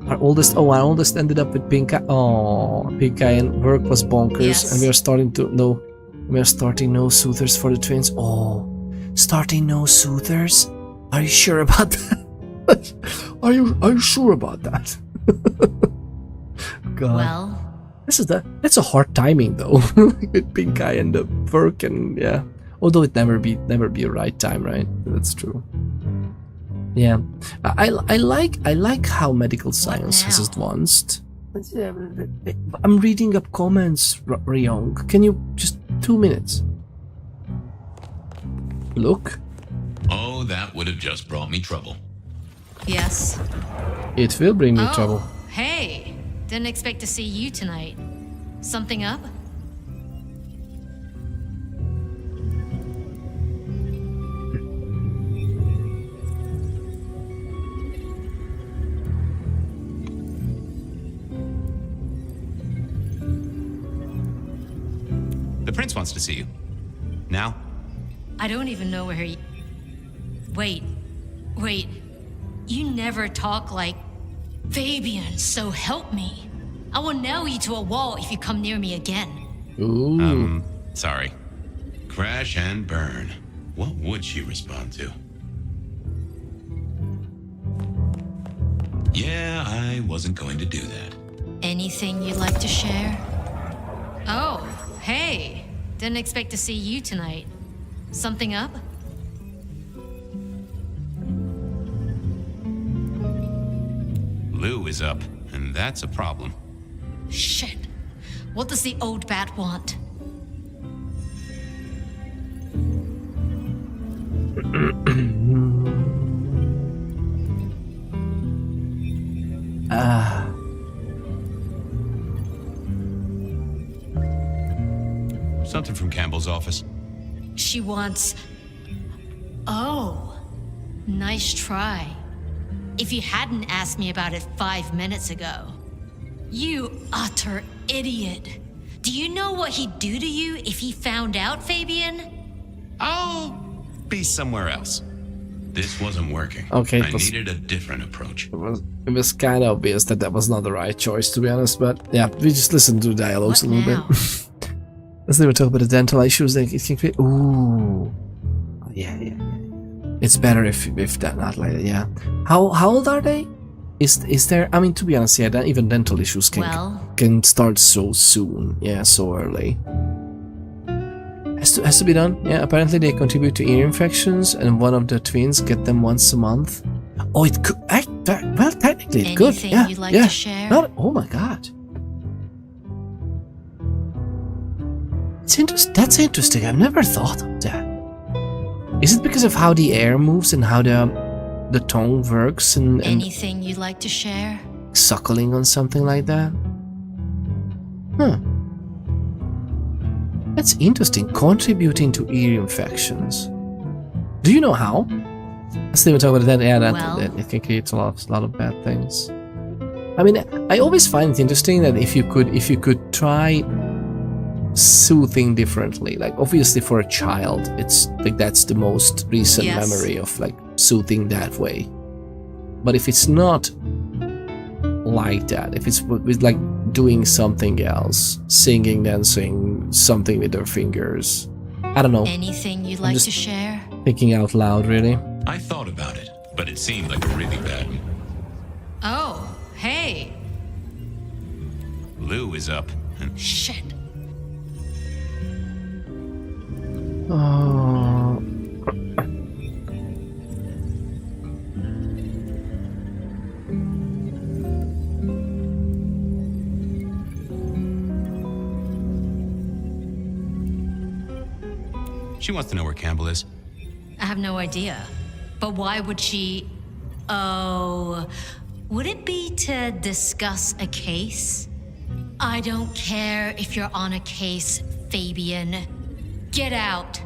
A: Our oldest ended up with pink eye. Oh, pink eye, and work was bonkers, and we are starting no suitors for the twins. Oh, starting no suitors? Are you sure about that? Are you sure about that? God.
T: Well,
A: that's a hard timing though. With pink eye and the work, and yeah. Although it never be a right time, right? That's true. Yeah, I like how medical science has advanced. I'm reading up comments, Ryong. Can you just 2 minutes? Look.
L: Oh, that would have just brought me trouble.
T: yes.
A: It will bring me trouble.
T: Hey, didn't expect to see you tonight. Something up?
L: The prince wants to see you. Now?
T: I don't even know where he... Wait. You never talk like... Fabian, so help me. I will nail you to a wall if you come near me again.
A: Ooh.
L: Sorry. Crash and burn. What would she respond to? Yeah, I wasn't going to do that.
T: Anything you'd like to share? Oh, hey. Didn't expect to see you tonight. Something up?
L: Lou is up, and that's a problem.
T: Shit. What does the old bat want?
L: Something from Campbell's office.
T: She wants... Oh. Nice try. If you hadn't asked me about it 5 minutes ago. You utter idiot. Do you know what he'd do to you if he found out, Fabian?
L: I'll be somewhere else. This wasn't working.
A: Okay,
L: I needed a different approach.
A: It was kind of obvious that was not the right choice, to be honest, but yeah, we just listened to the dialogues a little bit. Let's never talk about the dental issues that it can create. Ooh. Yeah. It's better if that not like that, yeah. How old are they? Is there, I mean, to be honest, yeah, even dental issues can start so soon. Yeah, so early. Has to be done. Yeah, apparently they contribute to ear infections, and one of the twins get them once a month. Oh, it could. Well, technically, it could. Yeah,
T: you'd like
A: yeah.
T: to share?
A: Oh my god. That's interesting. I've never thought of that. Is it because of how the air moves and how the tongue works and
T: Anything you'd like to share?
A: suckling on something like that? Huh. That's interesting. Contributing to ear infections. Do you know how? Let's even talk about that. Yeah,
T: Well.
A: that it can create a lot of bad things. I mean, I always find it interesting that if you could try soothing differently, like obviously for a child, it's like that's the most recent
T: Yes.
A: memory of like soothing that way. But if it's not like that, if it's with like doing something else, singing, dancing, something with their fingers, I don't know.
T: Anything you'd
A: I'm
T: like
A: just
T: to share?
A: thinking out loud, really.
D: I thought about it, but it seemed like a really bad one.
T: Oh, hey.
D: Lou is up, and
T: Shit.
A: Oh.
D: she wants to know where Campbell is.
T: I have no idea. But why would she... Oh... Would it be to discuss a case? I don't care if you're on a case, Fabian. Get out.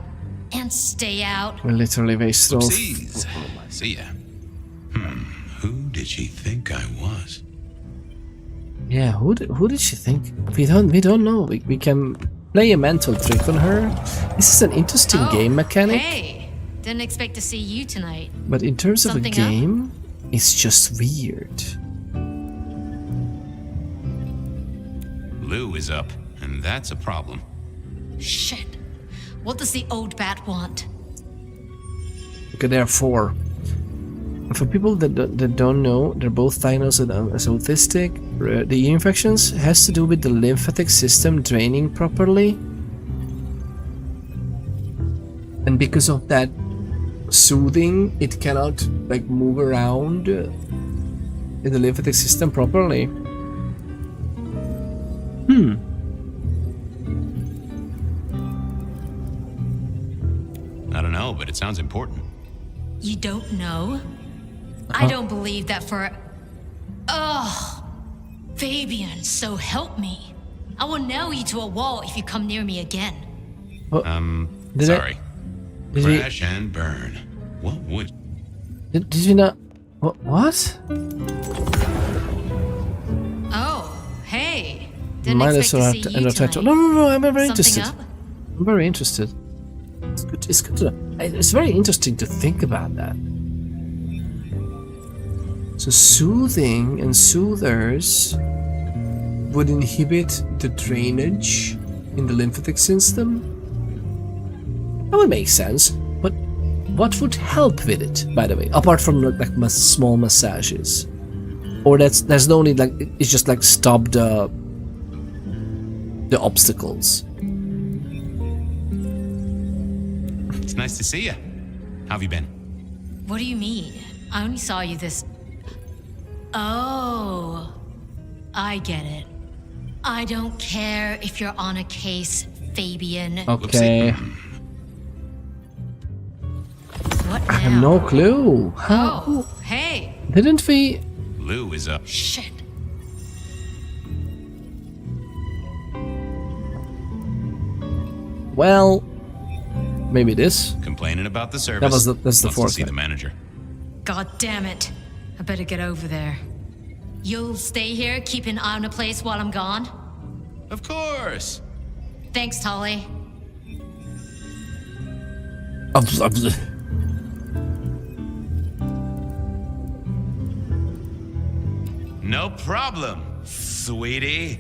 T: And stay out.
A: We literally wasted all.
D: Oopsies. See ya. Who did she think I was?
A: Yeah, who did she think? We don't know. We can play a mental trick on her. This is an interesting game mechanic.
T: Hey, didn't expect to see you tonight.
A: But in terms of a
T: Something up?
A: game, it's just weird.
D: Lou is up, and that's a problem.
T: Shit. What does the old bat want?
A: Okay, there are 4. For people that don't know, they're both diagnosed as autistic. The ear infections has to do with the lymphatic system draining properly. And because of that soothing, it cannot like move around in the lymphatic system properly.
D: I don't know, but it sounds important.
T: You don't know? I don't believe that for... Ugh! Fabian, so help me. I will nail you to a wall if you come near me again.
D: Sorry.
A: Did
D: Crash and burn. What would...
A: Did you not... What?
T: Oh, hey. Didn't
A: Minus
T: expect
A: or
T: to see you
A: and
T: tonight.
A: No, I'm very
T: Something
A: interested.
T: up?
A: I'm very interested. It's good to know. It's very interesting to think about that. So soothing and soothers would inhibit the drainage in the lymphatic system. That would make sense. But what would help with it, by the way, apart from like small massages? Or there's no need, like it's just like stop the obstacles.
D: It's nice to see you. How have you been?
T: What do you mean? I only saw you this... Oh, I get it. I don't care if you're on a case, Fabian.
A: Okay.
T: What
A: I have
T: now?
A: no clue. How?
T: Oh, hey.
A: Didn't we?
D: Lou is up.
T: Shit.
A: Well, maybe this.
D: Complaining about the service.
A: That's the
D: Wants
A: fourth
D: to see
A: one.
D: the manager.
T: God damn it. I better get over there. You'll stay here, keep an eye on the place while I'm gone?
D: Of course.
T: Thanks, Tolly.
D: No problem, sweetie.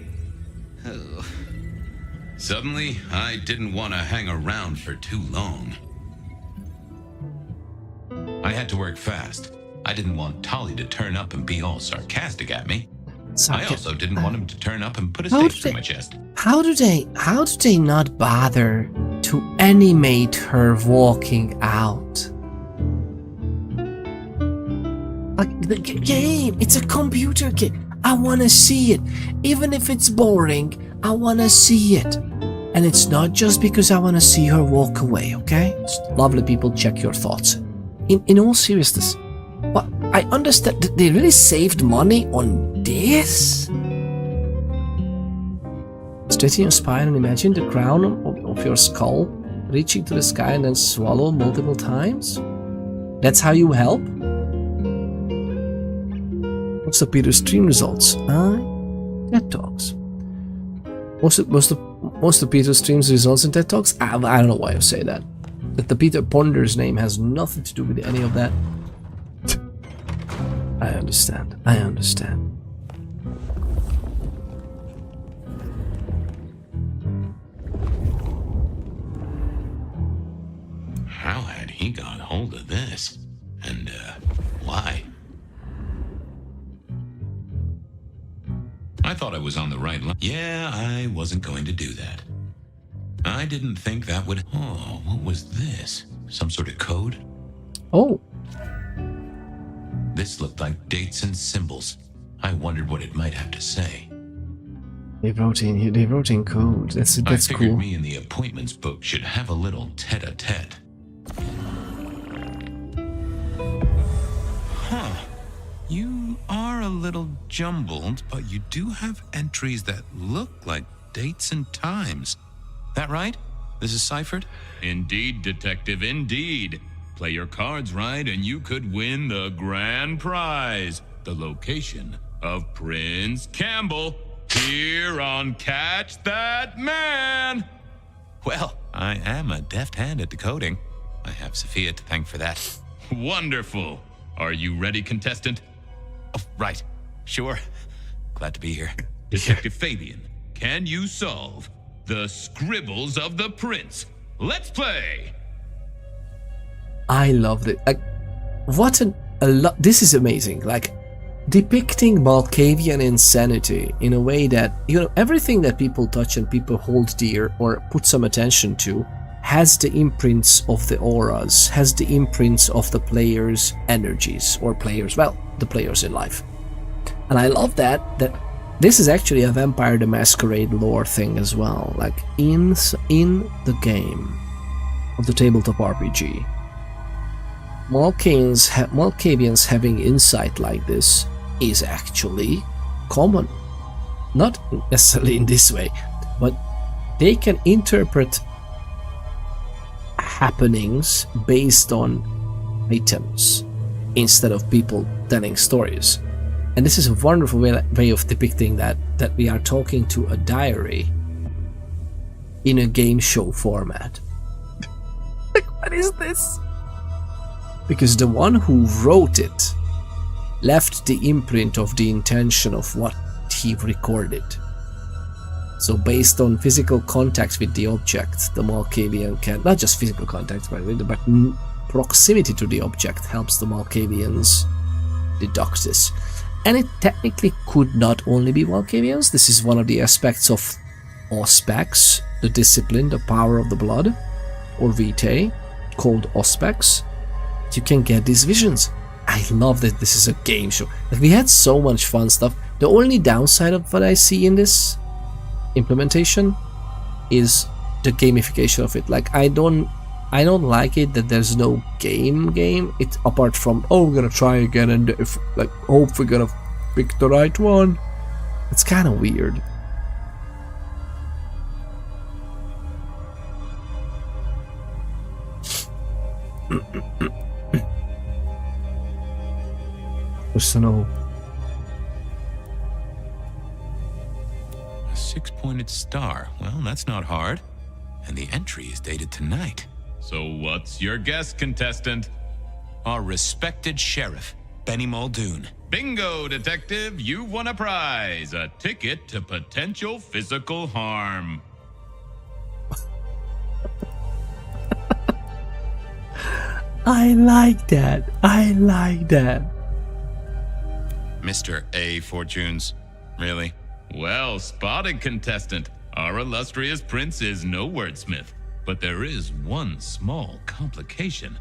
D: Oh. Suddenly, I didn't want to hang around for too long. I had to work fast. I didn't want Tolly to turn up and be all sarcastic at me. I also didn't want him to turn up and put a stake through my chest.
A: How do they not bother to animate her walking out? Like the game, it's a computer game. I wanna see it. Even if it's boring, I wanna see it. And it's not just because I wanna see her walk away, okay? Lovely people, check your thoughts. In all seriousness, what I understand, they really saved money on this? Straighten your spine and imagine the crown of your skull reaching to the sky and then swallow multiple times? That's how you help? What's the Peter stream results? TED Talks. Most of Peter streams results in TED Talks? I don't know why I say that. That the Peter Ponder's name has nothing to do with any of that. I understand.
D: How had he got hold of this? And, why? I thought I was on the right line. Yeah, I wasn't going to do that. I didn't think that would... Oh, what was this? Some sort of code?
A: Oh.
D: This looked like dates and symbols. I wondered what it might have to say.
A: They wrote in code. That's
D: I figured
A: cool.
D: me and the appointments book should have a little tete-a-tete. Huh. You are a little jumbled, but you do have entries that look like dates and times. That right? This is ciphered?
L: Indeed, detective, indeed. Play your cards right and you could win the grand prize. The location of Prince Campbell here on Catch That Man.
D: Well, I am a deft hand at decoding. I have Sophia to thank for that.
L: Wonderful. Are you ready, contestant?
D: Oh, right. Sure. Glad to be here.
L: Detective Fabian, can you solve the scribbles of the prince? Let's play.
A: I loved it. Like, what this is amazing. Like, depicting Malkavian insanity in a way that, you know, everything that people touch and people hold dear or put some attention to has the imprints of the auras, has the imprints of the players' energies, or players, well, the players in life. And I love that this is actually a Vampire the Masquerade lore thing as well. Like, in the game of the tabletop RPG, Malkavians having insight like this is actually common. Not necessarily in this way, but they can interpret happenings based on items instead of people telling stories. And this is a wonderful way of depicting that we are talking to a diary in a game show format. Like, what is this? Because the one who wrote it left the imprint of the intention of what he recorded. So based on physical contact with the object, the Malkavian can, not just physical contact, by the way, but proximity to the object helps the Malkavians deduct this. And it technically could not only be Malkavians. This is one of the aspects of Auspex, the discipline, the power of the blood, or Vitae, called Auspex. You can get these visions. I love that this is a game show. Like, we had so much fun stuff. The only downside of what I see in this implementation is the gamification of it. Like, I don't like it that there's no game. It apart from, oh, we're gonna try again and if, like, hope we're gonna pick the right one. It's kind of weird. Personal.
D: A 6-pointed star. Well, that's not hard. And the entry is dated tonight.
L: So what's your guess, contestant?
D: Our respected sheriff, Benny Muldoon.
L: Bingo, detective! You've won a prize. A ticket to potential physical harm.
A: I like that.
D: Mr. A. Fortunes. Really?
L: Well spotted, contestant. Our illustrious prince is no wordsmith. But there is one small complication.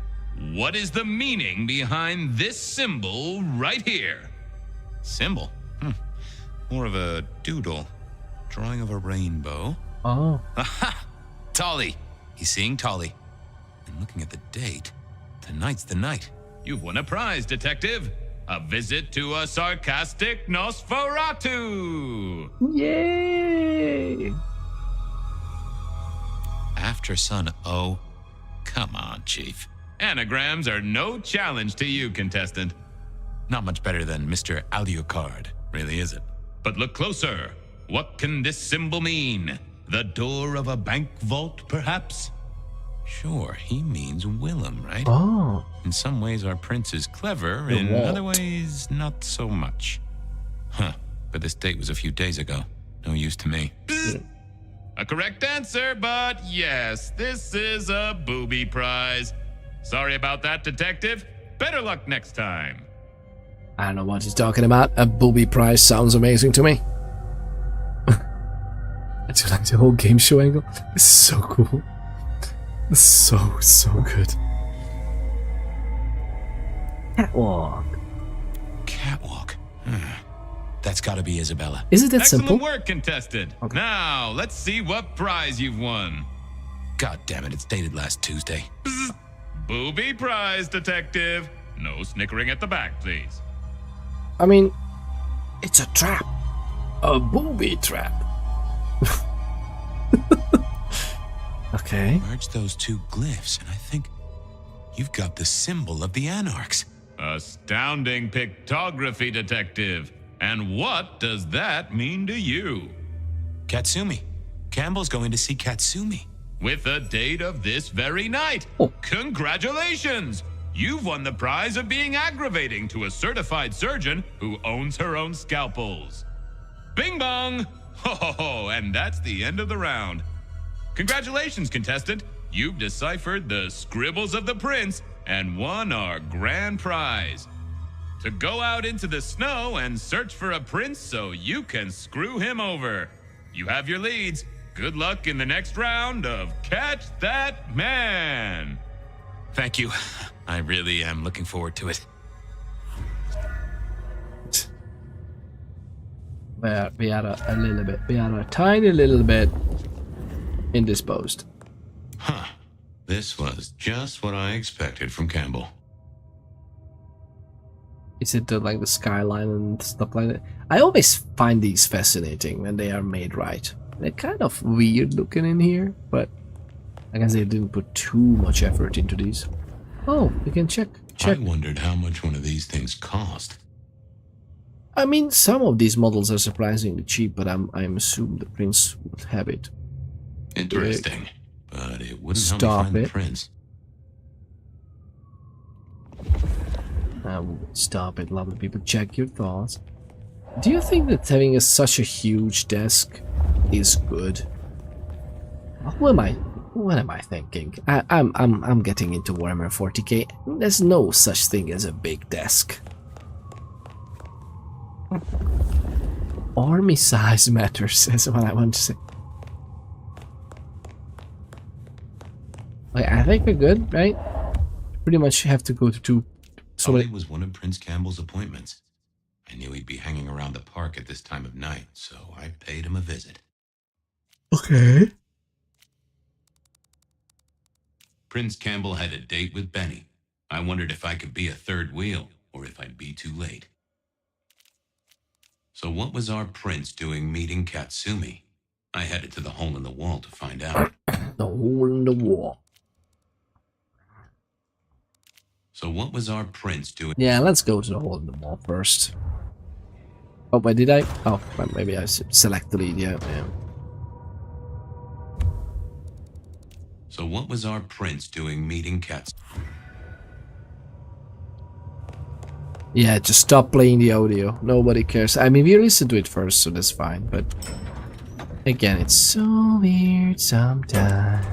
L: What is the meaning behind this symbol right here?
D: Symbol? More of a doodle. Drawing of a rainbow.
A: Oh.
D: Aha! Tolly! He's seeing Tolly. And looking at the date, tonight's the night.
L: You've won a prize, detective. A visit to a sarcastic Nosferatu.
A: Yay!
D: After Sun O. Come on, Chief.
L: Anagrams are no challenge to you, contestant.
D: Not much better than Mr. Alucard, really, is it?
L: But look closer. What can this symbol mean? The door of a bank vault, perhaps?
D: Sure, he means Willem, right?
A: Oh.
D: In some ways, our prince is clever.
A: The
D: In
A: vault.
D: other ways, not so much. Huh. But this date was a few days ago. No use to me.
L: A correct answer, but yes, this is a booby prize. Sorry about that, detective. Better luck next time.
A: I don't know what he's talking about. A booby prize sounds amazing to me. I do like the whole game show angle. It's so cool. It's so good. Catwalk.
D: Catwalk. That's gotta be Isabella.
A: Is it that
L: Excellent
A: simple?
L: work, contestant.
A: Okay.
L: Now, let's see what prize you've won.
D: God damn it, it's dated last Tuesday.
L: Booby prize, detective. No snickering at the back, please.
A: I mean, it's a trap. A booby trap. Okay.
D: Merge those two glyphs, and I think you've got the symbol of the Anarchs.
L: Astounding pictography, detective. And what does that mean to you?
D: Katsumi. Campbell's going to see Katsumi.
L: With a date of this very night.
A: Oh.
L: Congratulations! You've won the prize of being aggravating to a certified surgeon who owns her own scalpels. Bing bong! Ho ho ho, and that's the end of the round. Congratulations, contestant. You've deciphered the scribbles of the prince and won our grand prize. To go out into the snow and search for a prince so you can screw him over. You have your leads. Good luck in the next round of Catch That Man.
D: Thank you. I really am looking forward to it.
A: We are a little bit. We are a tiny little bit indisposed.
D: Huh. This was just what I expected from Campbell.
A: Is it like the skyline and stuff like that? I always find these fascinating when they are made right. They're kind of weird looking in here, but I guess they didn't put too much effort into these. Oh, we can check.
D: I wondered how much one of these things cost.
A: I mean, some of these models are surprisingly cheap, but I'm assuming the prince would have it.
D: Interesting, but it wouldn't help me
A: Stop
D: find
A: it.
D: the prince.
A: Stop it, lovely people. Check your thoughts. Do you think that having such a huge desk is good? What am I thinking? I'm getting into Warhammer 40k. There's no such thing as a big desk. Army size matters, is what I want to say. Okay, I think we're good, right? Pretty much have to go to two.
D: Sully was one of Prince Campbell's appointments. I knew he'd be hanging around the park at this time of night, so I paid him a visit.
A: Okay.
D: Prince Campbell had a date with Benny. I wondered if I could be a third wheel, or if I'd be too late. So what was our prince doing meeting Katsumi? I headed to the hole in the wall to find out.
A: The hole in the wall.
D: So what was our prince doing?
A: Yeah, let's go to the hole in the wall first. Oh, wait, did I? Oh, well, maybe I select the lead, yeah.
D: So what was our prince doing meeting Katsumi?
A: Yeah, just stop playing the audio. Nobody cares. I mean, we listened to it first, so that's fine, but... Again, it's so weird sometimes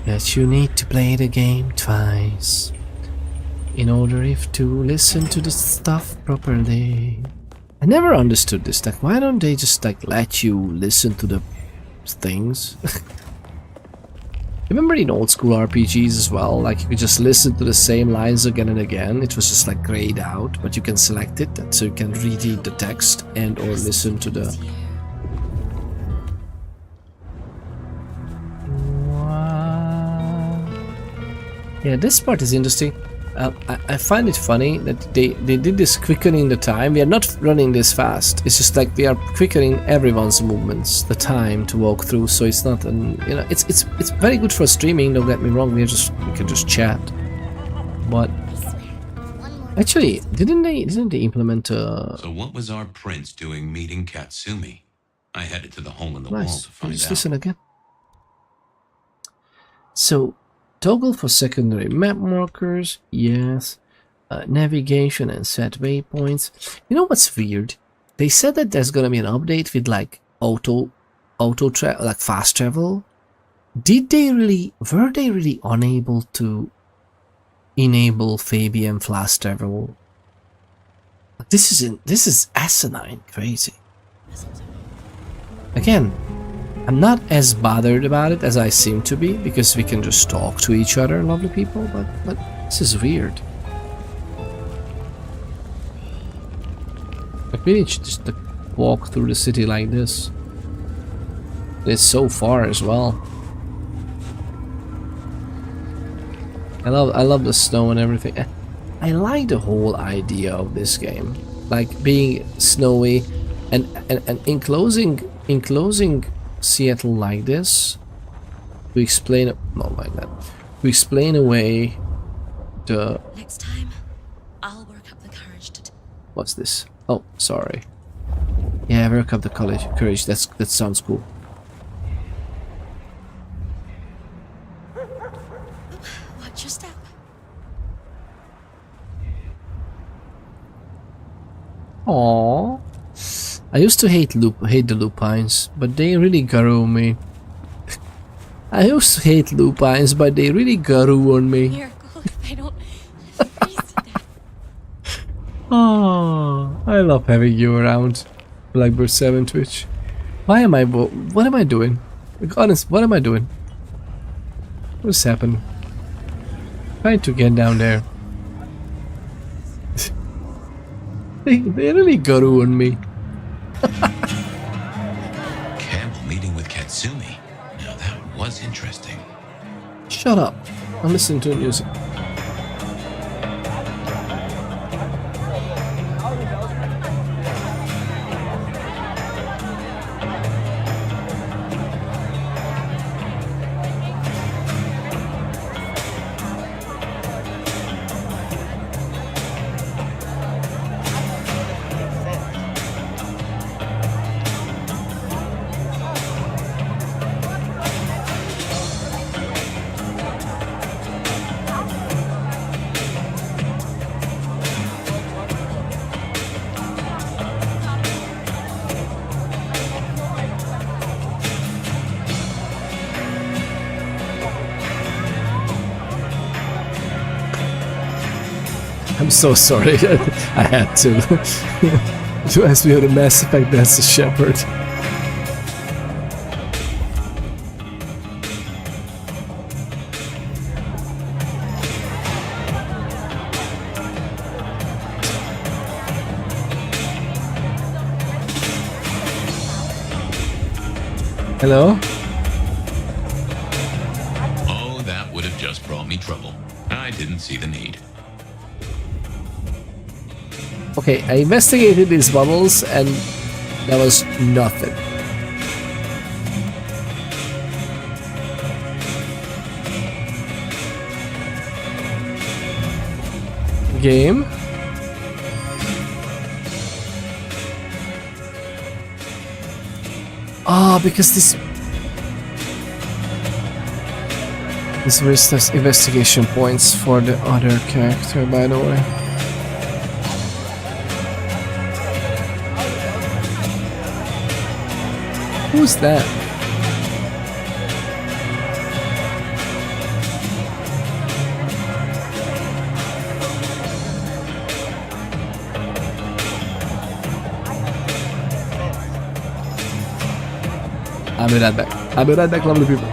A: that you need to play the game twice in order if to listen to the stuff properly. I never understood this. Like, why don't they just like let you listen to the things? Remember in old school RPGs as well? Like you could just listen to the same lines again and again. It was just like grayed out, but you can select it, so you can read the text and or listen to the. Yeah, this part is interesting. I find it funny that they did this quickening the time. We are not running this fast. It's just like we are quickening everyone's movements, the time to walk through. So it's not it's very good for streaming. Don't get me wrong. We can just chat. But actually, didn't they implement
D: So what was our prince doing meeting Katsumi? I headed to the hole in the wall to find
A: Just
D: out.
A: listen again. So, toggle for secondary map markers, yes. Navigation and set waypoints. You know what's weird? They said that there's gonna be an update with like like fast travel. Were they really unable to enable Fabian fast travel? This is asinine crazy. Again, I'm not as bothered about it as I seem to be, because we can just talk to each other, lovely people, but this is weird. I really should just walk through the city like this. It's so far as well. I love the snow and everything. I like the whole idea of this game, like being snowy and enclosing Seattle like this to explain to explain away the
K: Next time, I'll work up the courage to.
A: what's this? Oh, sorry. Yeah, work up the courage. That sounds cool.
K: Watch your step.
A: Aww. I used to hate the lupines, but they really grew on me. I used to hate lupines, but they really grew on me.
P: Miracle if I don't.
A: Oh, I love having you around, Blackbird 7 Twitch. What am I doing? Like, honest, what am I doing? What's happened? Trying to get down there. They really grew on me.
D: Campbell meeting with Katsumi. Now that was interesting.
A: Shut up. I'm listening to music. I'm so sorry. I had to. To ask me how the Mass Effect that's a shepherd. Hello?
D: Oh, that would have just brought me trouble. I didn't see the need.
A: Okay, I investigated these bubbles and there was nothing. Game. Ah, because this was investigation points for the other character, by the way. Who's that? I'll be right back. I'll be right back, lovely people.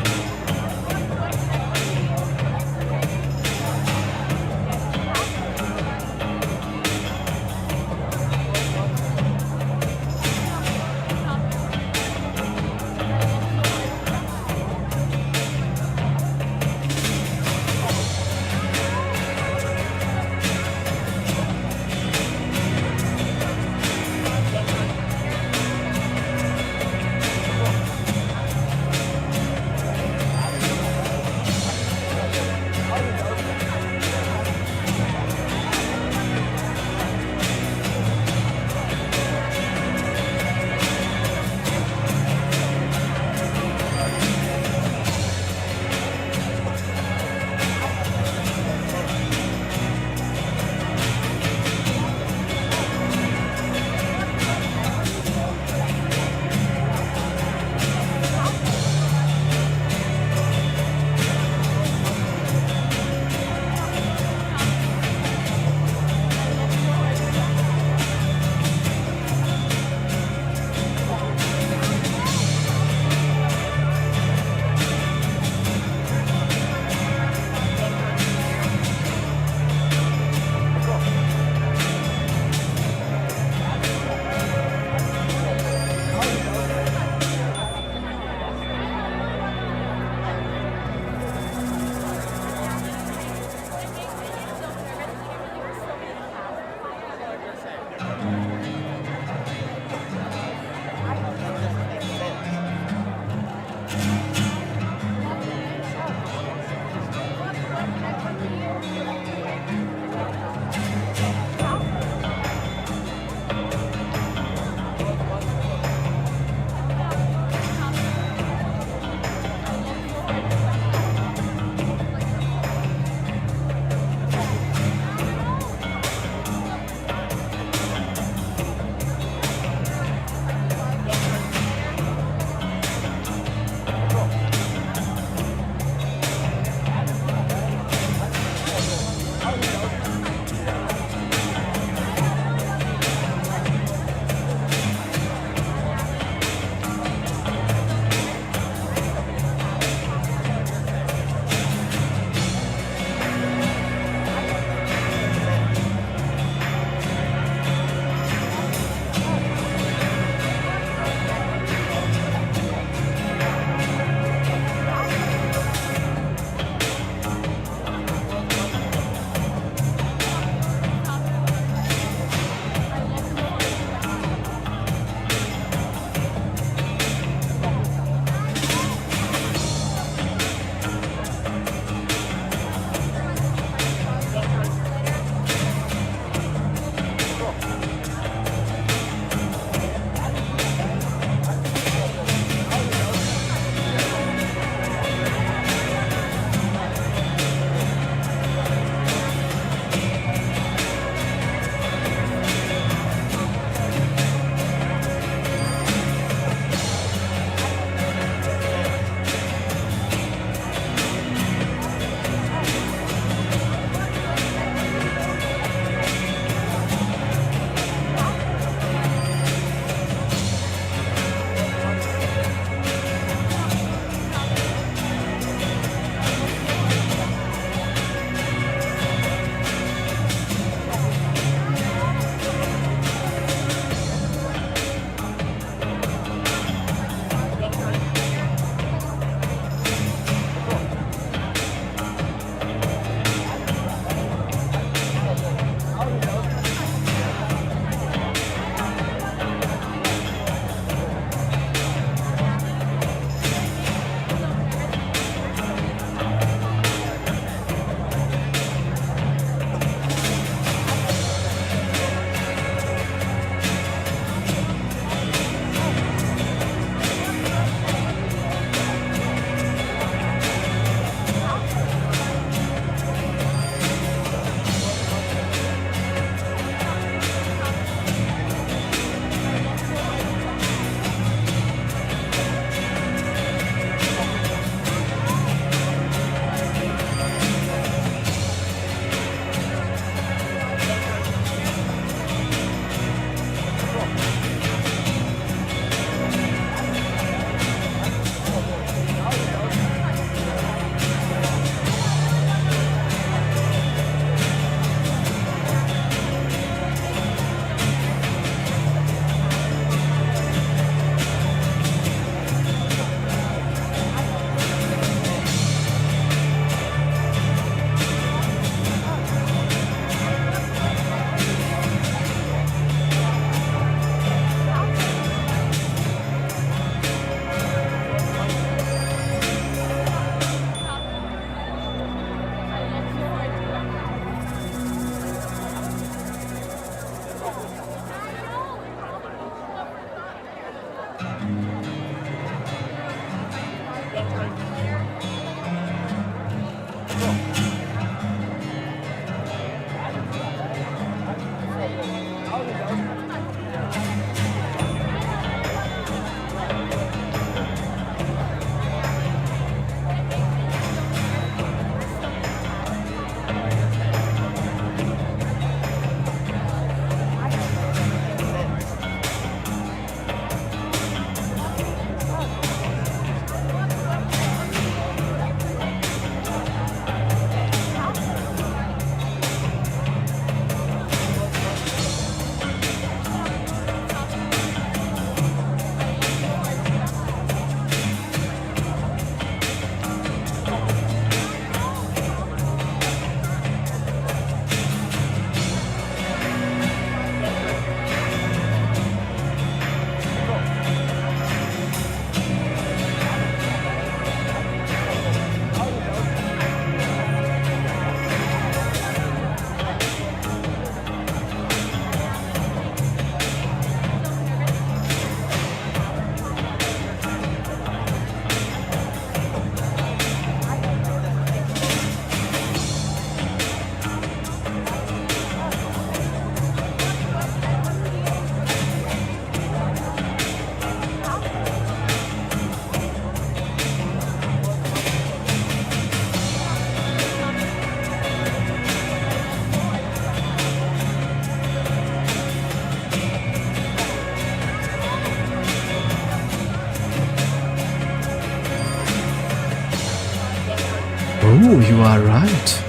A: Oh, you are right.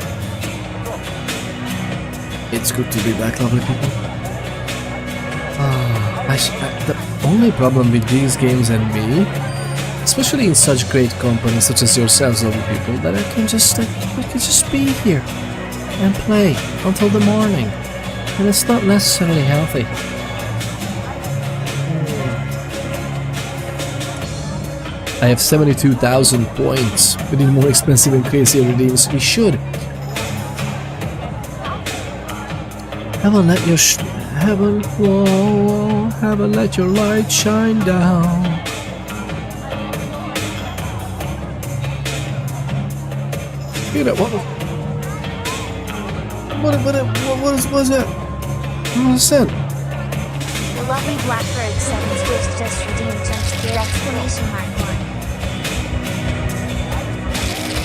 A: It's good to be back, lovely people. The only problem with these games and me, especially in such great company such as yourselves, lovely people, that I can just be here and play until the morning, and it's not necessarily healthy. I have 72,000 points. We need more expensive and crazier redeems. We should. Heaven, let your heaven, whoa, heaven, let your light shine down. Look at that. What was that? What was that?
B: The lovely Blackbird 7 Swift just redeemed jump scare exclamation mark one.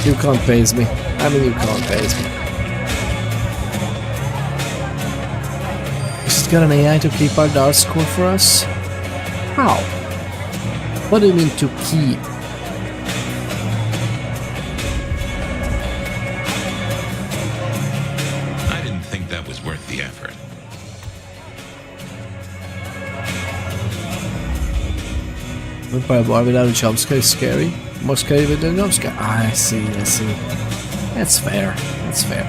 A: You can't phase me. I mean, you can't phase me. She's got an AI to keep our dart score for us? How? What do you mean to keep?
D: I didn't think that was worth the effort.
A: Vampire bar without a jump scare is scary. More scary with a jump scare. I see. That's fair. That's fair.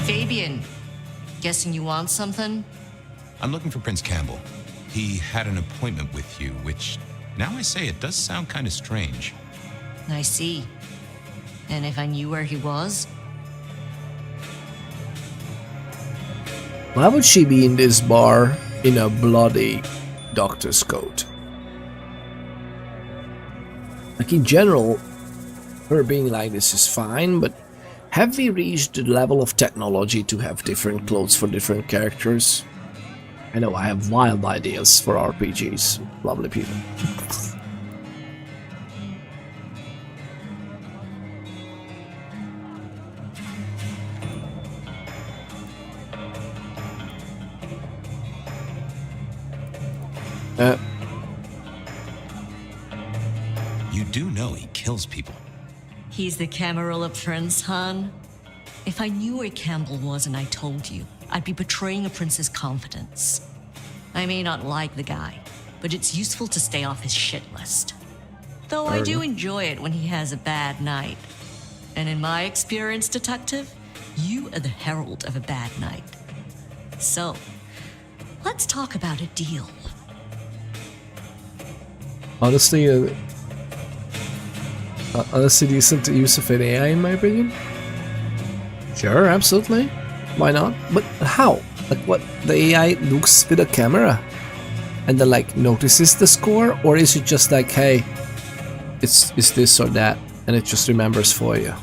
K: Fabian, guessing you want something?
D: I'm looking for Prince Campbell. He had an appointment with you, which, now I say, it does sound kind of strange.
K: I see. And if I knew where he was?
A: Why would she be in this bar in a bloody doctor's coat? Like, in general, her being like this is fine, but have we reached the level of technology to have different clothes for different characters? I know I have wild ideas for RPGs, lovely people.
D: You do know he kills people.
K: He's the Camarilla Prince, hon. If I knew where Campbell was and I told you, I'd be betraying a prince's confidence. I may not like the guy, but it's useful to stay off his shit list. Though I do enjoy it when he has a bad night. And in my experience, detective, you are the herald of a bad night. So, let's talk about a deal.
A: Honestly, decent use of an AI in my opinion. Sure, absolutely. Why not? But how? Like, what? The AI looks with a camera and then like notices the score, or is it just like, hey, it's this or that, and it just remembers for you?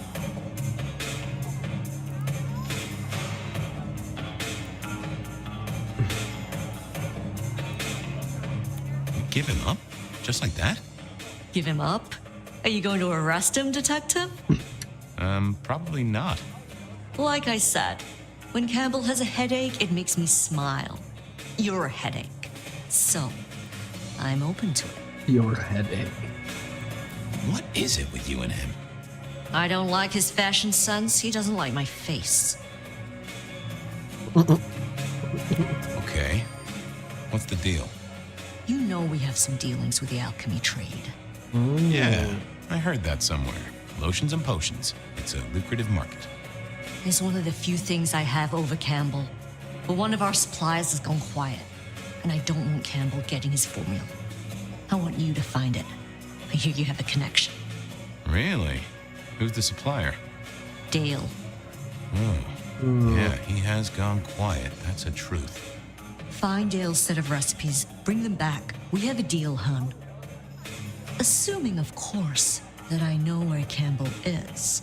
D: Give him up? Just like that?
K: Give him up? Are you going to arrest him, detective?
D: Probably not.
K: Like I said, when Campbell has a headache, it makes me smile. You're a headache. So, I'm open to it.
A: Your headache.
D: What is it with you and him?
K: I don't like his fashion sense. He doesn't like my face.
D: Okay. What's the deal?
K: You know we have some dealings with the alchemy trade.
D: Yeah, I heard that somewhere. Lotions and potions. It's a lucrative market.
K: It's one of the few things I have over Campbell. But one of our suppliers has gone quiet, and I don't want Campbell getting his formula. I want you to find it. I hear you have a connection.
D: Really? Who's the supplier?
K: Dale.
D: Oh. Yeah, he has gone quiet. That's a truth.
K: Find Dale's set of recipes, bring them back. We have a deal, hun. Assuming, of course, that I know where Campbell is.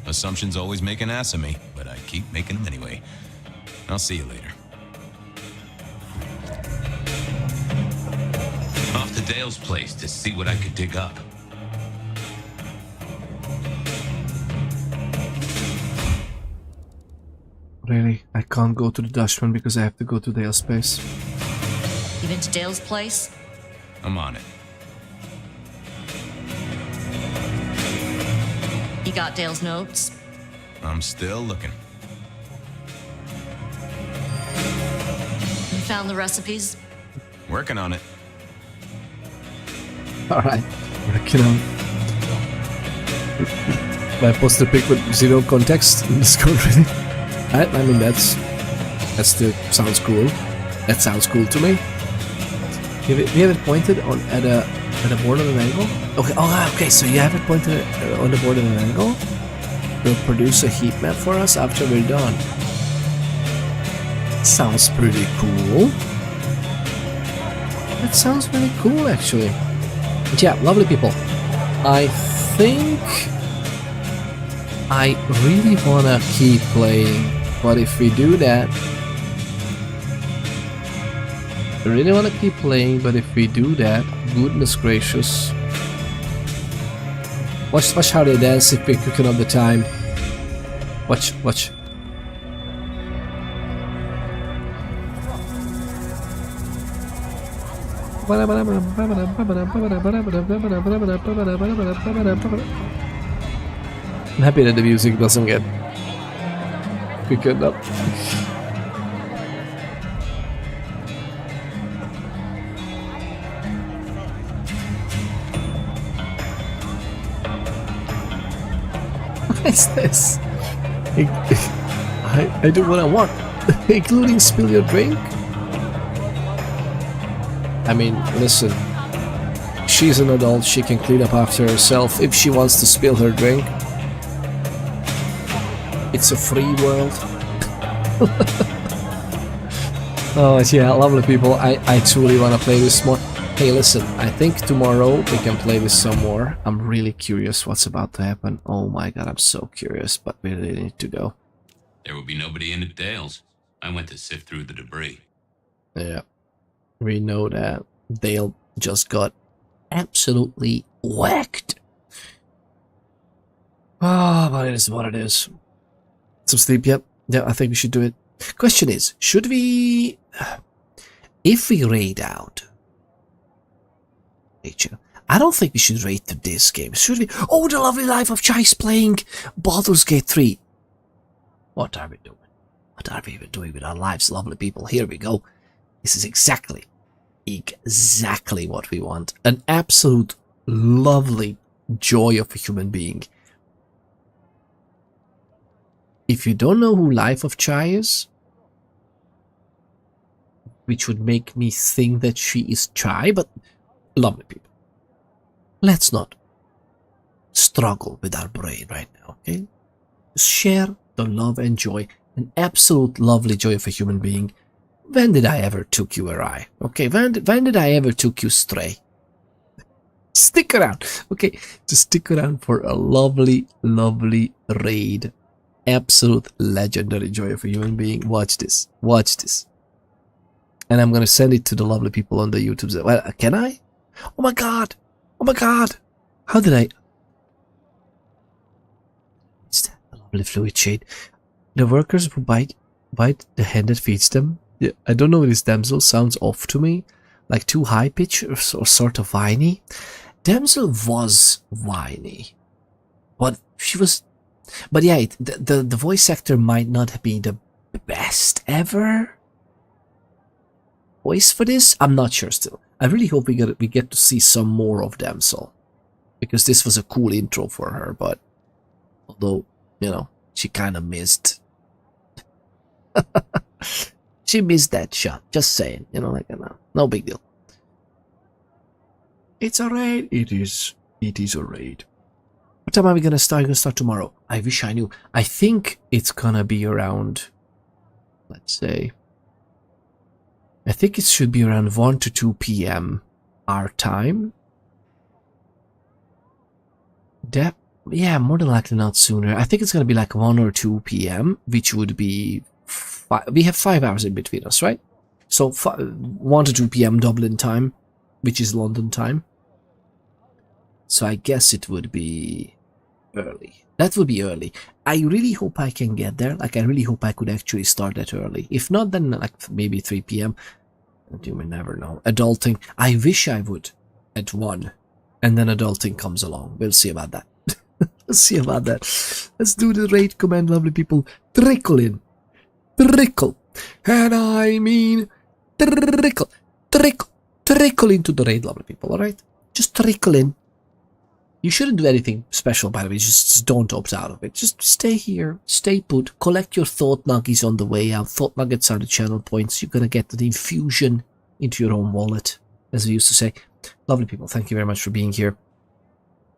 D: Assumptions always make an ass of me, but I keep making them anyway. I'll see you later. Off to Dale's place to see what I could dig up.
A: Really? I can't go to the Dutchman because I have to go to Dale's place.
K: You been to Dale's place?
L: I'm on it.
K: You got Dale's notes?
L: I'm still looking.
K: You found the recipes?
L: Working on it.
A: Alright, working on. I post a pic with zero context in Discord, really? I mean, that still sounds cool. That sounds cool to me. We have it pointed on at a board at an angle. Okay. Oh, okay. So you have it pointed on the board at an angle. It'll produce a heat map for us after we're done. Sounds pretty cool. That sounds really cool, actually. But yeah, lovely people. I think I really wanna keep playing, but if we do that, I really wanna keep playing, but if we do that, goodness gracious. Watch how they dance if we're cooking up the time. Watch. I'm happy that the music doesn't get quickened up. What is this? I do what I want, including spill your drink. I mean, listen, she's an adult, she can clean up after herself if she wants to spill her drink. It's a free world. Oh yeah, lovely people, I truly want to play this more. Hey listen, I think tomorrow we can play this some more. I'm really curious what's about to happen. Oh my god, I'm so curious, but we really need to go.
L: There will be nobody in at Dale's. I went to sift through the debris.
A: Yeah. We know that Dale just got absolutely whacked. Ah, but it is what it is. Some sleep, yep. Yeah, I think we should do it. Question is, should we... If we raid out... I don't think we should raid to this game, should we? Oh, the lovely life of Chai's playing Baldur's Gate 3. What are we doing? What are we even doing with our lives, lovely people? Here we go. This is exactly what we want. An absolute lovely joy of a human being. If you don't know who Life of Chai is, which would make me think that she is Chai, but lovely people, let's not struggle with our brain right now, okay? Share the love and joy, an absolute lovely joy of a human being. When did I ever took you awry? Okay, when did I ever took you stray? Stick around, okay? Just stick around for a lovely, lovely raid. Absolute legendary joy of a human being. Watch this. Watch this. And I'm gonna send it to the lovely people on the YouTube. Well, can I? Oh my god! Oh my god! How did I? It's that lovely fluid shade. The workers who bite the hand that feeds them. Yeah, I don't know, this damsel sounds off to me, like too high pitch or sort of whiny. Damsel was whiny, but she was. But yeah, the voice actor might not be the best ever voice for this. I'm not sure still. I really hope we get to see some more of Damsel, because this was a cool intro for her. But although, you know, she kind of missed. She missed that shot. Just saying, you know, like no big deal. It's a raid. It is a raid. What time are we gonna start? We're gonna start tomorrow. I wish I knew. I think it's gonna be around, let's say, I think it should be around 1 to 2 p.m. our time. Yeah, more than likely not sooner. I think it's gonna be like 1 or 2 p.m., which would be we have 5 hours in between us, right? So 1 to 2 p.m. Dublin time, which is London time. So I guess it would be early. That would be early. I really hope I can get there. Like, I really hope I could actually start that early. If not, then like maybe 3 p.m. You may never know. Adulting. I wish I would at 1. And then adulting comes along. We'll see about that. Let's see about that. Let's do the raid command, lovely people. Trickle in. Trickle. And I mean trickle. Trickle. Trickle into the raid, lovely people, alright? Just trickle in. You shouldn't do anything special, by the way. Just don't opt out of it. Just stay here. Stay put. Collect your thought nuggies on the way out. Thought nuggets are the channel points. You're gonna get the infusion into your own wallet, as we used to say. Lovely people, thank you very much for being here.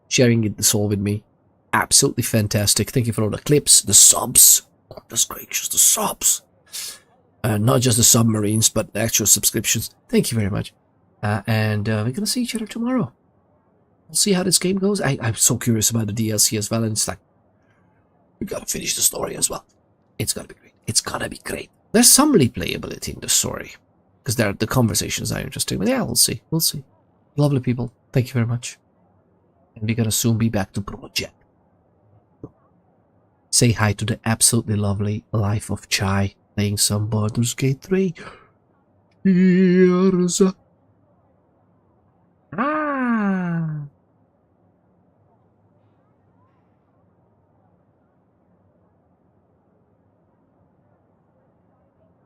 A: Sharing this all with me. Absolutely fantastic. Thank you for all the clips, the subs. Goodness gracious, the subs. Not just the submarines, but the actual subscriptions. Thank you very much. And we're gonna see each other tomorrow. We'll see how this game goes. I'm so curious about the DLC as well, and it's like, we gotta finish the story as well. It's gonna be great. It's gonna be great. There's some replayability in the story, because the conversations are interesting. But yeah, we'll see. We'll see. Lovely people, thank you very much. And we're gonna soon be back to Project. Say hi to the absolutely lovely Life of Chai, playing some Baldur's Gate 3. Here's a... Ah!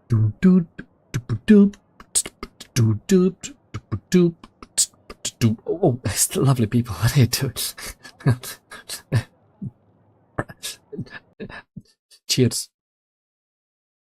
A: Doop doop doop doop doop doop doop doop. Oh, it's lovely people. What are you doing? Cheers.